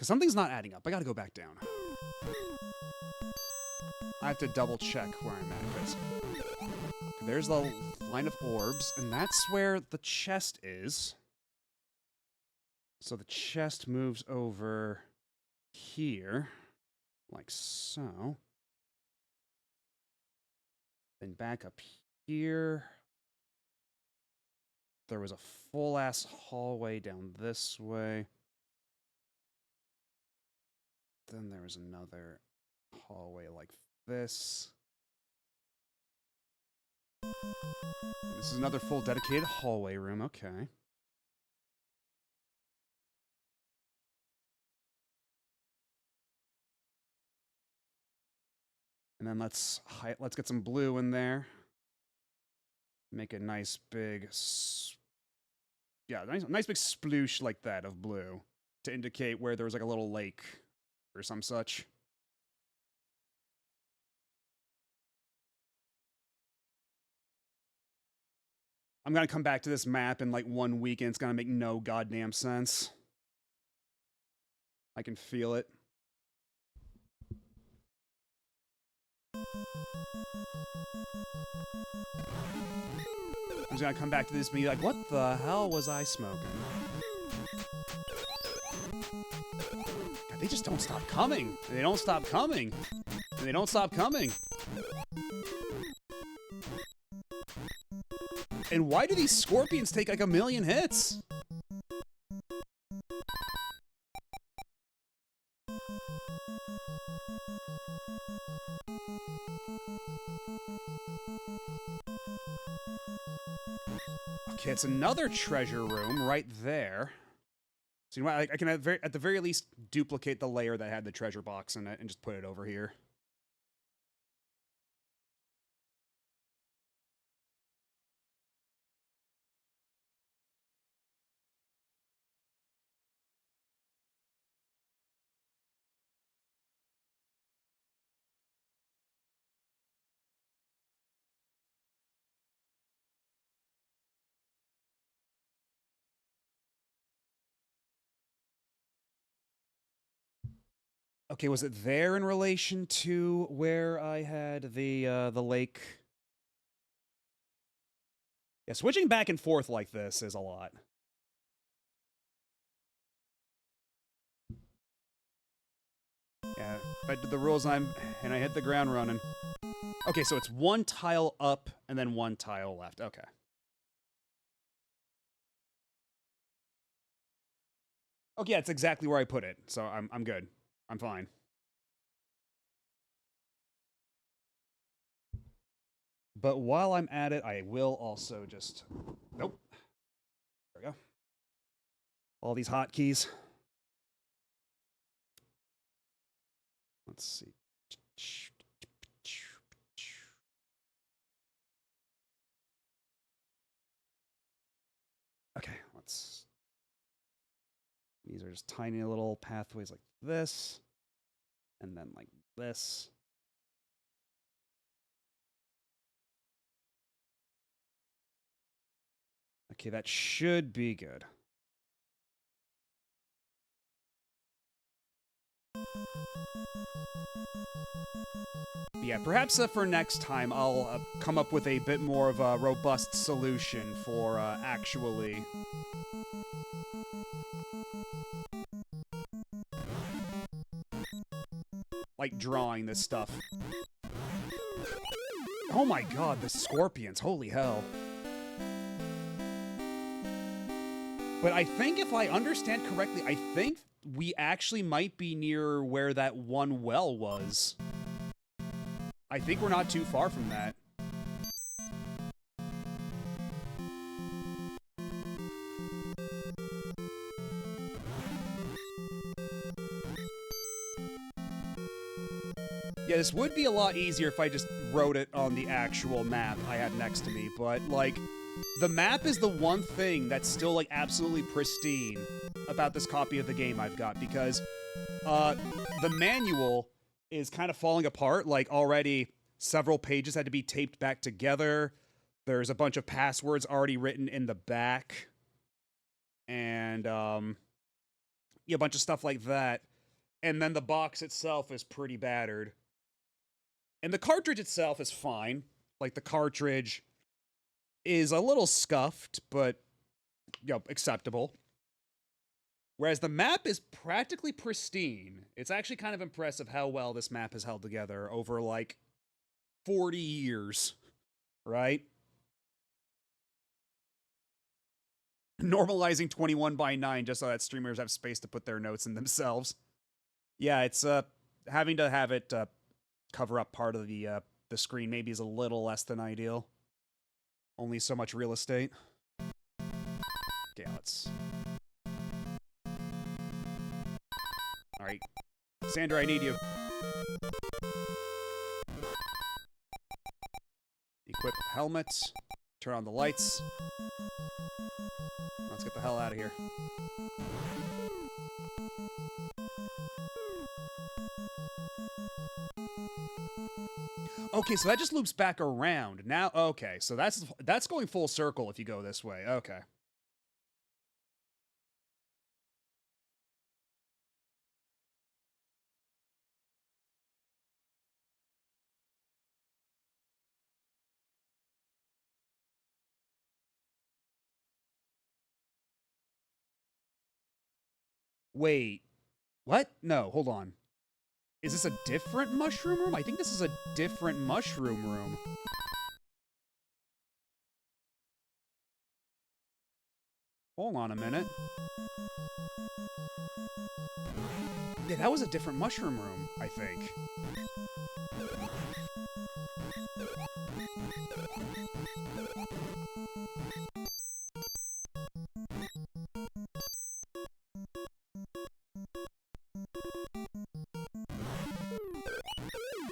something's not adding up. I gotta go back down. I have to double-check where I'm at, because there's the line of orbs, and that's where the chest is. So the chest moves over here, like so. Then back up here. There was a full-ass hallway down this way. Then there was another hallway like this. This is another full dedicated hallway room, okay. And then let's get some blue in there. Make a nice big, nice big sploosh like that of blue to indicate where there was like a little lake or some such. I'm gonna come back to this map in like 1 week and it's gonna make no goddamn sense. I can feel it. I'm just gonna come back to this and be like, what the hell was I smoking? God, they just don't stop coming. They don't stop coming. They don't stop coming. And why do these scorpions take like 1,000,000 hits? Okay, it's another treasure room right there. So you know what? I can at the very least duplicate the layer that had the treasure box in it and just put it over here. Okay, was it there in relation to where I had the lake? Yeah, switching back and forth like this is a lot. Yeah, if I did the rules and I hit the ground running. Okay, so it's one tile up and then one tile left. Okay. Okay, yeah, it's exactly where I put it, so I'm good. I'm fine. But while I'm at it, I will also just... Nope. There we go. All these hotkeys. Let's see. Okay, let's... These are just tiny little pathways like this. And then like this. Okay, that should be good. Yeah, perhaps for next time I'll come up with a bit more of a robust solution for actually... like, drawing this stuff. Oh my god, the scorpions, holy hell. But I think if I understand correctly, I think we actually might be near where that one well was. I think we're not too far from that. Yeah, this would be a lot easier if I just wrote it on the actual map I had next to me, but, like, the map is the one thing that's still, like, absolutely pristine about this copy of the game I've got, because, the manual is kind of falling apart. Like, already several pages had to be taped back together. There's a bunch of passwords already written in the back. And, yeah, a bunch of stuff like that. And then the box itself is pretty battered. And the cartridge itself is fine. Like, the cartridge is a little scuffed, but, you know, acceptable. Whereas the map is practically pristine. It's actually kind of impressive how well this map has held together over, like, 40 years, right? Normalizing 21:9 just so that streamers have space to put their notes in themselves. Yeah, it's, having to have it, cover up part of the screen maybe is a little less than ideal. Only so much real estate. Okay, let's... Alright. Sandra, I need you. Equip helmets. Turn on the lights. Let's get the hell out of here. Okay, so that just loops back around. Now, okay, so that's going full circle if you go this way. Okay. Wait. What? No, hold on. Is this a different mushroom room? I think this is a different mushroom room. Hold on a minute. Yeah, that was a different mushroom room, I think.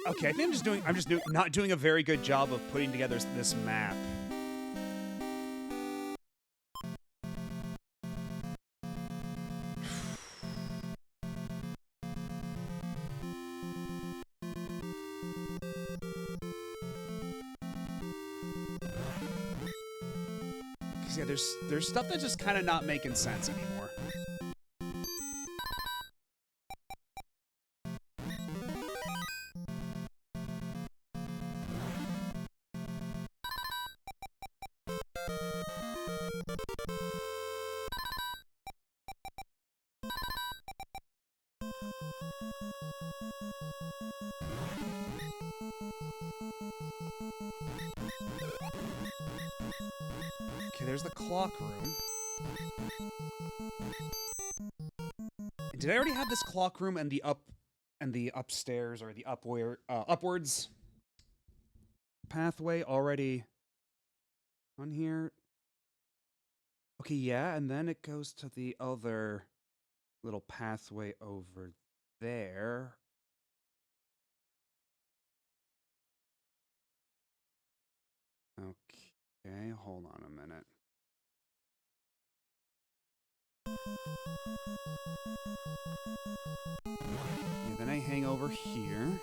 Okay, I think I'm just not doing a very good job of putting together this map. Yeah, there's stuff that's just kind of not making sense anymore. Okay, there's the clock room. Did I already have this clock room and the upstairs or the upwards pathway already on here? Okay, yeah, and then it goes to the other little pathway over there. Okay, hold on a minute. Yeah, then I hang over here.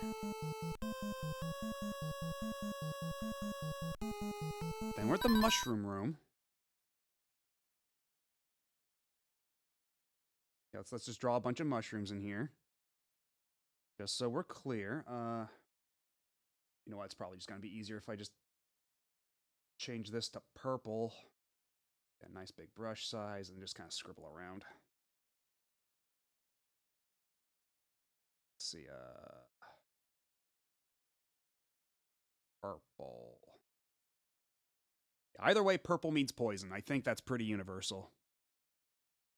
Then we're at the mushroom room. Yeah, let's just draw a bunch of mushrooms in here. Just so we're clear. You know what? It's probably just going to be easier if I just change this to purple. Get a nice big brush size and just kind of scribble around. Let's see, purple. Either way, purple means poison. I think that's pretty universal.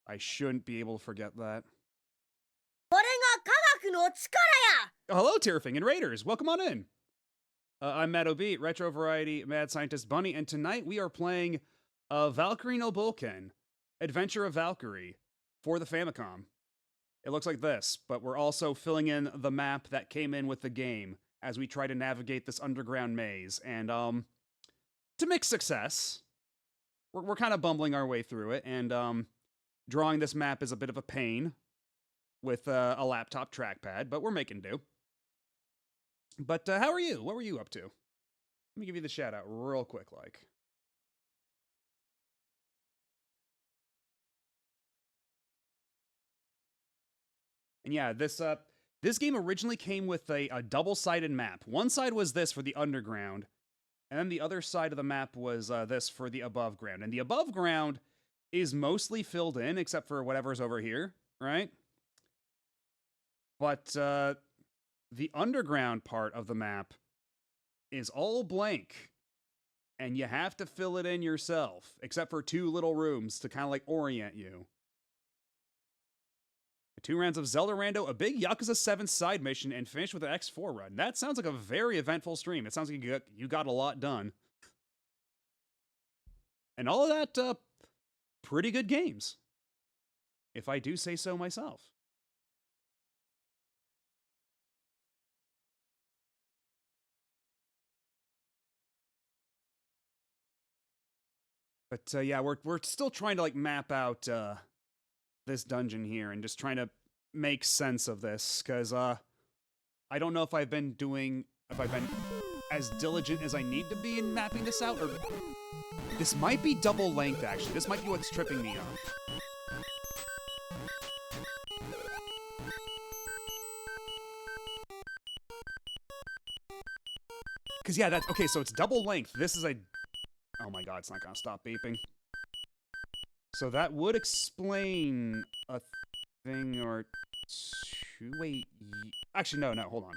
I shouldn't be able to forget that. Oh, hello, Tierfing and Raiders. Welcome on in. I'm Matt O'B, Retro Variety Mad Scientist Bunny, and tonight we are playing Valkyrie no Bouken, Adventure of Valkyrie, for the Famicom. It looks like this, but we're also filling in the map that came in with the game as we try to navigate this underground maze. And to mixed success, we're kind of bumbling our way through it, and drawing this map is a bit of a pain with a laptop trackpad, but we're making do. But how are you? What were you up to? Let me give you the shout out real quick, like. And yeah, this game originally came with a double-sided map. One side was this for the underground, and then the other side of the map was this for the above ground. And the above ground is mostly filled in, except for whatever's over here, right? But the underground part of the map is all blank, and you have to fill it in yourself, except for 2 little rooms to kind of like orient you. 2 rounds of Zelda Rando, a big Yakuza 7 side mission, and finish with an X4 run. That sounds like a very eventful stream. It sounds like you got a lot done. And all of that, pretty good games, if I do say so myself. But yeah, we're still trying to like map out this dungeon here and just trying to make sense of this, because I don't know if I've been as diligent as I need to be in mapping this out, or this might be double length actually. This might be what's tripping me up. Because yeah, that's okay, so it's double length. This is a oh my god, it's not gonna stop beeping. So that would explain thing or two. Wait. Actually, no. Hold on.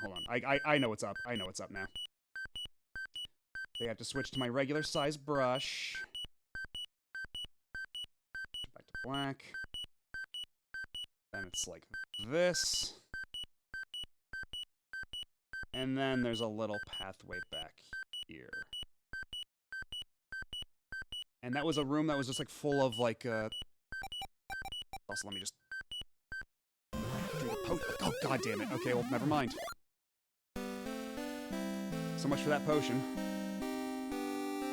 I know what's up. I know what's up now. They have to switch to my regular size brush. Back to black. Then it's like this. And then there's a little pathway back here. And that was a room that was just like full of like also, let me just oh, god damn it. Okay, well, never mind. So much for that potion.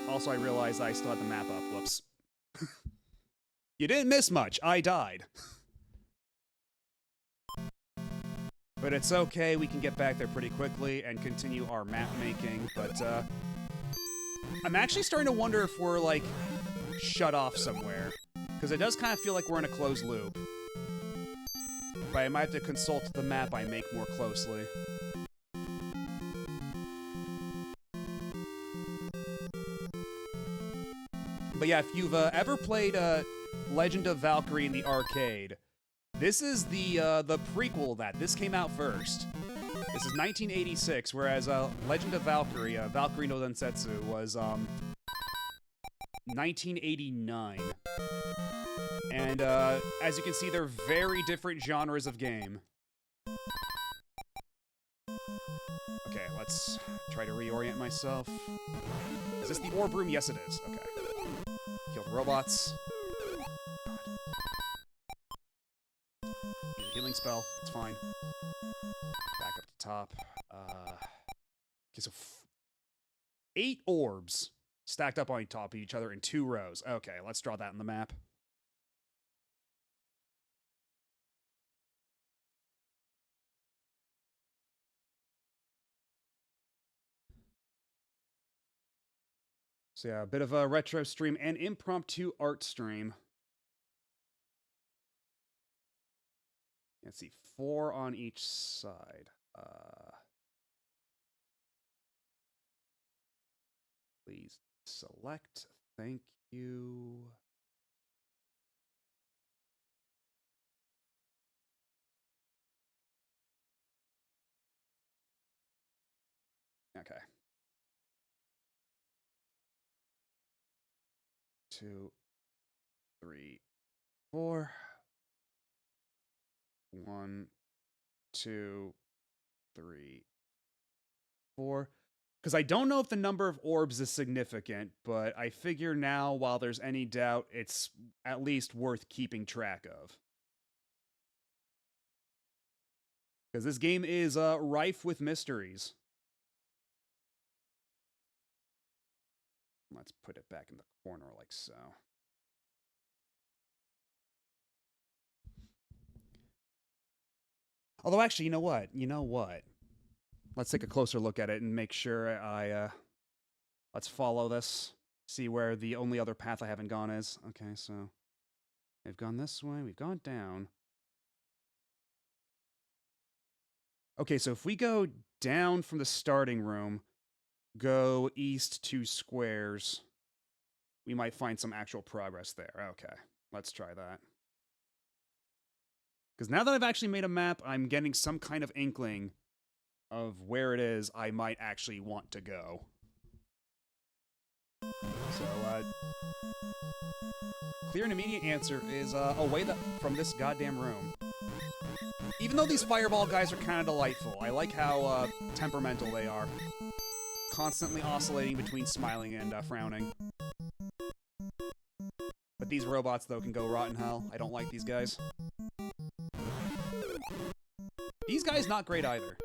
Also, I realized I still had the map up. Whoops. You didn't miss much. I died. But it's okay. We can get back there pretty quickly and continue our map making. But, I'm actually starting to wonder if we're, like, shut off somewhere. Because it does kind of feel like we're in a closed loop. But I might have to consult the map I make more closely. But yeah, if you've ever played Legend of Valkyrie in the arcade, this is the prequel of that. This came out first. This is 1986, whereas Legend of Valkyrie, Valkyrie no Densetsu, was 1989. And as you can see, they're very different genres of game. Okay, let's try to reorient myself. Is this the orb room? Yes, it is. Okay. Kill the robots. Use a healing spell. It's fine. Back up to top. Okay, so 8 orbs stacked up on top of each other in 2 rows. Okay, let's draw that in the map. So yeah, a bit of a retro stream and impromptu art stream. Let's see, 4 on each side. Please select. Thank you. Okay. 2, 3, 4. 1, 2, 3, 4. Because I don't know if the number of orbs is significant, but I figure now, while there's any doubt, it's at least worth keeping track of. Because this game is rife with mysteries. Let's put it back in the corner like so. Although, actually, you know what? You know what? Let's take a closer look at it and make sure let's follow this. See where the only other path I haven't gone is. Okay, so we've gone this way. We've gone down. Okay, so if we go down from the starting room, go east 2 squares, we might find some actual progress there. Okay, let's try that. Because now that I've actually made a map, I'm getting some kind of inkling of where it is I might actually want to go. So, clear and immediate answer is away from this goddamn room. Even though these fireball guys are kind of delightful, I like how temperamental they are. Constantly oscillating between smiling and frowning. But these robots, though, can go rot in hell. I don't like these guys. These guys not great either.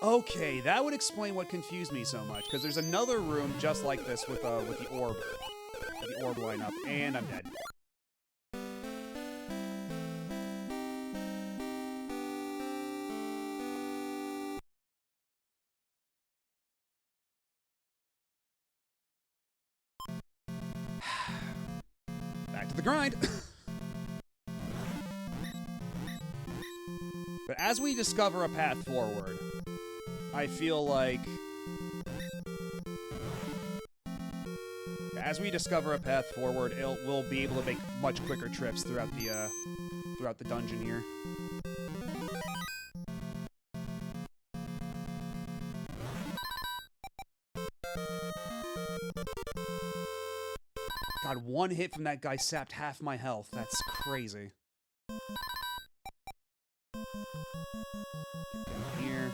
Okay, that would explain what confused me so much, because there's another room just like this with the orb lineup, and I'm dead. Back to the grind. But as we discover a path forward, I feel like... As we discover a path forward, we'll be able to make much quicker trips throughout the throughout the dungeon here. God, one hit from that guy sapped half my health. That's crazy. Get down here.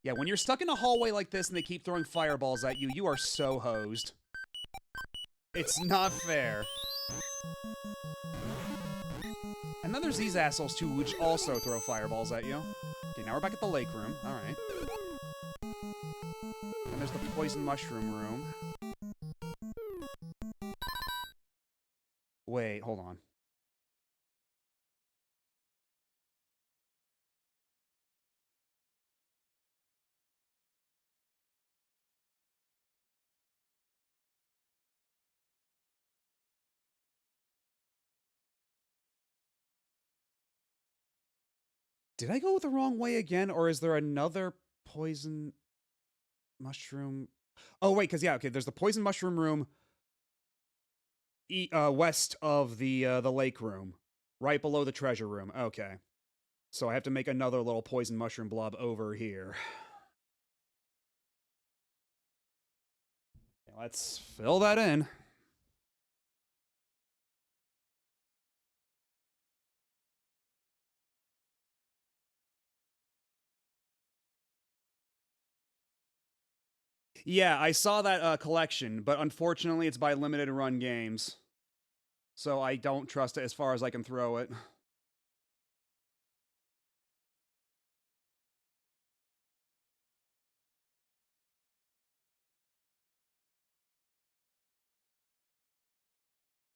Yeah, when you're stuck in a hallway like this and they keep throwing fireballs at you, you are so hosed. It's not fair. And then there's these assholes too, which also throw fireballs at you. Okay, now we're back at the lake room. Alright. And there's the poison mushroom room. Wait, hold on. Did I go the wrong way again, or is there another poison mushroom? Oh, wait, because, yeah, okay, there's the poison mushroom room west of the lake room, right below the treasure room. Okay. So I have to make another little poison mushroom blob over here. Let's fill that in. Yeah, I saw that collection, but unfortunately it's by limited run games. So I don't trust it as far as I can throw it.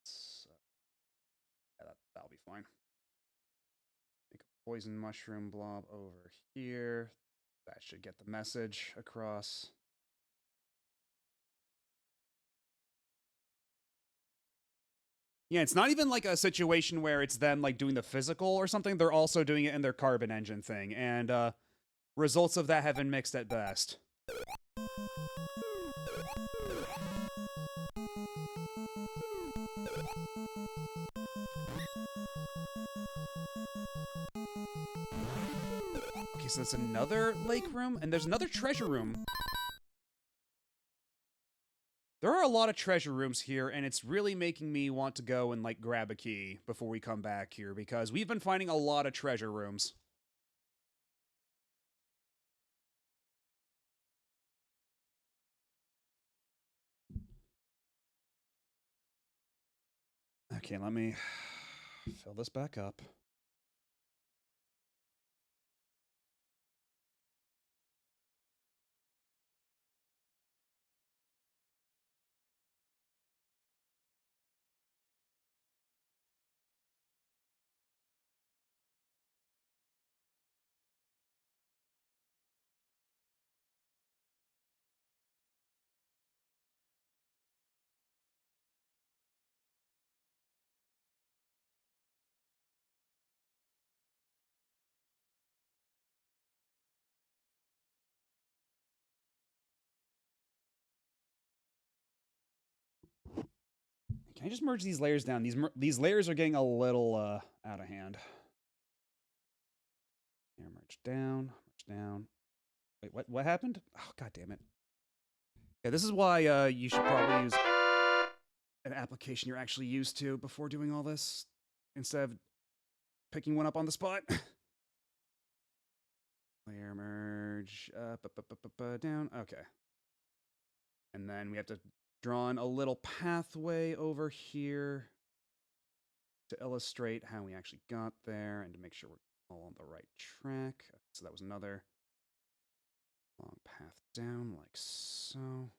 So, yeah, that'll be fine. Make a poison mushroom blob over here. That should get the message across. Yeah, it's not even like a situation where it's them like doing the physical or something. They're also doing it in their carbon engine thing, and results of that have been mixed at best. Okay, so that's another lake room, and there's another treasure room. There are a lot of treasure rooms here, and it's really making me want to go and, like, grab a key before we come back here, because we've been finding a lot of treasure rooms. Okay, let me fill this back up. Can I just merge these layers down? These layers are getting a little out of hand. Here, merge down, merge down. Wait, what happened? Oh, god damn it. Yeah, this is why you should probably use an application you're actually used to before doing all this, instead of picking one up on the spot. Layer merge, down, okay. And then we have to draw in a little pathway over here to illustrate how we actually got there and to make sure we're all on the right track. So that was another long path down like so.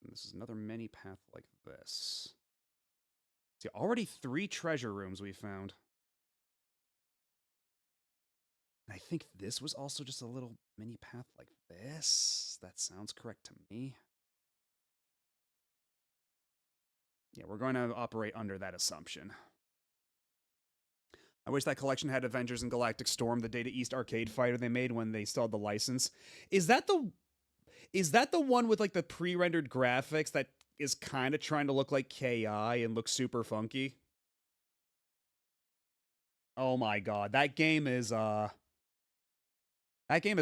And this is another mini path like this. See, already 3 treasure rooms we found. And I think this was also just a little mini path like this. That sounds correct to me. Yeah, we're going to operate under that assumption. I wish that collection had Avengers and Galactic Storm, the Data East arcade fighter they made when they still had the license. Is that the one with like the pre-rendered graphics that is kind of trying to look like KI and look super funky? Oh my god, that game is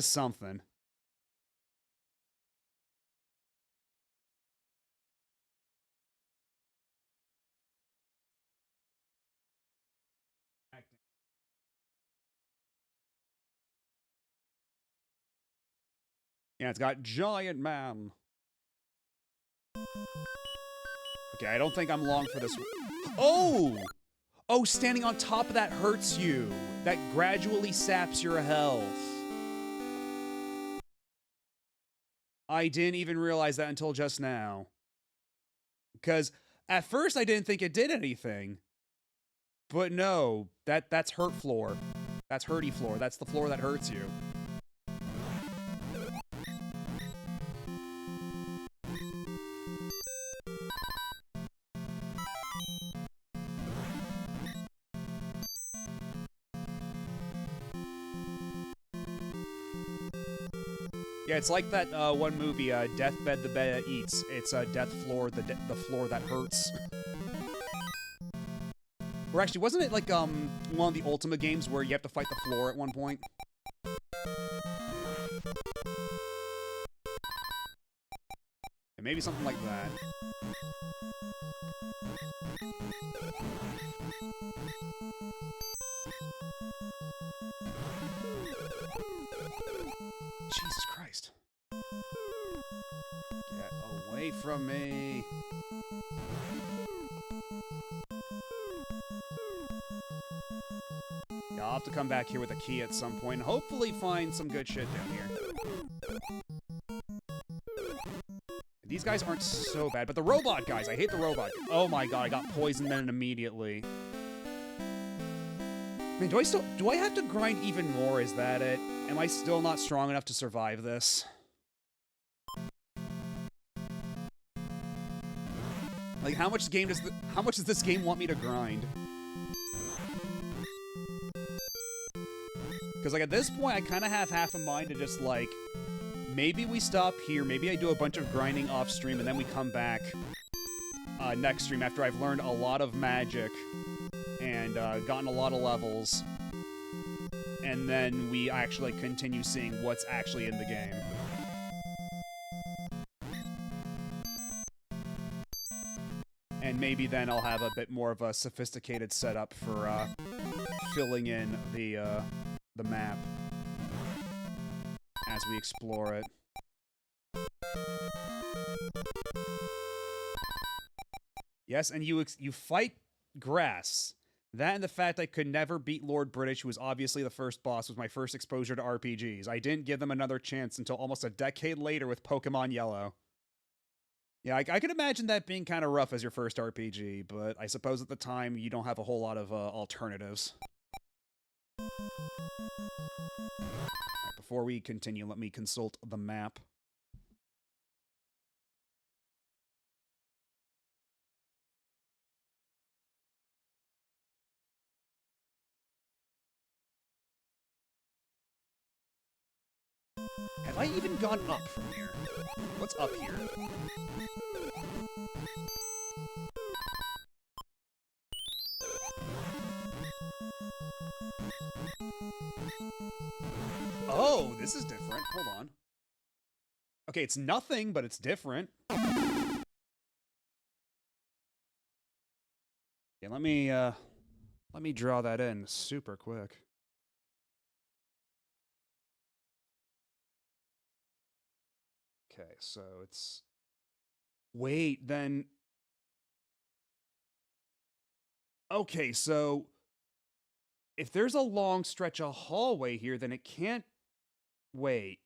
something. Yeah, it's got Giant Man. Okay, I don't think I'm long for this. Oh! Oh, standing on top of that hurts you. That gradually saps your health. I didn't even realize that until just now. Because at first I didn't think it did anything. But no, that's hurt floor. That's hurty floor. That's the floor that hurts you. Yeah, it's like that one movie, Deathbed the Bed Eats. It's Death Floor, the floor that hurts. Or actually, wasn't it like one of the Ultima games where you have to fight the floor at one point? Yeah, maybe something like that. Jesus Christ. Get away from me. Yeah, I'll have to come back here with a key at some point and hopefully find some good shit down here. These guys aren't so bad, but the robot guys, I hate the robot. Oh my god, I got poisoned then immediately. Man, do I have to grind even more? Is that it? Am I still not strong enough to survive this? Like, how much does this game want me to grind? Because, like, at this point, I kind of have half a mind to just, like, maybe we stop here, maybe I do a bunch of grinding off-stream, and then we come back next stream after I've learned a lot of magic and gotten a lot of levels. And then we actually continue seeing what's actually in the game. And maybe then I'll have a bit more of a sophisticated setup for filling in the map as we explore it. Yes, and you fight grass. That and the fact I could never beat Lord British, who was obviously the first boss, was my first exposure to RPGs. I didn't give them another chance until almost a decade later with Pokemon Yellow. Yeah, I could imagine that being kind of rough as your first RPG, but I suppose at the time you don't have a whole lot of alternatives. Right, before we continue, let me consult the map. Have I even gone up from here? What's up here? Oh, this is different. Hold on. Okay, it's nothing, but it's different. Yeah, let me draw that in super quick. Okay, so it's... Wait, then... Okay, so... If there's a long stretch of hallway here, then it can't... Wait.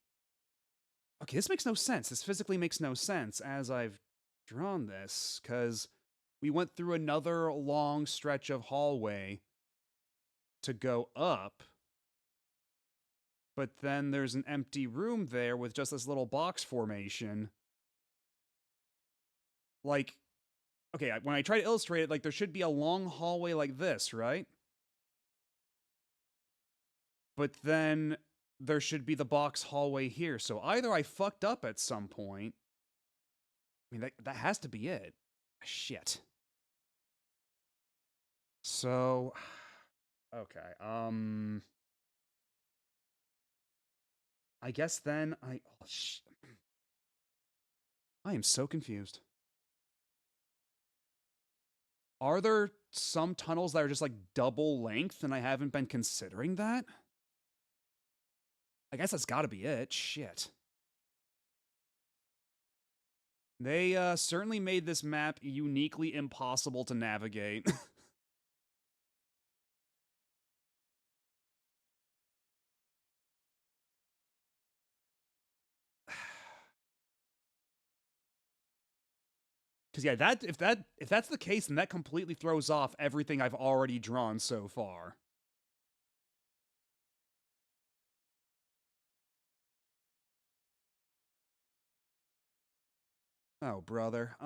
Okay, this makes no sense. This physically makes no sense as I've drawn this, because we went through another long stretch of hallway to go up. But then there's an empty room there with just this little box formation. Like, okay, when I try to illustrate it, like, there should be a long hallway like this, right? But then there should be the box hallway here. So either I fucked up at some point. I mean, that has to be it. Shit. So, okay. I guess then I am so confused. Are there some tunnels that are just like double length and I haven't been considering that? I guess that's got to be it. Shit. They certainly made this map uniquely impossible to navigate. Because yeah, if that's the case, then that completely throws off everything I've already drawn so far. Oh, brother.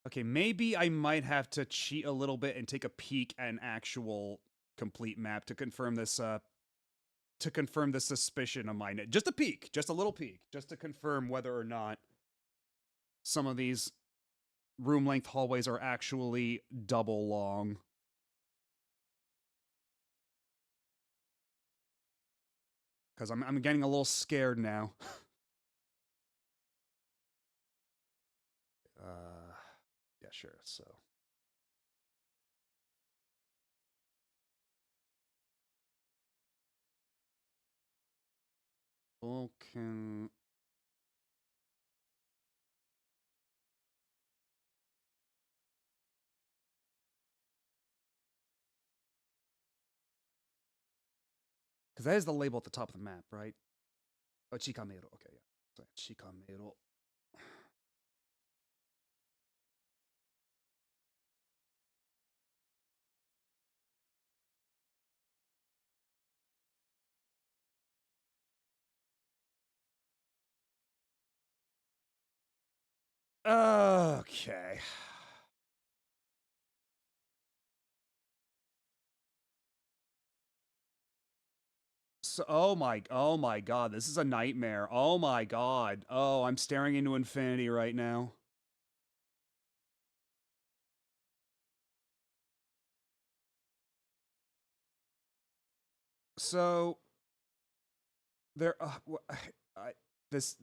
Okay, maybe I might have to cheat a little bit and take a peek at an actual complete map to confirm this suspicion of mine. Just a peek, just a little peek, just to confirm whether or not some of these room length hallways are actually double long. Because I'm getting a little scared now. Yeah, sure. So. Bouken. Because that is the label at the top of the map, right? Oh, Chikamero. Okay, yeah. Sorry, Chikamero. Okay. So, oh my god, this is a nightmare. Oh my god. Oh, I'm staring into infinity right now. So, there, this,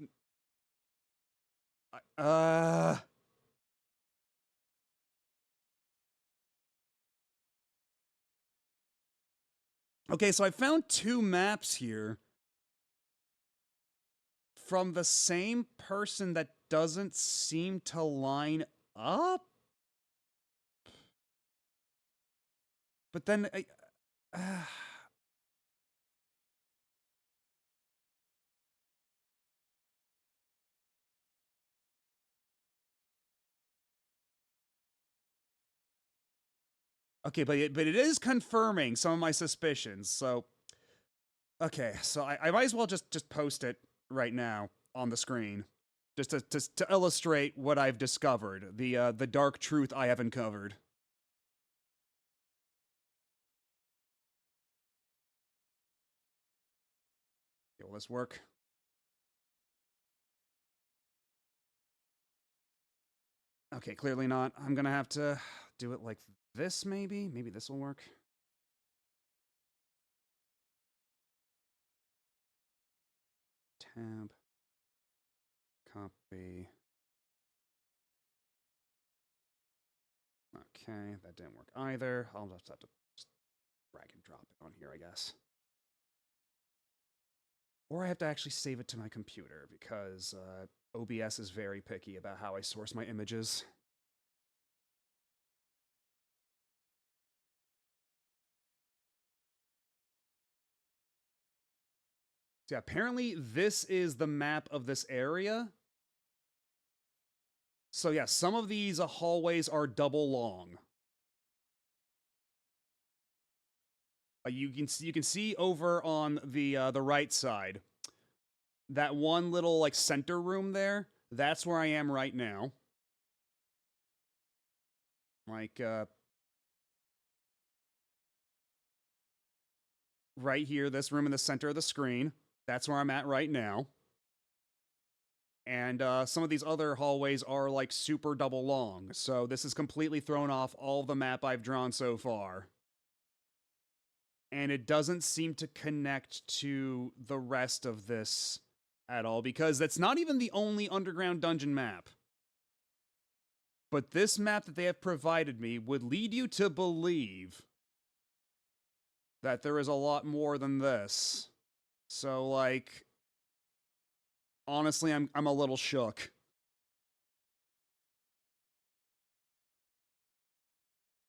okay, so I found two maps here from the same person that doesn't seem to line up. But then, okay, but it is confirming some of my suspicions. So, okay, so I might as well just post it right now on the screen, just to illustrate what I've discovered, the dark truth I have uncovered. Okay, will this work? Okay, clearly not. I'm gonna have to do it like this, maybe? Maybe this will work. Tab. Copy. Okay, that didn't work either. I'll just have to drag and drop it on here, I guess. Or I have to actually save it to my computer, because OBS is very picky about how I source my images. So yeah, apparently this is the map of this area. So yeah, some of these hallways are double long. You can see over on the right side, that one little like center room there. That's where I am right now. Like right here, this room in the center of the screen. That's where I'm at right now. And some of these other hallways are like super double long. So this has completely thrown off all the map I've drawn so far. And it doesn't seem to connect to the rest of this at all, because that's not even the only underground dungeon map. But this map that they have provided me would lead you to believe that there is a lot more than this. So, like, honestly, I'm a little shook.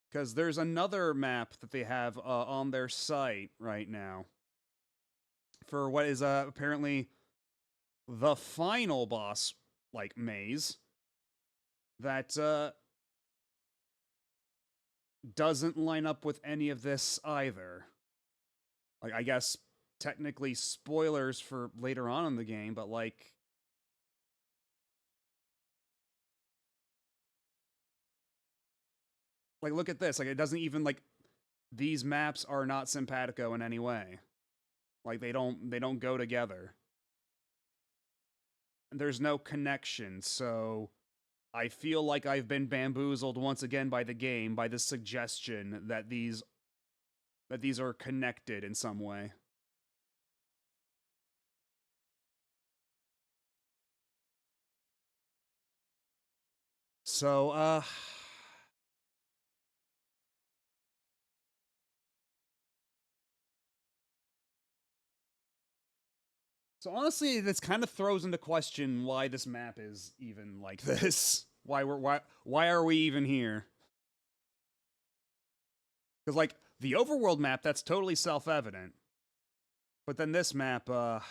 Because there's another map that they have on their site right now for what is apparently the final boss, like, maze that doesn't line up with any of this either. Like, I guess technically spoilers for later on in the game, but like, look at this. Like, it doesn't even, like, these maps are not simpatico in any way. Like, they don't go together. And there's no connection, so I feel like I've been bamboozled once again by the game, by the suggestion that these are connected in some way. So, So honestly, this kind of throws into question why this map is even like this. Why are we even here? Because like the overworld map, that's totally self-evident. But then this map, oh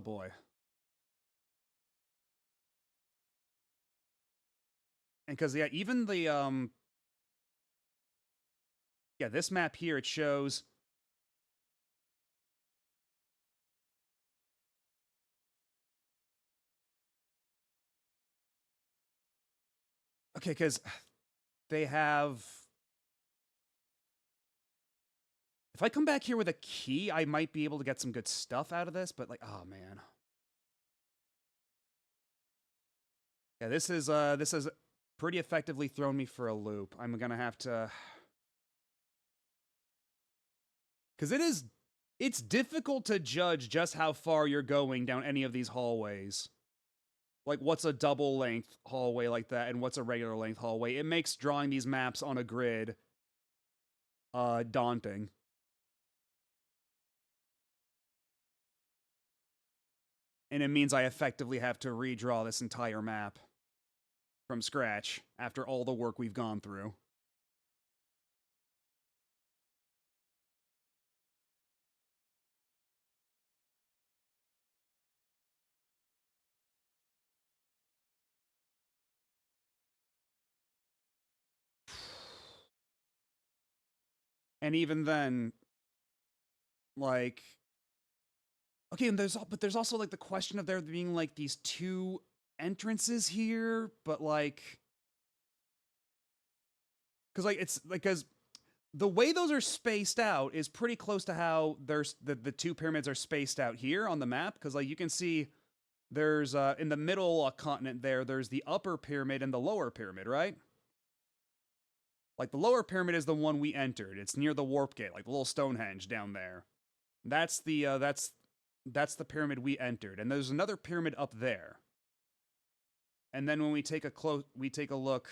boy. And because yeah, even the yeah, this map here, it shows. Okay, because they have. If I come back here with a key, I might be able to get some good stuff out of this, but like, oh man. Yeah, this has pretty effectively thrown me for a loop. I'm gonna have to. Because it's difficult to judge just how far you're going down any of these hallways. Like, what's a double length hallway like that, and what's a regular length hallway? It makes drawing these maps on a grid daunting. And it means I effectively have to redraw this entire map from scratch after all the work we've gone through. And even then, like, okay, and there's also like the question of there being like these two entrances here, but like, because like it's like because the way those are spaced out is pretty close to how there's the two pyramids are spaced out here on the map. Because like you can see, there's in the middle continent there's the upper pyramid and the lower pyramid, right? Like, the lower pyramid is the one we entered. It's near the warp gate, like the little Stonehenge down there. That's the that's the pyramid we entered, and there's another pyramid up there. And then when we take a look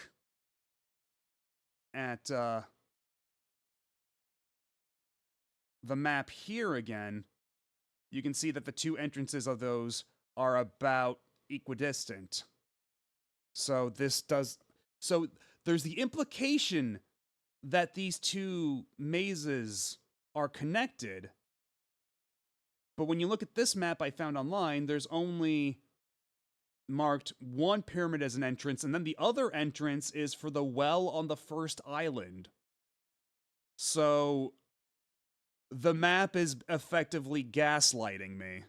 at the map here again, you can see that the two entrances of those are about equidistant. So there's the implication that these two mazes are connected. But when you look at this map I found online, there's only marked one pyramid as an entrance, and then the other entrance is for the well on the first island. So the map is effectively gaslighting me.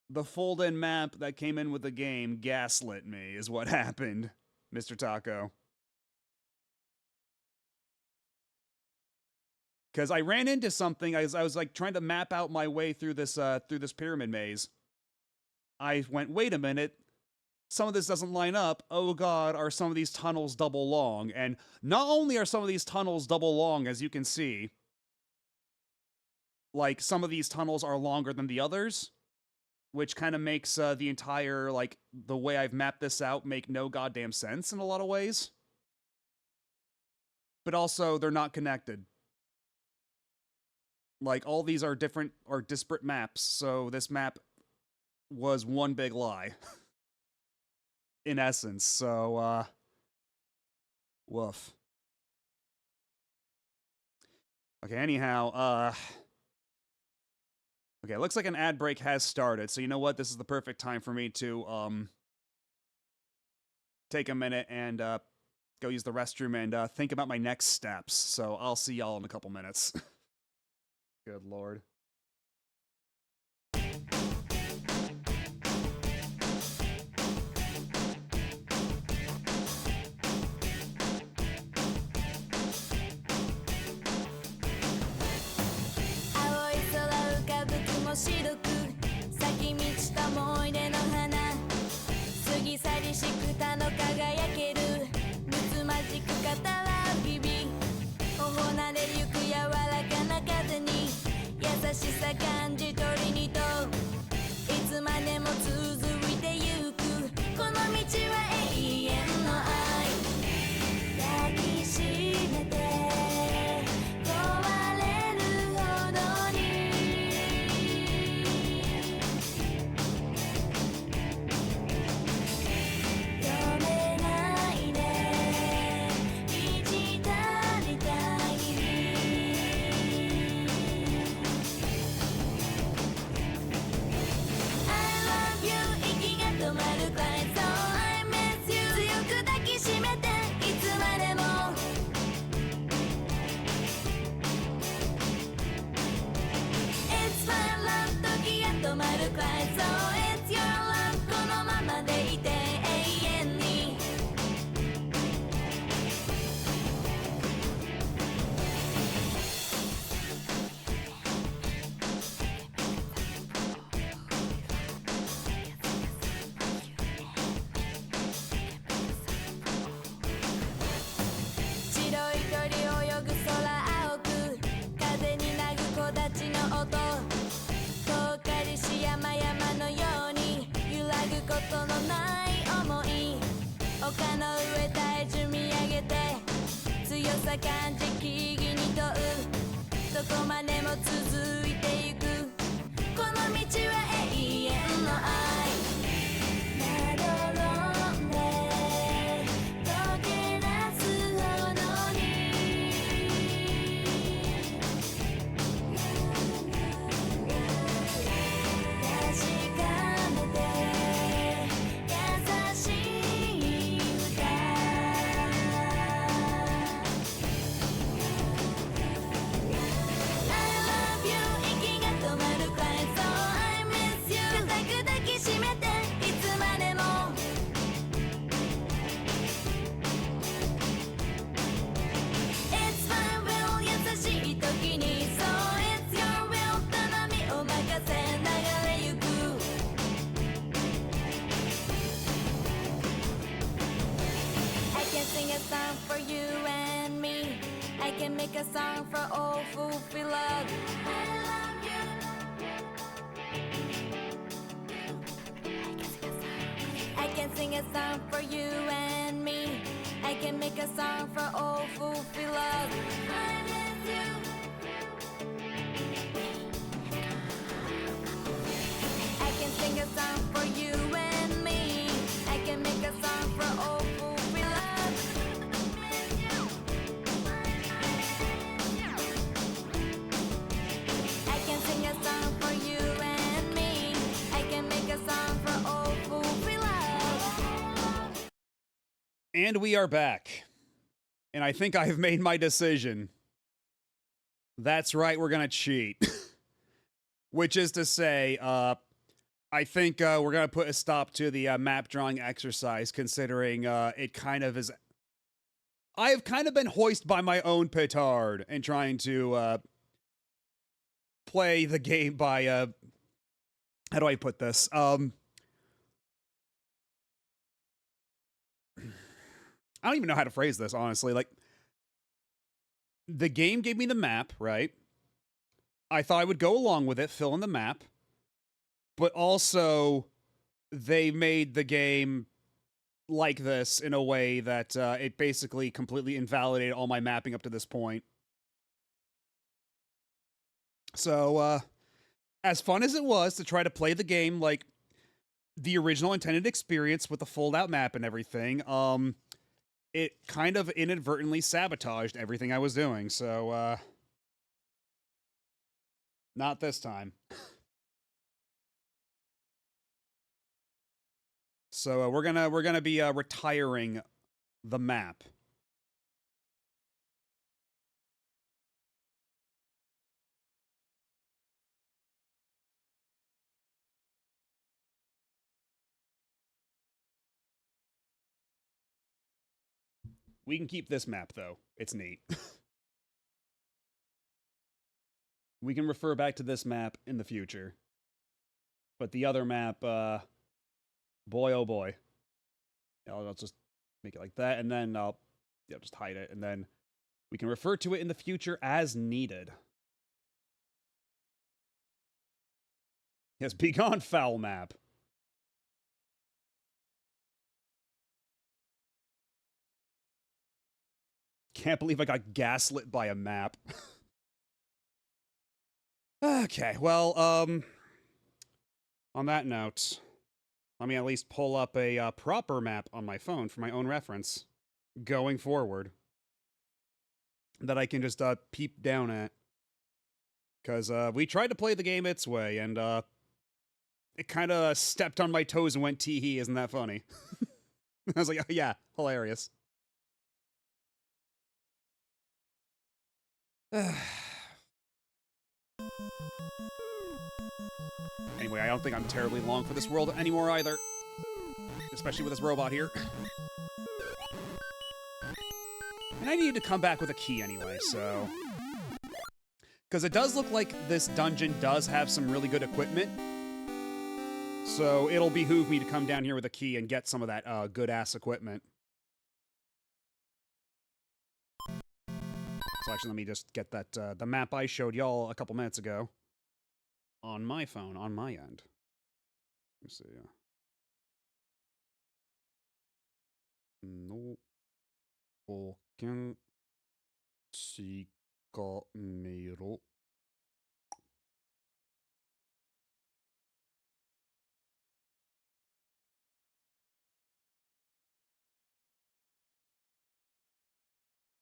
The fold-in map that came in with the game gaslit me, is what happened, Mr. Taco. Because I ran into something. I was like trying to map out my way through this pyramid maze. I went, wait a minute. Some of this doesn't line up. Oh god, are some of these tunnels double long? And not only are some of these tunnels double long, as you can see, like some of these tunnels are longer than the others, which kind of makes the entire, like, the way I've mapped this out make no goddamn sense in a lot of ways. But also, they're not connected. Like, all these are different, or disparate maps, so this map was one big lie. In essence, so, woof. Okay, anyhow, okay, it looks like an ad break has started, so you know what? This is the perfect time for me to, take a minute and, go use the restroom and, think about my next steps. So I'll see y'all in a couple minutes. Good lord. And we are back. And I think I've made my decision. That's right, we're gonna cheat. Which is to say, I think we're gonna put a stop to the map drawing exercise, considering it kind of is I have kind of been hoisted by my own petard and trying to play the game by how do I put this? I don't even know how to phrase this, honestly. Like, the game gave me the map, right? I thought I would go along with it, fill in the map, but also they made the game like this in a way that it basically completely invalidated all my mapping up to this point. So, as fun as it was to try to play the game like the original intended experience with the fold-out map and everything, it kind of inadvertently sabotaged everything I was doing, so, not this time. So we're gonna be retiring the map. We can keep this map though. It's neat. We can refer back to this map in the future. But the other map, boy oh boy. I'll just make it like that, and then I'll just hide it, and then we can refer to it in the future as needed. Yes, begone foul map. Can't believe I got gaslit by a map. Okay, well, on that note, let me at least pull up a proper map on my phone for my own reference going forward that I can just peep down at. Because we tried to play the game its way, and it kind of stepped on my toes and went tee-hee. Isn't that funny? I was like, oh, yeah, hilarious. Anyway, I don't think I'm terribly long for this world anymore either. Especially with this robot here. And I need to come back with a key anyway, so... Because it does look like this dungeon does have some really good equipment. So it'll behoove me to come down here with a key and get some of that good-ass equipment. So actually, let me just get that the map I showed y'all a couple minutes ago on my phone, on my end. Let me see. No. Bouken. Sikamero.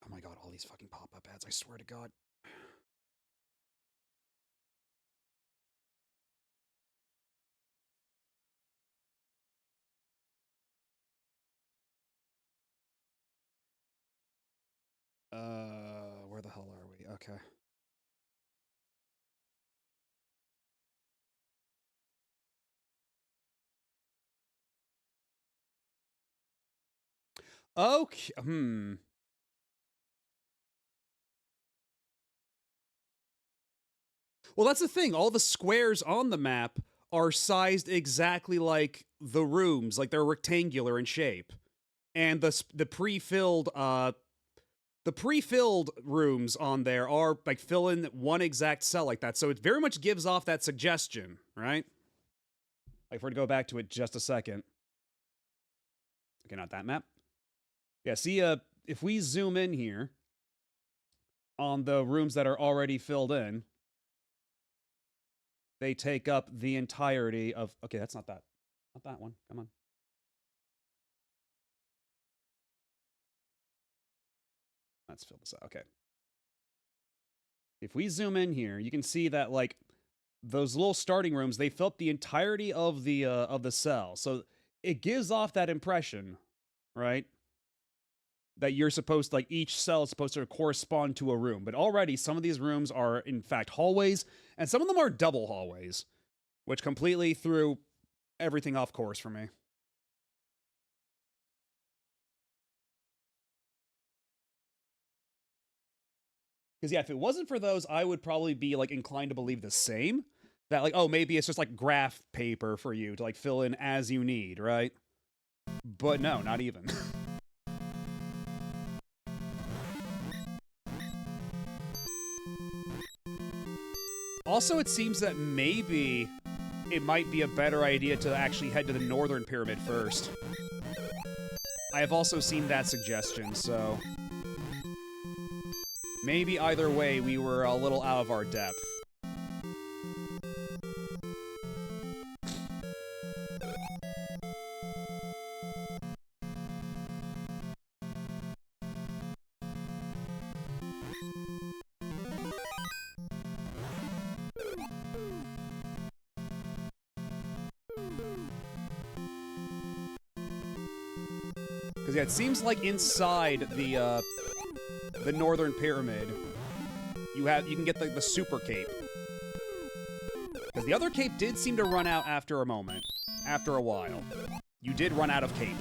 Oh my god, all these fucking pop-up ads, I swear to god. Where the hell are we? Okay. Okay, Well, that's the thing. All the squares on the map are sized exactly like the rooms, like they're rectangular in shape. And the pre-filled rooms on there are like fill in one exact cell like that. So it very much gives off that suggestion, right? Like if we're to go back to it just a second. Okay, not that map. Yeah, see, if we zoom in here on the rooms that are already filled in, they take up the entirety of... Okay, that's not that. Not that one. Come on. Let's fill this out. Okay. If we zoom in here, you can see that, like, those little starting rooms, they fill up the entirety of the cell. So it gives off that impression, right? That you're supposed to, like, each cell is supposed to correspond to a room. But already, some of these rooms are, in fact, hallways, and some of them are double hallways, which completely threw everything off course for me. Because, yeah, if it wasn't for those, I would probably be, like, inclined to believe the same. That, like, oh, maybe it's just, like, graph paper for you to, like, fill in as you need, right? But no, not even. Also, it seems that maybe it might be a better idea to actually head to the northern pyramid first. I have also seen that suggestion, so... maybe either way, we were a little out of our depth. Because, yeah, it seems like inside the northern pyramid, you can get the super cape. Because the other cape did seem to run out after a moment. After a while. You did run out of cape.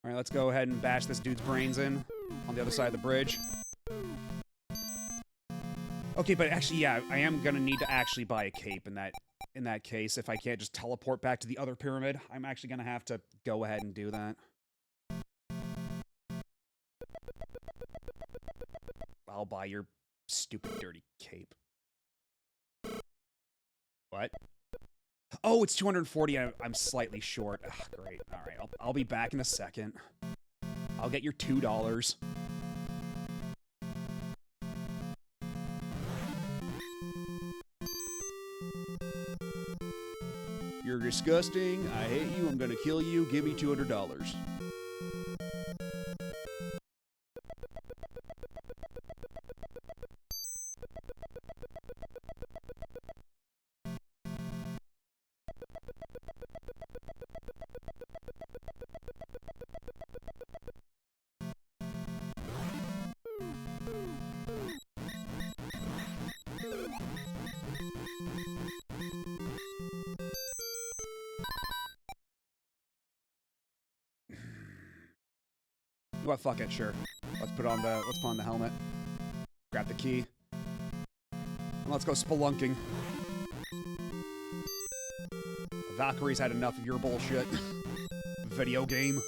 Alright, let's go ahead and bash this dude's brains in on the other side of the bridge. Okay, but actually, yeah, I am gonna need to actually buy a cape in that case. If I can't just teleport back to the other pyramid, I'm actually gonna have to go ahead and do that. I'll buy your stupid, dirty cape. What? Oh, it's 240. I'm slightly short. Ugh, great. All right, I'll be back in a second. I'll get your $2. You're disgusting. I hate you. I'm gonna kill you. Give me $200. What? Fuck it, sure. Let's put on the helmet. Grab the key. And let's go spelunking. Valkyrie's had enough of your bullshit. Video game.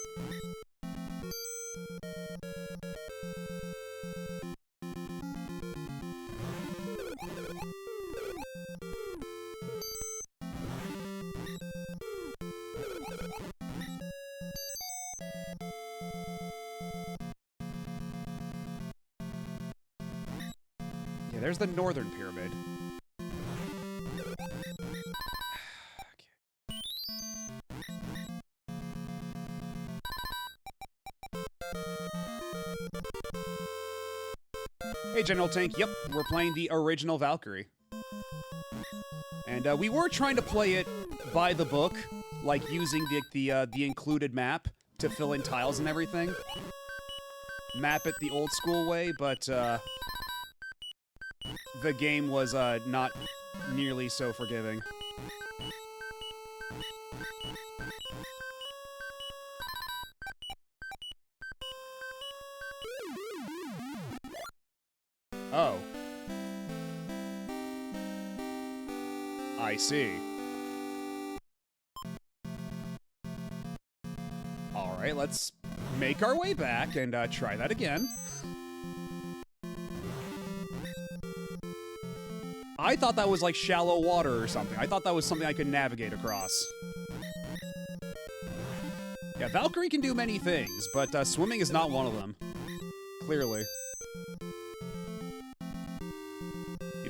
Yeah, there's the northern pyramid. Hey, General Tank. Yep, we're playing the original Valkyrie. And we were trying to play it by the book, like using the included map to fill in tiles and everything. Map it the old school way, but the game was not nearly so forgiving. Oh. I see. Alright, let's make our way back and try that again. I thought that was like shallow water or something. I thought that was something I could navigate across. Yeah, Valkyrie can do many things, but swimming is not one of them. Clearly.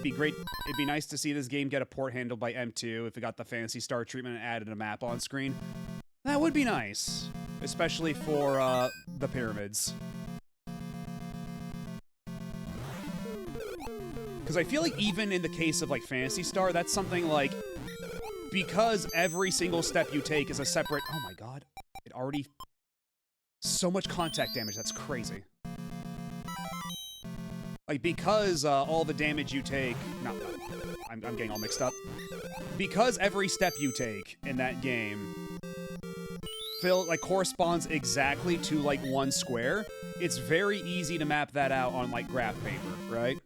It'd be nice to see this game get a port handled by M2 if it got the Phantasy Star treatment and added a map on screen. That would be nice. Especially for, the pyramids. Because I feel like even in the case of, like, Phantasy Star, that's something like... because every single step you take is a separate... Oh my god. It already... So much contact damage, that's crazy. Like, like, because all the damage you take, I'm getting all mixed up. Because every step you take in that game corresponds exactly to, like, one square, it's very easy to map that out on, like, graph paper, right?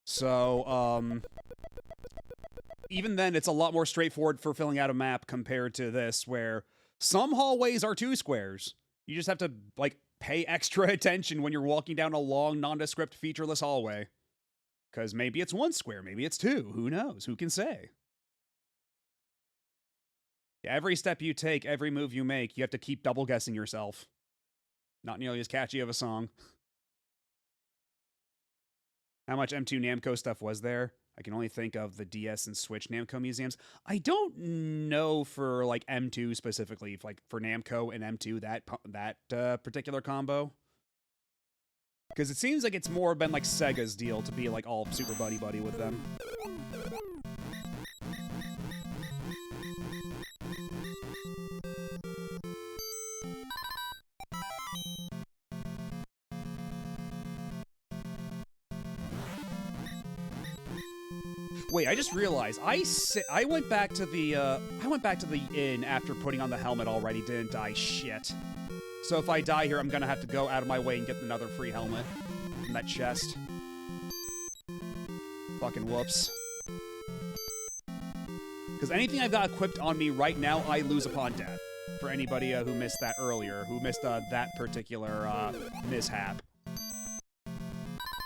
So, even then, it's a lot more straightforward for filling out a map compared to this, where some hallways are 2 squares. You just have to, like, pay extra attention when you're walking down a long, nondescript, featureless hallway. Because maybe it's 1 square, maybe it's 2. Who knows? Who can say? Every step you take, every move you make, you have to keep double-guessing yourself. Not nearly as catchy of a song. How much M2 Namco stuff was there? I can only think of the DS and Switch Namco museums. I don't know for, like, M2 specifically, if, like, for Namco and M2, that particular combo. Because it seems like it's more been, like, Sega's deal to be, like, all super buddy-buddy with them. Wait, I just realized I went back to the inn after putting on the helmet already, didn't I? Shit. So if I die here, I'm gonna have to go out of my way and get another free helmet from that chest. Fucking whoops. Because anything I've got equipped on me right now, I lose upon death. For anybody who missed that earlier, who missed that particular mishap,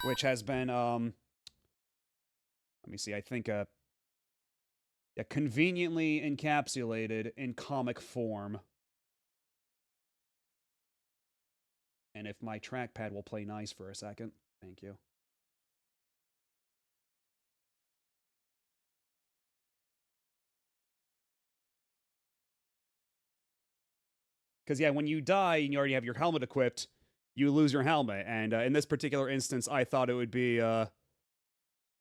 which has been let me see, I think, yeah, conveniently encapsulated in comic form. And if my trackpad will play nice for a second, thank you. Because, yeah, when you die and you already have your helmet equipped, you lose your helmet. And in this particular instance, I thought it would be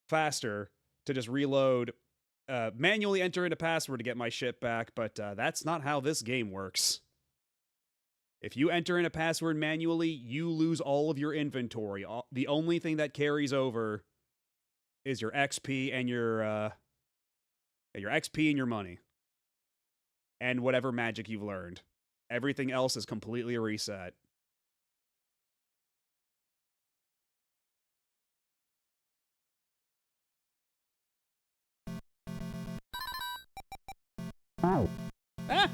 faster to just reload, manually enter in a password to get my shit back, but that's not how this game works. If you enter in a password manually, you lose all of your inventory. The only thing that carries over is your XP and your money. And whatever magic you've learned. Everything else is completely reset. Ow. Ah!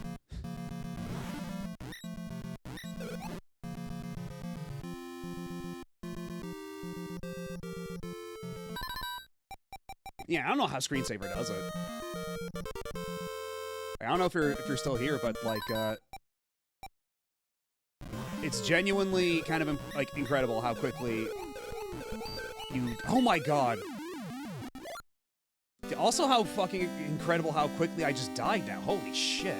Yeah, I don't know how Screensaver does it. I don't know if you're still here, but like it's genuinely kind of like incredible how quickly you. Oh my god. Also, how fucking incredible how quickly I just died now. Holy shit.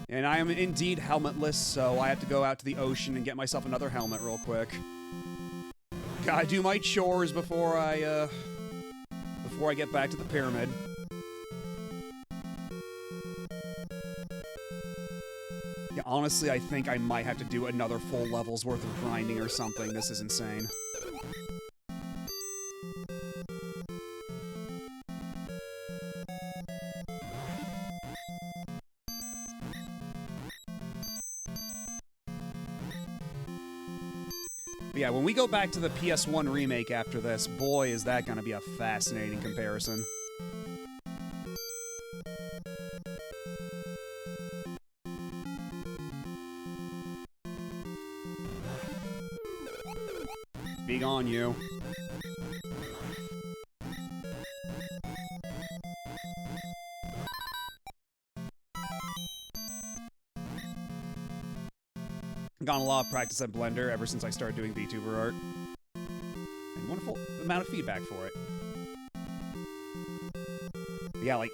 And I am indeed helmetless, so I have to go out to the ocean and get myself another helmet real quick. Gotta do my chores before I get back to the pyramid. Yeah, honestly, I think I might have to do another full level's worth of grinding or something. This is insane. Yeah, when we go back to the PS1 remake after this, boy, is that gonna be a fascinating comparison. Be gone, you. Gotten a lot of practice at Blender ever since I started doing VTuber art. And wonderful amount of feedback for it. But yeah, like,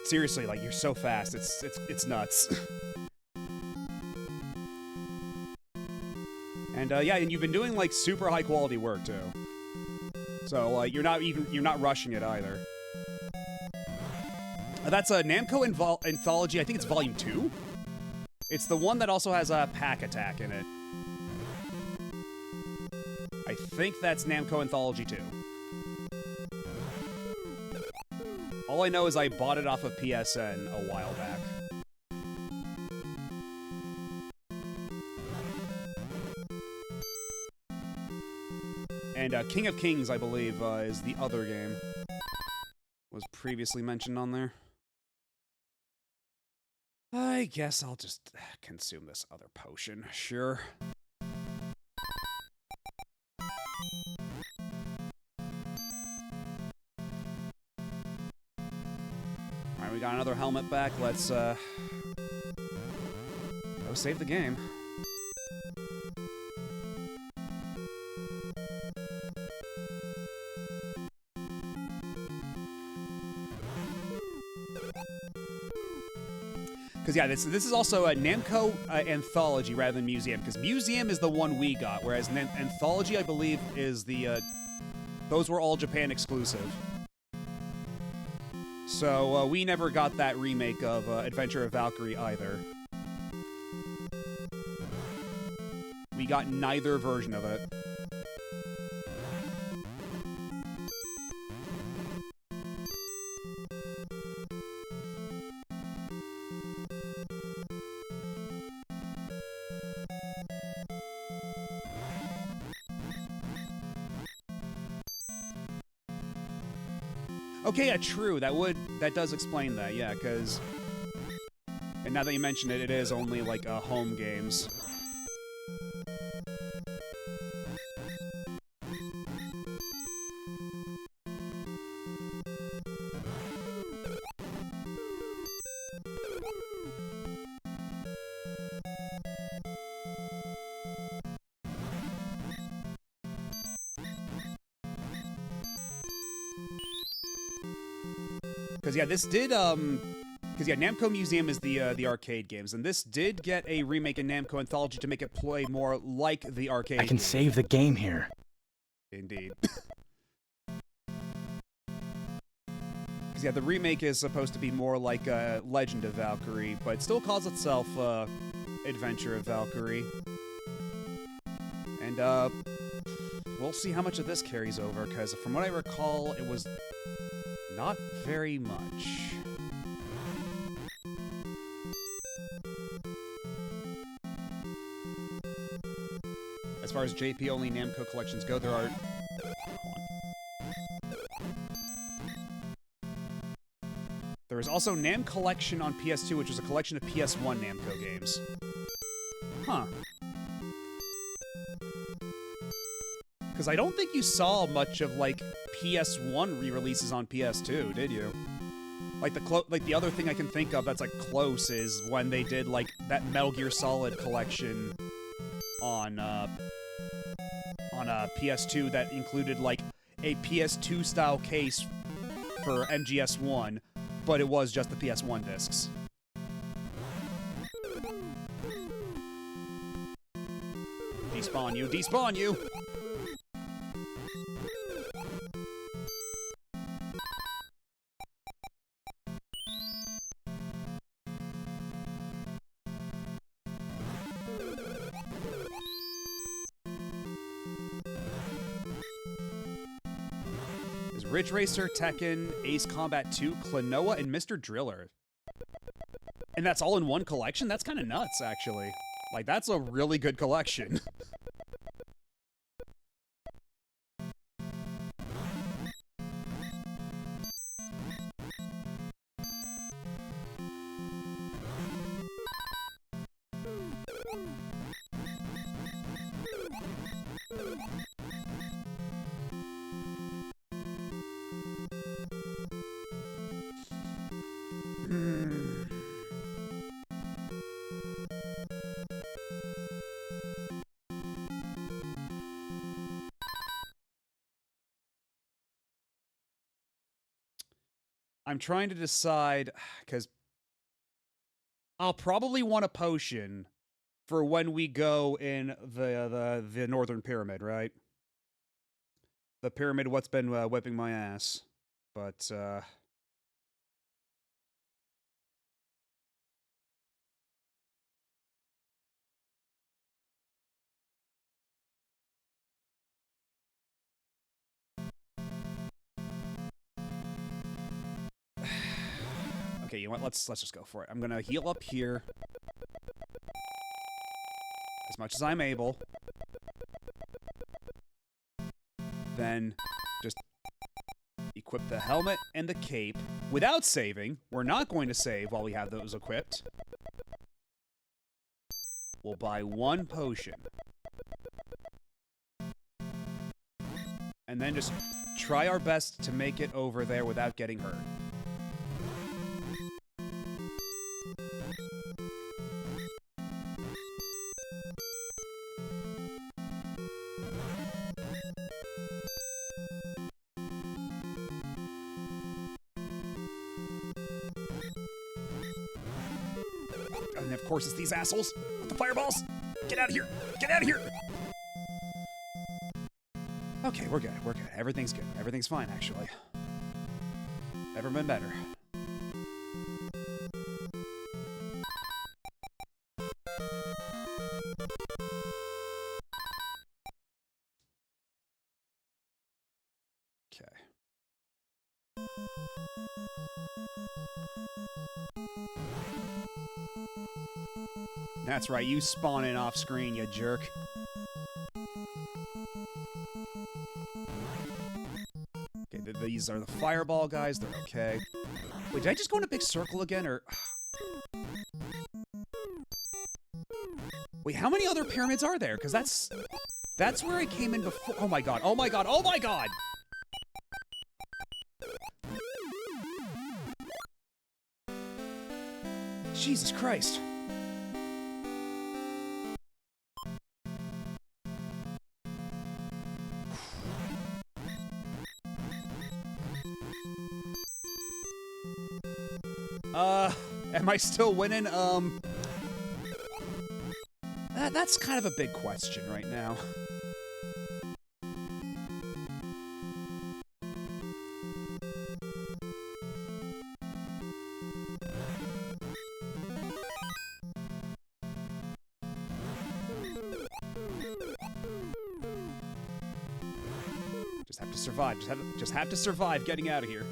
seriously, like, you're so fast, it's nuts. And yeah, and you've been doing like super high quality work too. So like you're not rushing it either. That's a Namco Anthology, I think it's volume 2? It's the one that also has a pack attack in it. I think that's Namco Anthology 2. All I know is I bought it off of PSN a while back. And King of Kings, I believe, is the other game. Was previously mentioned on there. I guess I'll just consume this other potion, sure. Alright, we got another helmet back. Let's, go save the game. Because, yeah, this is also a Namco Anthology rather than Museum, because Museum is the one we got, whereas Anthology, I believe, is the, those were all Japan exclusive. So, we never got that remake of Adventure of Valkyrie either. We got neither version of it. Okay, yeah, true. That does explain that, yeah, because... And now that you mention it, it is only, like, home games. Because, yeah, this did, because, yeah, Namco Museum is the arcade games, and this did get a remake in Namco Anthology to make it play more like the arcade I can game. save the game here. Indeed. Because, yeah, the remake is supposed to be more like Legend of Valkyrie, but it still calls itself Adventure of Valkyrie. And, we'll see how much of this carries over, because from what I recall, it was not very much. As far as JP-only Namco collections go, there are... There is also Nam Collection on PS2, which was a collection of PS1 Namco games. Huh. Because I don't think you saw much of, like, PS1 re-releases on PS2, did you? Like, the other thing I can think of that's, like, close is when they did, like, that Metal Gear Solid collection on PS2 that included, like, a PS2-style case for MGS1, but it was just the PS1 discs. Despawn you! Despawn you! Ridge Racer, Tekken, Ace Combat 2, Klonoa, and Mr. Driller. And that's all in one collection? That's kind of nuts, actually. Like, that's a really good collection. I'm trying to decide, because I'll probably want a potion for when we go in the Northern Pyramid, right? The pyramid what's been whipping my ass. But, Okay, you know what? Let's just go for it. I'm gonna heal up here as much as I'm able. Then just equip the helmet and the cape without saving. We're not going to save while we have those equipped. We'll buy 1 potion. And then just try our best to make it over there without getting hurt. And of course it's these assholes with the fireballs. Get out of here! Get out of here! Okay, we're good. We're good. Everything's good. Everything's fine, actually. Never been better. Okay. That's right, you spawn in off screen, you jerk. Okay, these are the fireball guys, they're okay. Wait, did I just go in a big circle again, or... Wait, how many other pyramids are there? Because that's where I came in before. Oh my god, oh my god, oh my god! Jesus Christ. Am I still winning? That's kind of a big question right now. Just have to survive. Just have to survive getting out of here.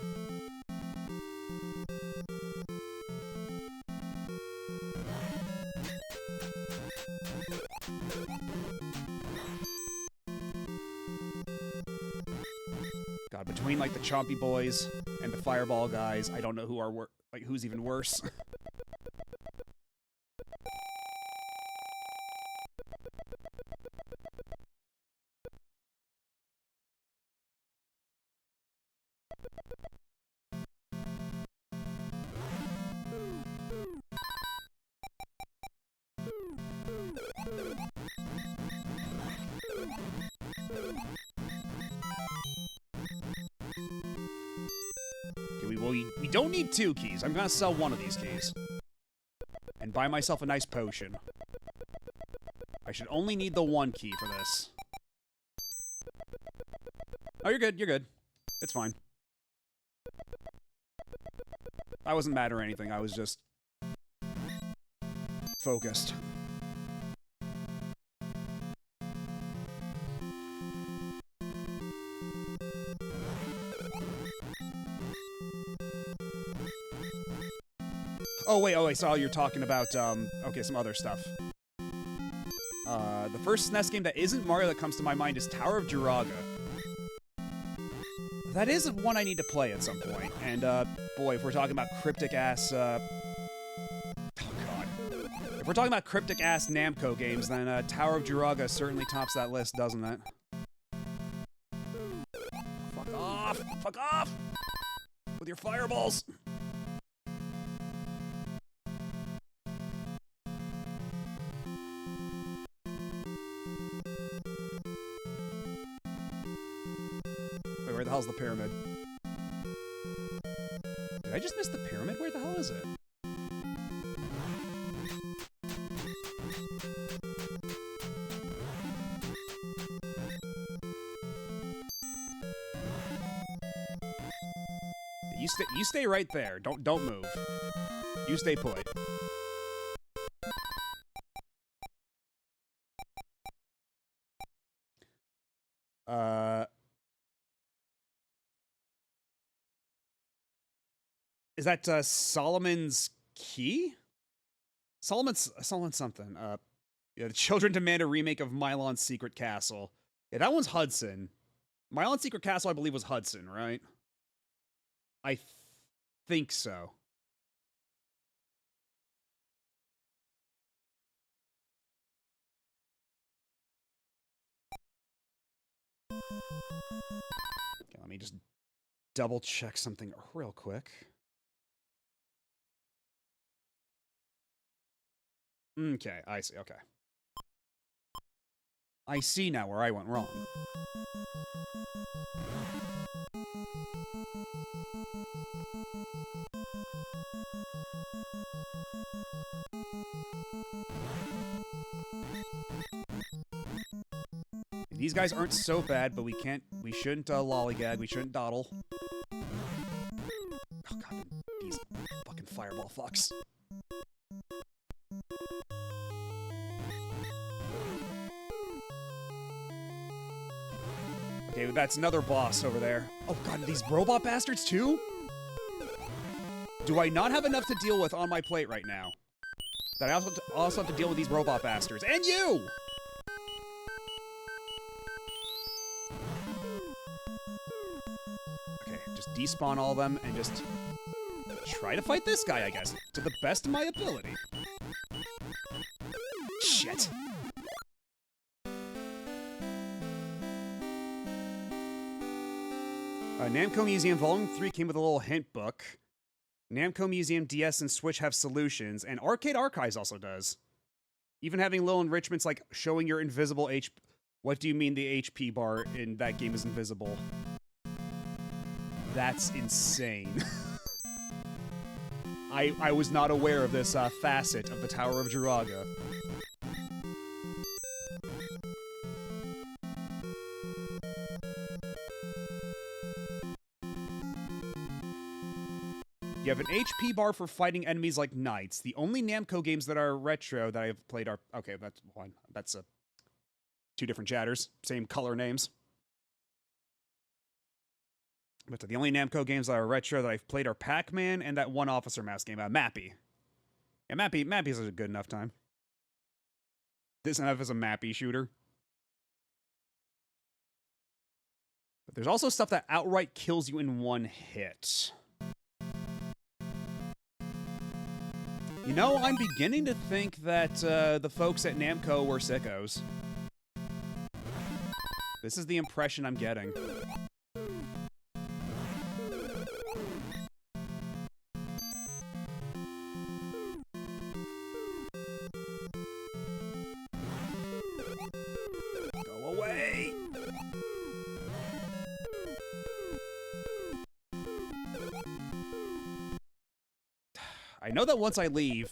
God, between like the chompy boys and the fireball guys, I don't know who are who's even worse. We don't need 2 keys. I'm gonna sell 1 of these keys. And buy myself a nice potion. I should only need the 1 key for this. Oh, you're good, you're good. It's fine. I wasn't mad or anything, I was just... focused. Oh wait, so you're talking about, okay, some other stuff. The first SNES game that isn't Mario that comes to my mind is Tower of Jiraga. That is one I need to play at some point, and, boy, if we're talking about cryptic-ass, oh god. If we're talking about cryptic-ass Namco games, then, Tower of Jiraga certainly tops that list, doesn't it? Fuck off! Fuck off! With your fireballs! Where the hell's the pyramid? Did I just miss the pyramid? Where the hell is it? You stay right there. Don't move. You stay put. Is that Solomon's Key? Solomon's something. Yeah, the children demand a remake of Mylon's Secret Castle. Yeah, that one's Hudson. Mylon's Secret Castle, I believe, was Hudson, right? I think so. Okay, let me just double check something real quick. Okay, I see. Okay. I see now where I went wrong. These guys aren't so bad, but we shouldn't lollygag, we shouldn't dawdle. Oh god, these fucking fireball fucks. Okay, that's another boss over there. Oh god, these robot bastards too? Do I not have enough to deal with on my plate right now? That I also have to deal with these robot bastards. And you! Okay, just despawn all of them and just try to fight this guy, I guess, to the best of my ability. Shit. Namco Museum Volume 3 came with a little hint book. Namco Museum DS and Switch have solutions, and Arcade Archives also does. Even having little enrichments like showing your invisible HP. What do you mean the HP bar in that game is invisible? That's insane. I was not aware of this facet of the Tower of Jiraga. You have an HP bar for fighting enemies like knights. The only Namco games that are retro that I've played are... Okay, that's one. That's two different chatters. Same color names. But the only Namco games that are retro that I've played are Pac-Man and that one Officer Mouse game, Mappy. Yeah, Mappy's a good enough time. This enough as a Mappy shooter. But there's also stuff that outright kills you in one hit. You know, I'm beginning to think that the folks at Namco were sickos. This is the impression I'm getting. Go away! I know that once I leave,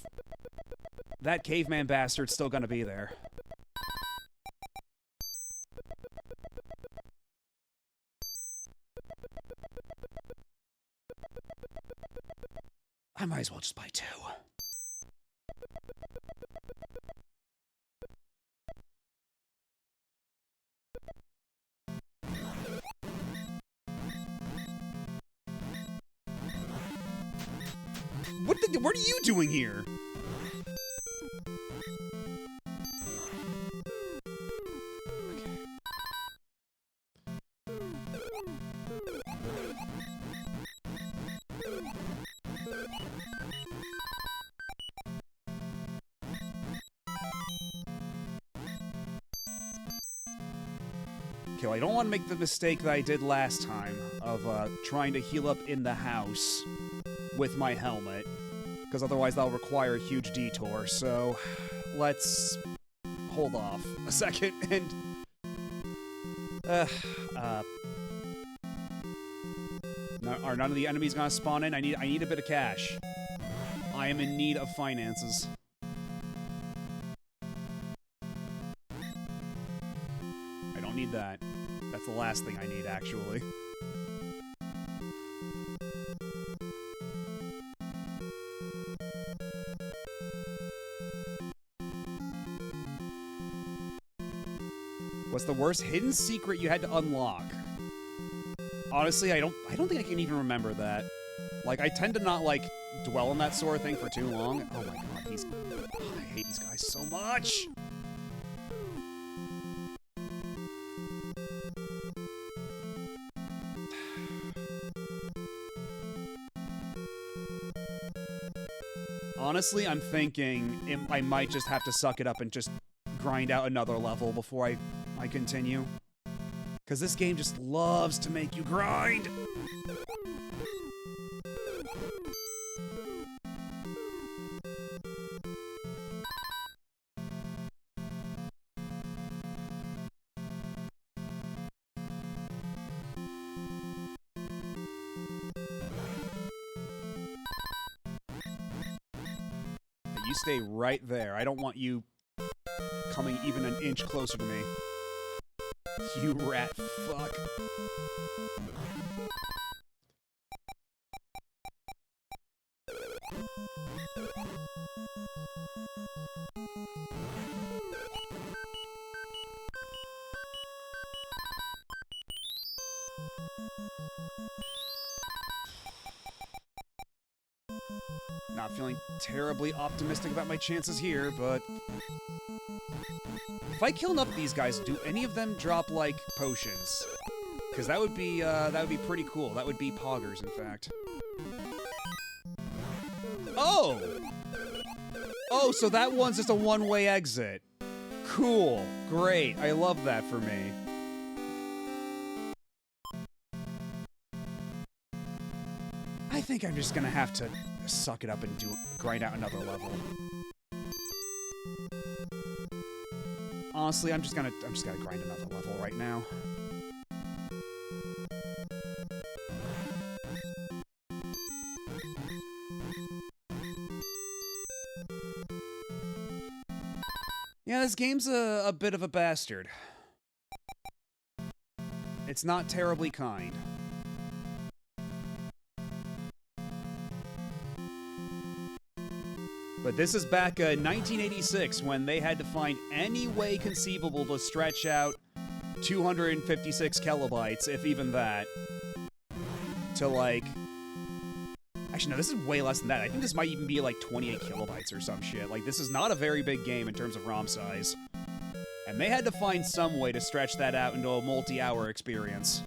that caveman bastard's still gonna be there. I might as well just buy two. What are you doing here? Okay, well, I don't want to make the mistake that I did last time of trying to heal up in the house with my helmet, because otherwise that'll require a huge detour, so let's hold off a second and... Are none of the enemies gonna spawn in? I need a bit of cash. I am in need of finances. I don't need that. That's the last thing I need, actually. What's the worst hidden secret you had to unlock? Honestly, I don't think I can even remember that. Like, I tend to not, like, dwell on that sort of thing for too long. Oh my god, I hate these guys so much! Honestly, I'm thinking I might just have to suck it up and just grind out another level before I continue. Because this game just loves to make you grind! You stay right there. I don't want you coming even an inch closer to me. You rat fuck. Not feeling terribly optimistic about my chances here, but if I kill enough of these guys, do any of them drop, like, potions? Because that would be pretty cool. That would be poggers, in fact. Oh! Oh, so that one's just a one-way exit. Cool. Great. I love that for me. I think I'm just gonna have to suck it up and grind out another level. Honestly, I'm just gonna grind another level right now. Yeah, this game's a bit of a bastard. It's not terribly kind. But this is back in 1986 when they had to find any way conceivable to stretch out 256 kilobytes, if even that, to like... Actually, no, this is way less than that. I think this might even be like 28 kilobytes or some shit. Like, this is not a very big game in terms of ROM size. And they had to find some way to stretch that out into a multi-hour experience.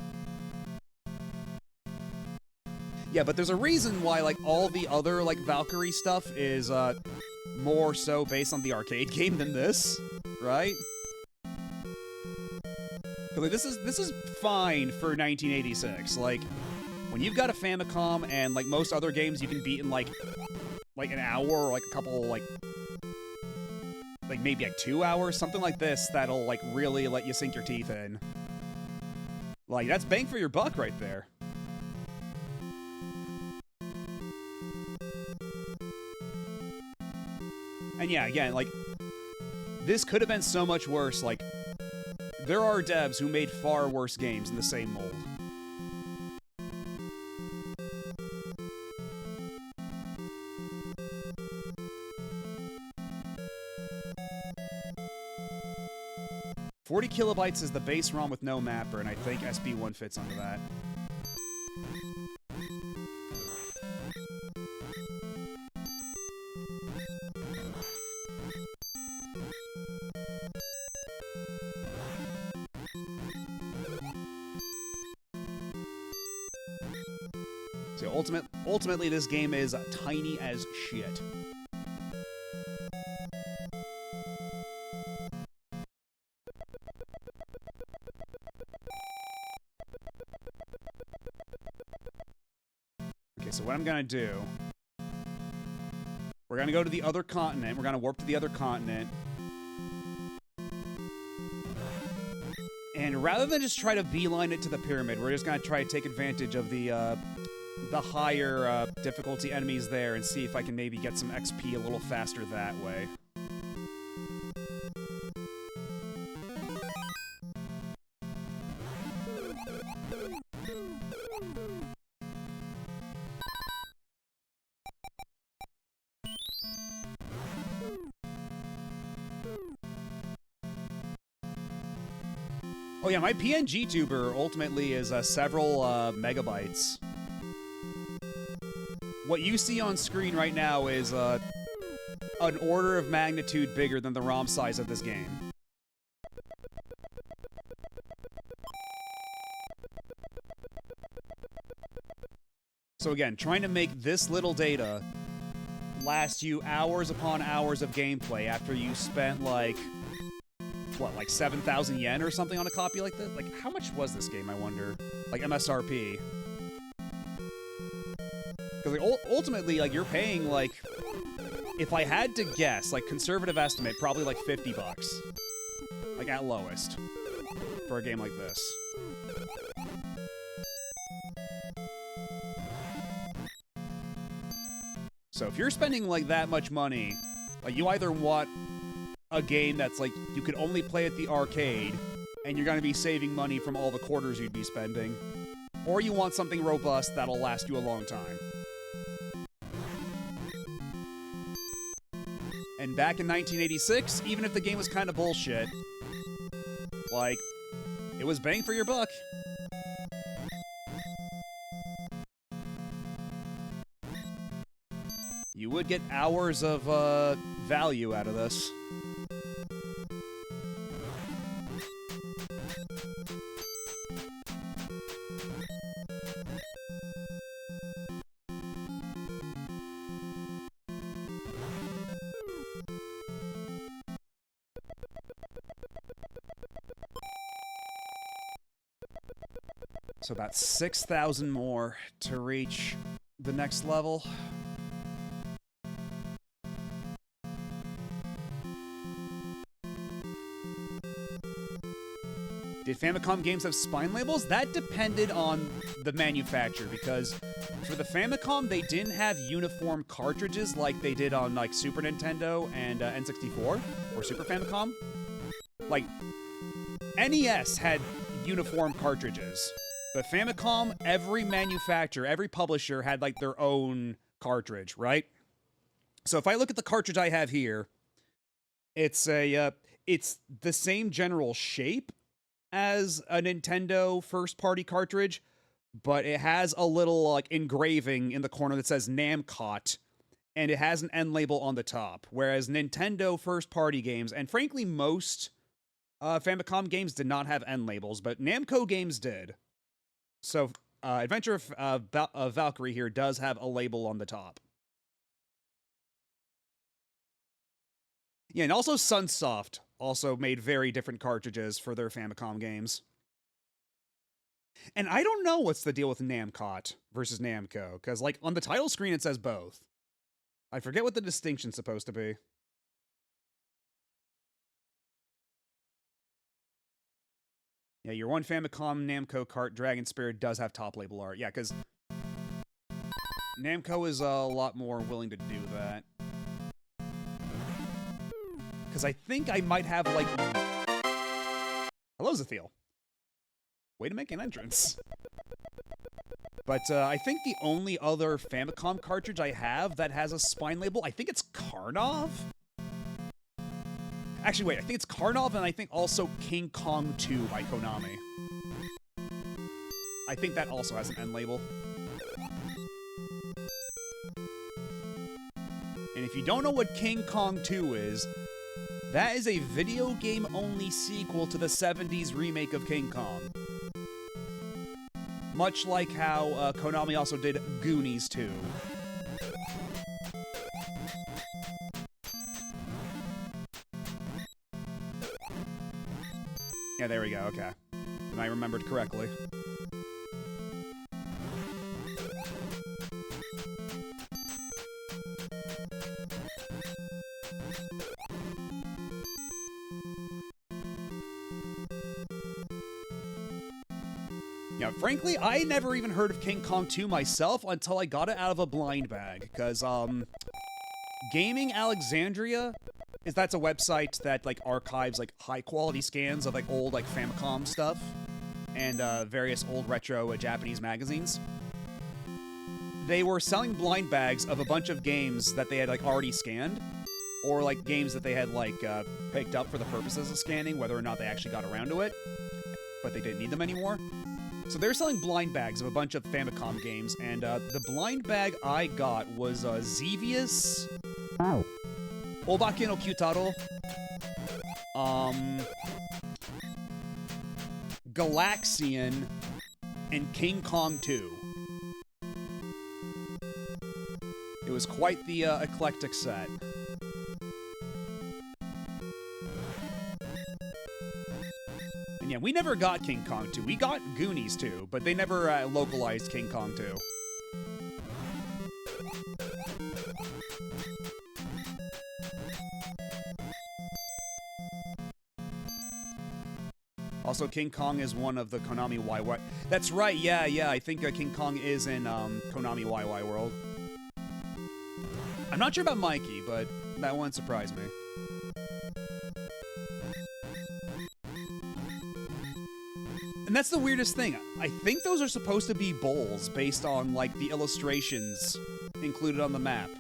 Yeah, but there's a reason why, like, all the other, like, Valkyrie stuff is, more so based on the arcade game than this, right? 'Cause, like, this is fine for 1986. Like, when you've got a Famicom and, like, most other games you can beat in, like an hour or, like, a couple, like, maybe, like, 2 hours, something like this that'll, like, really let you sink your teeth in. Like, that's bang for your buck right there. And yeah, again, like, this could have been so much worse. Like, there are devs who made far worse games in the same mold. .40 kilobytes is the base ROM with no mapper, and I think SB1 fits under that. So ultimately, this game is tiny as shit. Okay, so what I'm gonna do... We're gonna go to the other continent. We're gonna warp to the other continent. And rather than just try to beeline it to the pyramid, we're just gonna try to take advantage of the higher difficulty enemies there and see if I can maybe get some XP a little faster that way. Oh yeah, my PNG tuber ultimately is several megabytes. what you see on screen right now is an order of magnitude bigger than the ROM size of this game. So again, trying to make this little data last you hours upon hours of gameplay after you spent like, what, like 7,000 yen or something on a copy like this? Like, how much was this game, I wonder? Like, MSRP. Because like, ultimately, like, you're paying, like, if I had to guess, like, conservative estimate, probably like 50 bucks. Like, at lowest. For a game like this. So if you're spending, like, that much money, like, you either want a game that's, like, you could only play at the arcade, and you're gonna be saving money from all the quarters you'd be spending, or you want something robust that'll last you a long time. And back in 1986, even if the game was kind of bullshit, like, it was bang for your buck. You would get hours of value out of this. So about 6,000 more to reach the next level. Did Famicom games have spine labels? That depended on the manufacturer, because for the Famicom, they didn't have uniform cartridges like they did on, like, Super Nintendo and N64, or Super Famicom. Like, NES had uniform cartridges, but Famicom, every manufacturer, every publisher had, like, their own cartridge, right? So if I look at the cartridge I have here, it's the same general shape as a Nintendo first-party cartridge, but it has a little, like, engraving in the corner that says Namcot, and it has an end label on the top, whereas Nintendo first-party games, and frankly most Famicom games did not have end labels, but Namco games did. So Adventure of Valkyrie here does have a label on the top. Yeah, and also Sunsoft also made very different cartridges for their Famicom games. And I don't know what's the deal with Namcot versus Namco, because, like, on the title screen it says both. I forget what the distinction's supposed to be. Yeah, your one Famicom Namco cart, Dragon Spirit, does have top label art. Yeah, because Namco is a lot more willing to do that. Because I think I might have, like... Hello, Zathiel. Way to make an entrance. But I think the only other Famicom cartridge I have that has a spine label, I think it's Karnov? Actually, wait, I think it's Karnov, and I think also King Kong 2 by Konami. I think that also has an end label. And if you don't know what King Kong 2 is, that is a video game-only sequel to the 70s remake of King Kong. Much like how Konami also did Goonies 2. Yeah, there we go, okay. And I remembered correctly. Yeah, frankly, I never even heard of King Kong 2 myself until I got it out of a blind bag, because, Gaming Alexandria, that's a website that, like, archives, like, high-quality scans of, like, old, like, Famicom stuff, and, various old retro Japanese magazines. They were selling blind bags of a bunch of games that they had, like, already scanned, or, like, games that they had, like, picked up for the purposes of scanning, whether or not they actually got around to it, but they didn't need them anymore. So they're selling blind bags of a bunch of Famicom games, and the blind bag I got was Xevious, Obake no Kyutaro, Galaxian, and King Kong 2. It was quite the eclectic set. And yeah, we never got King Kong 2. We got Goonies 2, but they never localized King Kong 2. Also, King Kong is one of the Konami YY. That's right, yeah, I think King Kong is in Konami YY World. I'm not sure about Mikey, but that wouldn't surprise me. And that's the weirdest thing. I think those are supposed to be bowls based on, like, the illustrations included on the map.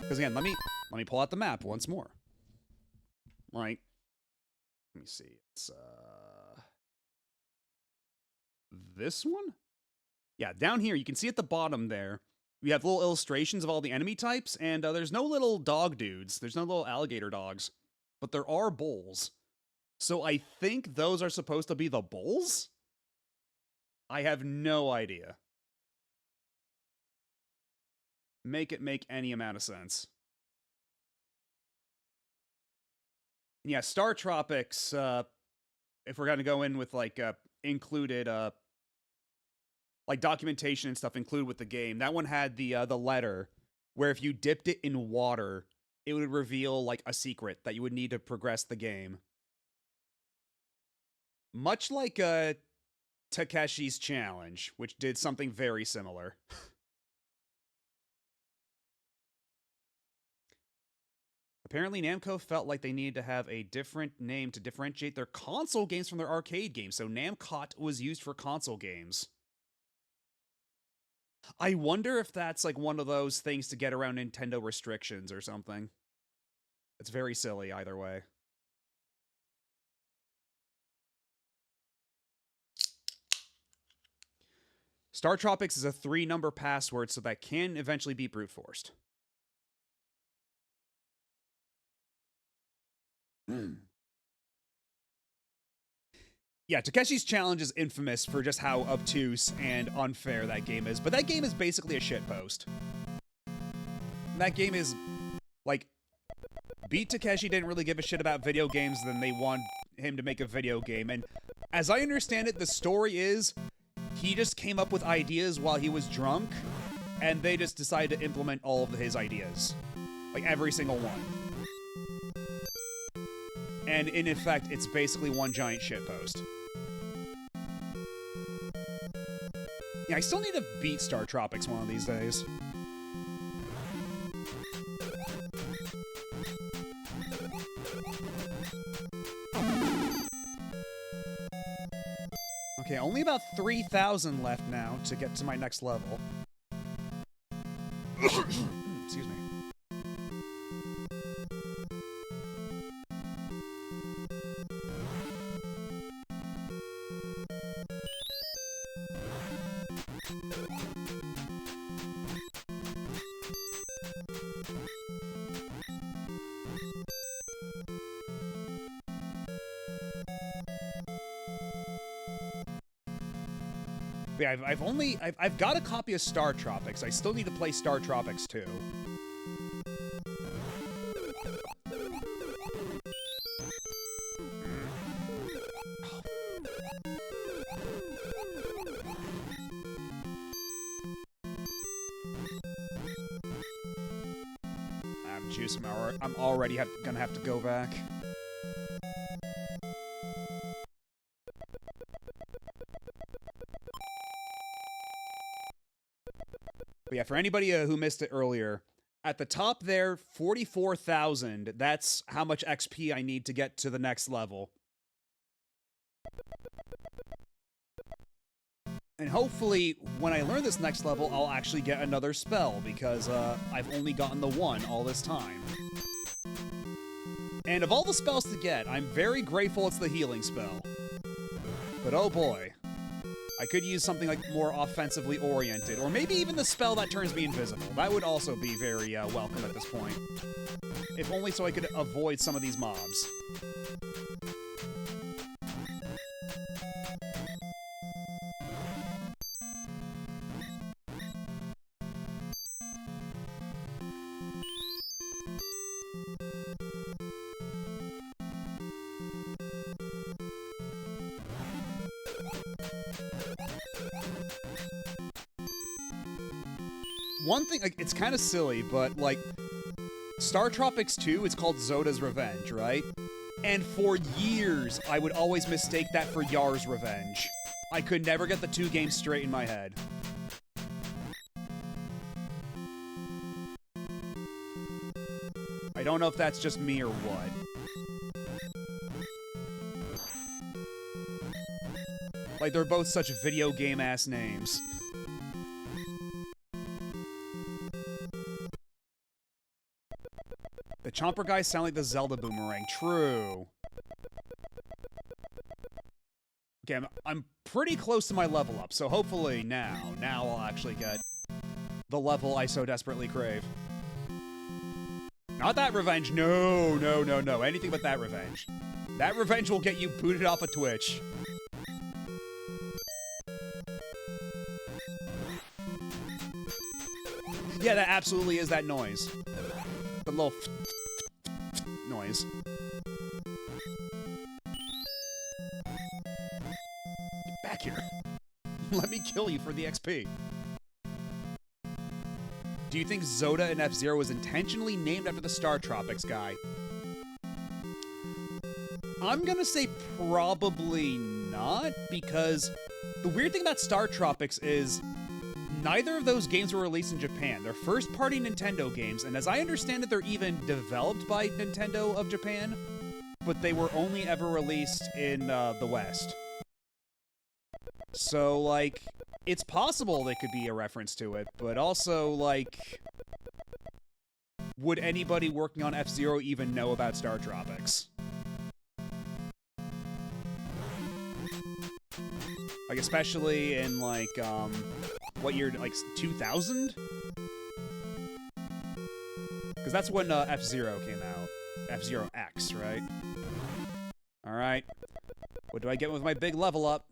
Because again, let me pull out the map once more. Right. Let me see. It's this one? Yeah, down here, you can see at the bottom there, we have little illustrations of all the enemy types, and there's no little dog dudes. There's no little alligator dogs. But there are bulls. So I think those are supposed to be the bulls? I have no idea. Make it make any amount of sense. And yeah, Star Tropics, if we're going to go in with, like, included, like, documentation and stuff included with the game, that one had the letter where if you dipped it in water, it would reveal, like, a secret that you would need to progress the game. Much like Takeshi's Challenge, which did something very similar. Apparently, Namco felt like they needed to have a different name to differentiate their console games from their arcade games, so Namcot was used for console games. I wonder if that's like one of those things to get around Nintendo restrictions or something. It's very silly either way. Star Tropics is a 3-number password, so that can eventually be brute forced. Yeah, Takeshi's Challenge is infamous for just how obtuse and unfair that game is, but that game is basically a shitpost. That game is, like, Beat Takeshi didn't really give a shit about video games, then they want him to make a video game, and as I understand it, the story is, he just came up with ideas while he was drunk, and they just decided to implement all of his ideas. Like, every single one. And in effect, it's basically one giant shitpost. Yeah, I still need to beat Star Tropics one of these days. Okay, only about 3,000 left now to get to my next level. Excuse me. Yeah, I've got a copy of Star Tropics. I still need to play Star Tropics 2. Juice, I'm already gonna have to go back. But yeah, for anybody who missed it earlier, at the top there, 44,000. That's how much XP I need to get to the next level. And hopefully, when I learn this next level, I'll actually get another spell, because I've only gotten the one all this time. And of all the spells to get, I'm very grateful it's the healing spell. But oh boy. I could use something like more offensively oriented, or maybe even the spell that turns me invisible. That would also be very welcome at this point. If only so I could avoid some of these mobs. One thing, like, it's kind of silly, but, like, Star Tropics 2, it's called Zoda's Revenge, right? And for years, I would always mistake that for Yar's Revenge. I could never get the two games straight in my head. I don't know if that's just me or what. Like, they're both such video game-ass names. The Chomper guys sound like the Zelda Boomerang. True. Okay, I'm pretty close to my level up, so hopefully now I'll actually get the level I so desperately crave. Not that revenge. No, no, no, no. Anything but that revenge. That revenge will get you booted off of Twitch. Yeah, that absolutely is that noise. The little noise. Get back here. Let me kill you for the XP. Do you think Zoda and F-Zero was intentionally named after the Star Tropics guy? I'm gonna say probably not, because the weird thing about Star Tropics is neither of those games were released in Japan. They're first-party Nintendo games, and as I understand it, they're even developed by Nintendo of Japan, but they were only ever released in the West. So, like, it's possible they could be a reference to it, but also, like, would anybody working on F-Zero even know about Star Tropics? Like, especially in, like, what year, like, 2000? Because that's when F-Zero came out. F-Zero X, right? Alright. What do I get with my big level up?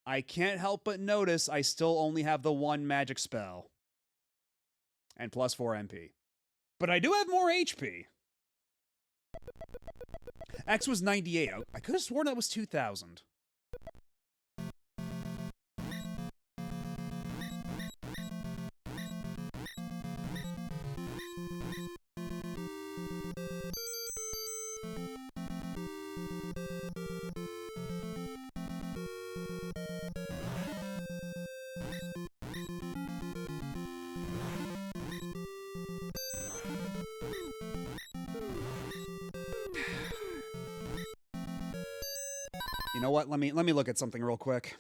I can't help but notice I still only have the one magic spell. And plus 4 MP. But I do have more HP. X was 98. I could have sworn that was 2000. You know what? Let me look at something real quick.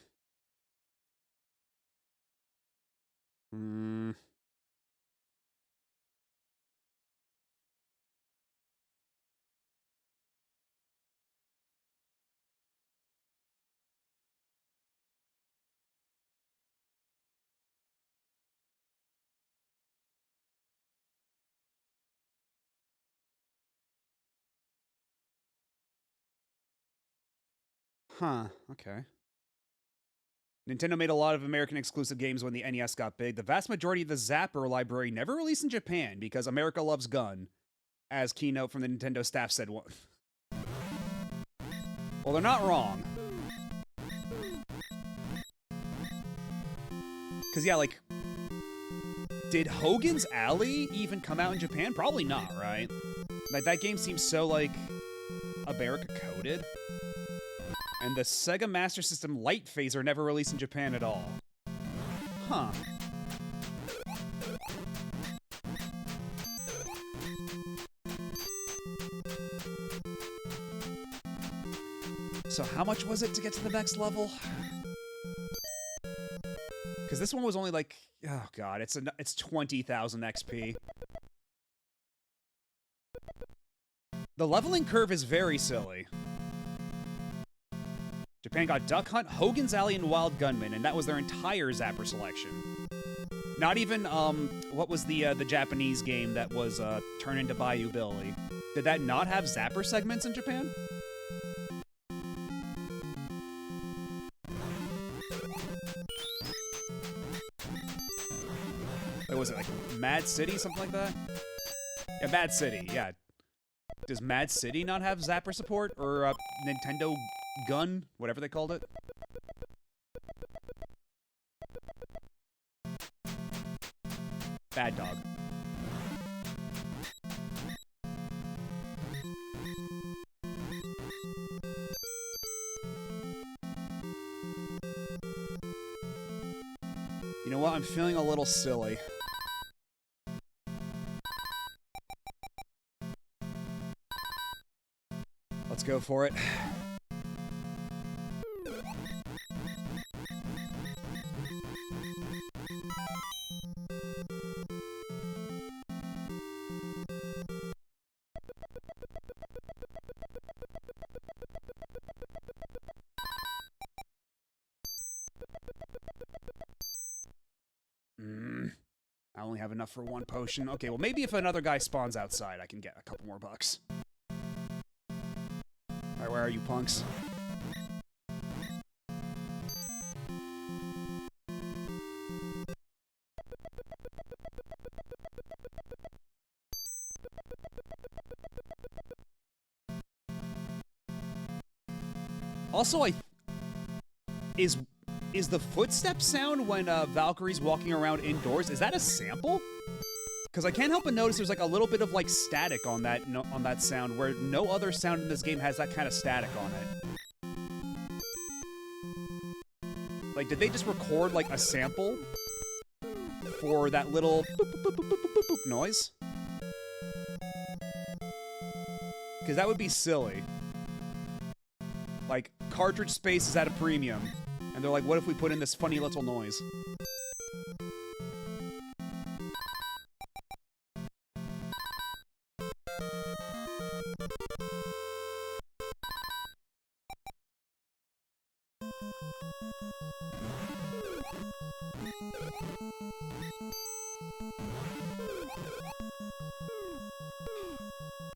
Huh, okay. Nintendo made a lot of American exclusive games when the NES got big. The vast majority of the Zapper library never released in Japan because America loves gun, as Keynote from the Nintendo staff said. Well, they're not wrong. Because, yeah, like, did Hogan's Alley even come out in Japan? Probably not, right? Like, that game seems so, like, America-coded. And the Sega Master System Light Phaser never released in Japan at all. Huh. So how much was it to get to the next level? Because this one was only like, oh god, it's 20,000 XP. The leveling curve is very silly. Japan got Duck Hunt, Hogan's Alley, and Wild Gunman, and that was their entire Zapper selection. Not even, what was the Japanese game that was, Turn into Bayou Billy? Did that not have Zapper segments in Japan? Or was it like Mad City, something like that? Yeah, Mad City, yeah. Does Mad City not have Zapper support? Or, Nintendo Gun? Whatever they called it? Bad Dog. You know what? I'm feeling a little silly. Let's go for it. I only have enough for one potion. Okay, well maybe if another guy spawns outside, I can get a couple more bucks. Alright, where are you punks? Also, is the footstep sound when Valkyrie's walking around indoors, is that a sample? Because I can't help but notice there's like a little bit of like static on that sound, where no other sound in this game has that kind of static on it. Like, did they just record like a sample for that little boop, boop, boop, boop, boop, boop, boop noise? Because that would be silly. Like, cartridge space is at a premium. And they're like, what if we put in this funny little noise?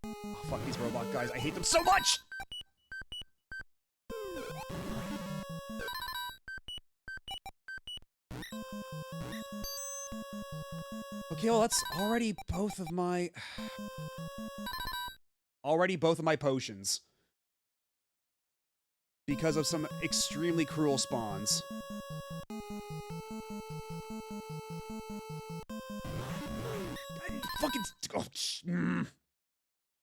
Oh, fuck these robot guys. I hate them so much! Okay, well, that's already both of my... potions. Because of some extremely cruel spawns. Fucking... Oh,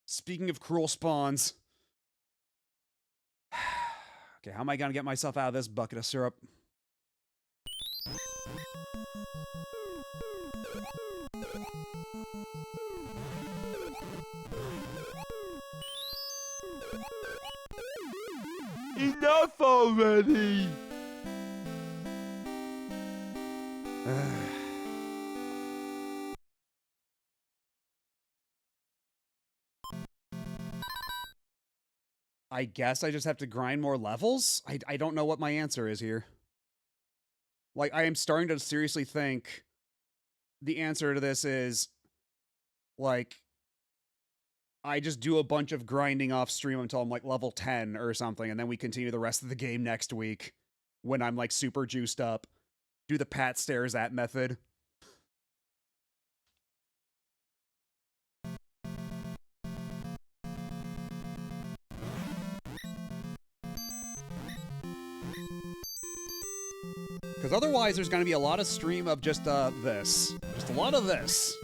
Speaking of cruel spawns... Okay, how am I gonna get myself out of this bucket of syrup? Enough already! I guess I just have to grind more levels? I don't know what my answer is here. Like, I am starting to seriously think the answer to this is, like, I just do a bunch of grinding off stream until I'm like level 10 or something, and then we continue the rest of the game next week when I'm like super juiced up. Do the Pat stares at method. Because otherwise there's going to be a lot of stream of just this. Just a lot of this.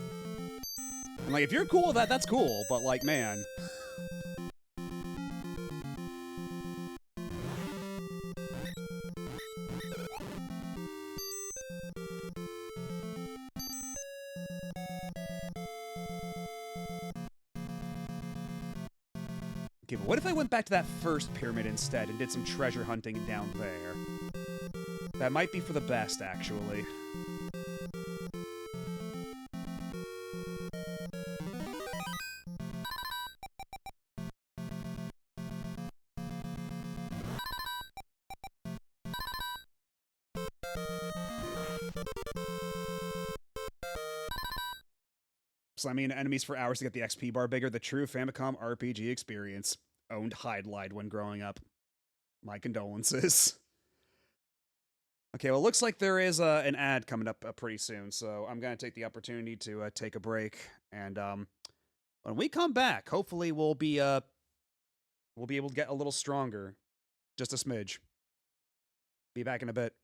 And like, if you're cool with that, that's cool, but like, man. Okay, but what if I went back to that first pyramid instead and did some treasure hunting down there? That might be for the best, actually. Slamming into enemies for hours to get the XP bar bigger. The true Famicom RPG experience. Owned Hide Lied when growing up. My condolences. Okay, well, it looks like there is an ad coming up pretty soon, so I'm going to take the opportunity to take a break. And when we come back, hopefully we'll be able to get a little stronger. Just a smidge. Be back in a bit.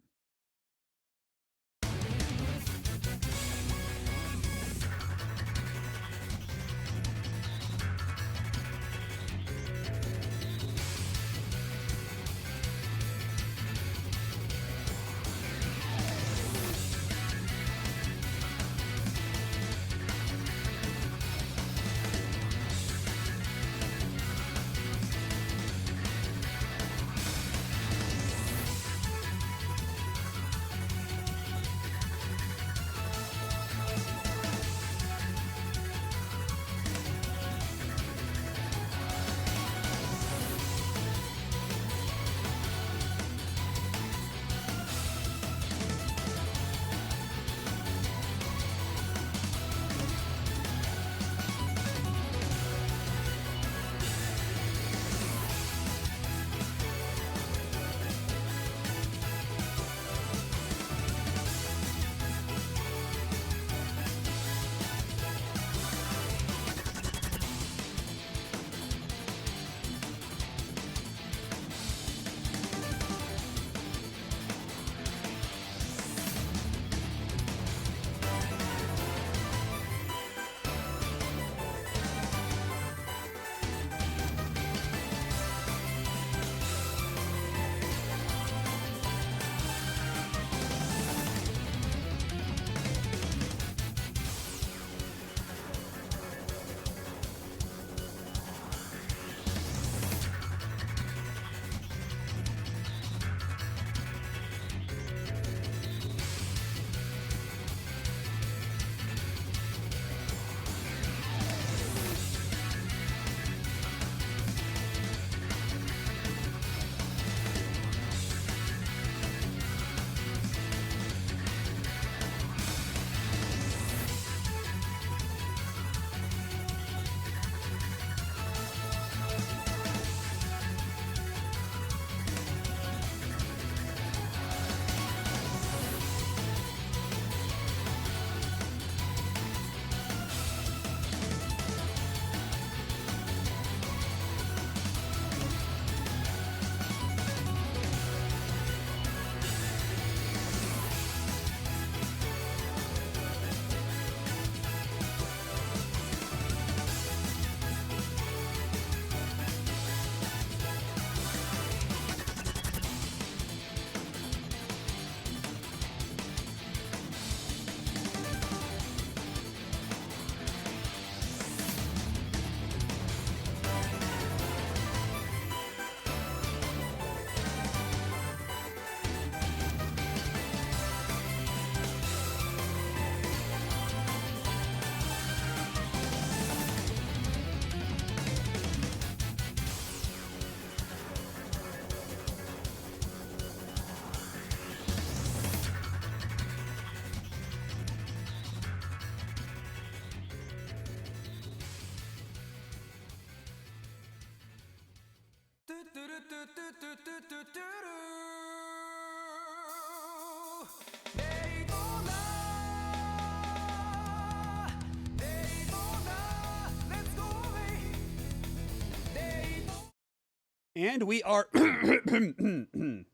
And we are... and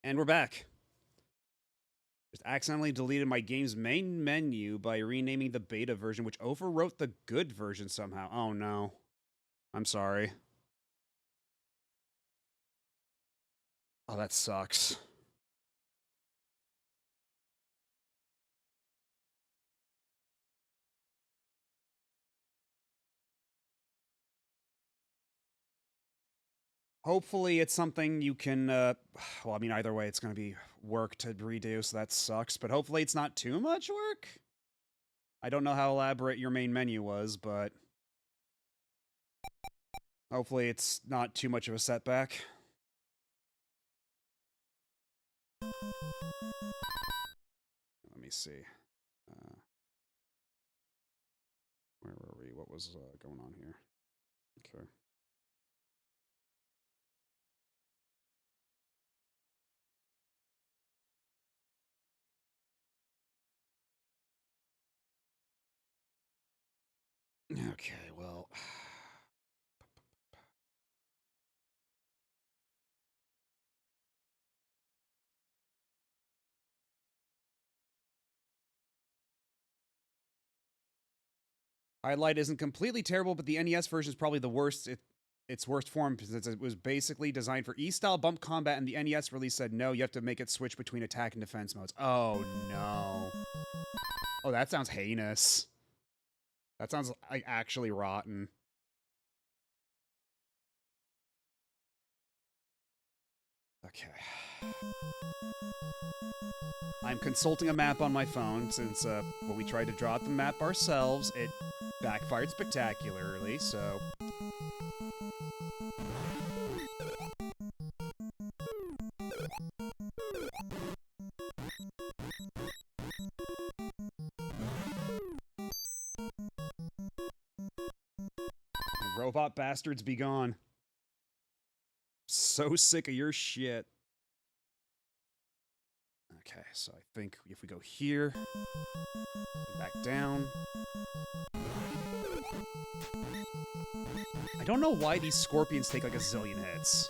we're back. Just accidentally deleted my game's main menu by renaming the beta version, which overwrote the good version somehow. Oh no. I'm sorry. Oh, that sucks. Hopefully it's something you can, well, I mean, either way, it's going to be work to redo, so that sucks. But hopefully it's not too much work? I don't know how elaborate your main menu was, but... hopefully it's not too much of a setback. Let me see. Where were we? What was going on here? Okay. Okay, well. Highlight isn't completely terrible, but the NES version is probably the worst. Its worst form since it was basically designed for E-style bump combat, and the NES release said no, you have to make it switch between attack and defense modes. Oh no. Oh, that sounds heinous. That sounds like actually rotten. Okay. I'm consulting a map on my phone since when we tried to draw out the map ourselves, it backfired spectacularly, so... Robot bastards be gone. So sick of your shit. Okay, so I think if we go here, back down. I don't know why these scorpions take like a zillion hits.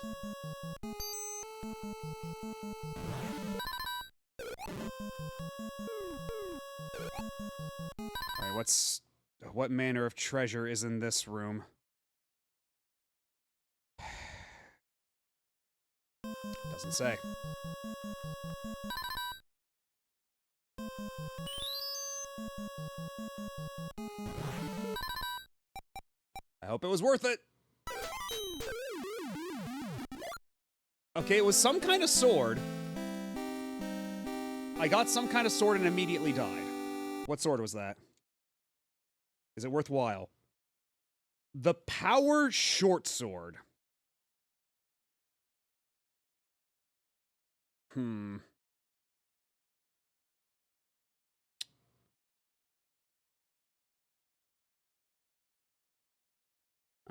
Alright, what manner of treasure is in this room? Doesn't say. I hope it was worth it. Okay, it was some kind of sword. I got some kind of sword and immediately died. What sword was that? Is it worthwhile? The Power Short Sword.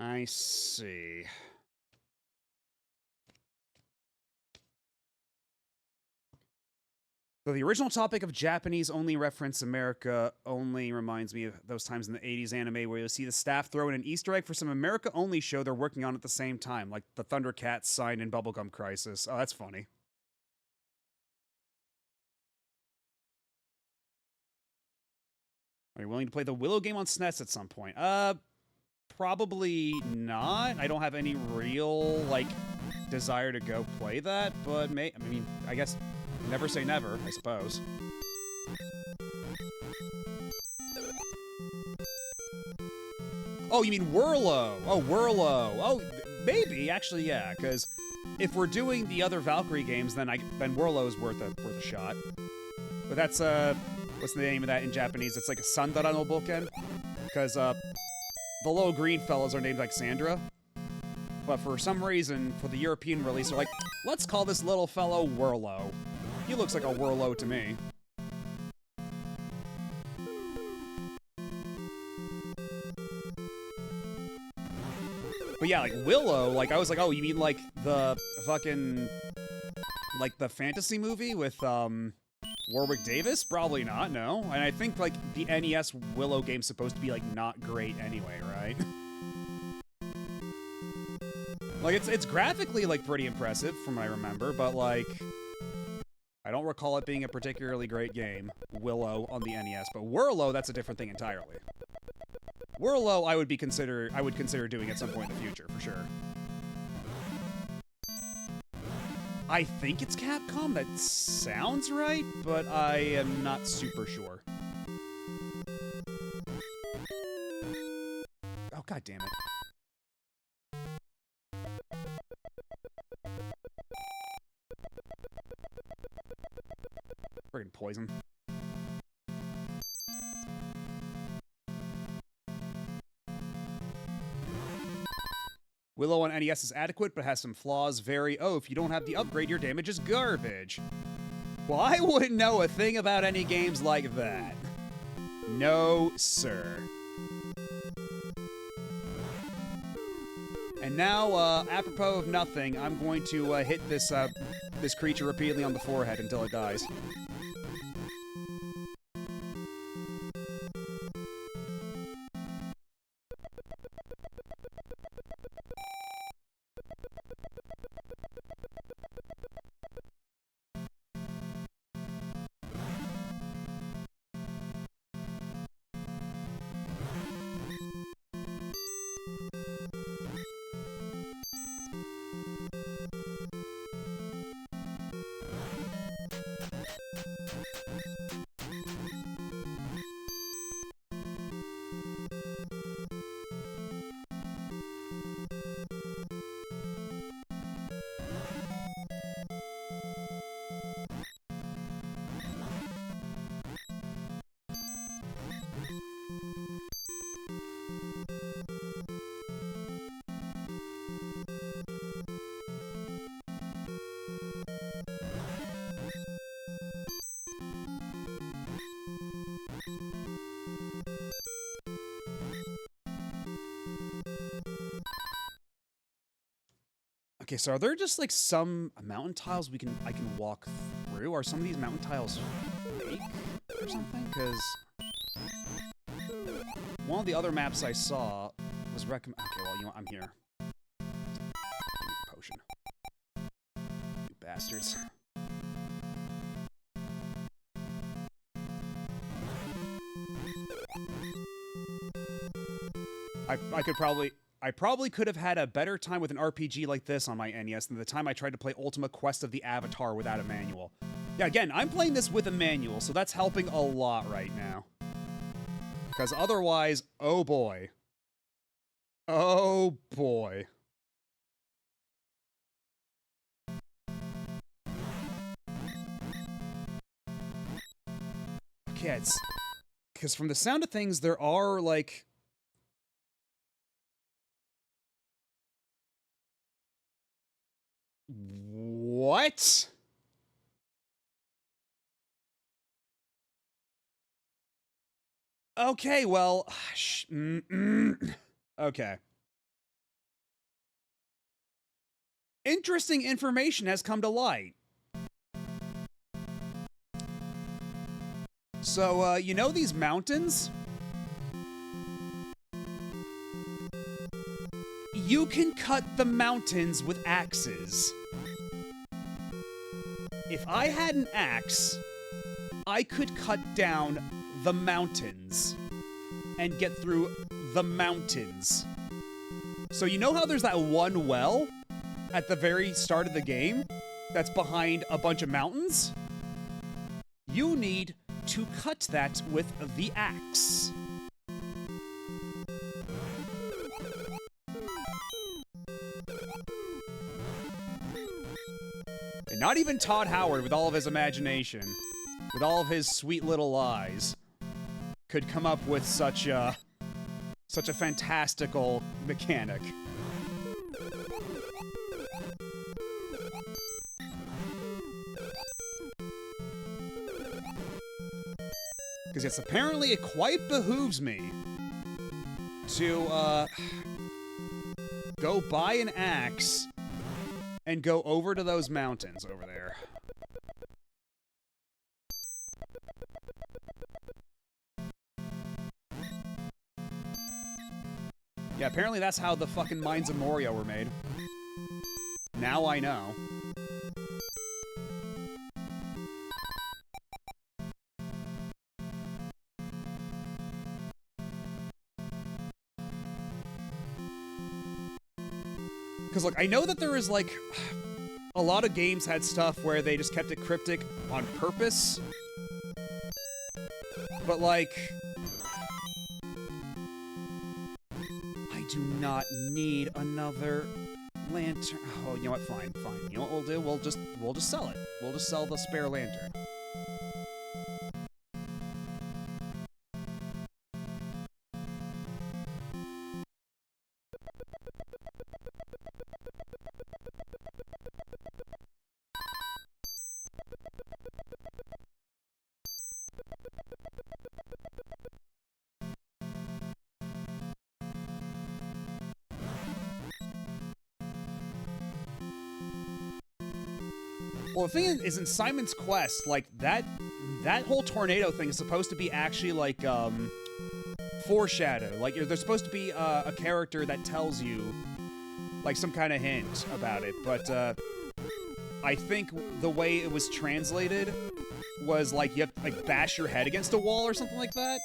I see. So the original topic of Japanese-only reference America only reminds me of those times in the 80s anime where you'll see the staff throw in an Easter egg for some America-only show they're working on at the same time, like the Thundercats sign in Bubblegum Crisis. Oh, that's funny. Are you willing to play the Willow game on SNES at some point? Probably not. I don't have any real, like, desire to go play that, but I guess never say never, I suppose. Oh, you mean Whirlo? Oh, Whirlo. Oh, maybe, actually, yeah, because if we're doing the other Valkyrie games, then Whirlo's worth a shot. But that's, what's the name of that in Japanese? It's like a Sandara no Bouken, because, the little green fellows are named like Sandra. But for some reason, for the European release, they're like, let's call this little fellow Whirlo. He looks like a Whirlo to me. But yeah, like, Willow, like, I was like, oh, you mean like the fucking, like the fantasy movie with, Warwick Davis? Probably not, no. And I think, like, the NES Willow game's supposed to be, like, not great anyway, right? Like, it's graphically, like, pretty impressive from what I remember, but, like, I don't recall it being a particularly great game, Willow on the NES, but Whirlo, that's a different thing entirely. Whirlo, I would consider doing at some point in the future, for sure. I think it's Capcom, that sounds right, but I am not super sure. Oh, god damn it. Friggin' poison. Willow on NES is adequate, but has some flaws. If you don't have the upgrade, your damage is garbage. Well, I wouldn't know a thing about any games like that. No, sir. And now, apropos of nothing, I'm going to hit this this creature repeatedly on the forehead until it dies. Okay, so are there just like some mountain tiles I can walk through? Are some of these mountain tiles fake or something? Because one of the other maps I saw was Okay, well, you know what? I'm here. Give me the potion. You bastards. I probably could have had a better time with an RPG like this on my NES than the time I tried to play Ultima Quest of the Avatar without a manual. Yeah, again, I'm playing this with a manual, so that's helping a lot right now. Because otherwise, oh boy. Oh boy. Okay, it's... Because from the sound of things, there are, like... What? Okay, well... Okay. Interesting information has come to light. So, you know these mountains? You can cut the mountains with axes. If I had an axe, I could cut down the mountains and get through the mountains. So you know how there's that one well at the very start of the game that's behind a bunch of mountains? You need to cut that with the axe. And not even Todd Howard, with all of his imagination, with all of his sweet little eyes, could come up with such a fantastical mechanic. Because yes, apparently it quite behooves me to go buy an axe and go over to those mountains over there. Yeah, apparently that's how the fucking Mines of Moria were made. Now I know. Because, look, I know that there is, like, a lot of games had stuff where they just kept it cryptic on purpose. But, like, I do not need another lantern. Oh, you know what? Fine, fine. You know what we'll do? We'll just sell it. We'll just sell the spare lantern. Well, the thing is in Simon's Quest, like, that whole tornado thing is supposed to be actually, like, foreshadow. Like, there's supposed to be a character that tells you, like, some kind of hint about it, but, I think the way it was translated was, like, you have to, like, bash your head against a wall or something like that.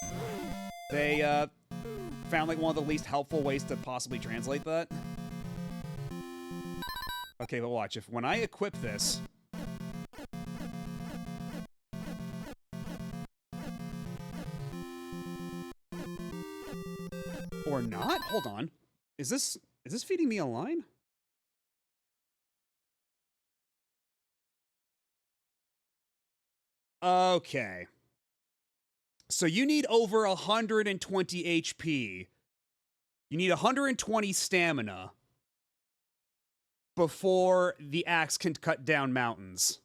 They, found, like, one of the least helpful ways to possibly translate that. Okay, but watch. When I equip this... Or not? Hold on. Is this feeding me a line? Okay. So you need over 120 HP. You need 120 stamina before the axe can cut down mountains.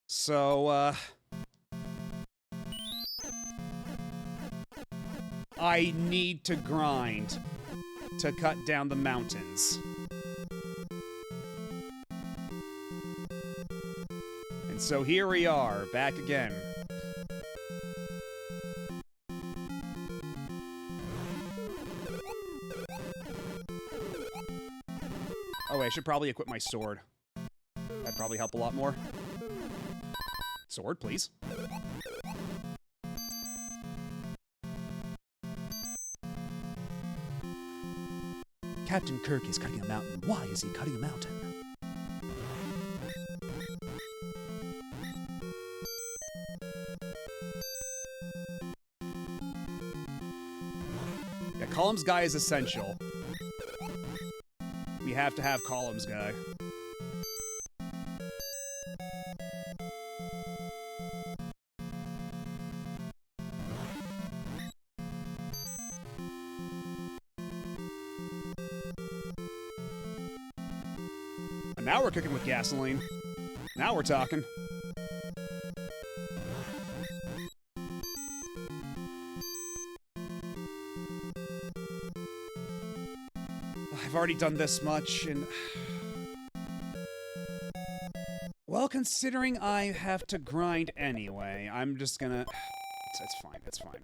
So, I need to grind to cut down the mountains. And so here we are, back again. Oh, wait, I should probably equip my sword. That'd probably help a lot more. Sword, please. Captain Kirk is cutting a mountain. Why is he cutting a mountain? Yeah, Columns Guy is essential. We have to have Columns Guy. And now we're cooking with gasoline. Now we're talking. I've already done this much, and... Well, considering I have to grind anyway, I'm just gonna... It's fine, it's fine.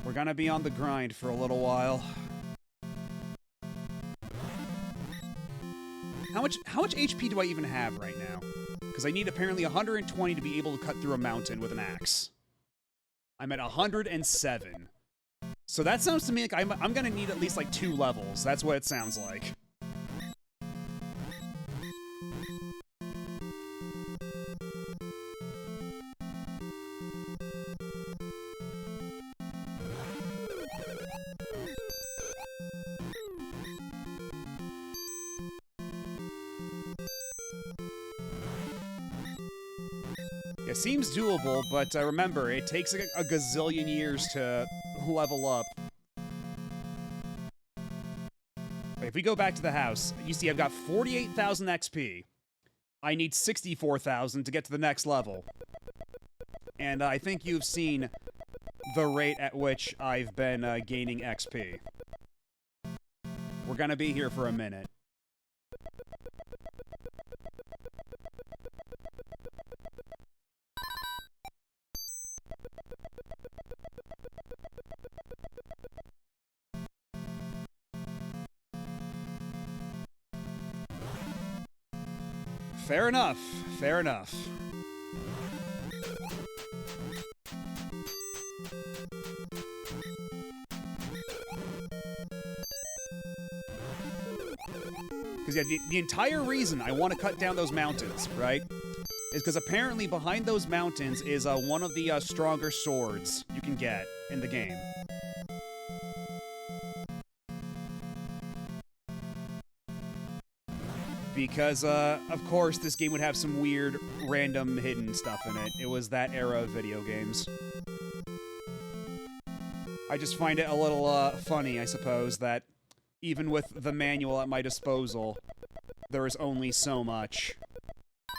We're gonna be on the grind for a little while. How much HP do I even have right now? Because I need apparently 120 to be able to cut through a mountain with an axe. I'm at 107. So that sounds to me like I'm gonna need at least like 2 levels. That's what it sounds like. It seems doable, but remember, it takes a gazillion years to level up. If we go back to the house, you see I've got 48,000 XP. I need 64,000 to get to the next level. And I think you've seen the rate at which I've been gaining XP. We're gonna be here for a minute. Fair enough. Fair enough. Because yeah, the entire reason I want to cut down those mountains, right, is because apparently behind those mountains is one of the stronger swords you can get in the game. Because, of course, this game would have some weird, random, hidden stuff in it. It was that era of video games. I just find it a little, funny, I suppose, that even with the manual at my disposal, there is only so much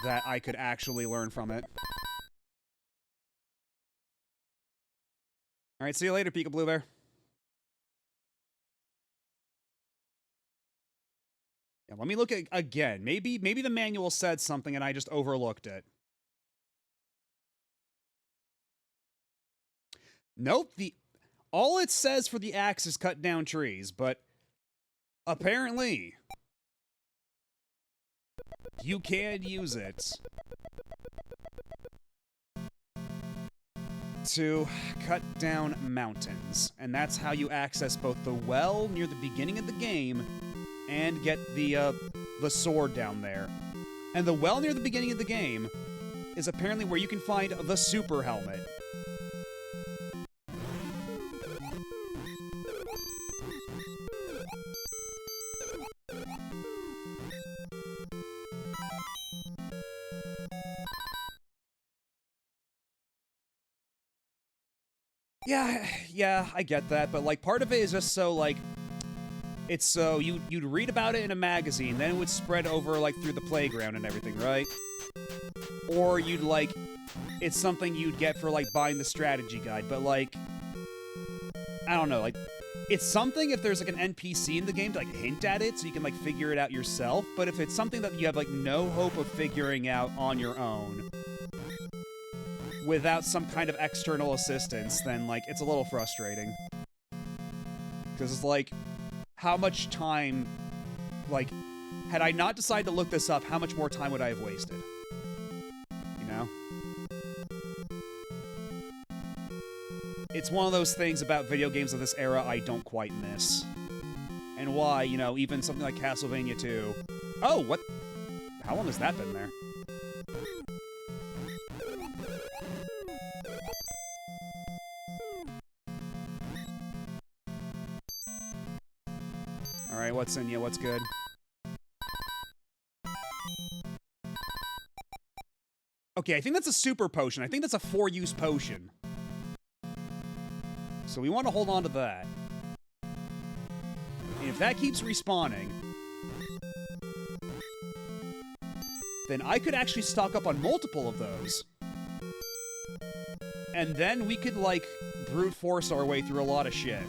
that I could actually learn from it. Alright, see you later, Pika Blue Bear. And let me look at again. Maybe the manual said something and I just overlooked it. Nope, all it says for the axe is cut down trees, but apparently you can use it to cut down mountains, and that's how you access both the well near the beginning of the game and get the sword down there. And the well near the beginning of the game is apparently where you can find the super helmet. Yeah, I get that, but like part of it is just so like it's so you'd read about it in a magazine, then it would spread over like through the playground and everything, right? Or you'd like it's something you'd get for like buying the strategy guide, but like I don't know, like it's something if there's like an NPC in the game to like hint at it so you can like figure it out yourself, but if it's something that you have like no hope of figuring out on your own without some kind of external assistance, then, like, it's a little frustrating. Because it's like, how much time, like, had I not decided to look this up, how much more time would I have wasted? You know? It's one of those things about video games of this era I don't quite miss. And why, you know, even something like Castlevania 2. Oh, what? How long has that been there? Alright, what's in you? What's good? Okay, I think that's a super potion. I think that's a 4-use potion. So we want to hold on to that. And if that keeps respawning, then I could actually stock up on multiple of those. And then we could, like, brute force our way through a lot of shit.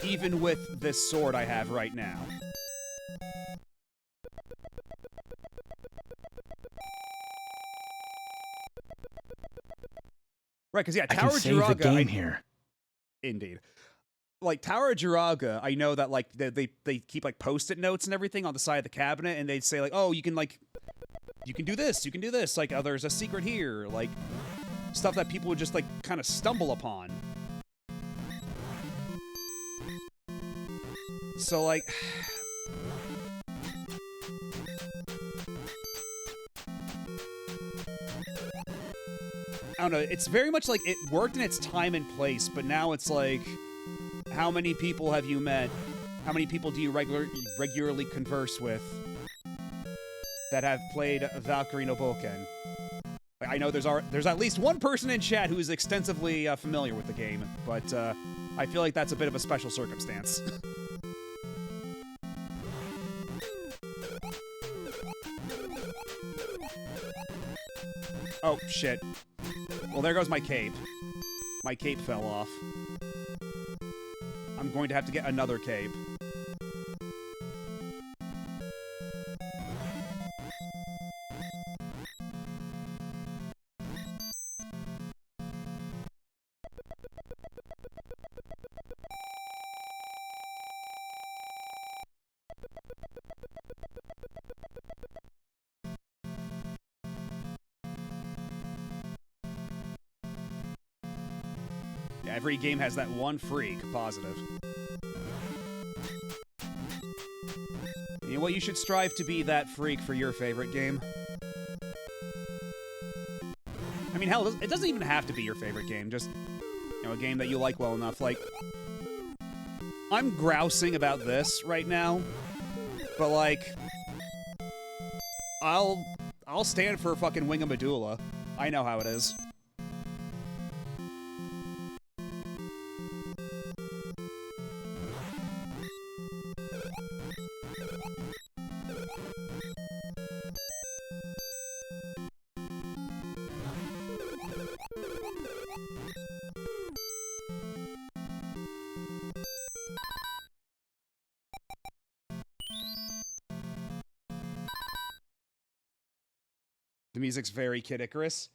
Even with this sword I have right now. Right, because yeah, Tower I can save Jiraga, the game here. Indeed. Like, Tower Jiraga, I know that, like, they keep, like, Post-it notes and everything on the side of the cabinet, and they'd say, like, oh, you can, like, you can do this, you can do this, like, oh, there's a secret here, like, stuff that people would just, like, kind of stumble upon. So, like... I don't know, it's very much like it worked in its time and place, but now it's like, how many people have you met? How many people do you regularly converse with that have played Valkyrie no Bouken? Like, I know there's at least one person in chat who is extensively familiar with the game, but I feel like that's a bit of a special circumstance. Oh, shit. Well, there goes my cape. My cape fell off. I'm going to have to get another cape. Yeah, every game has that one freak, positive. You know what? You should strive to be that freak for your favorite game. I mean, hell, it doesn't even have to be your favorite game. Just, you know, a game that you like well enough. Like, I'm grousing about this right now, but like, I'll stand for fucking Wingamadula. I know how it is. The music's very Kid Icarus.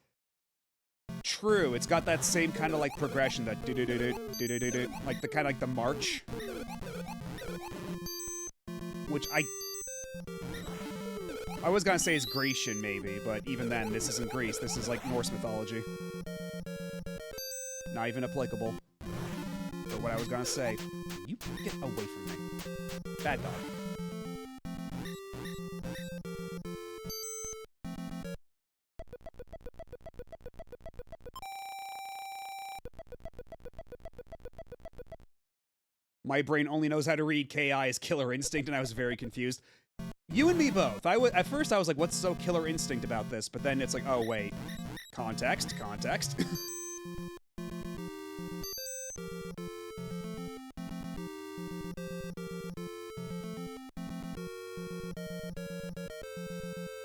True, it's got that same kind of like progression, that do-do-do-do, like the kind of like the march. Which I was gonna say is Grecian maybe, but even then, this isn't Greece, this is like Norse mythology. Not even applicable. But what I was gonna say, you get away from me. Bad dog. My brain only knows how to read KI as Killer Instinct, and I was very confused. You and me both. At first I was like, what's so Killer Instinct about this? But then it's like, oh wait. Context.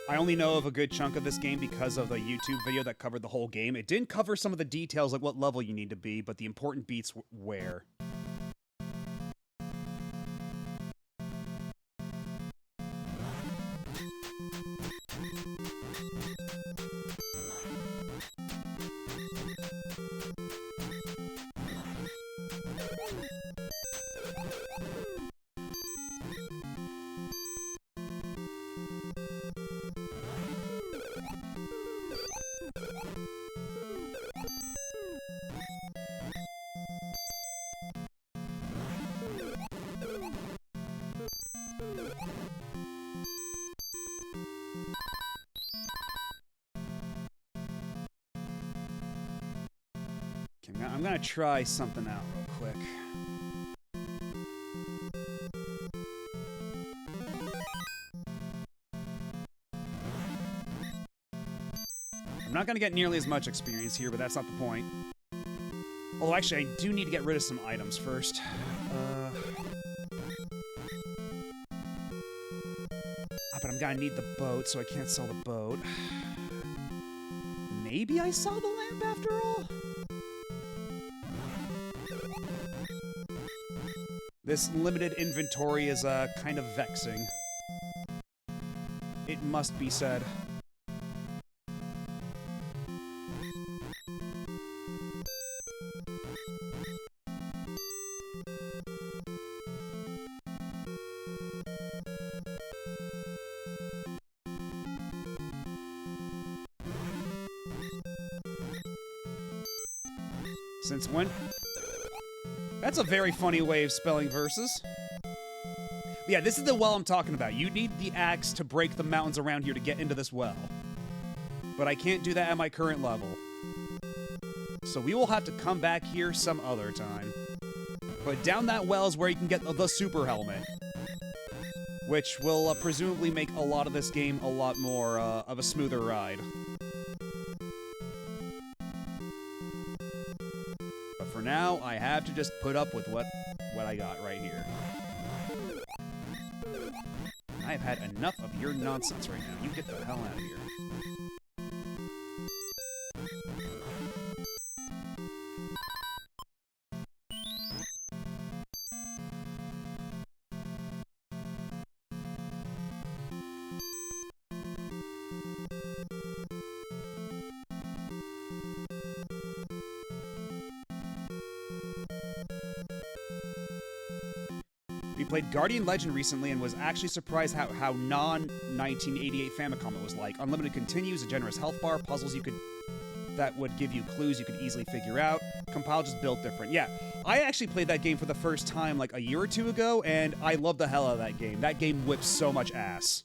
I only know of a good chunk of this game because of the YouTube video that covered the whole game. It didn't cover some of the details, like what level you need to be, but the important beats where. I'm gonna try something out real quick. I'm not gonna get nearly as much experience here, but that's not the point. Oh, actually, I do need to get rid of some items first. But I'm gonna need the boat, so I can't sell the boat. Maybe I saw the lamp after all? This limited inventory is, kind of vexing. It must be said. Since when? That's a very funny way of spelling verses. Yeah, this is the well I'm talking about. You need the axe to break the mountains around here to get into this well. But I can't do that at my current level. So we will have to come back here some other time. But down that well is where you can get the super helmet. Which will presumably make a lot of this game a lot more of a smoother ride. For now, I have to just put up with what I got right here. I've had enough of your nonsense right now. You get the hell out of here. We played Guardian Legend recently and was actually surprised how non-1988 Famicom it was like. Unlimited continues, a generous health bar, puzzles that would give you clues you could easily figure out. Compile just built different. Yeah, I actually played that game for the first time like a year or two ago, and I love the hell out of that game. That game whips so much ass.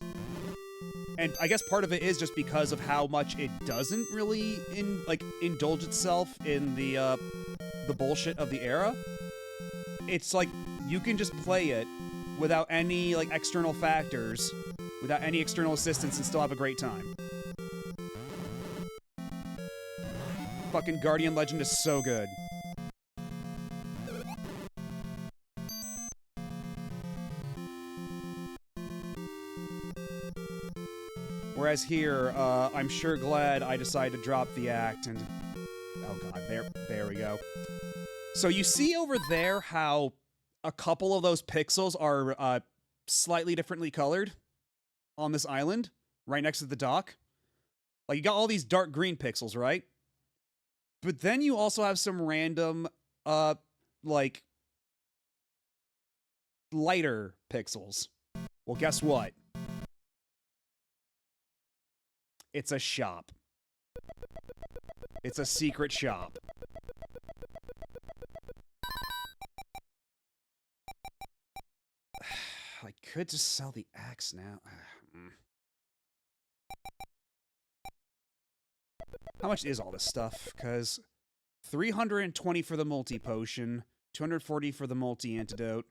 And I guess part of it is just because of how much it doesn't really indulge itself in the bullshit of the era. It's like you can just play it without any external factors, without any external assistance, and still have a great time. Fucking Guardian Legend is so good. Whereas here, I'm sure glad I decided to drop the act and... Oh god, there we go. So you see over there how a couple of those pixels are slightly differently colored on this island, right next to the dock? Like, you got all these dark green pixels, right? But then you also have some random, like, lighter pixels. Well, guess what? It's a shop. It's a secret shop. I could just sell the axe now. How much is all this stuff? Because 320 for the multi-potion, 240 for the multi-antidote,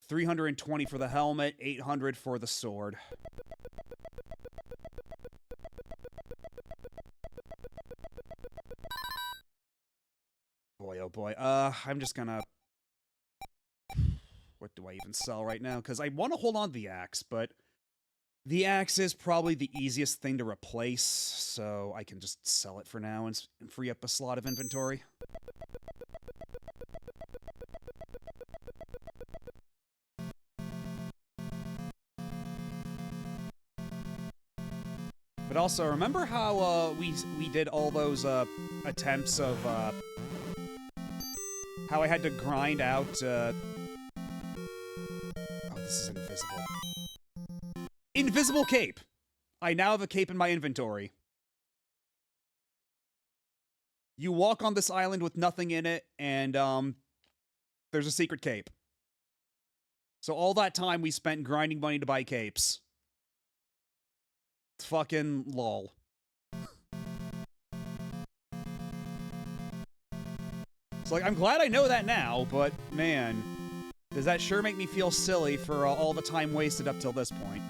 320 for the helmet, 800 for the sword. Boy, oh boy. I'm just gonna... What do I even sell right now? Because I want to hold on to the axe, but the axe is probably the easiest thing to replace, so I can just sell it for now and free up a slot of inventory. But also, remember how we did all those attempts of how I had to grind out this is invisible. Invisible cape! I now have a cape in my inventory. You walk on this island with nothing in it, and, there's a secret cape. So all that time we spent grinding money to buy capes. It's fucking lol. So, like, I'm glad I know that now, but, man... Does that sure make me feel silly for all the time wasted up till this point?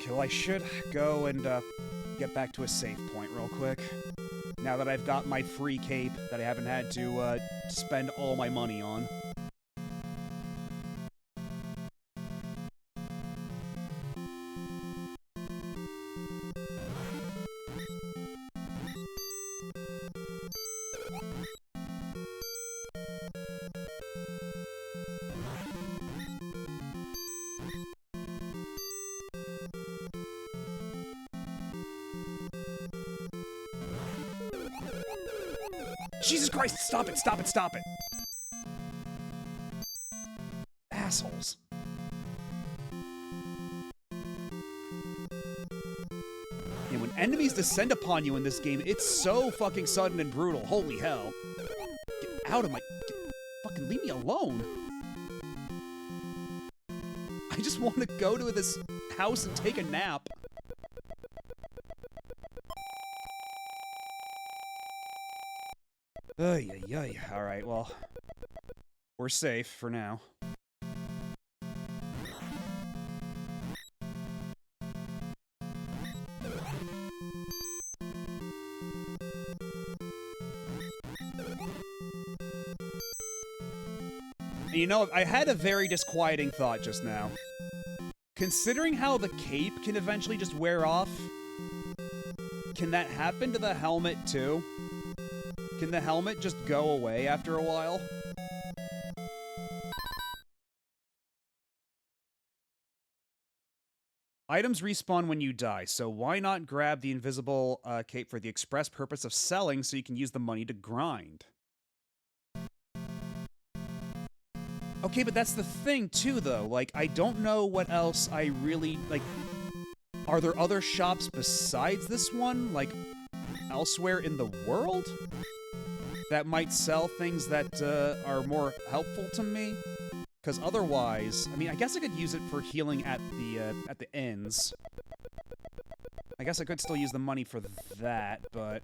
Well, I should go and get back to a save point real quick. Now that I've got my free cape that I haven't had to spend all my money on. Jesus Christ, stop it, stop it, stop it! Assholes. Yeah, when enemies descend upon you in this game, it's so fucking sudden and brutal. Holy hell. Get out of my... fucking leave me alone. I just want to go to this house and take a nap. Ay, ay, ay. Alright, well, we're safe for now. And you know, I had a very disquieting thought just now. Considering how the cape can eventually just wear off, can that happen to the helmet too? Can the helmet just go away after a while? Items respawn when you die, so why not grab the invisible cape for the express purpose of selling so you can use the money to grind? Okay, but that's the thing too, though. Like, I don't know what else I really, like... Are there other shops besides this one? Like, elsewhere in the world? That might sell things that are more helpful to me? Because otherwise, I mean, I guess I could use it for healing at the ends. I guess I could still use the money for that, but...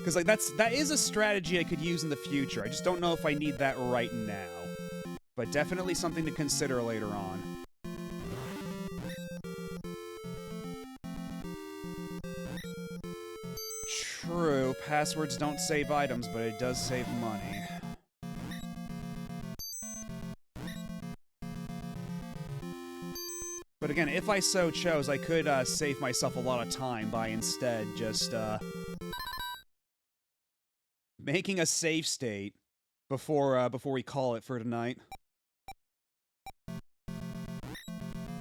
Because, like, that is a strategy I could use in the future. I just don't know if I need that right now. But definitely something to consider later on. True, passwords don't save items, but it does save money. But again, if I so chose, I could save myself a lot of time by instead just making a save state before we call it for tonight.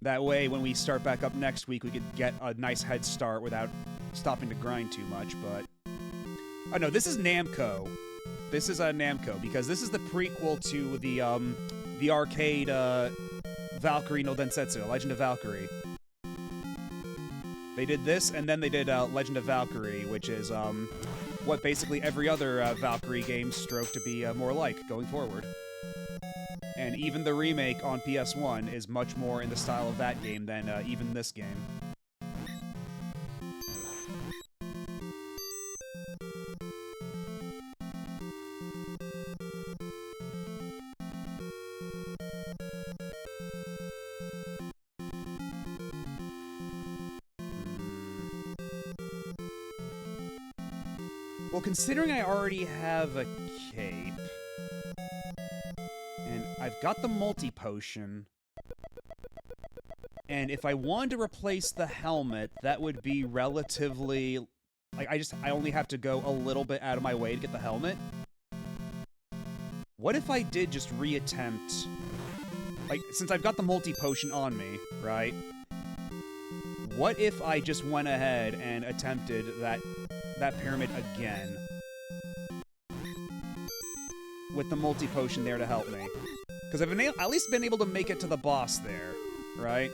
That way, when we start back up next week, we could get a nice head start without stopping to grind too much, but... Oh, no, this is Namco. This is Namco, because this is the prequel to the arcade, Valkyrie no Densetsu, Legend of Valkyrie. They did this, and then they did Legend of Valkyrie, which is what basically every other Valkyrie game strove to be more like going forward. And even the remake on PS1 is much more in the style of that game than even this game. Well, considering I already have a cape, and I've got the multi-potion, and if I wanted to replace the helmet, that would be relatively... Like, I only have to go a little bit out of my way to get the helmet. What if I did just reattempt... Like, since I've got the multi-potion on me, right? What if I just went ahead and attempted that pyramid again? With the multi-potion there to help me. Because I've at least been able to make it to the boss there, right?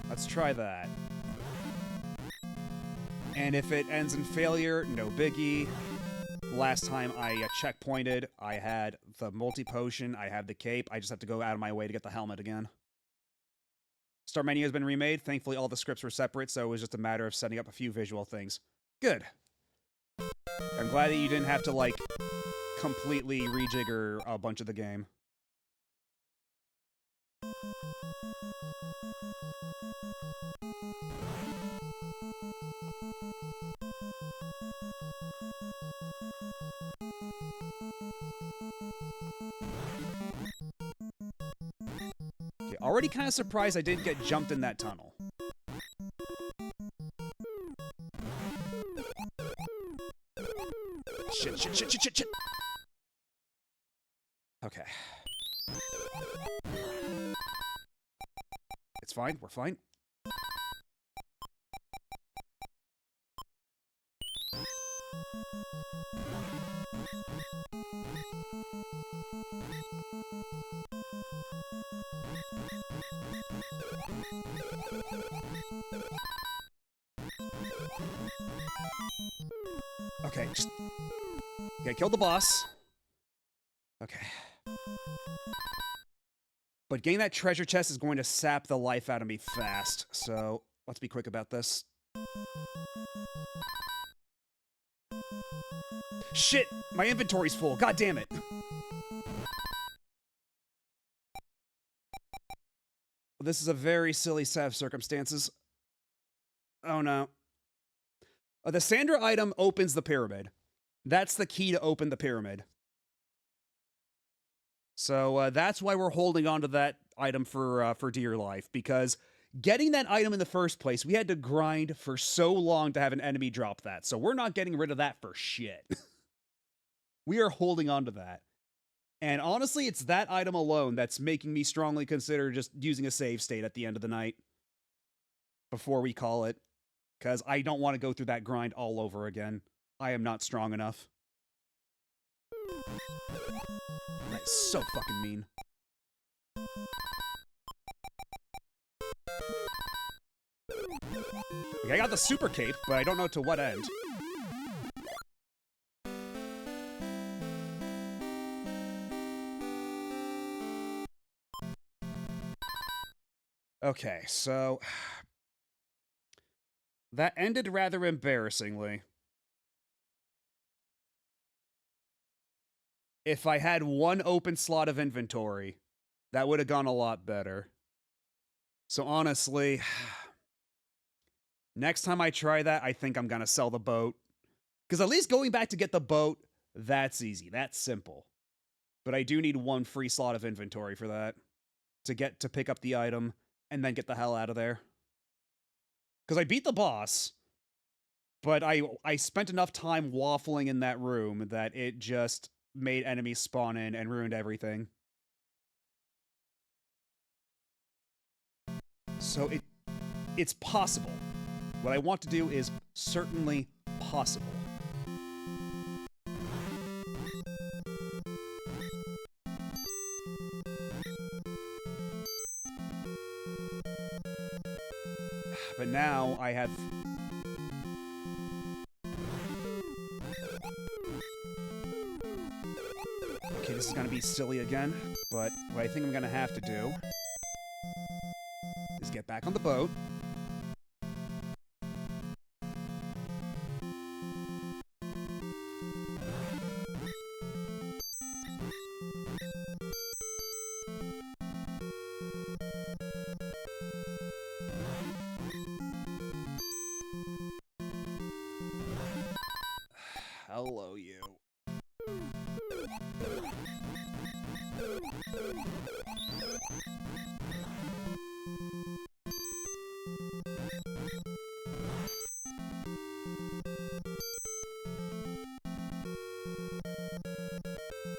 Let's try that. And if it ends in failure, no biggie. Last time I checkpointed, I had the multi-potion, I had the cape, I just have to go out of my way to get the helmet again. Start menu has been remade. Thankfully, all the scripts were separate, so it was just a matter of setting up a few visual things. Good. I'm glad that you didn't have to, like, completely rejigger a bunch of the game. Okay, already kind of surprised I didn't get jumped in that tunnel. Shit. Okay. It's fine, we're fine. Okay, just... Okay, kill the boss. Okay. But getting that treasure chest is going to sap the life out of me fast, so let's be quick about this. Shit! My inventory's full, god damn it! This is a very silly set of circumstances. Oh no. The Sandra item opens the pyramid. That's the key to open the pyramid. So that's why we're holding on to that item for dear life, because getting that item in the first place, we had to grind for so long to have an enemy drop that, so we're not getting rid of that for shit. We are holding on to that. And honestly, it's that item alone that's making me strongly consider just using a save state at the end of the night before we call it, because I don't want to go through that grind all over again. I am not strong enough. That's so fucking mean. Okay, I got the super cape, but I don't know to what end. Okay, so That ended rather embarrassingly. If I had one open slot of inventory, that would have gone a lot better. So honestly, next time I try that, I think I'm gonna sell the boat. Because at least going back to get the boat, that's easy. That's simple. But I do need one free slot of inventory for that. To pick up the item and then get the hell out of there. Because I beat the boss, but I spent enough time waffling in that room that it just made enemies spawn in and ruined everything. So it's possible. What I want to do is certainly possible. But now I have... Okay, this is gonna be silly again, but what I think I'm gonna have to do is get back on the boat. Hello, you.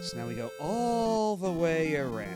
So now we go all the way around.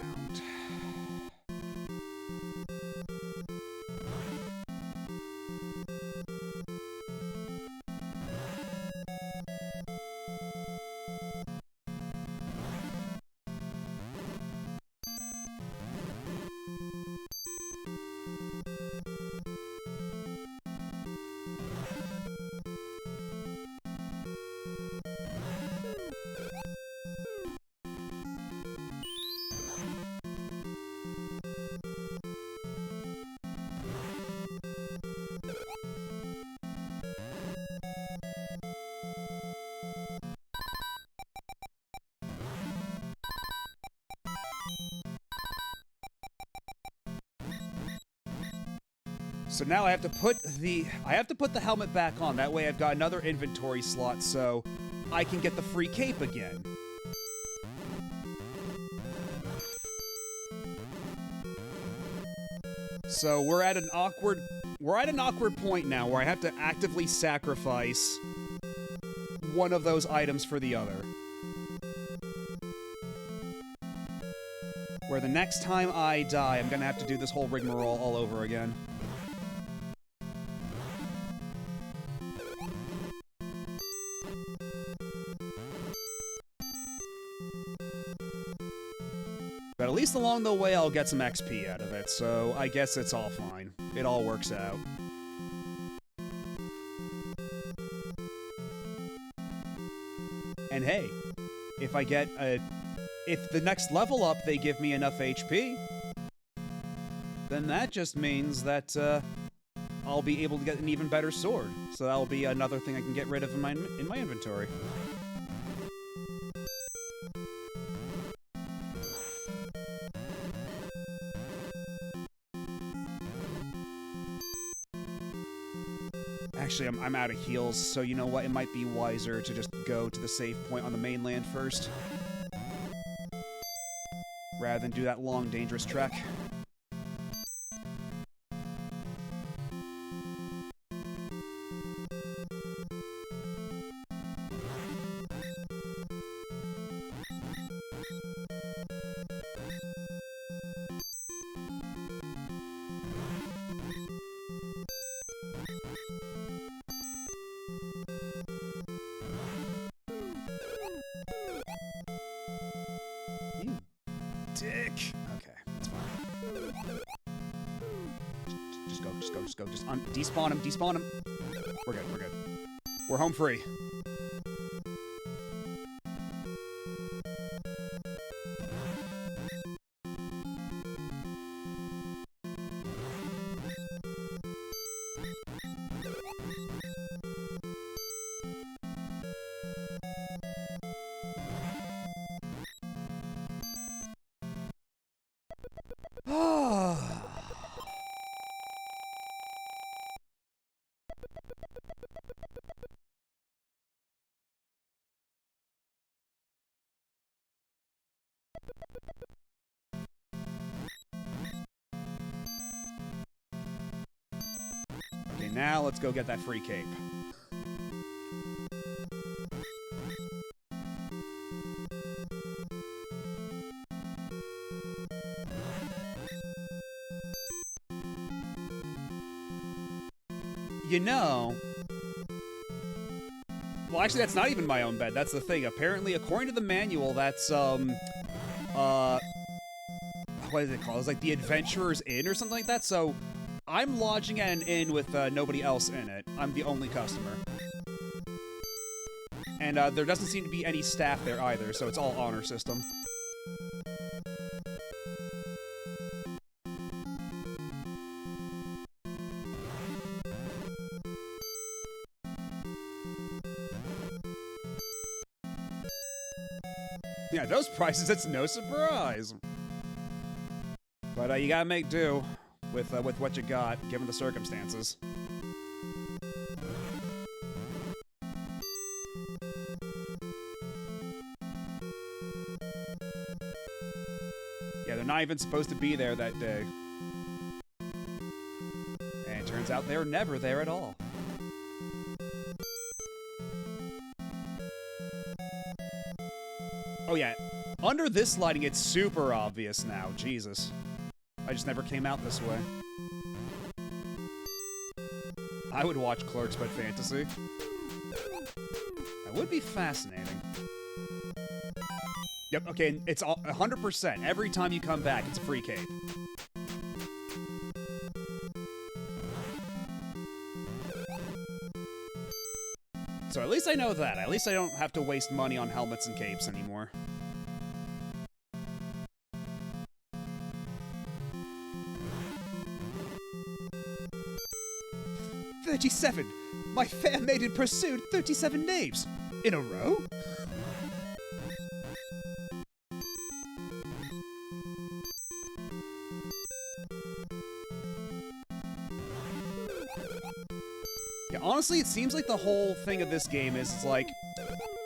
So now I have to put the helmet back on. That way I've got another inventory slot so I can get the free cape again. So we're at an awkward point now where I have to actively sacrifice one of those items for the other. Where the next time I die, I'm gonna have to do this whole rigmarole all over again. But at least along the way, I'll get some XP out of it, so I guess it's all fine. It all works out. And hey, if the next level up they give me enough HP, then that just means that I'll be able to get an even better sword. So that'll be another thing I can get rid of in my inventory. Actually, I'm out of heals, so you know what? It might be wiser to just go to the save point on the mainland first, rather than do that long, dangerous trek. Dick. Okay, that's fine. Just go. Despawn him. We're good. We're home free. Okay, now let's go get that free cape. You know... Well, actually, that's not even my own bed. That's the thing. Apparently, according to the manual, that's, what is it called? It's like the Adventurer's Inn or something like that. So, I'm lodging at an inn with nobody else in it. I'm the only customer. And there doesn't seem to be any staff there either, so it's all honor system. Yeah, those prices, it's no surprise. But you gotta make do with what you got, given the circumstances. Yeah, they're not even supposed to be there that day. And it turns out they're never there at all. Oh yeah, under this lighting, it's super obvious now. Jesus. I just never came out this way. I would watch Clerks but Fantasy. That would be fascinating. Yep, okay, it's 100%. Every time you come back, it's a free cape. So at least I know that. At least I don't have to waste money on helmets and capes anymore. "37! My fair maiden pursued 37 knaves! In a row?" Yeah, honestly, it seems like the whole thing of this game is, it's like,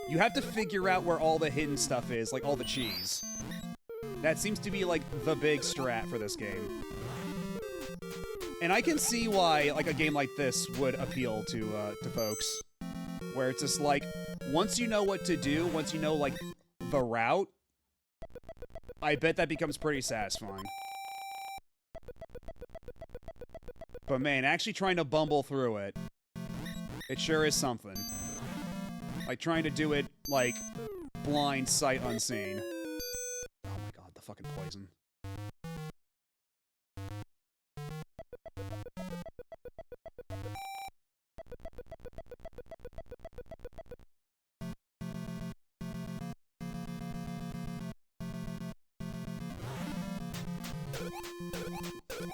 you have to figure out where all the hidden stuff is, like all the cheese. That seems to be, like, the big strat for this game. And I can see why, like, a game like this would appeal to folks. Where it's just like, once you know what to do, once you know, like, the route, I bet that becomes pretty satisfying. But man, actually trying to bumble through it, it sure is something. Like, trying to do it, like, blind, sight unseen. Oh my god, the fucking poison.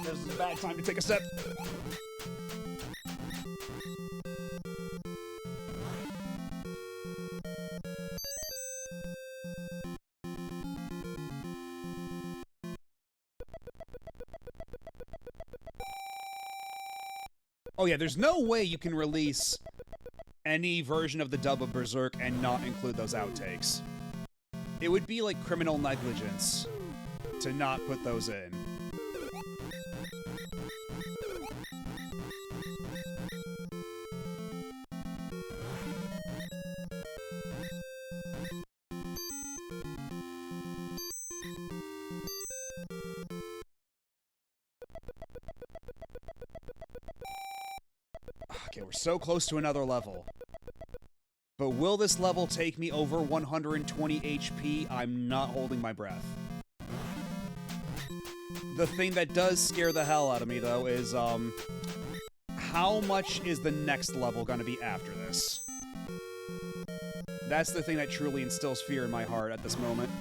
This is a bad time to take a step. Oh yeah, there's no way you can release any version of the dub of Berserk and not include those outtakes. It would be like criminal negligence to not put those in. Okay, we're so close to another level. But will this level take me over 120 HP? I'm not holding my breath. The thing that does scare the hell out of me, though, is, how much is the next level gonna be after this? That's the thing that truly instills fear in my heart at this moment.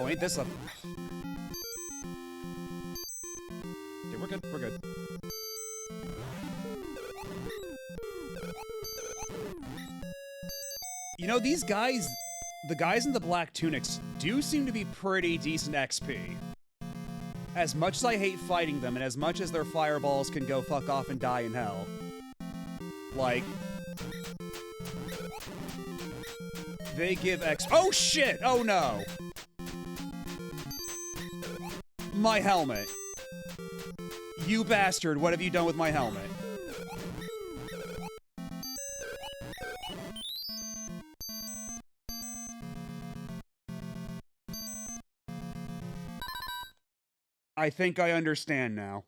Oh, ain't this a... We're good. We're good. You know, these guys, the guys in the black tunics, do seem to be pretty decent XP. As much as I hate fighting them, and as much as their fireballs can go fuck off and die in hell. Like... They give Oh shit! Oh no! My helmet. You bastard, what have you done with my helmet? I think I understand now.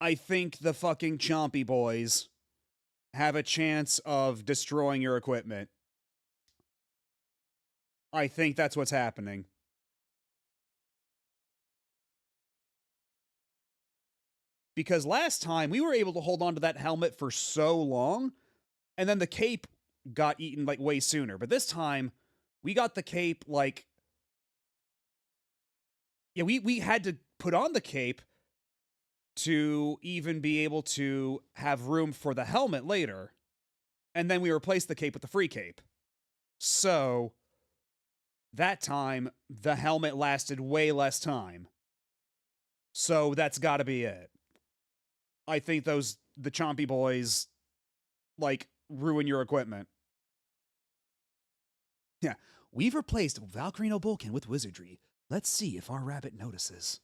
I think the fucking Chompy boys have a chance of destroying your equipment. I think that's what's happening. Because last time, we were able to hold on to that helmet for so long, and then the cape got eaten, like, way sooner. But this time, we got the cape, like... Yeah, we had to put on the cape to even be able to have room for the helmet later. And then we replaced the cape with the free cape. So, that time, the helmet lasted way less time. So, that's gotta be it. I think the Chompy boys, like, ruin your equipment. Yeah, we've replaced Valkyrie no Bouken with wizardry. Let's see if our rabbit notices.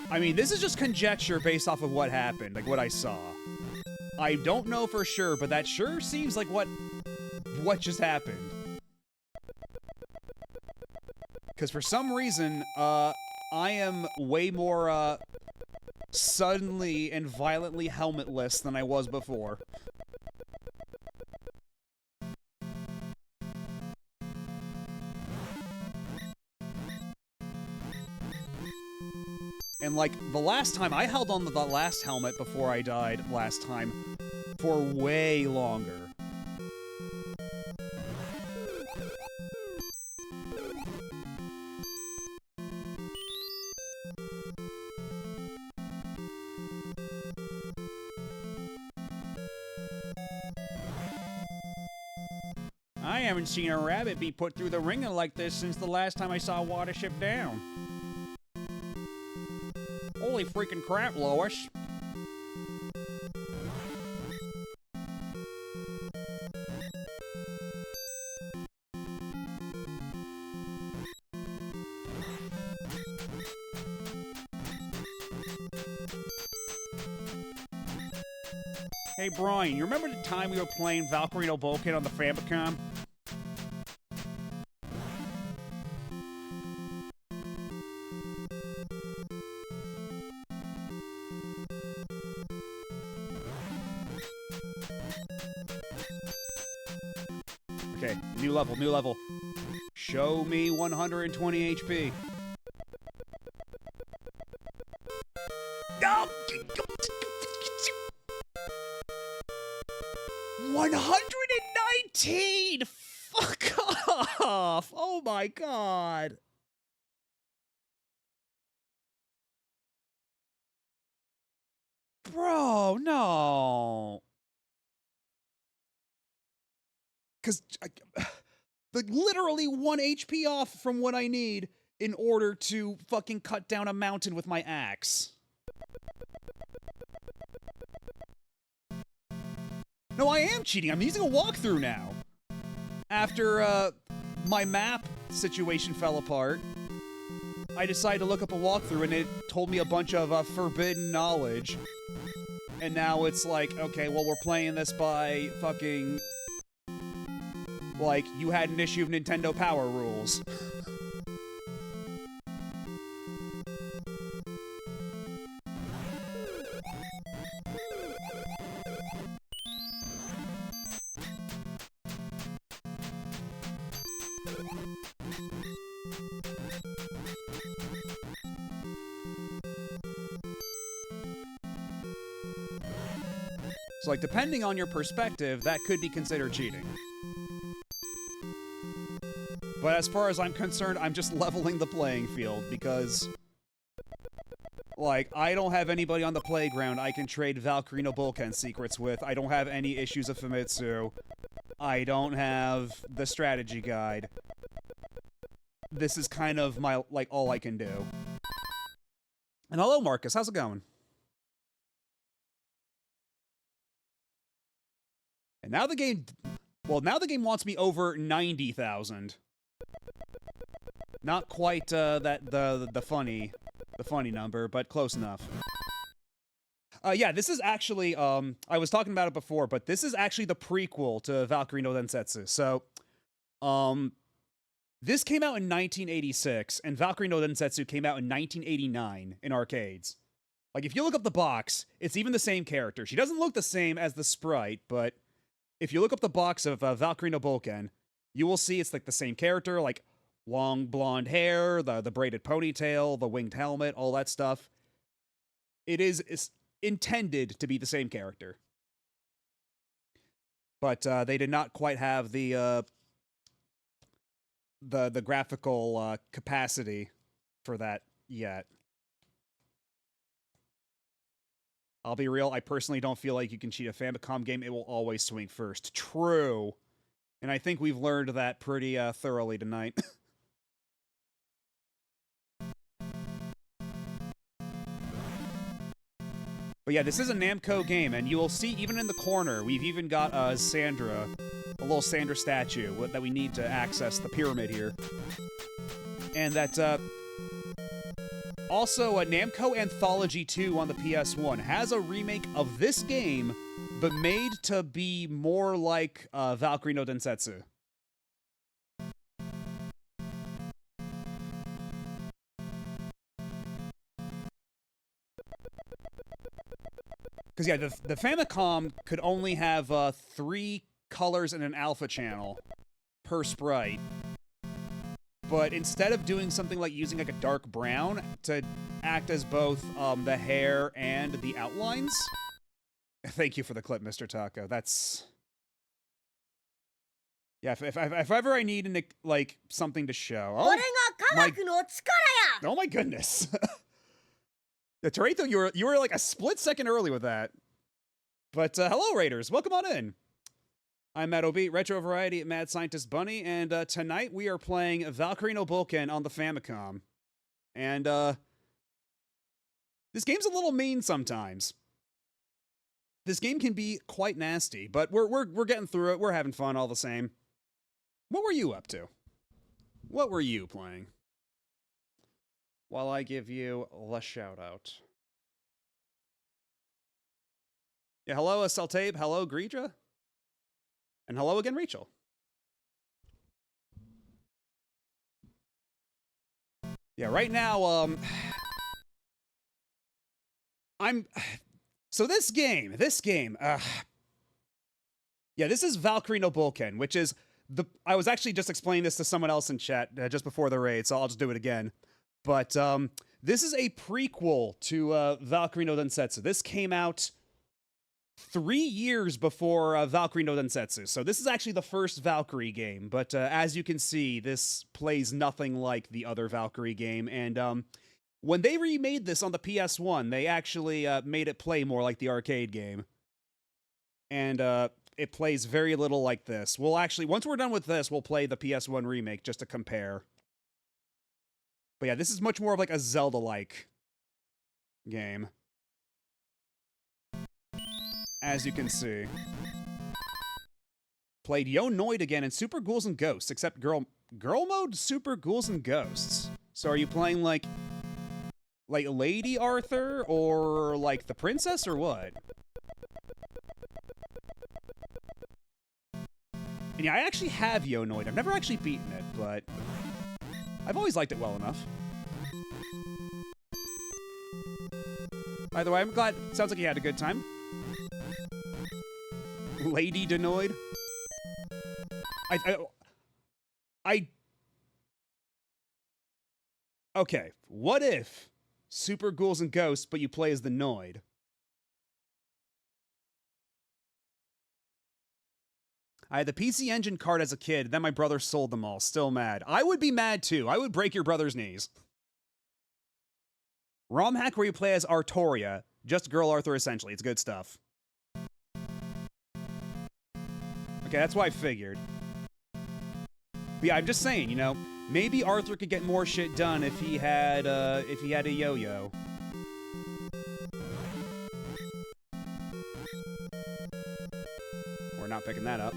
I mean, this is just conjecture based off of what happened, like what I saw. I don't know for sure, but that sure seems like what just happened. Because for some reason, I am way more, suddenly and violently helmetless than I was before. And, like, the last time, I held on to the last helmet before I died last time for way longer. I haven't seen a rabbit be put through the ringer like this since the last time I saw Watership Down. Holy freaking crap, Lois. Hey, Brian, you remember the time we were playing Valkyrie no Bouken on the Famicom? Okay, new level, new level. Show me 120 HP. No! 119! Fuck off! Oh my god! Bro, no! Because like literally 1 HP off from what I need in order to fucking cut down a mountain with my axe. No, I am cheating. I'm using a walkthrough now. After my map situation fell apart, I decided to look up a walkthrough and it told me a bunch of forbidden knowledge. And now it's like, okay, well, we're playing this by fucking... Like, you had an issue of Nintendo Power rules. So, like, depending on your perspective, that could be considered cheating. But as far as I'm concerned, I'm just leveling the playing field because, like, I don't have anybody on the playground I can trade Valkyrie no Bouken secrets with. I don't have any issues of Famitsu. I don't have the strategy guide. This is kind of my, like, all I can do. And hello, Marcus. How's it going? And now the game... Well, now the game wants me over 90,000. Not quite the funny number, but close enough. Yeah, this is actually I was talking about it before, but this is actually the prequel to Valkyrie no Densetsu. So, this came out in 1986, and Valkyrie no Densetsu came out in 1989 in arcades. Like, if you look up the box, it's even the same character. She doesn't look the same as the sprite, but if you look up the box of Valkyrie no Bouken, you will see it's like the same character, like long blonde hair, the braided ponytail, the winged helmet, all that stuff. It's intended to be the same character. But they did not quite have the graphical capacity for that yet. I'll be real, I personally don't feel like you can cheat a Famicom game. It will always swing first. True. And I think we've learned that pretty thoroughly tonight. But yeah, this is a Namco game, and you will see even in the corner, we've even got Sandra, a little Sandra statue that we need to access the pyramid here. And that, also, Namco Anthology 2 on the PS1 has a remake of this game, but made to be more like Valkyrie no Densetsu. Because, yeah, the Famicom could only have 3 colors in an alpha channel per sprite. But instead of doing something like using like a dark brown to act as both the hair and the outlines... Thank you for the clip, Mr. Taco. That's... Yeah, if ever I need like something to show... Oh my goodness. Yeah, Toretto, you were like a split second early with that. But hello, Raiders. Welcome on in. I'm Matt O'B, Retro Variety at Mad Scientist Bunny, and tonight we are playing Valkyrie no Bouken on the Famicom. And this game's a little mean sometimes. This game can be quite nasty, but we're getting through it. We're having fun all the same. What were you up to? What were you playing? While I give you a shout out. Yeah, hello, Saltabe. Hello, Greedra. And hello again, Rachel. Yeah, right now, so this game, yeah, this is Valkyrie no Bouken, which is I was actually just explaining this to someone else in chat just before the raid, so I'll just do it again. But, this is a prequel to, Valkyrie no Densetsu. This came out 3 years before Valkyrie no Densetsu. So this is actually the first Valkyrie game, but as you can see, this plays nothing like the other Valkyrie game, and when they remade this on the PS1, they actually made it play more like the arcade game. And it plays very little like this. We'll actually, once we're done with this, we'll play the PS1 remake just to compare. But yeah, this is much more of like a Zelda-like game. As you can see. Played Yo Noid again in Super Ghouls and Ghosts, except girl mode, Super Ghouls and Ghosts. So are you playing like Lady Arthur or like the princess or what? And yeah, I actually have Yo Noid. I've never actually beaten it, but I've always liked it well enough. By the way, I'm glad. Sounds like you had a good time. Lady Denoid. Okay, what if Super Ghouls and Ghosts, but you play as the Noid? I had the PC Engine card as a kid, then my brother sold them all. Still mad. I would be mad too. I would break your brother's knees. ROM hack where you play as Artoria. Just girl Arthur, essentially. It's good stuff. Okay, that's what I figured. But yeah, I'm just saying, you know, maybe Arthur could get more shit done if he had a yo-yo. We're not picking that up.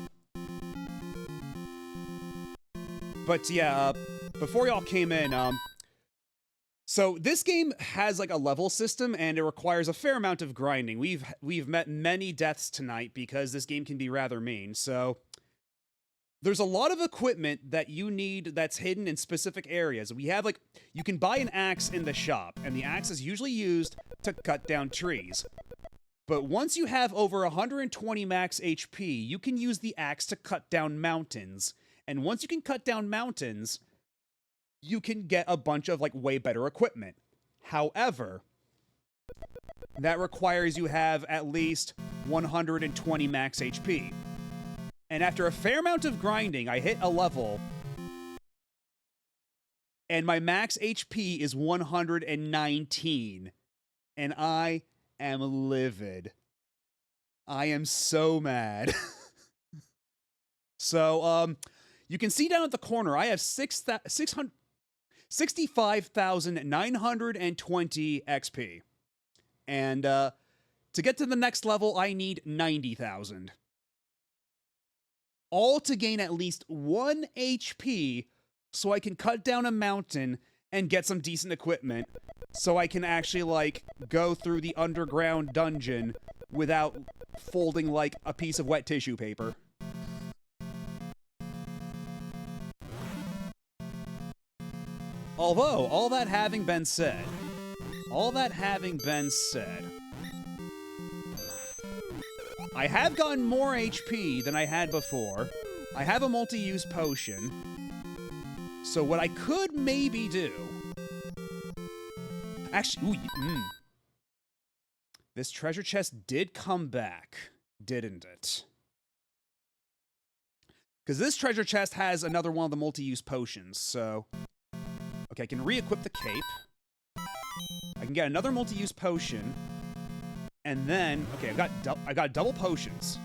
But yeah, before y'all came in, so this game has like a level system and it requires a fair amount of grinding. We've met many deaths tonight because this game can be rather mean. So there's a lot of equipment that you need that's hidden in specific areas. We have like, you can buy an axe in the shop and the axe is usually used to cut down trees. But once you have over 120 max HP, you can use the axe to cut down mountains. And once you can cut down mountains, you can get a bunch of, like, way better equipment. However, that requires you have at least 120 max HP. And after a fair amount of grinding, I hit a level, and my max HP is 119. And I am livid. I am so mad. So, you can see down at the corner, I have 65,920 XP. And to get to the next level, I need 90,000. All to gain at least 1 HP so I can cut down a mountain and get some decent equipment so I can actually, like, go through the underground dungeon without folding, like, a piece of wet tissue paper. Although, all that having been said, I have gotten more HP than I had before. I have a multi-use potion. So what I could maybe do... Actually, this treasure chest did come back, didn't it? Because this treasure chest has another one of the multi-use potions, so... Okay, I can re-equip the cape. I can get another multi-use potion. And then, okay, I got double potions.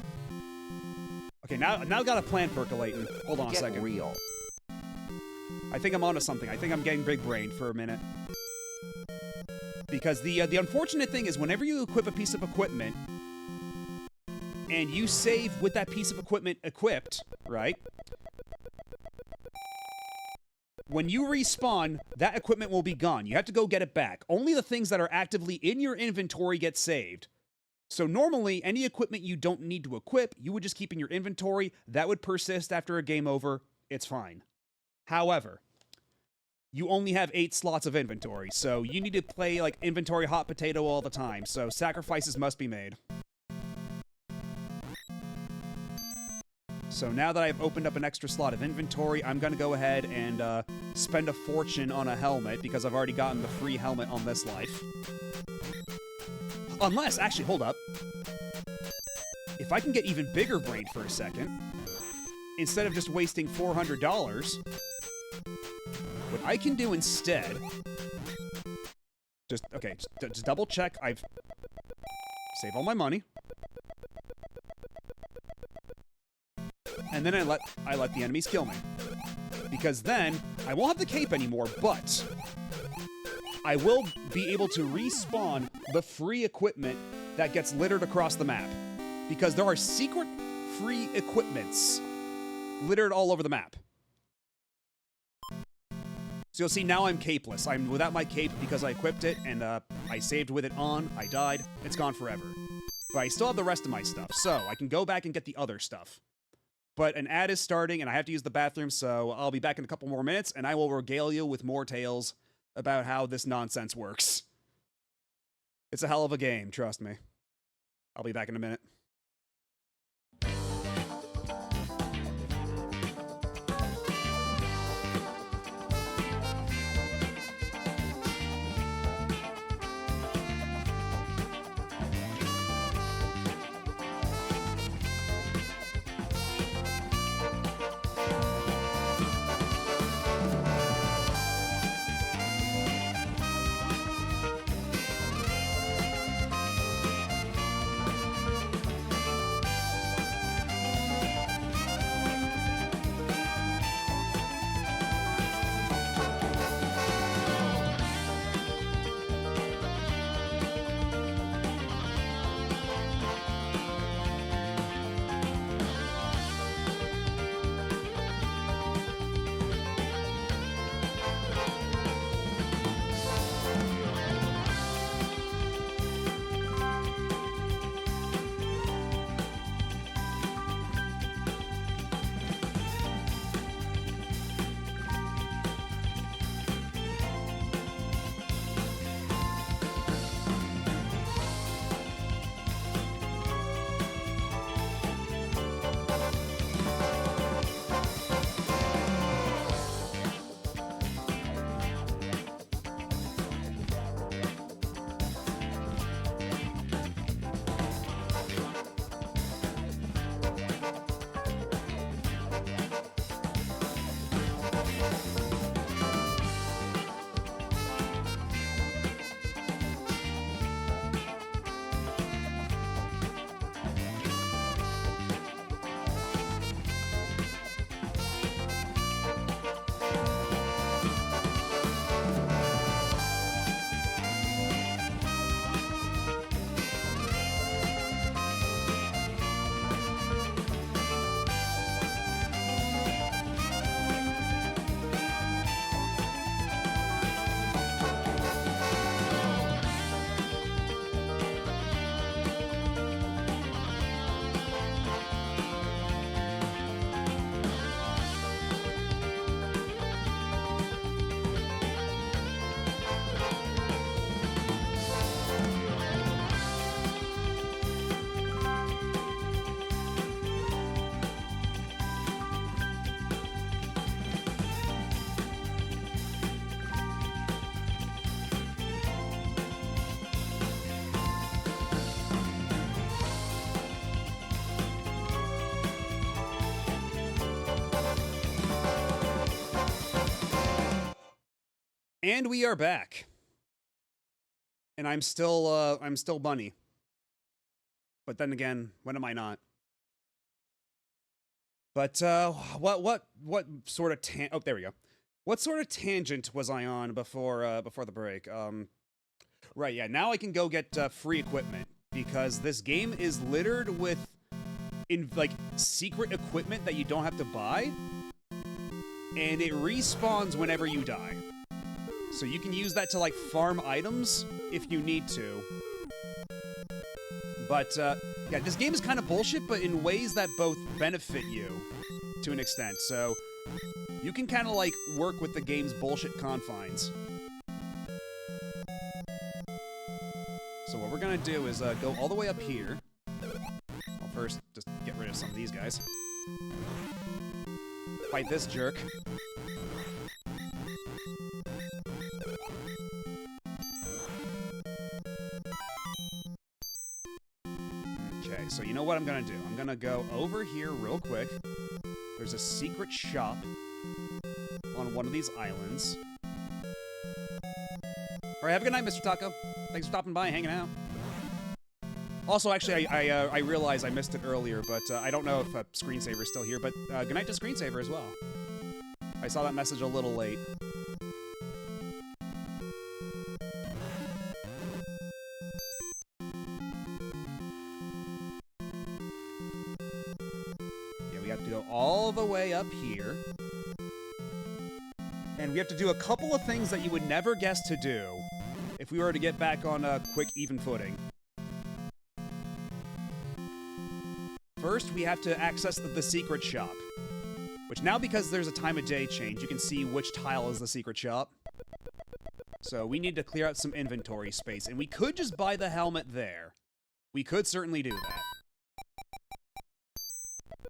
Okay, now I got a plan percolating. Hold on a second. Real. I think I'm onto something. I think I'm getting big brained for a minute. Because the unfortunate thing is whenever you equip a piece of equipment and you save with that piece of equipment equipped, right? When you respawn, that equipment will be gone. You have to go get it back. Only the things that are actively in your inventory get saved. So normally, any equipment you don't need to equip, you would just keep in your inventory. That would persist after a game over. It's fine. However, you only have 8 slots of inventory, so you need to play like inventory hot potato all the time. So sacrifices must be made. So now that I've opened up an extra slot of inventory, I'm going to go ahead and spend a fortune on a helmet because I've already gotten the free helmet on this life. Unless, actually, hold up. If I can get even bigger brain for a second, instead of just wasting $400, what I can do instead... Just double check. I've saved all my money. And then I let the enemies kill me. Because then, I won't have the cape anymore, but I will be able to respawn the free equipment that gets littered across the map. Because there are secret free equipments littered all over the map. So you'll see now I'm capeless. I'm without my cape because I equipped it, and I saved with it on, I died, it's gone forever. But I still have the rest of my stuff, so I can go back and get the other stuff. But an ad is starting, and I have to use the bathroom, so I'll be back in a couple more minutes, and I will regale you with more tales about how this nonsense works. It's a hell of a game, trust me. I'll be back in a minute. And we are back. And I'm still Bunny. But then again, when am I not? But what sort of oh, there we go. What sort of tangent was I on before the break? Right, yeah, now I can go get free equipment because this game is littered with secret equipment that you don't have to buy, and it respawns whenever you die. So you can use that to like farm items if you need to. But yeah, this game is kind of bullshit, but in ways that both benefit you to an extent. So you can kind of like work with the game's bullshit confines. So what we're gonna do is go all the way up here. Well, first, just get rid of some of these guys. Fight this jerk. Okay, so you know what I'm gonna do? I'm gonna go over here real quick. There's a secret shop on one of these islands. Alright, have a good night, Mr. Taco. Thanks for stopping by, hanging out. Also, actually, I realized I missed it earlier, but I don't know if Screensaver's still here, but good night to Screensaver as well. I saw that message a little late. Yeah, we have to go all the way up here. And we have to do a couple of things that you would never guess to do if we were to get back on a quick, even footing. First, we have to access the secret shop. Which now, because there's a time of day change, you can see which tile is the secret shop. So we need to clear out some inventory space. And we could just buy the helmet there. We could certainly do that.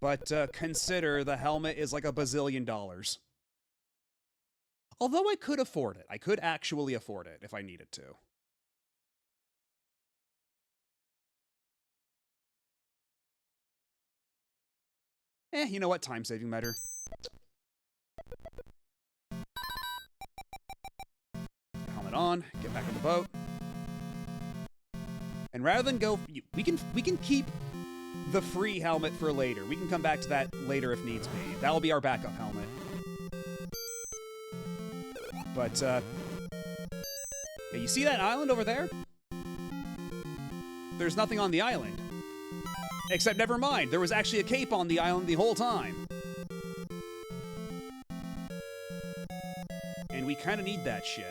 But consider the helmet is like $1 bazillion. Although I could afford it. I could actually afford it if I needed to. You know what? Time-saving measure. Helmet on. Get back on the boat. And rather than go... We can keep the free helmet for later. We can come back to that later if needs be. That'll be our backup helmet. But, yeah, you see that island over there? There's nothing on the island. Except, never mind, there was actually a cape on the island the whole time. And we kind of need that shit.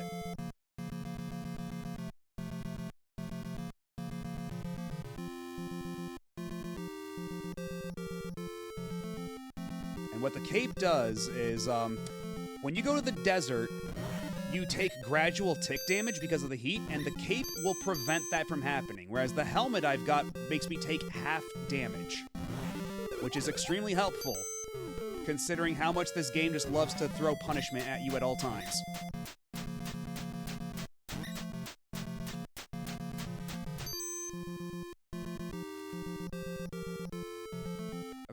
And what the cape does is, when you go to the desert, you take gradual tick damage because of the heat, and the cape will prevent that from happening, whereas the helmet I've got makes me take half damage, which is extremely helpful, considering how much this game just loves to throw punishment at you at all times.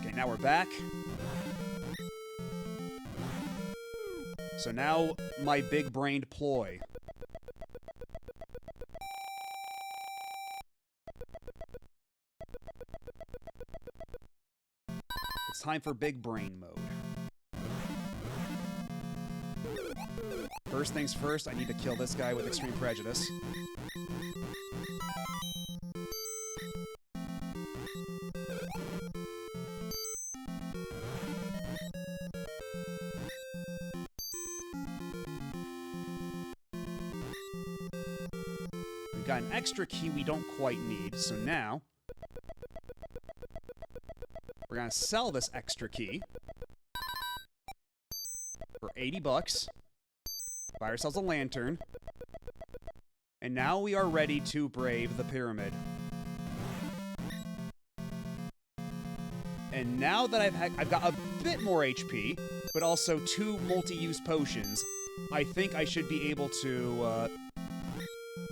Okay, now we're back. So now, my big-brained ploy. It's time for big brain mode. First things first, I need to kill this guy with extreme prejudice. Got an extra key we don't quite need, so now we're gonna sell this extra key for 80 bucks, buy ourselves a lantern, and now we are ready to brave the pyramid. And now that I've got a bit more HP, but also 2 multi-use potions, I think I should be able to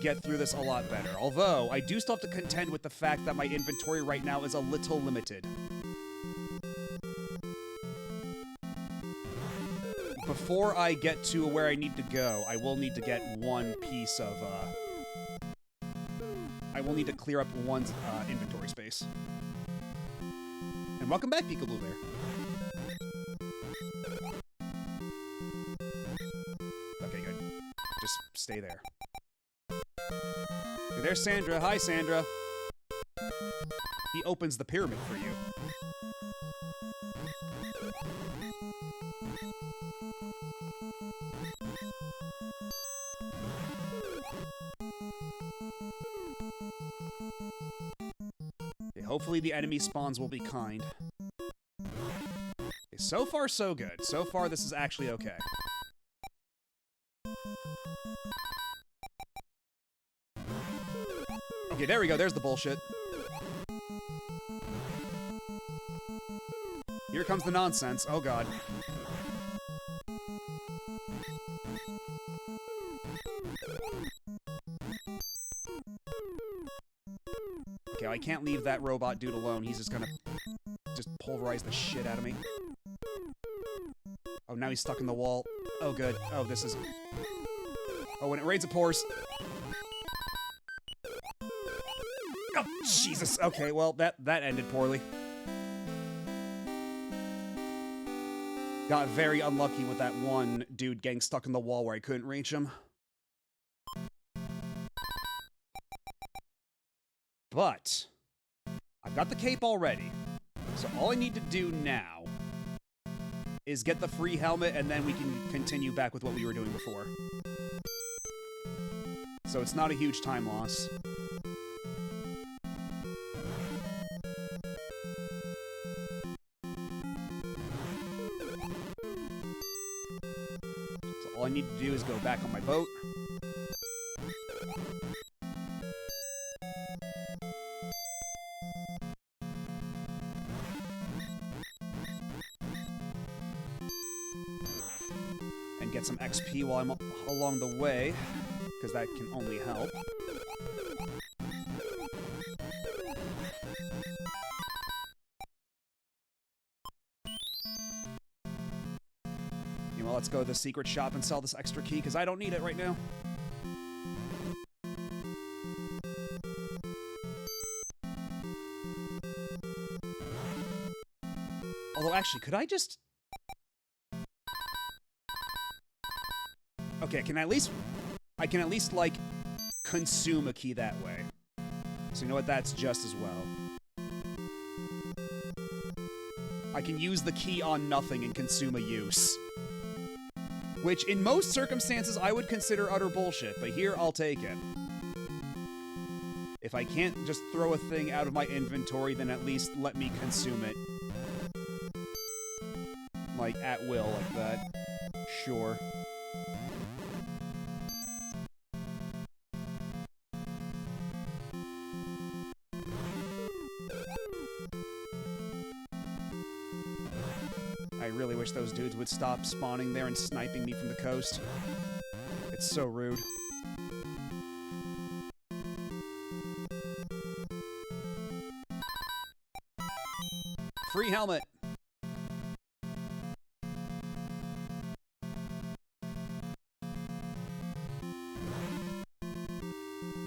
get through this a lot better. Although, I do still have to contend with the fact that my inventory right now is a little limited. before I get to where I need to go, I will need to get one piece of, I will need to clear up one inventory space. And welcome back, Peekaboo Bear. Okay, good. Just stay there. Okay, there's Sandra. Hi, Sandra. He opens the pyramid for you. Okay, hopefully the enemy spawns will be kind. Okay, so far, so good. So far, this is actually okay. Okay, there we go. There's the bullshit. Here comes the nonsense. Oh, God. Okay, I can't leave that robot dude alone. He's just gonna just pulverize the shit out of me. Oh, now he's stuck in the wall. Oh, good. Oh, this is... Oh, when it rains, it pours. Oh, Jesus. Okay, well, that ended poorly. Got very unlucky with that one dude getting stuck in the wall where I couldn't reach him. But I've got the cape already, so all I need to do now is get the free helmet, and then we can continue back with what we were doing before. So it's not a huge time loss. So all I need to do is go back on my boat. Get some XP while I'm along the way, because that can only help. You know, let's go to the secret shop and sell this extra key, because I don't need it right now. Although, actually, could I just... Okay, I can at least, like, consume a key that way. So you know what, that's just as well. I can use the key on nothing and consume a use. Which, in most circumstances, I would consider utter bullshit, but here, I'll take it. If I can't just throw a thing out of my inventory, then at least let me consume it. Like, at will, like that. Sure. I really wish those dudes would stop spawning there and sniping me from the coast. It's so rude. Free helmet!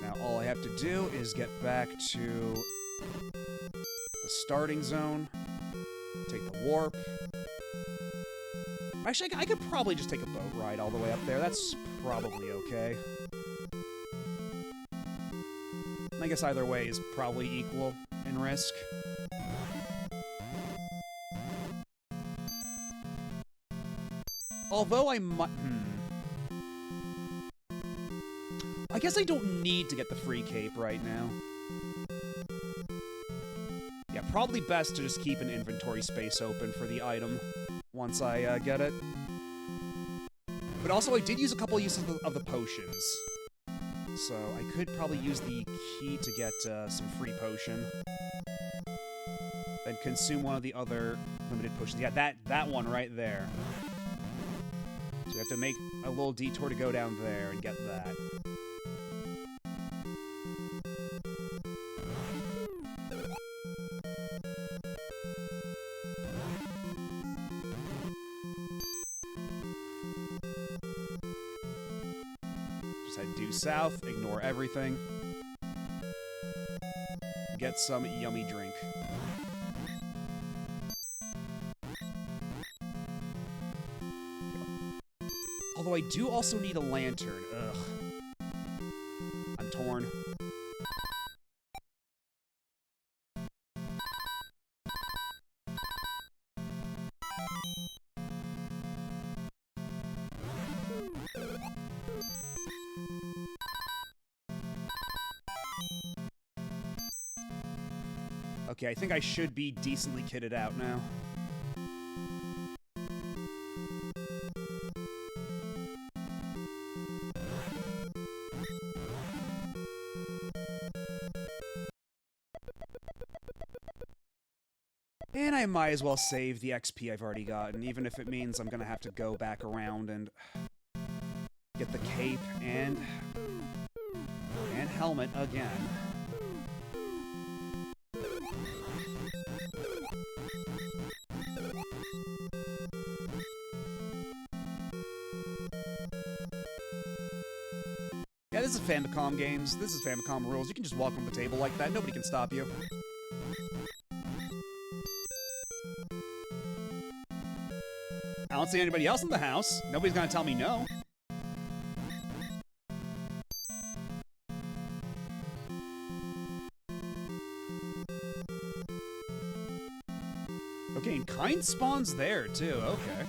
Now all I have to do is get back to the starting zone, take the warp. Actually, I could probably just take a boat ride all the way up there. That's probably okay. I guess either way is probably equal in risk. Although I might... I guess I don't need to get the free cape right now. Yeah, probably best to just keep an inventory space open for the item once I get it. But also, I did use a couple uses of the potions. So I could probably use the key to get some free potion. Then consume one of the other limited potions. Yeah, that one right there. So we have to make a little detour to go down there and get that. Just head due south, ignore everything. Get some yummy drink. Although I do also need a lantern. Ugh. I'm torn. Okay, I think I should be decently kitted out now. And I might as well save the XP I've already gotten, even if it means I'm gonna have to go back around and get the cape and helmet again. Yeah, this is Famicom games. This is Famicom rules. You can just walk on the table like that. Nobody can stop you. I don't see anybody else in the house. Nobody's gonna tell me no. Okay, and kind spawns there, too. Okay.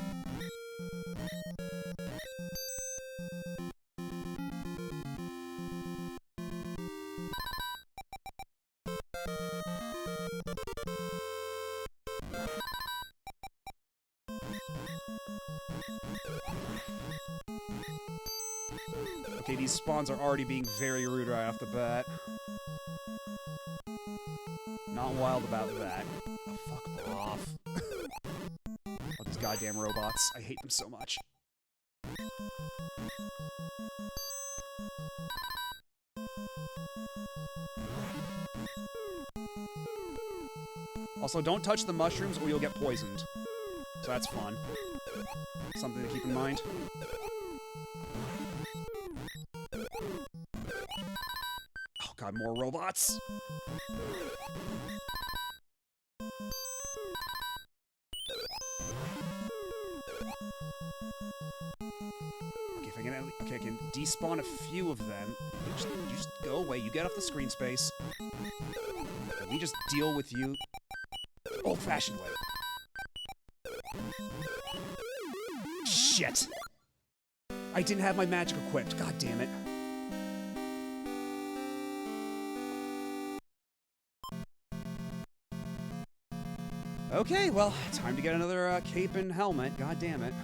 Okay, these spawns are already being very rude right off the bat. Not wild about that. Oh, fuck off. Oh, these goddamn robots. I hate them so much. Also, don't touch the mushrooms or you'll get poisoned. So that's fun. Something to keep in mind. Oh god, more robots! Okay, if I can, okay, I can despawn a few of them. You just go away, you get off the screen space. And we just deal with you old-fashioned way. Shit! I didn't have my magic equipped, god damn it. Okay, well, time to get another cape and helmet, god damn it.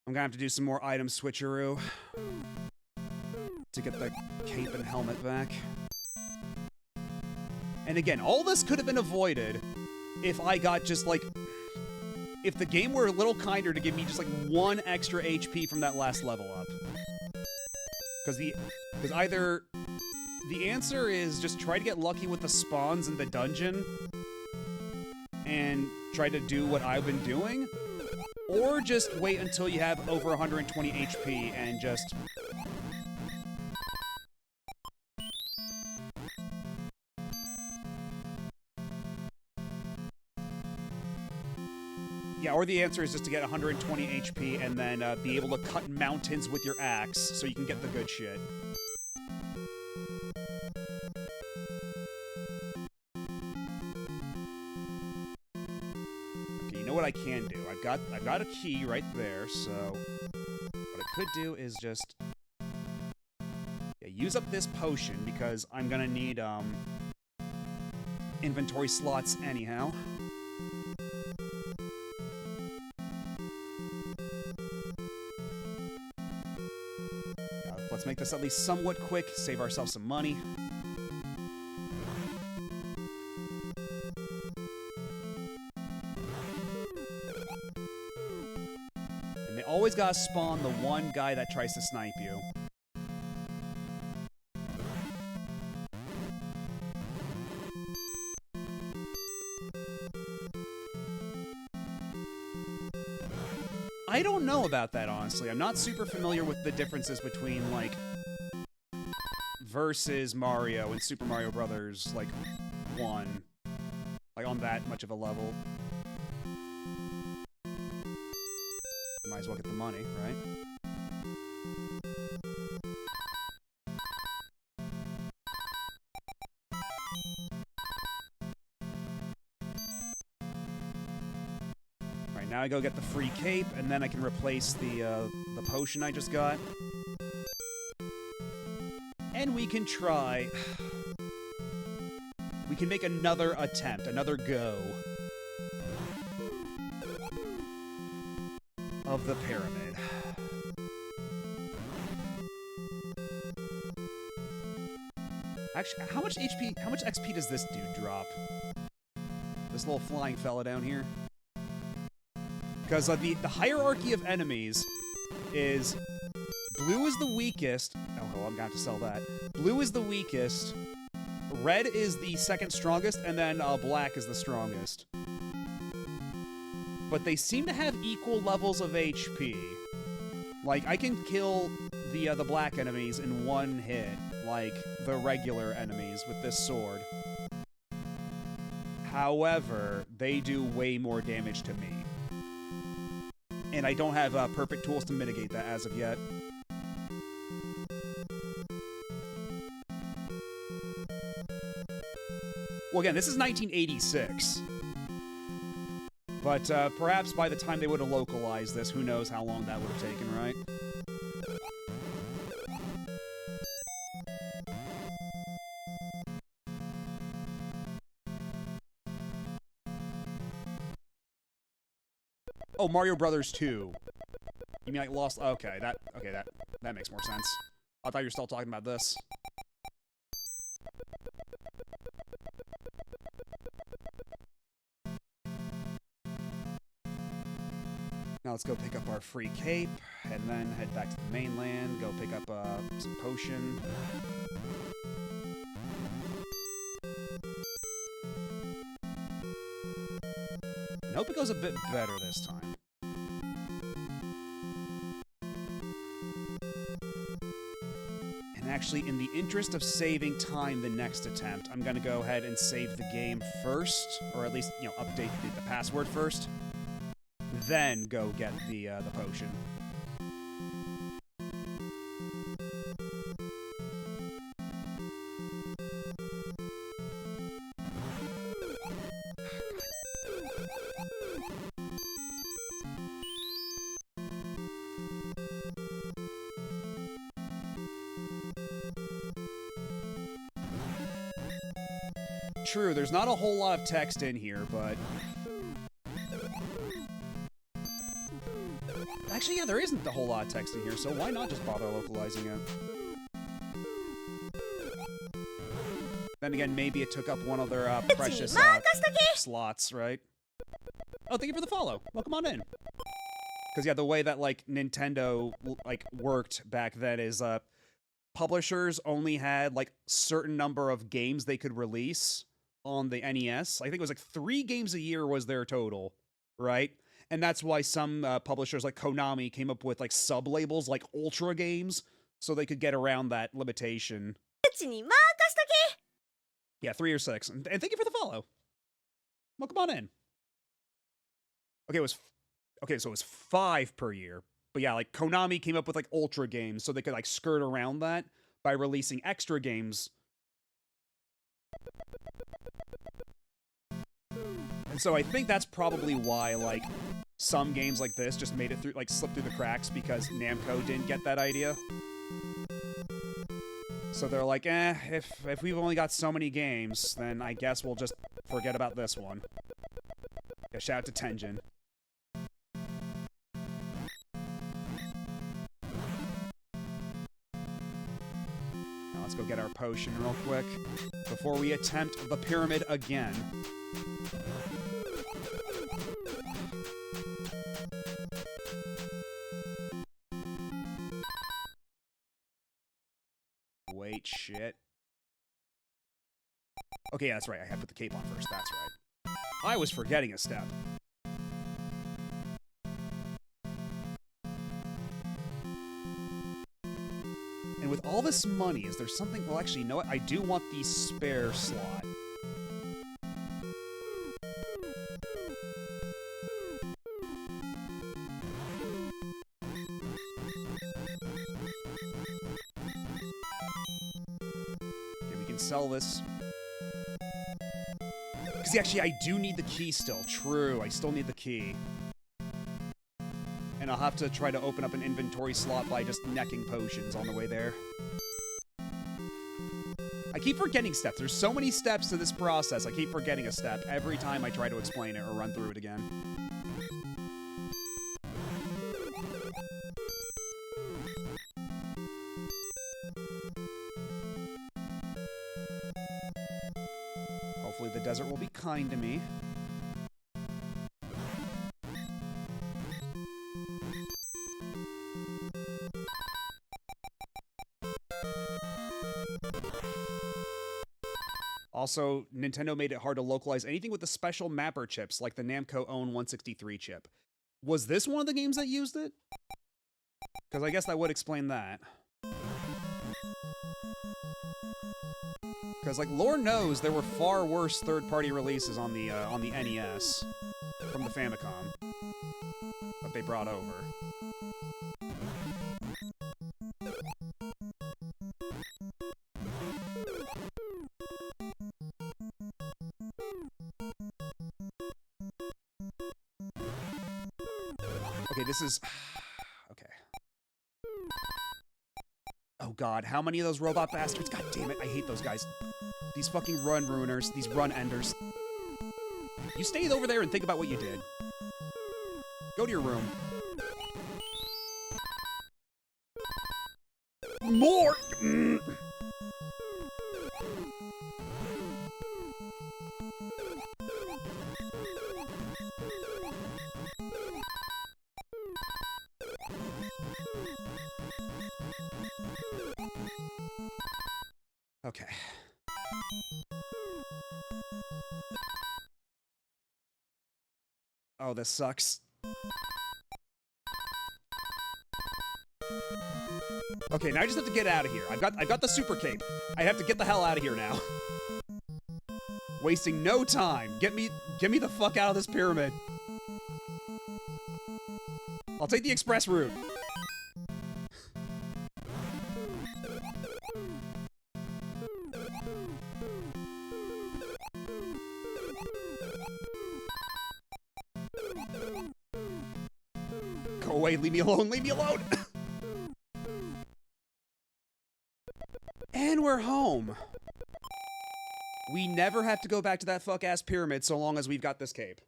I'm gonna have to do some more item switcheroo to get the cape and helmet back. And again, all this could have been avoided if I got just like... if the game were a little kinder to give me just like 1 extra HP from that last level up. Because either the answer is just try to get lucky with the spawns in the dungeon and try to do what I've been doing, or just wait until you have over 120 HP and just... Yeah, or the answer is just to get 120 HP and then be able to cut mountains with your axe so you can get the good shit. Okay, you know what I can do? I've got a key right there, so what I could do is just use up this potion because I'm gonna need inventory slots anyhow. Let's make this at least somewhat quick, save ourselves some money. gotta spawn the one guy that tries to snipe you. I don't know about that, honestly. I'm not super familiar with the differences between, like, versus Mario and Super Mario Brothers, like, 1. Like, on that much of a level. Might as well get the money, right? Alright, now I go get the free cape, and then I can replace the potion I just got. And we can try... We can make another attempt, another go of the pyramid. Actually, how much HP, how much XP does this dude drop? This little flying fella down here? Because the hierarchy of enemies is blue is the weakest. Oh, I'm gonna have to sell that. Blue is the weakest. Red is the second strongest, and then black is the strongest. But they seem to have equal levels of HP. Like, I can kill the black enemies in one hit, like the regular enemies with this sword. However, they do way more damage to me. And I don't have perfect tools to mitigate that as of yet. Well, again, this is 1986. But perhaps by the time they would have localized this, who knows how long that would have taken, right? Oh, Mario Brothers 2. You mean like Lost? Okay, that makes more sense. I thought you were still talking about this. Now let's go pick up our free cape, and then head back to the mainland, go pick up some potion. I hope it goes a bit better this time. And actually, in the interest of saving time the next attempt, I'm gonna go ahead and save the game first, or at least, you know, update the password first. Then go get the potion. True, there's not a whole lot of text in here, but... Actually, yeah, there isn't a whole lot of text in here, so why not just bother localizing it? Then again, maybe it took up one of their precious slots, right? Oh, thank you for the follow. Welcome on in. Because, yeah, the way that, like, Nintendo, like, worked back then is, publishers only had, like, certain number of games they could release on the NES. I think it was, like, 3 games a year was their total, right? And that's why some publishers like Konami came up with like sub-labels like Ultra Games so they could get around that limitation. Yeah, 3 or 6. And thank you for the follow. Welcome on in. Okay, so it was 5 per year. But yeah, like Konami came up with like Ultra Games so they could like skirt around that by releasing extra games. And so I think that's probably why, like, some games like this just made it through, like, slipped through the cracks because Namco didn't get that idea. So they're like, if we've only got so many games, then I guess we'll just forget about this one. Yeah, shout out to Tenjin. Now let's go get our potion real quick before we attempt the pyramid again. Wait, shit. Okay, that's right. I have to put the cape on first. That's right. I was forgetting a step. And with all this money, is there something... Well, actually, you know what? I do want the spare slot. Okay, we can sell this. Because actually, I do need the key still. True, I still need the key. And I'll have to try to open up an inventory slot by just necking potions on the way there. I keep forgetting steps. There's so many steps to this process. I keep forgetting a step every time I try to explain it or run through it again. Hopefully the desert will be kind to me. Also, Nintendo made it hard to localize anything with the special mapper chips, like the Namco-owned 163 chip. Was this one of the games that used it? Because I guess that would explain that. Because, like, Lord knows there were far worse third-party releases on the NES from the Famicom that they brought over. Okay, this is... Okay. Oh god, how many of those robot bastards? God damn it, I hate those guys. These fucking run ruiners, these run enders. You stay over there and think about what you did. Go to your room. More! Okay. Oh, this sucks. Okay, now I just have to get out of here. I've got the super cape. I have to get the hell out of here now. Wasting no time. Get me the fuck out of this pyramid. I'll take the express route. Go away, leave me alone, leave me alone! And we're home. We never have to go back to that fuck-ass pyramid so long as we've got this cape.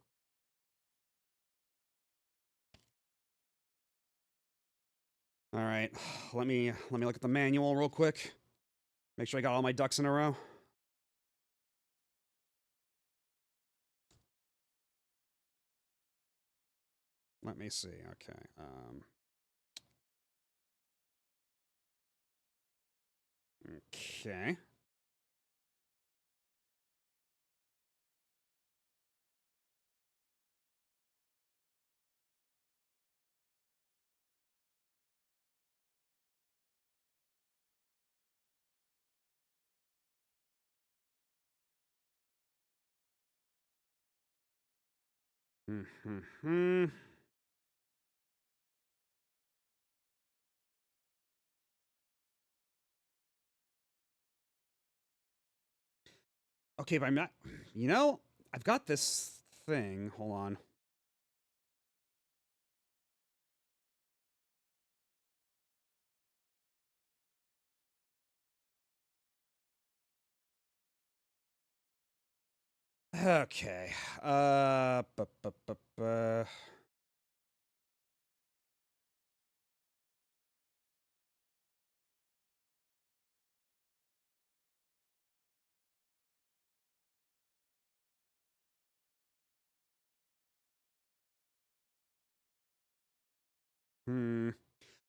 Alright, let me look at the manual real quick. Make sure I got all my ducks in a row. Let me see, okay. Okay. Okay, but I'm not... You know, I've got this thing. Hold on. Okay.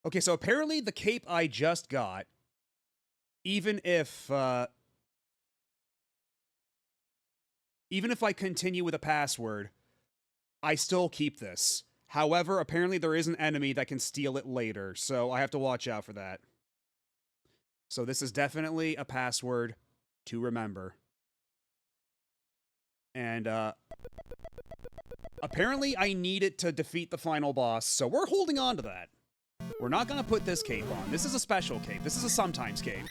Okay, so apparently the cape I just got even if I continue with a password, I still keep this. However, apparently there is an enemy that can steal it later, so I have to watch out for that. So this is definitely a password to remember. And, apparently I need it to defeat the final boss, so we're holding on to that. We're not gonna put this cape on. This is a special cape. This is a sometimes cape.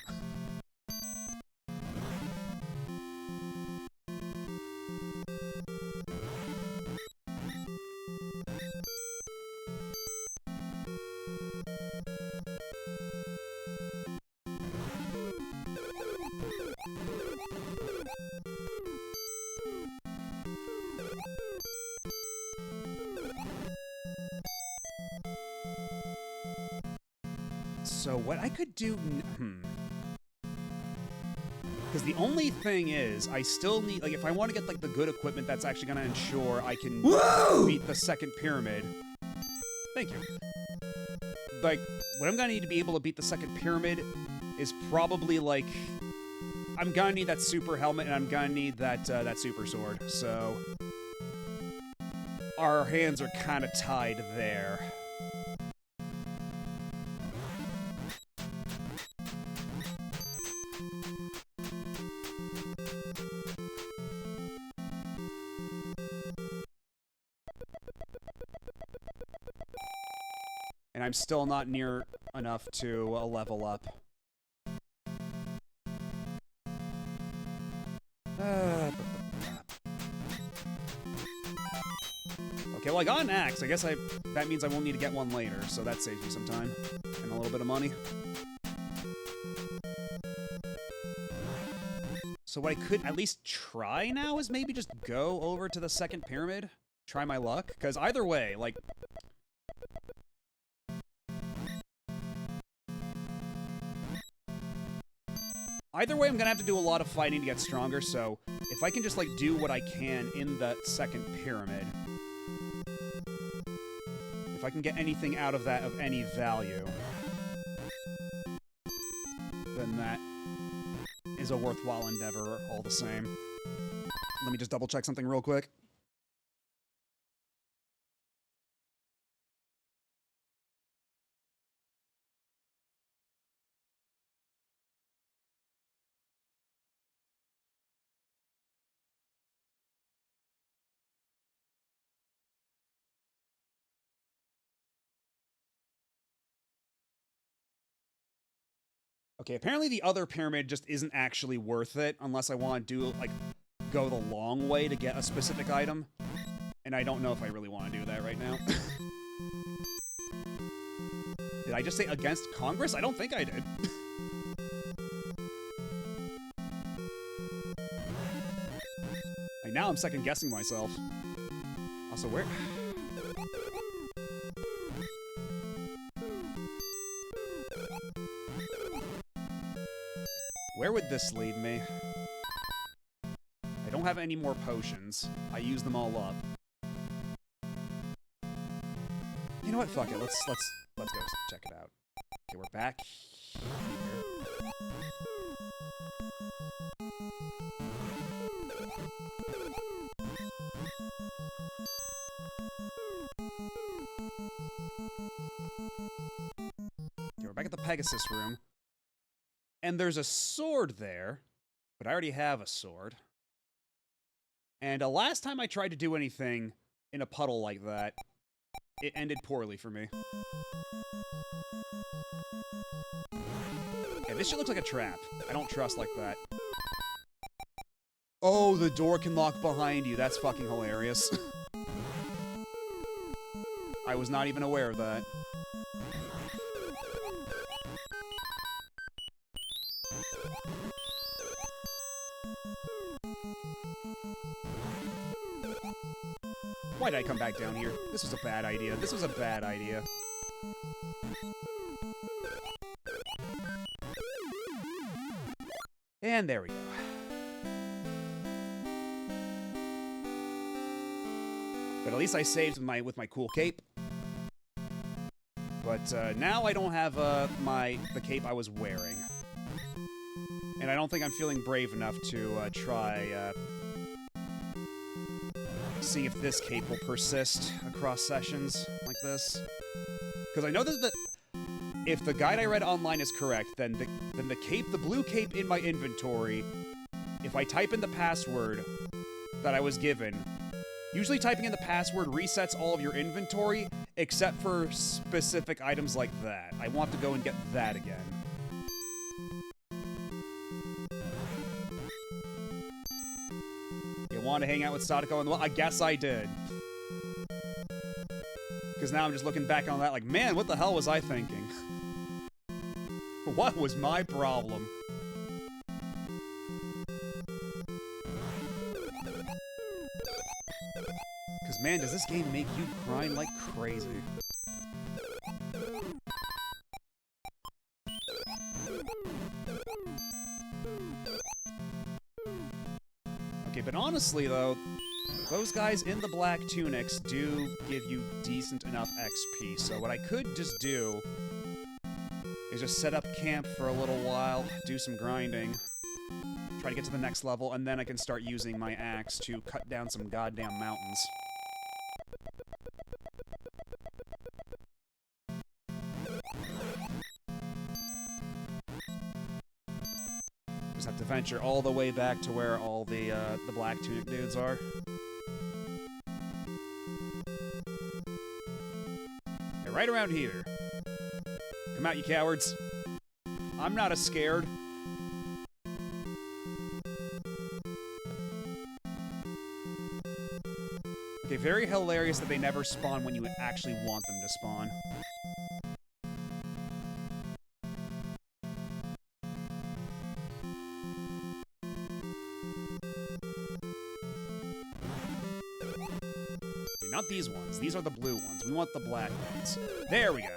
So what I could do... Because the only thing is, I still need... Like, if I want to get, like, the good equipment that's actually going to ensure I can beat the second pyramid... Thank you. Like, what I'm going to need to be able to beat the second pyramid is probably, like... I'm going to need that super helmet, and I'm going to need that, that super sword. So... Our hands are kind of tied there. And I'm still not near enough to level up. Okay, well I got an axe. I guess that means I won't need to get one later, so that saves me some time. And a little bit of money. So what I could at least try now is maybe just go over to the second pyramid. Try my luck. Because either way, like... Either way, I'm gonna have to do a lot of fighting to get stronger, so if I can just, like, do what I can in that second pyramid, if I can get anything out of that of any value, then that is a worthwhile endeavor all the same. Let me just double-check something real quick. Okay, apparently the other pyramid just isn't actually worth it unless I want to do, like, go the long way to get a specific item. And I don't know if I really want to do that right now. Did I just say against Congress? I don't think I did. Like, now I'm second-guessing myself. Also, where... Where would this lead me? I don't have any more potions. I used them all up. You know what? Fuck it. Let's go check it out. Okay, we're back here. Okay, we're back at the Pegasus room. And there's a sword there, but I already have a sword. And last time I tried to do anything in a puddle like that, it ended poorly for me. Okay, this shit looks like a trap. I don't trust like that. Oh, the door can lock behind you. That's fucking hilarious. I was not even aware of that. Why did I come back down here? This was a bad idea. This was a bad idea. And there we go. But at least I saved with my cool cape. But now I don't have the cape I was wearing. And I don't think I'm feeling brave enough to try seeing if this cape will persist across sessions like this. Because I know that if the guide I read online is correct, then the cape, the blue cape in my inventory, if I type in the password that I was given, usually typing in the password resets all of your inventory, except for specific items like that. I want to go and get that again. You want to hang out with Sadako? Well, I guess I did. Because now I'm just looking back on that like, man, what the hell was I thinking? What was my problem? Because, man, does this game make you grind like crazy. Okay, but honestly, though, those guys in the black tunics do give you decent enough XP, so what I could just do is just set up camp for a little while, do some grinding, try to get to the next level, and then I can start using my axe to cut down some goddamn mountains. Just have to venture all the way back to where all the black tunic dudes are. They're right around here. Come out, you cowards. I'm not as scared. Okay, very hilarious that they never spawn when you actually want them to spawn. Okay, not these ones. These are the blue ones. We want the black ones. There we go.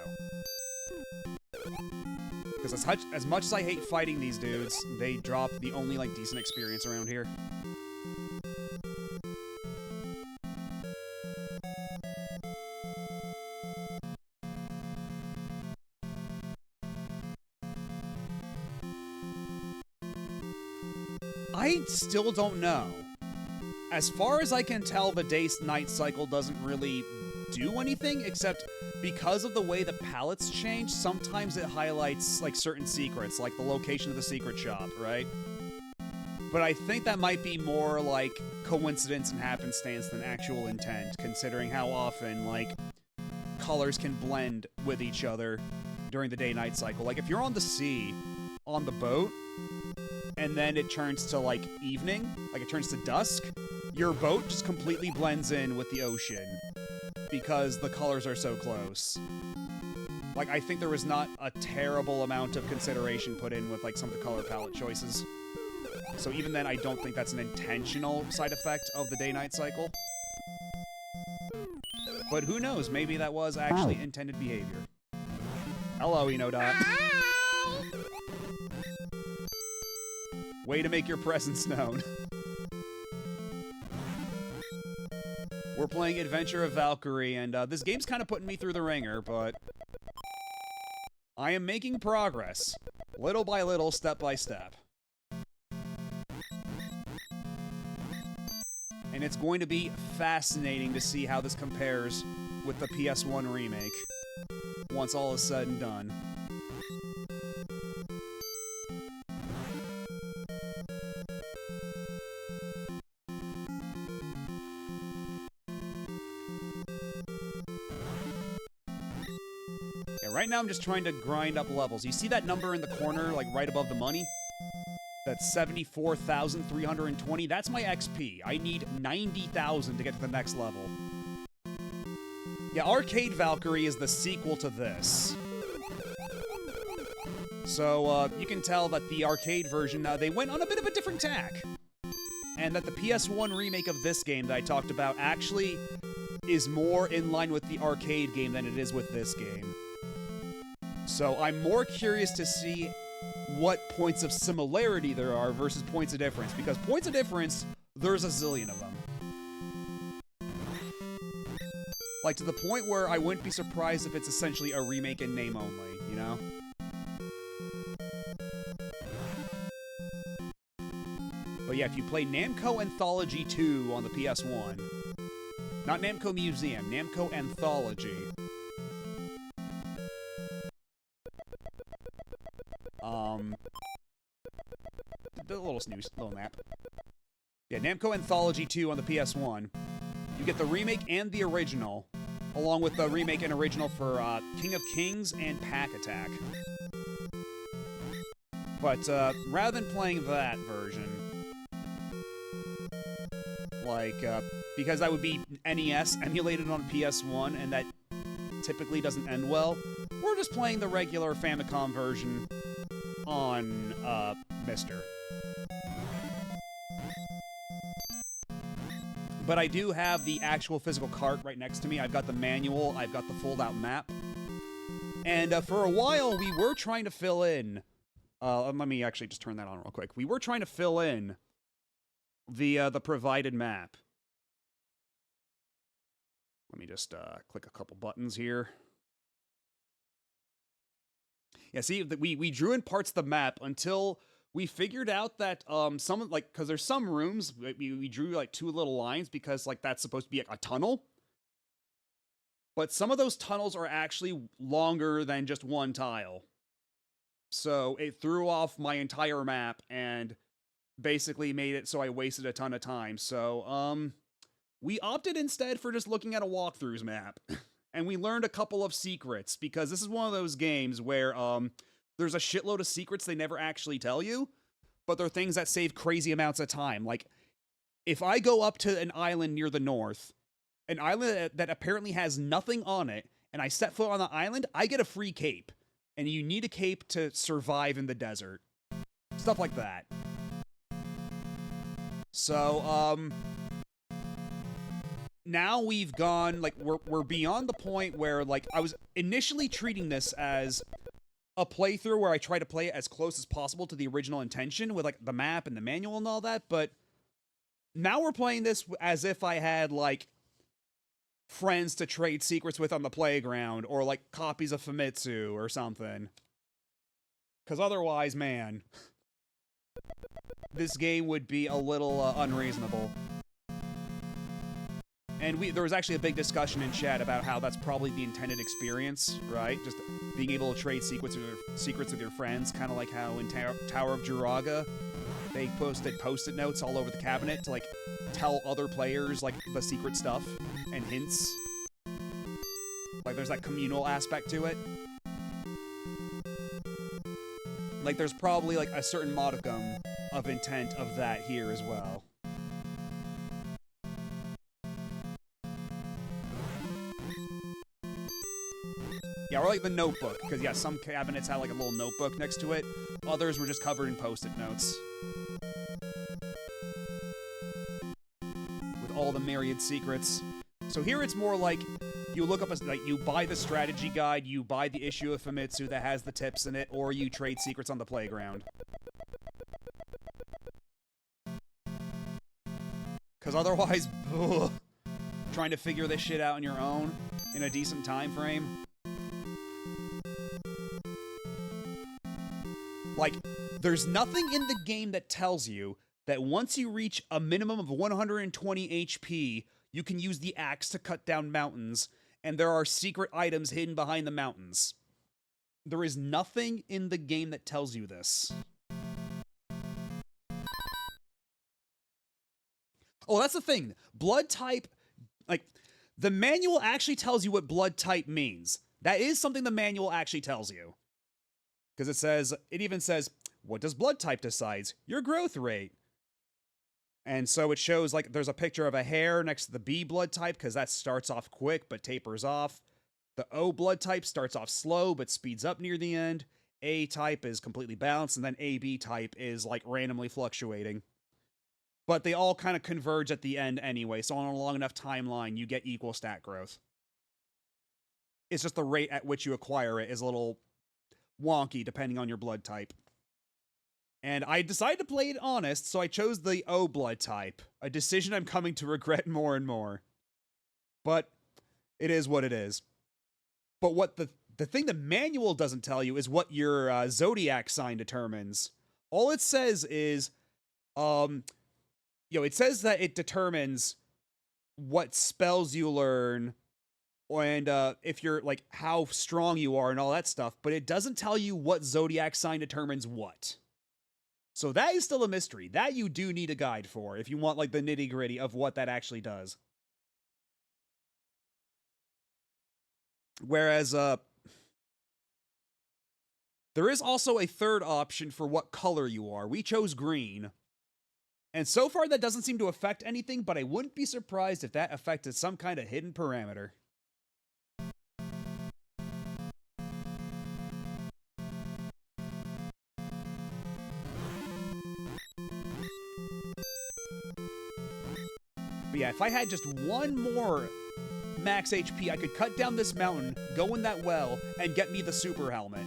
Because as much as I hate fighting these dudes, they drop the only, like, decent experience around here. I still don't know. As far as I can tell, the day-night cycle doesn't really do anything, except because of the way the palettes change, sometimes it highlights, like, certain secrets, like the location of the secret shop, right? But I think that might be more, like, coincidence and happenstance than actual intent, considering how often, like, colors can blend with each other during the day-night cycle. Like, if you're on the sea, on the boat, and then it turns to, like, evening, like, it turns to dusk, your boat just completely blends in with the ocean because the colors are so close. Like, I think there was not a terrible amount of consideration put in with, like, some of the color palette choices. So even then, I don't think that's an intentional side effect of the day-night cycle. But who knows, maybe that was actually intended behavior. Hello, Enodot. Way to make your presence known. We're playing Adventure of Valkyrie, and this game's kind of putting me through the ringer, but I am making progress. Little by little, step by step. And it's going to be fascinating to see how this compares with the PS1 remake, once all is said and done. Right now, I'm just trying to grind up levels. You see that number in the corner, like right above the money? That's 74,320. That's my XP. I need 90,000 to get to the next level. Yeah, Arcade Valkyrie is the sequel to this. So, you can tell that the arcade version, they went on a bit of a different tack. And that the PS1 remake of this game that I talked about actually is more in line with the arcade game than it is with this game. So I'm more curious to see what points of similarity there are versus points of difference, because points of difference, there's a zillion of them. Like, to the point where I wouldn't be surprised if it's essentially a remake in name only, you know? But yeah, if you play Namco Anthology 2 on the PS1, not Namco Museum, Namco Anthology. The little snooze, little nap. Yeah, Namco Anthology 2 on the PS1. You get the remake and the original, along with the remake and original for King of Kings and Pack Attack. But rather than playing that version, like, because that would be NES emulated on PS1, and that typically doesn't end well, we're just playing the regular Famicom version on Mister. But I do have the actual physical cart right next to me. I've got the manual, I've got the fold-out map. And for a while, we were trying to fill in... let me actually just turn that on real quick. We were trying to fill in the provided map. Let me just click a couple buttons here. Yeah, see, we drew in parts of the map until we figured out that some, like, because there's some rooms, we drew, like, 2 little lines because, like, that's supposed to be a tunnel. But some of those tunnels are actually longer than just one tile. So it threw off my entire map and basically made it so I wasted a ton of time. So, we opted instead for just looking at a walkthroughs map. And we learned a couple of secrets, because this is one of those games where, there's a shitload of secrets they never actually tell you, but they're things that save crazy amounts of time. Like, if I go up to an island near the north, an island that apparently has nothing on it, and I set foot on the island, I get a free cape. And you need a cape to survive in the desert. Stuff like that. So, now we've gone, like, we're beyond the point where, like, I was initially treating this as a playthrough where I try to play it as close as possible to the original intention with, like, the map and the manual and all that, but now we're playing this as if I had, like, friends to trade secrets with on the playground, or, like, copies of Famitsu or something. Because otherwise, man, this game would be a little unreasonable. And there was actually a big discussion in chat about how that's probably the intended experience, right? Just being able to trade secrets with your friends, kind of like how in Tower of Jiraga, they posted post-it notes all over the cabinet to, like, tell other players, like, the secret stuff and hints. Like, there's that communal aspect to it. Like, there's probably, like, a certain modicum of intent of that here as well. Yeah, or like the notebook, because yeah, some cabinets had like a little notebook next to it. Others were just covered in post-it notes. With all the myriad secrets. So here it's more like, you look up, like, you buy the strategy guide, you buy the issue of Famitsu that has the tips in it, or you trade secrets on the playground. Because otherwise, ugh, trying to figure this shit out on your own in a decent time frame. Like, there's nothing in the game that tells you that once you reach a minimum of 120 HP, you can use the axe to cut down mountains, and there are secret items hidden behind the mountains. There is nothing in the game that tells you this. Oh, that's the thing. Blood type, like, the manual actually tells you what blood type means. That is something the manual actually tells you. Because it even says, what does blood type decides? Your growth rate. And so it shows, like, there's a picture of a hair next to the B blood type, because that starts off quick but tapers off. The O blood type starts off slow but speeds up near the end. A type is completely balanced, and then AB type is, like, randomly fluctuating. But they all kind of converge at the end anyway, so on a long enough timeline, you get equal stat growth. It's just the rate at which you acquire it is a little wonky depending on your blood type. And I decided to play it honest, so I chose the O blood type, a decision I'm coming to regret more and more. But it is what it is. But what the thing the manual doesn't tell you is what your zodiac sign determines. All it says is, it says that it determines what spells you learn and if you're like how strong you are and all that stuff, but it doesn't tell you what zodiac sign determines what. So that is still a mystery. That you do need a guide for if you want like the nitty-gritty of what that actually does. Whereas there is also a third option for what color you are. We chose green. And so far that doesn't seem to affect anything, but I wouldn't be surprised if that affected some kind of hidden parameter. But yeah, if I had just one more max HP, I could cut down this mountain, go in that well, and get me the super helmet.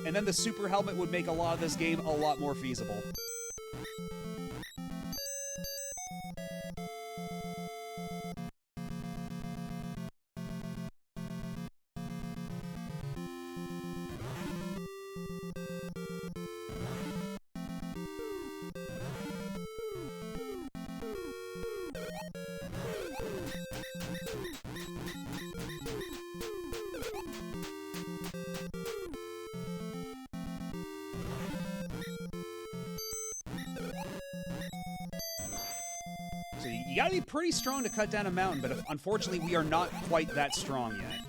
And then the super helmet would make a lot of this game a lot more feasible. So you gotta be pretty strong to cut down a mountain, but unfortunately we are not quite that strong yet.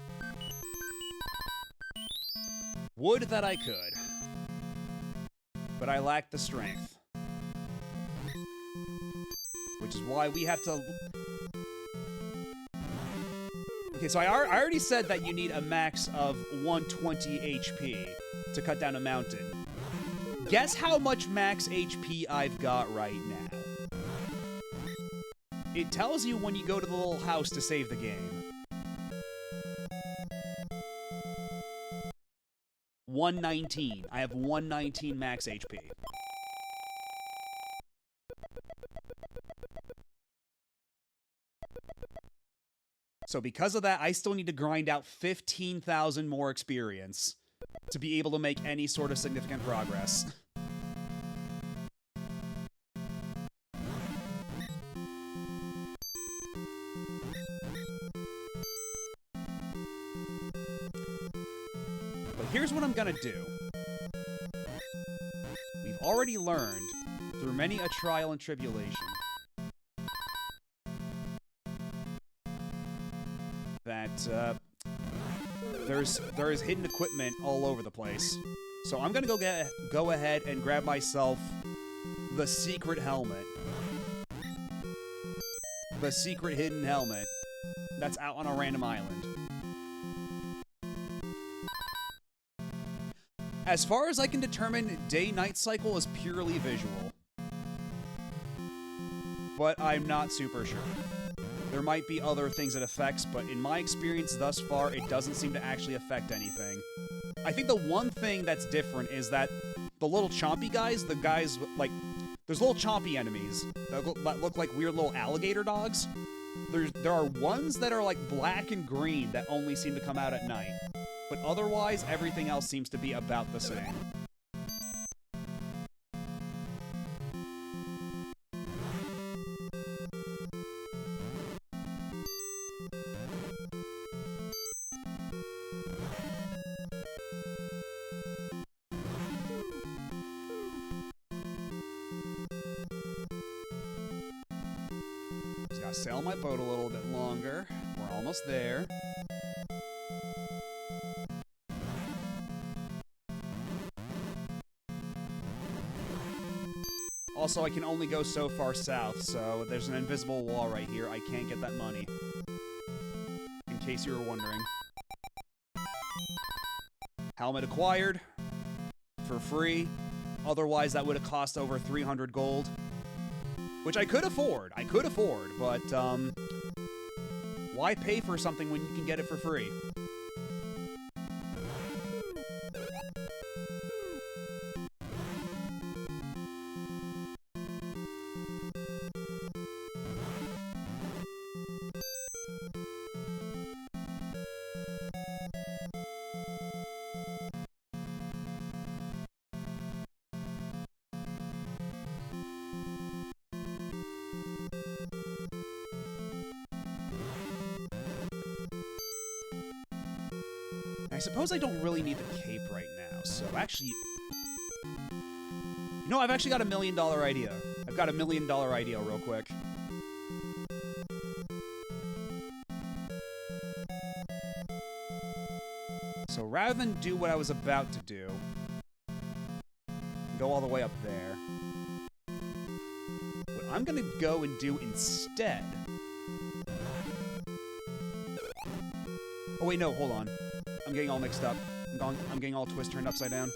Would that I could. But I lack the strength. Which is why we have to... Okay, so I already said that you need a max of 120 HP to cut down a mountain. Guess how much max HP I've got right now. It tells you when you go to the little house to save the game. 119. I have 119 max HP. So because of that, I still need to grind out 15,000 more experience to be able to make any sort of significant progress. Here's what I'm gonna do. We've already learned, through many a trial and tribulation, that there's hidden equipment all over the place. So I'm gonna go ahead and grab myself the secret helmet. The secret hidden helmet that's out on a random island. As far as I can determine, day-night cycle is purely visual. But I'm not super sure. There might be other things it affects, but in my experience thus far, it doesn't seem to actually affect anything. I think the one thing that's different is that the little chompy guys, the guys, like, there's little chompy enemies that look like weird little alligator dogs. There are ones that are like black and green that only seem to come out at night. But otherwise, everything else seems to be about the same. Just gotta sail my boat a little bit longer. We're almost there. Also, I can only go so far south, so there's an invisible wall right here. I can't get that money. In case you were wondering. Helmet acquired. For free. Otherwise, that would have cost over 300 gold. Which I could afford. But, why pay for something when you can get it for free? I suppose I don't really need the cape right now, so actually... You know, I've actually got $1 million idea. I've got $1 million idea real quick. So rather than do what I was about to do, go all the way up there, what I'm gonna go and do instead... Oh wait, no, hold on. I'm getting all mixed up. I'm getting all twist turned upside down.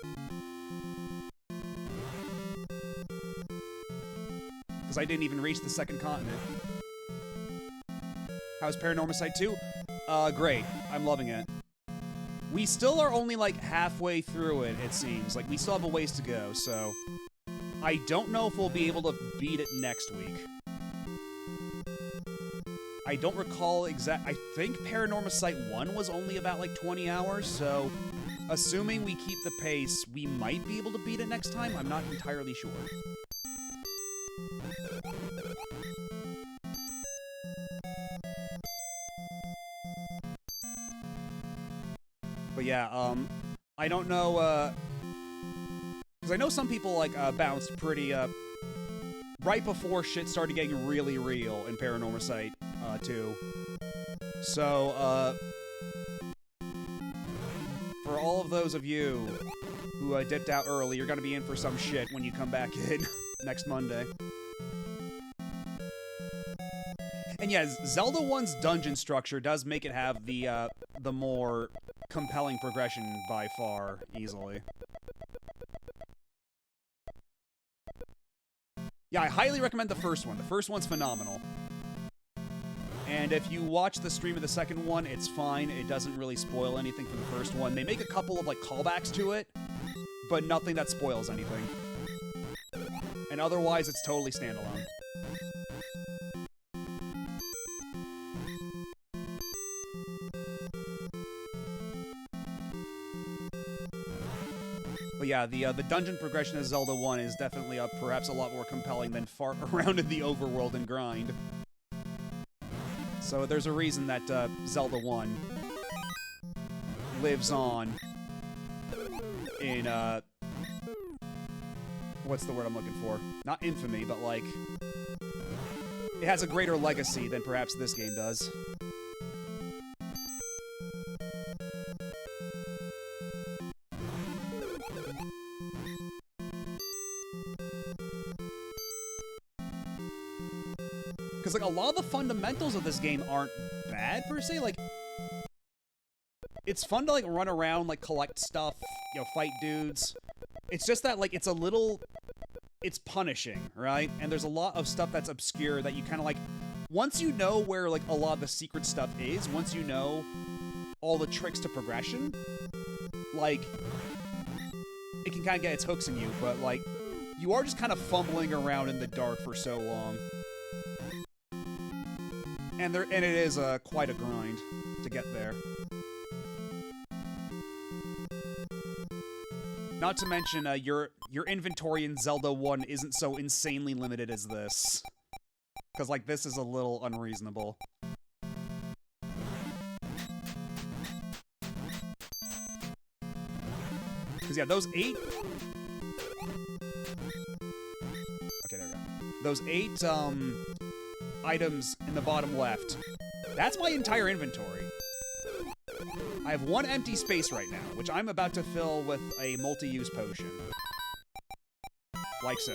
Because I didn't even reach the second continent. How's Paranormal Site 2? Great. I'm loving it. We still are only like halfway through it, it seems. Like, we still have a ways to go, so... I don't know if we'll be able to beat it next week. I don't recall I think Paranormal Site 1 was only about like 20 hours, so... Assuming we keep the pace, we might be able to beat it next time. I'm not entirely sure. But yeah, I don't know, because I know some people, like, bounced pretty, right before shit started getting really real in Paranormal Site, 2. So, for all of those of you who, dipped out early, you're gonna be in for some shit when you come back in next Monday. And yeah, Zelda 1's dungeon structure does make it have the more compelling progression by far, easily. Yeah, I highly recommend the first one. The first one's phenomenal. And if you watch the stream of the second one, it's fine. It doesn't really spoil anything from the first one. They make a couple of, like, callbacks to it, but nothing that spoils anything. And otherwise, it's totally standalone. But yeah, the dungeon progression of Zelda 1 is definitely perhaps a lot more compelling than fart around in the overworld and grind. So there's a reason that Zelda 1 lives on in, what's the word I'm looking for? Not infamy, but like, it has a greater legacy than perhaps this game does. Because, like, a lot of the fundamentals of this game aren't bad, per se. Like, it's fun to, like, run around, like, collect stuff, you know, fight dudes. It's just that, like, it's punishing, right? And there's a lot of stuff that's obscure that you kind of, like, once you know where, like, a lot of the secret stuff is, once you know all the tricks to progression, like, it can kind of get its hooks in you, but, like, you are just kind of fumbling around in the dark for so long. And it is quite a grind to get there. Not to mention, your inventory in Zelda 1 isn't so insanely limited as this. Because, like, this is a little unreasonable. Because, yeah, those 8... Okay, there we go. Those 8, items in the bottom left. That's my entire inventory. I have one empty space right now, which I'm about to fill with a multi-use potion. Like so.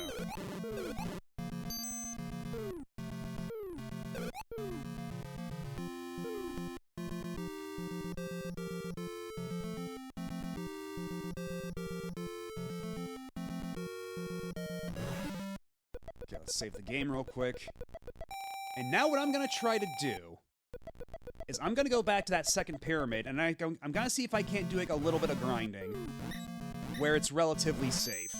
Okay, let's save the game real quick. And now what I'm going to try to do is I'm going to go back to that second pyramid, and I'm going to see if I can't do, like, a little bit of grinding where it's relatively safe.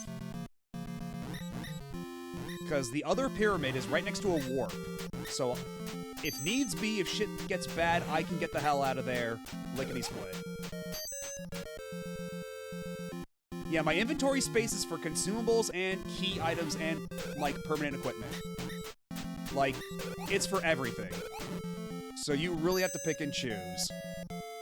Because the other pyramid is right next to a warp. So, if needs be, if shit gets bad, I can get the hell out of there lickety-split. Yeah, my inventory space is for consumables and key items and, like, permanent equipment. Like, it's for everything. So you really have to pick and choose.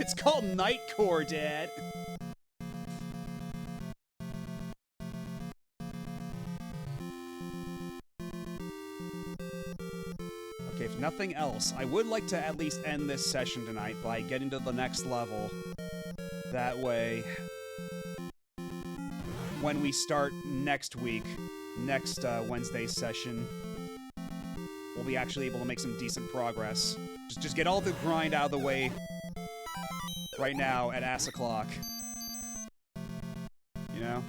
It's called Nightcore, Dad. Okay, if nothing else, I would like to at least end this session tonight by getting to the next level. That way, when we start next week, next Wednesday's session, we'll be actually able to make some decent progress. Just get all the grind out of the way right now at ass o'clock. You know?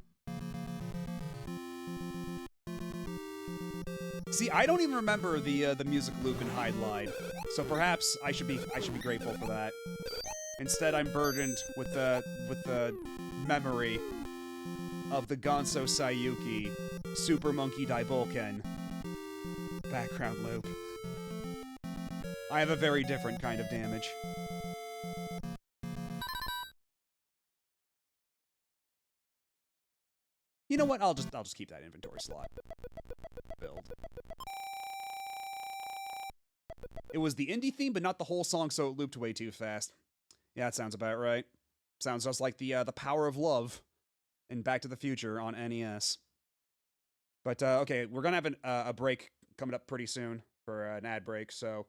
See, I don't even remember the music loop in Hide Lied, so perhaps I should be grateful for that. Instead, I'm burdened with the memory of the Gonso Sayuki Super Monkey Bouken background loop. I have a very different kind of damage. You know what? I'll just keep that inventory slot. Build. It was the indie theme, but not the whole song, so it looped way too fast. Yeah, that sounds about right. Sounds just like the Power of Love in Back to the Future on NES. But okay, we're gonna have a break coming up pretty soon for an ad break, so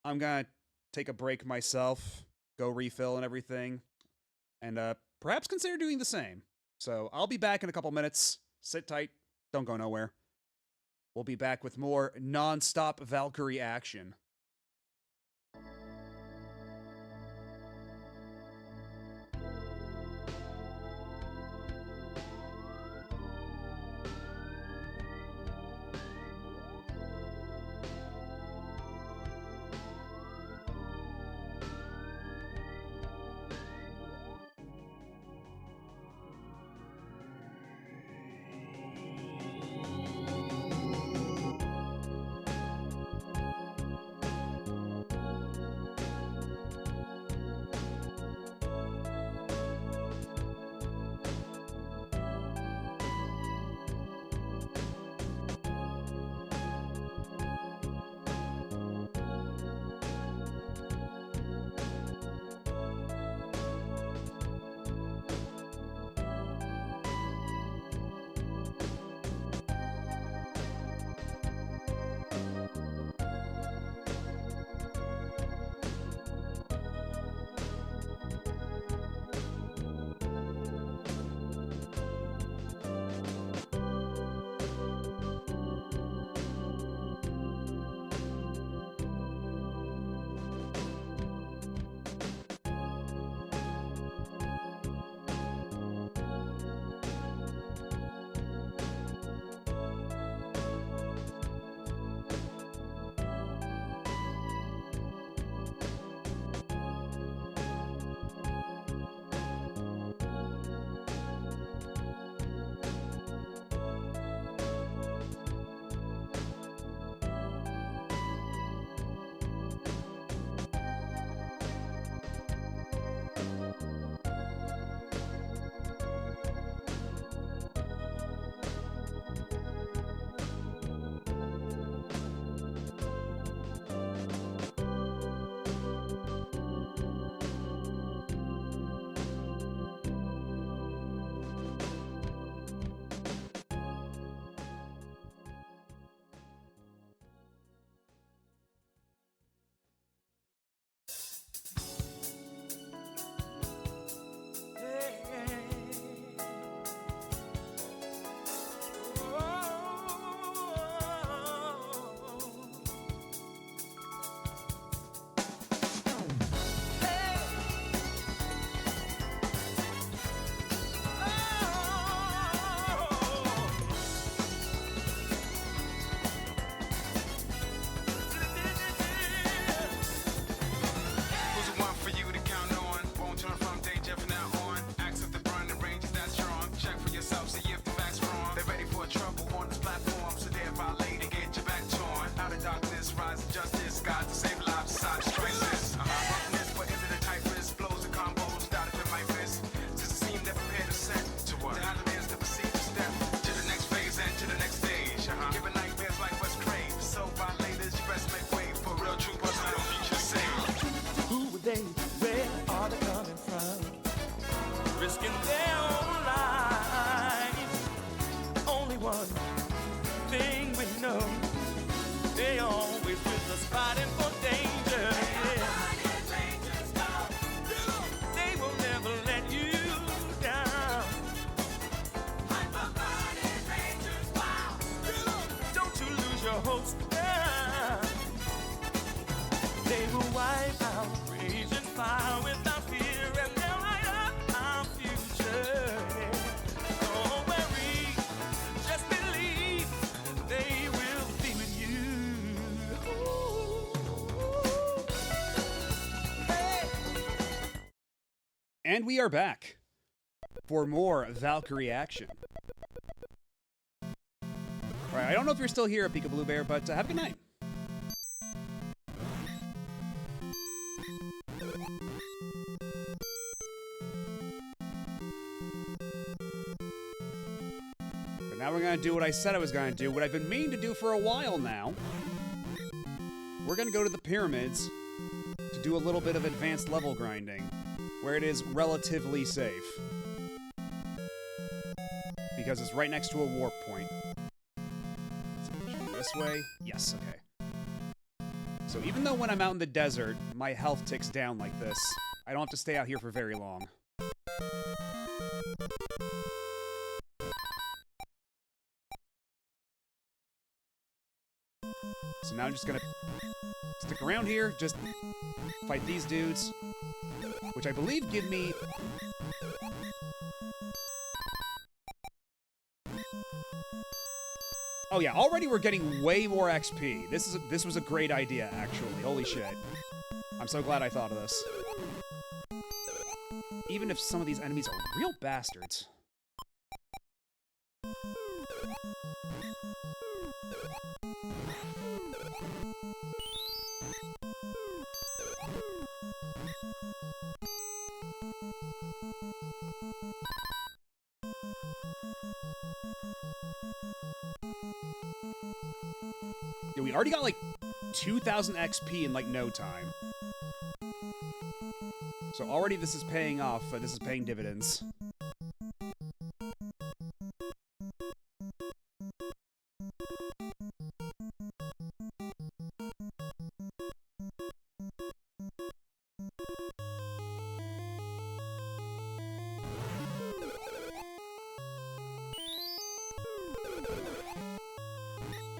I'm gonna take a break myself, go refill and everything, and perhaps consider doing the same. So I'll be back in a couple minutes. Sit tight, don't go nowhere. We'll be back with more non-stop Valkyrie action. And we are back for more Valkyrie action. Alright, I don't know if you're still here, Pika Blue Bear, but have a good night. But now we're gonna do what I said I was gonna do, what I've been meaning to do for a while now. We're gonna go to the pyramids to do a little bit of advanced level grinding, where it is relatively safe. Because it's right next to a warp point. This way? Yes, okay. So even though when I'm out in the desert, my health ticks down like this, I don't have to stay out here for very long. So now I'm just gonna stick around here, just fight these dudes, which I believe give me... Oh yeah, already we're getting way more XP. This was a great idea, actually. Holy shit. I'm so glad I thought of this. Even if some of these enemies are real bastards. Yeah, we already got like 2,000 XP in like no time. So already this is paying off. This is paying dividends.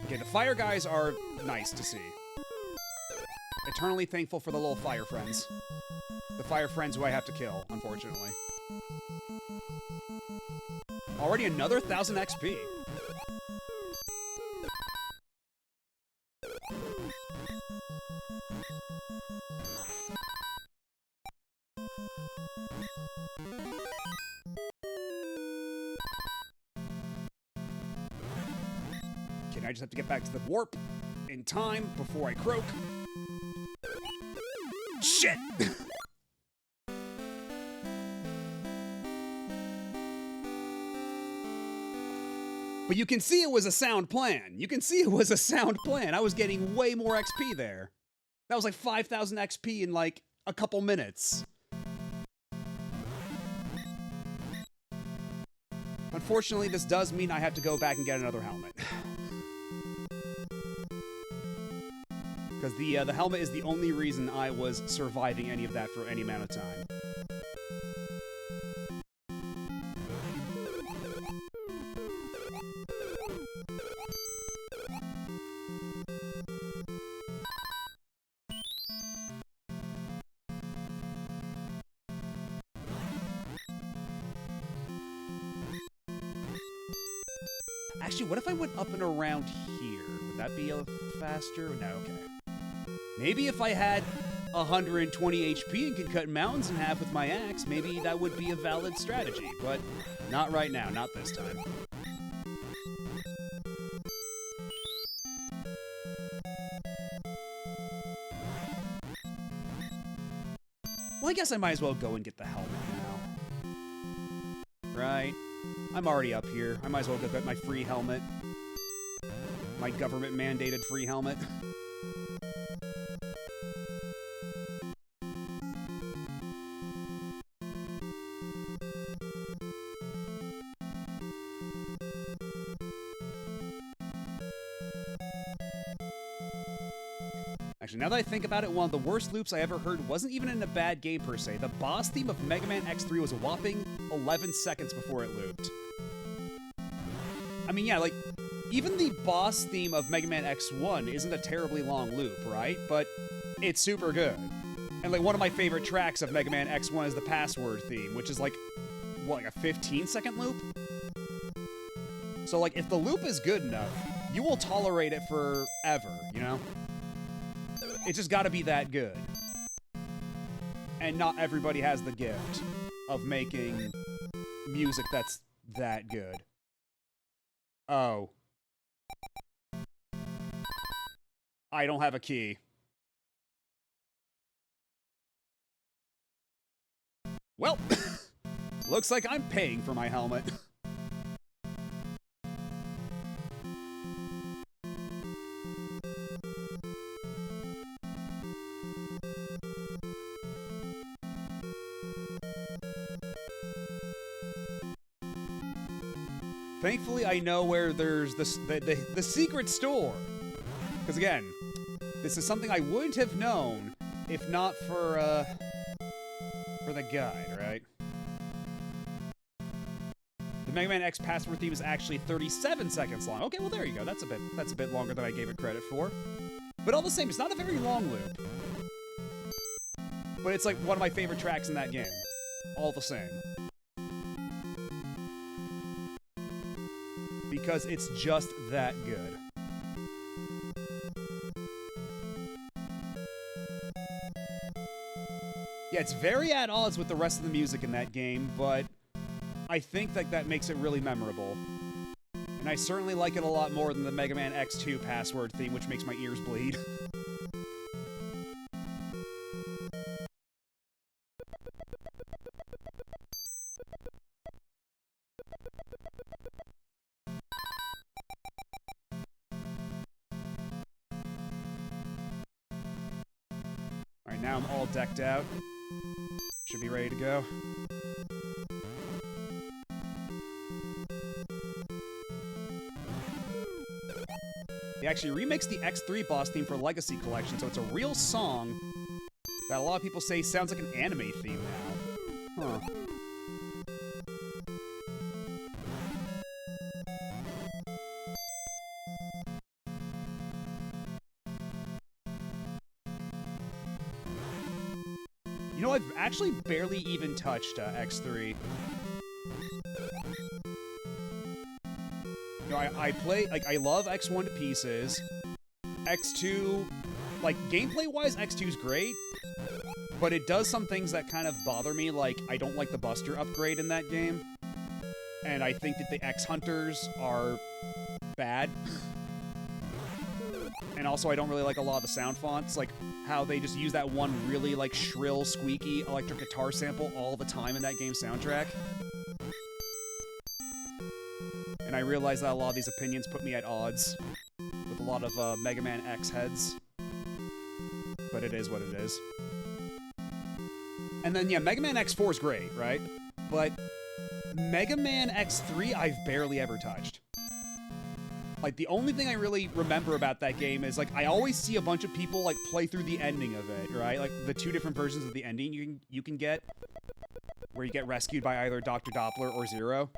Okay, the fire guys are nice to see. Eternally thankful for the little fire friends. The fire friends who I have to kill, unfortunately. Already another 1,000 XP. I just have to get back to the warp in time before I croak. Shit! But you can see it was a sound plan. You can see it was a sound plan. I was getting way more XP there. That was like 5,000 XP in like a couple minutes. Unfortunately, this does mean I have to go back and get another helmet. Because the helmet is the only reason I was surviving any of that for any amount of time. Actually, what if I went up and around here? Would that be a faster? No, okay. Maybe if I had 120 HP and could cut mountains in half with my axe, maybe that would be a valid strategy, but not right now, not this time. Well, I guess I might as well go and get the helmet now. Right? I'm already up here. I might as well go get my free helmet. My government-mandated free helmet. Actually, now that I think about it, one of the worst loops I ever heard wasn't even in a bad game per se. The boss theme of Mega Man X3 was a whopping 11 seconds before it looped. I mean, yeah, like, even the boss theme of Mega Man X1 isn't a terribly long loop, right? But it's super good. And, like, one of my favorite tracks of Mega Man X1 is the password theme, which is, like, what, like a 15-second loop? So, like, if the loop is good enough, you will tolerate it forever, you know? It's just gotta be that good. And not everybody has the gift of making music that's that good. Oh. I don't have a key. Well, looks like I'm paying for my helmet. Thankfully, I know where there's the secret store. Because again, this is something I wouldn't have known if not for the guide, right? The Mega Man X password theme is actually 37 seconds long. Okay, well there you go. That's a bit longer than I gave it credit for. But all the same, it's not a very long loop. But it's like one of my favorite tracks in that game. All the same. Because it's just that good. Yeah, it's very at odds with the rest of the music in that game, but I think that makes it really memorable. And I certainly like it a lot more than the Mega Man X2 password theme, which makes my ears bleed. Alright, now I'm all decked out. Should be ready to go. They actually remixed the X3 boss theme for Legacy Collection, so it's a real song that a lot of people say sounds like an anime theme now. Huh. You know, I've actually barely even touched X3. You know, I play, like, I love X1 to pieces. X2, like, gameplay-wise, X2's great, but it does some things that kind of bother me, like, I don't like the Buster upgrade in that game, and I think that the X-Hunters are bad. And also, I don't really like a lot of the sound fonts, like how they just use that one really, like, shrill, squeaky electric guitar sample all the time in that game's soundtrack. And I realize that a lot of these opinions put me at odds with a lot of Mega Man X heads. But it is what it is. And then, yeah, Mega Man X4 is great, right? But Mega Man X3, I've barely ever touched. Like, the only thing I really remember about that game is, like, I always see a bunch of people, like, play through the ending of it, right? Like, the two different versions of the ending you can get, where you get rescued by either Dr. Doppler or Zero.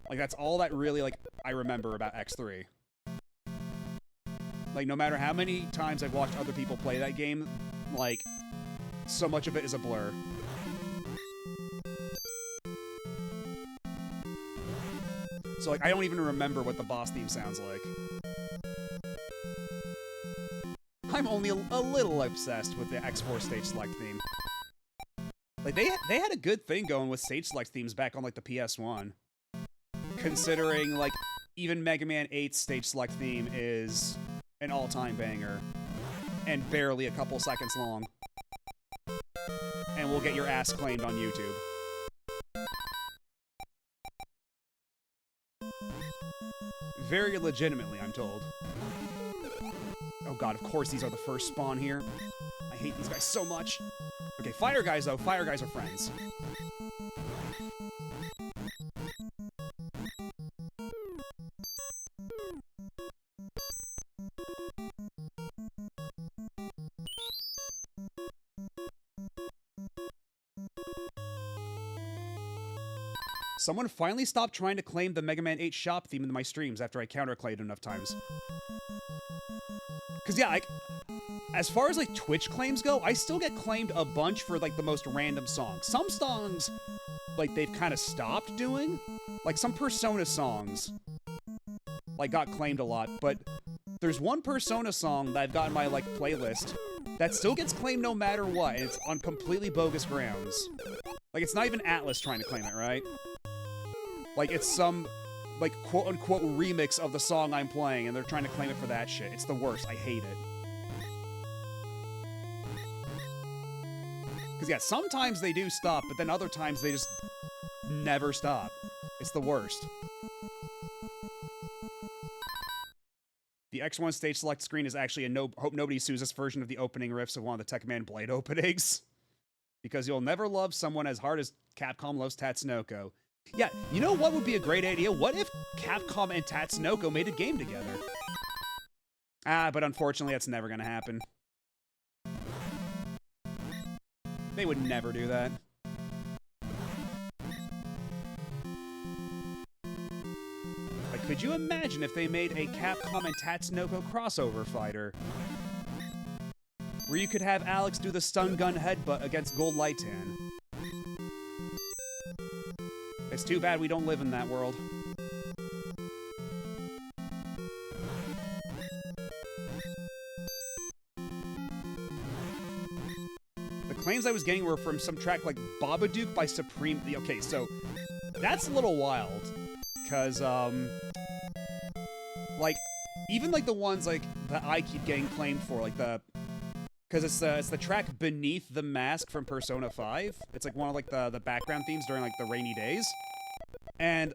Like, that's all that really, like, I remember about X3. Like, no matter how many times I've watched other people play that game, like, so much of it is a blur. So, like, I don't even remember what the boss theme sounds like. I'm only a little obsessed with the X4 stage select theme. Like, they had a good thing going with stage select themes back on, like, the PS1. Considering, like, even Mega Man 8's stage select theme is an all-time banger. And barely a couple seconds long. And will get your ass claimed on YouTube. Very legitimately, I'm told. Oh god, of course these are the first spawn here. I hate these guys so much. Okay, fire guys, though. Fire guys are friends. Someone finally stopped trying to claim the Mega Man 8 shop theme in my streams after I counterclaimed enough times. Because, yeah, like, as far as, like, Twitch claims go, I still get claimed a bunch for, like, the most random songs. Some songs, like, they've kind of stopped doing. Like, some Persona songs, like, got claimed a lot. But there's one Persona song that I've got in my, like, playlist that still gets claimed no matter what, and it's on completely bogus grounds. Like, it's not even Atlas trying to claim it, right? Like, it's some, like, quote-unquote remix of the song I'm playing, and they're trying to claim it for that shit. It's the worst. I hate it. Because, yeah, sometimes they do stop, but then other times they just never stop. It's the worst. The X1 stage select screen is actually a hope nobody sues us version of the opening riffs of one of the Tekman Blade openings. Because you'll never love someone as hard as Capcom loves Tatsunoko. Yeah, you know what would be a great idea? What if Capcom and Tatsunoko made a game together? But unfortunately that's never gonna happen. They would never do that. Like, could you imagine if they made a Capcom and Tatsunoko crossover fighter? Where you could have Alex do the stun gun headbutt against Gold Lightan. It's too bad we don't live in that world. The claims I was getting were from some track like Babadook by Supreme. Okay, so that's a little wild. Because, like, even like the ones like that I keep getting claimed for, like the... Because it's the track Beneath the Mask from Persona 5. It's like one of like the background themes during like the rainy days. And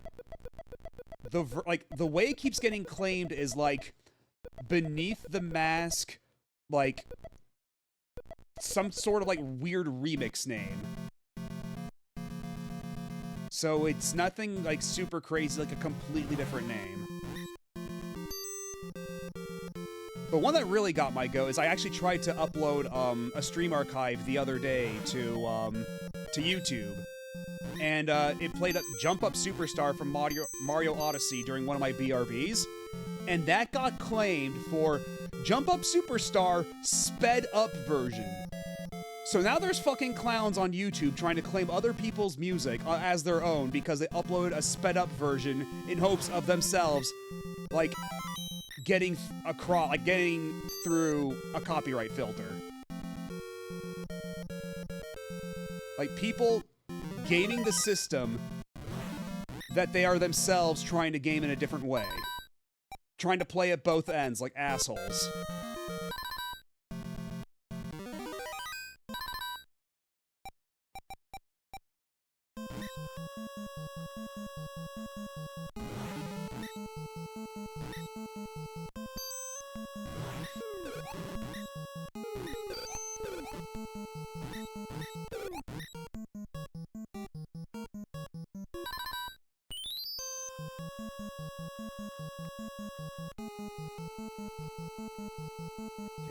the way it keeps getting claimed is like Beneath the Mask, like some sort of like weird remix name. So it's nothing like super crazy, like a completely different name. But one that really got my go is I actually tried to upload a stream archive the other day to YouTube, and it played up Jump Up Superstar from Mario Odyssey during one of my BRBs, and that got claimed for Jump Up Superstar sped up version. So now there's fucking clowns on YouTube trying to claim other people's music as their own because they upload a sped up version in hopes of themselves, like, getting through a copyright filter. Like, people gaming the system that they are themselves trying to game in a different way. Trying to play at both ends like assholes.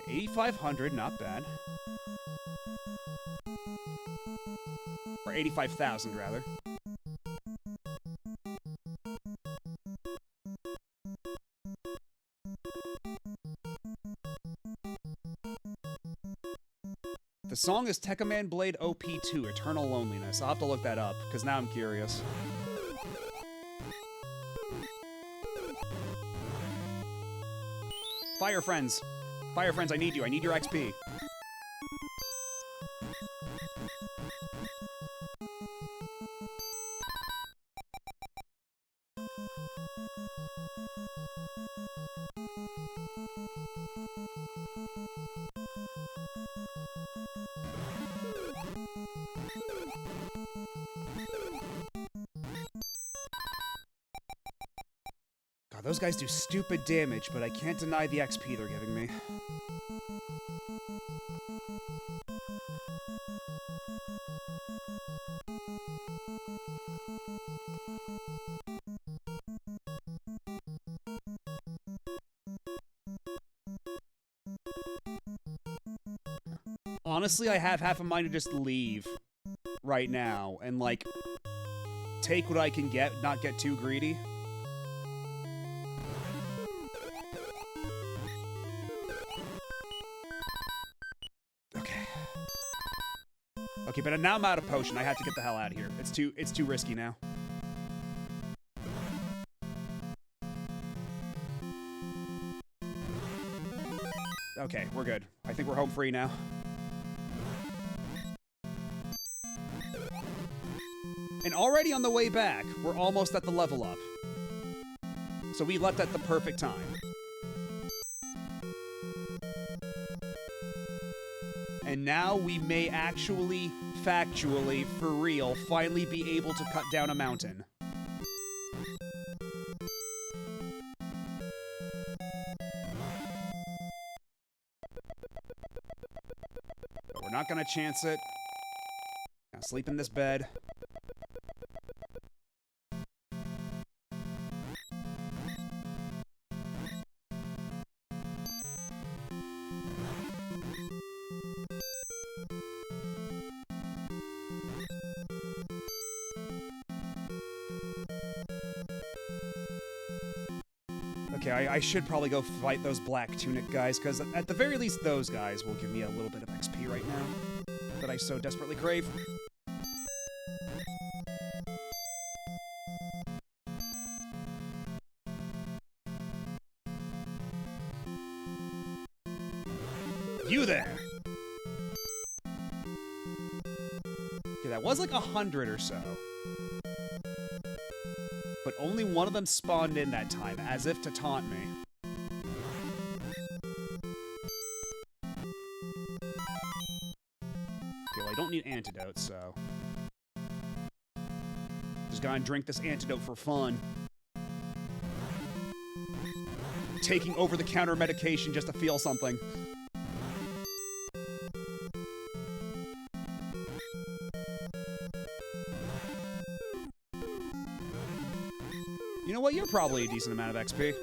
Okay, 8,500, not bad. Or 85,000, rather. The song is Tekkaman Blade OP2, Eternal Loneliness. I'll have to look that up, because now I'm curious. Fire friends! Fire friends, I need you. I need your XP. God, those guys do stupid damage, but I can't deny the XP they're giving me. Honestly, I have half a mind to just leave right now and, like, take what I can get, not get too greedy. Okay, but now I'm out of potion. I have to get the hell out of here. It's too risky now. Okay, we're good. I think we're home free now. And already on the way back, we're almost at the level up. So we left at the perfect time. And now we may actually, factually, for real, finally be able to cut down a mountain. But we're not gonna chance it. Gonna sleep in this bed. Okay, I should probably go fight those black tunic guys, because at the very least those guys will give me a little bit of XP right now that I so desperately crave. You there! Okay, that was like 100 or so. But only one of them spawned in that time, as if to taunt me. Okay, well, I don't need antidotes, so... just gonna drink this antidote for fun. Taking over-the-counter medication just to feel something. You know what? You're probably a decent amount of XP.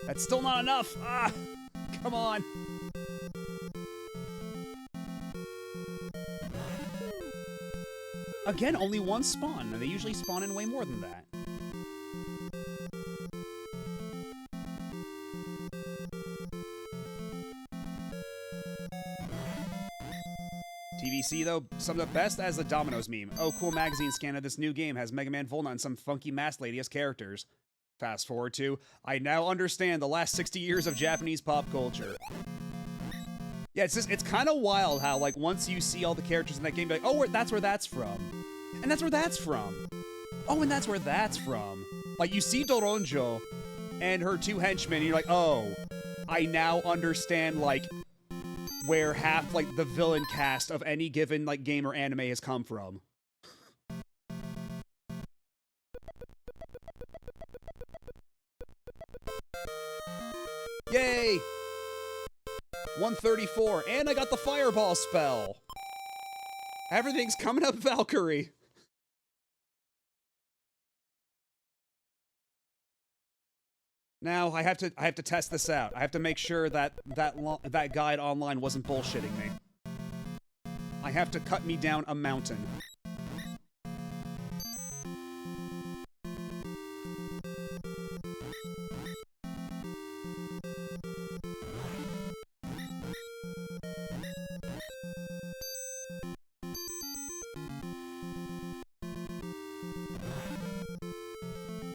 That's still not enough! Ah! Come on! Again, only one spawn, and they usually spawn in way more than that. TVC, though, summed up best as the Dominoes meme. Oh, cool magazine scan of this new game has Mega Man Volna and some funky masked lady as characters. Fast forward to, I now understand the last 60 years of Japanese pop culture. Yeah, it's kind of wild how, like, once you see all the characters in that game, you're like, oh, that's where that's from. And that's where that's from. Oh, and that's where that's from. Like, you see Doronjo and her two henchmen, and you're like, oh, I now understand, like, where half, like, the villain cast of any given, like, game or anime has come from. Yay! 134, and I got the fireball spell! Everything's coming up Valkyrie! Now, I have to test this out. I have to make sure that that guide online wasn't bullshitting me. I have to cut me down a mountain.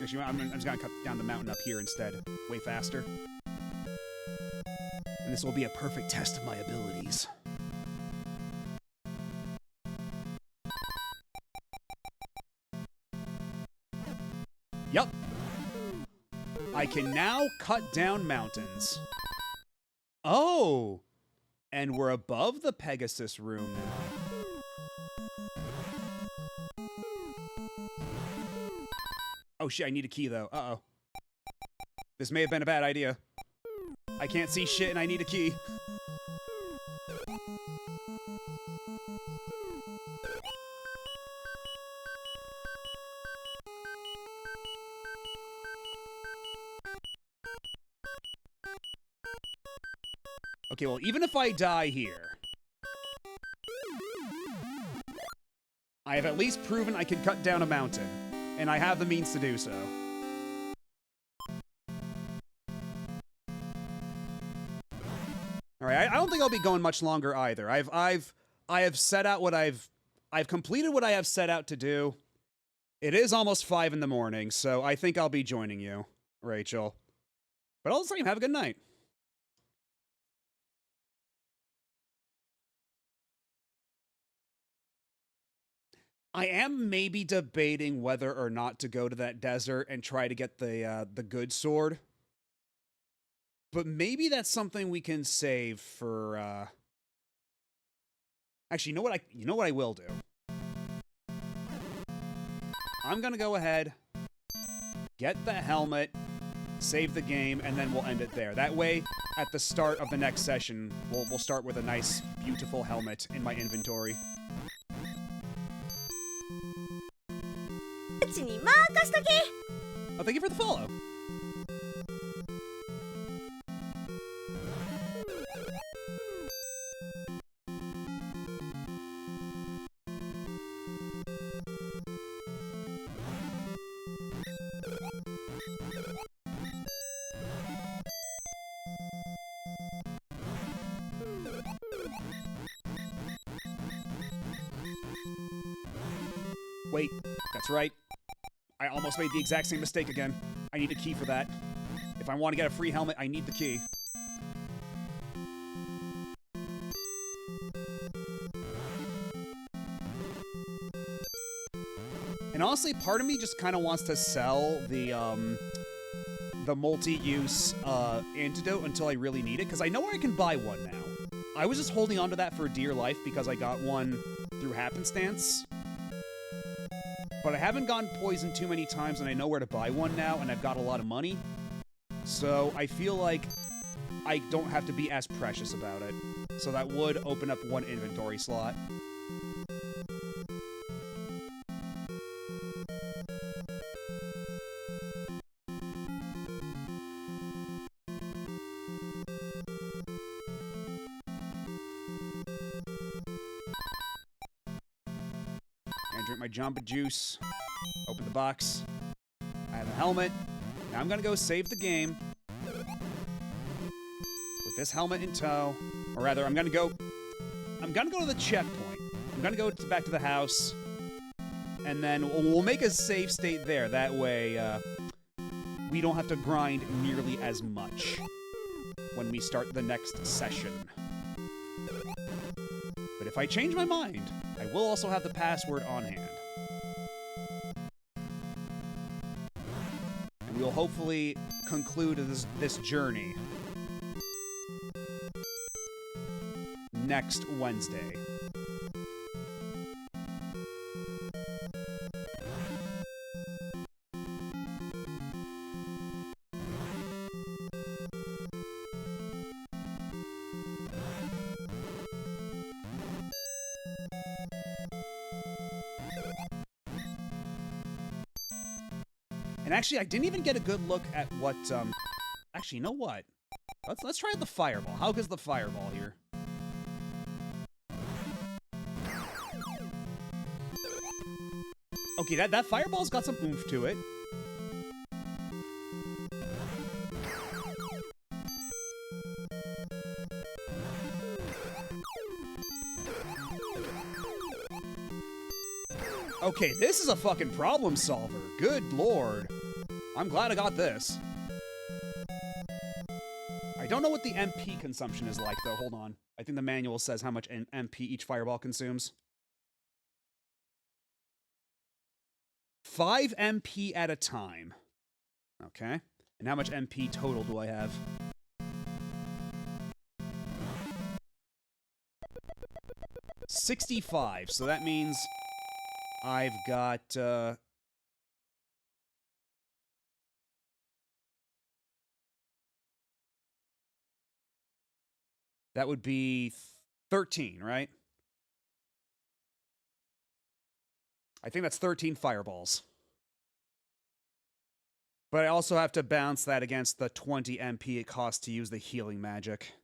Actually, I'm just gonna cut down the mountain up here instead. Way faster. And this will be a perfect test of my abilities. Yup. I can now cut down mountains. Oh! And we're above the Pegasus room now. Oh shit, I need a key though. Uh-oh. This may have been a bad idea. I can't see shit and I need a key. Okay, well, even if I die here, I have at least proven I can cut down a mountain. And I have the means to do so. think I'll be going much longer either. I have set out what I've completed what I have set out to do. It is almost 5 in the morning, so I think I'll be joining you, Rachel. But all the same, have a good night. I am maybe debating whether or not to go to that desert and try to get the good sword. But maybe that's something we can save for Actually, you know what I will do? I'm going to go ahead, get the helmet, save the game, and then we'll end it there. That way, at the start of the next session, we'll start with a nice, beautiful helmet in my inventory. Oh, thank you for the follow. Wait, that's right. I almost made the exact same mistake again. I need a key for that. If I want to get a free helmet, I need the key. And honestly, part of me just kind of wants to sell the multi-use antidote until I really need it, because I know where I can buy one now. I was just holding on to that for dear life because I got one through happenstance. But I haven't gotten poisoned too many times, and I know where to buy one now, and I've got a lot of money. So I feel like I don't have to be as precious about it. So that would open up one inventory slot. Drink my Jamba Juice, open the box, I have a helmet, now I'm gonna go save the game with this helmet in tow, or rather, I'm gonna go to the checkpoint, I'm gonna go back to the house, and then we'll make a save state there, that way, we don't have to grind nearly as much when we start the next session. But if I change my mind, I will also have the password on hand. And we'll hopefully conclude this journey next Wednesday. And actually, I didn't even get a good look at what, actually, you know what? Let's try the fireball. How goes the fireball here? Okay, that fireball's got some oomph to it. Okay, this is a fucking problem solver. Good lord. I'm glad I got this. I don't know what the MP consumption is like, though. Hold on. I think the manual says how much MP each fireball consumes. 5 MP at a time. Okay. And how much MP total do I have? $65. So that means I've got, that would be 13, right? I think that's 13 fireballs. But I also have to balance that against the 20 MP it costs to use the healing magic.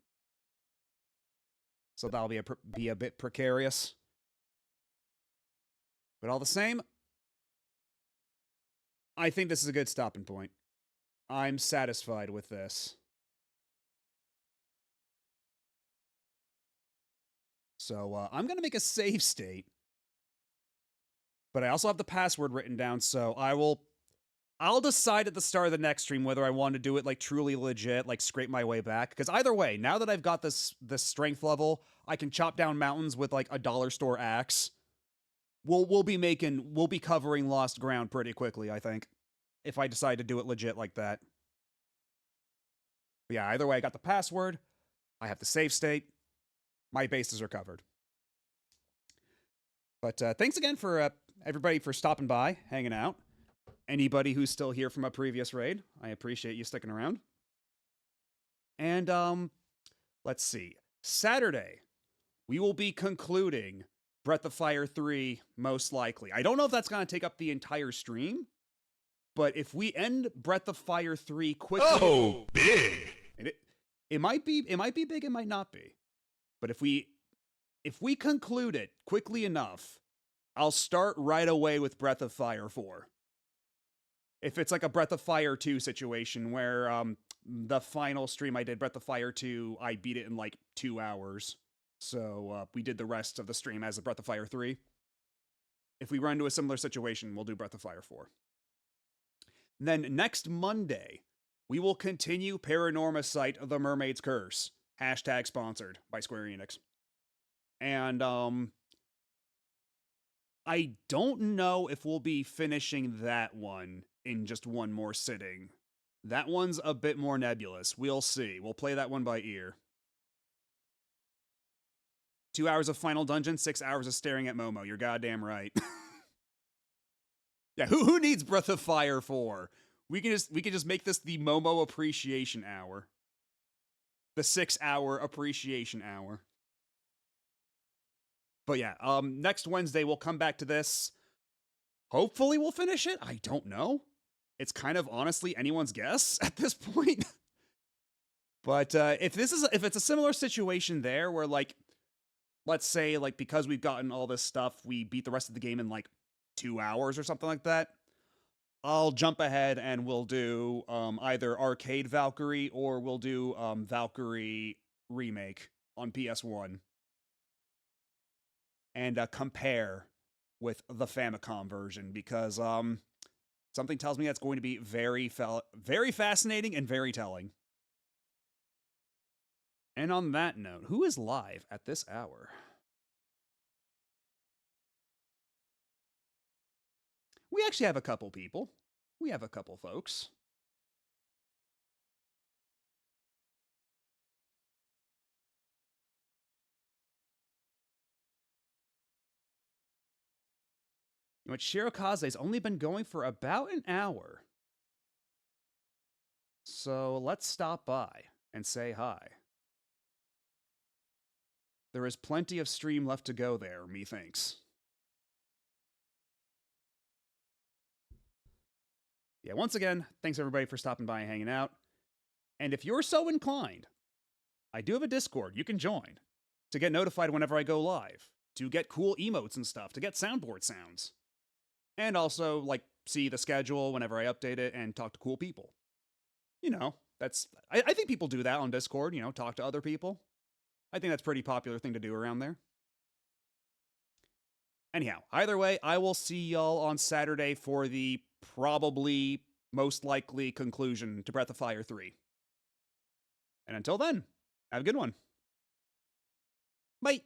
So that'll be a bit precarious. But all the same, I think this is a good stopping point. I'm satisfied with this. So I'm going to make a save state. But I also have the password written down, so I'll decide at the start of the next stream whether I want to do it like truly legit, like scrape my way back. Because either way, now that I've got this strength level, I can chop down mountains with like a dollar store axe. We'll be covering lost ground pretty quickly, I think, if I decide to do it legit like that. But yeah, either way, I got the password, I have the save state, my bases are covered. But thanks again for everybody for stopping by, hanging out. Anybody who's still here from a previous raid, I appreciate you sticking around. And let's see. Saturday, we will be concluding Breath of Fire 3, most likely. I don't know if that's going to take up the entire stream, but if we end Breath of Fire 3 quickly... Oh, big! It might be big, it might not be. But if we conclude it quickly enough, I'll start right away with Breath of Fire 4. If it's like a Breath of Fire 2 situation where the final stream I did, Breath of Fire 2, I beat it in like 2 hours. So we did the rest of the stream as a Breath of Fire 3. If we run into a similar situation, we'll do Breath of Fire 4. Then next Monday, we will continue Paranorma Site of the Mermaid's Curse. # sponsored by Square Enix. And I don't know if we'll be finishing that one in just one more sitting. That one's a bit more nebulous. We'll see. We'll play that one by ear. 2 hours of Final Dungeon, 6 hours of staring at Momo. You're goddamn right. Yeah, who needs Breath of Fire 4? We can just make this the Momo Appreciation Hour. The 6-hour Appreciation Hour. But yeah, next Wednesday we'll come back to this. Hopefully we'll finish it. I don't know. It's kind of honestly anyone's guess at this point. But if it's a similar situation there where like, let's say like because we've gotten all this stuff, we beat the rest of the game in like 2 hours or something like that, I'll jump ahead and we'll do either Arcade Valkyrie or we'll do Valkyrie Remake on PS1. And compare with the Famicom version, because something tells me that's going to be very fascinating and very telling. And on that note, who is live at this hour? We actually have a couple people. We have a couple folks. You know what, Shirokaze's only been going for about an hour. So let's stop by and say hi. There is plenty of stream left to go there, methinks. Yeah, once again, thanks everybody for stopping by and hanging out. And if you're so inclined, I do have a Discord you can join to get notified whenever I go live, to get cool emotes and stuff, to get soundboard sounds. And also, like, see the schedule whenever I update it and talk to cool people. You know, I think people do that on Discord, you know, talk to other people. I think that's a pretty popular thing to do around there. Anyhow, either way, I will see y'all on Saturday for the probably most likely conclusion to Breath of Fire 3. And until then, have a good one. Bye.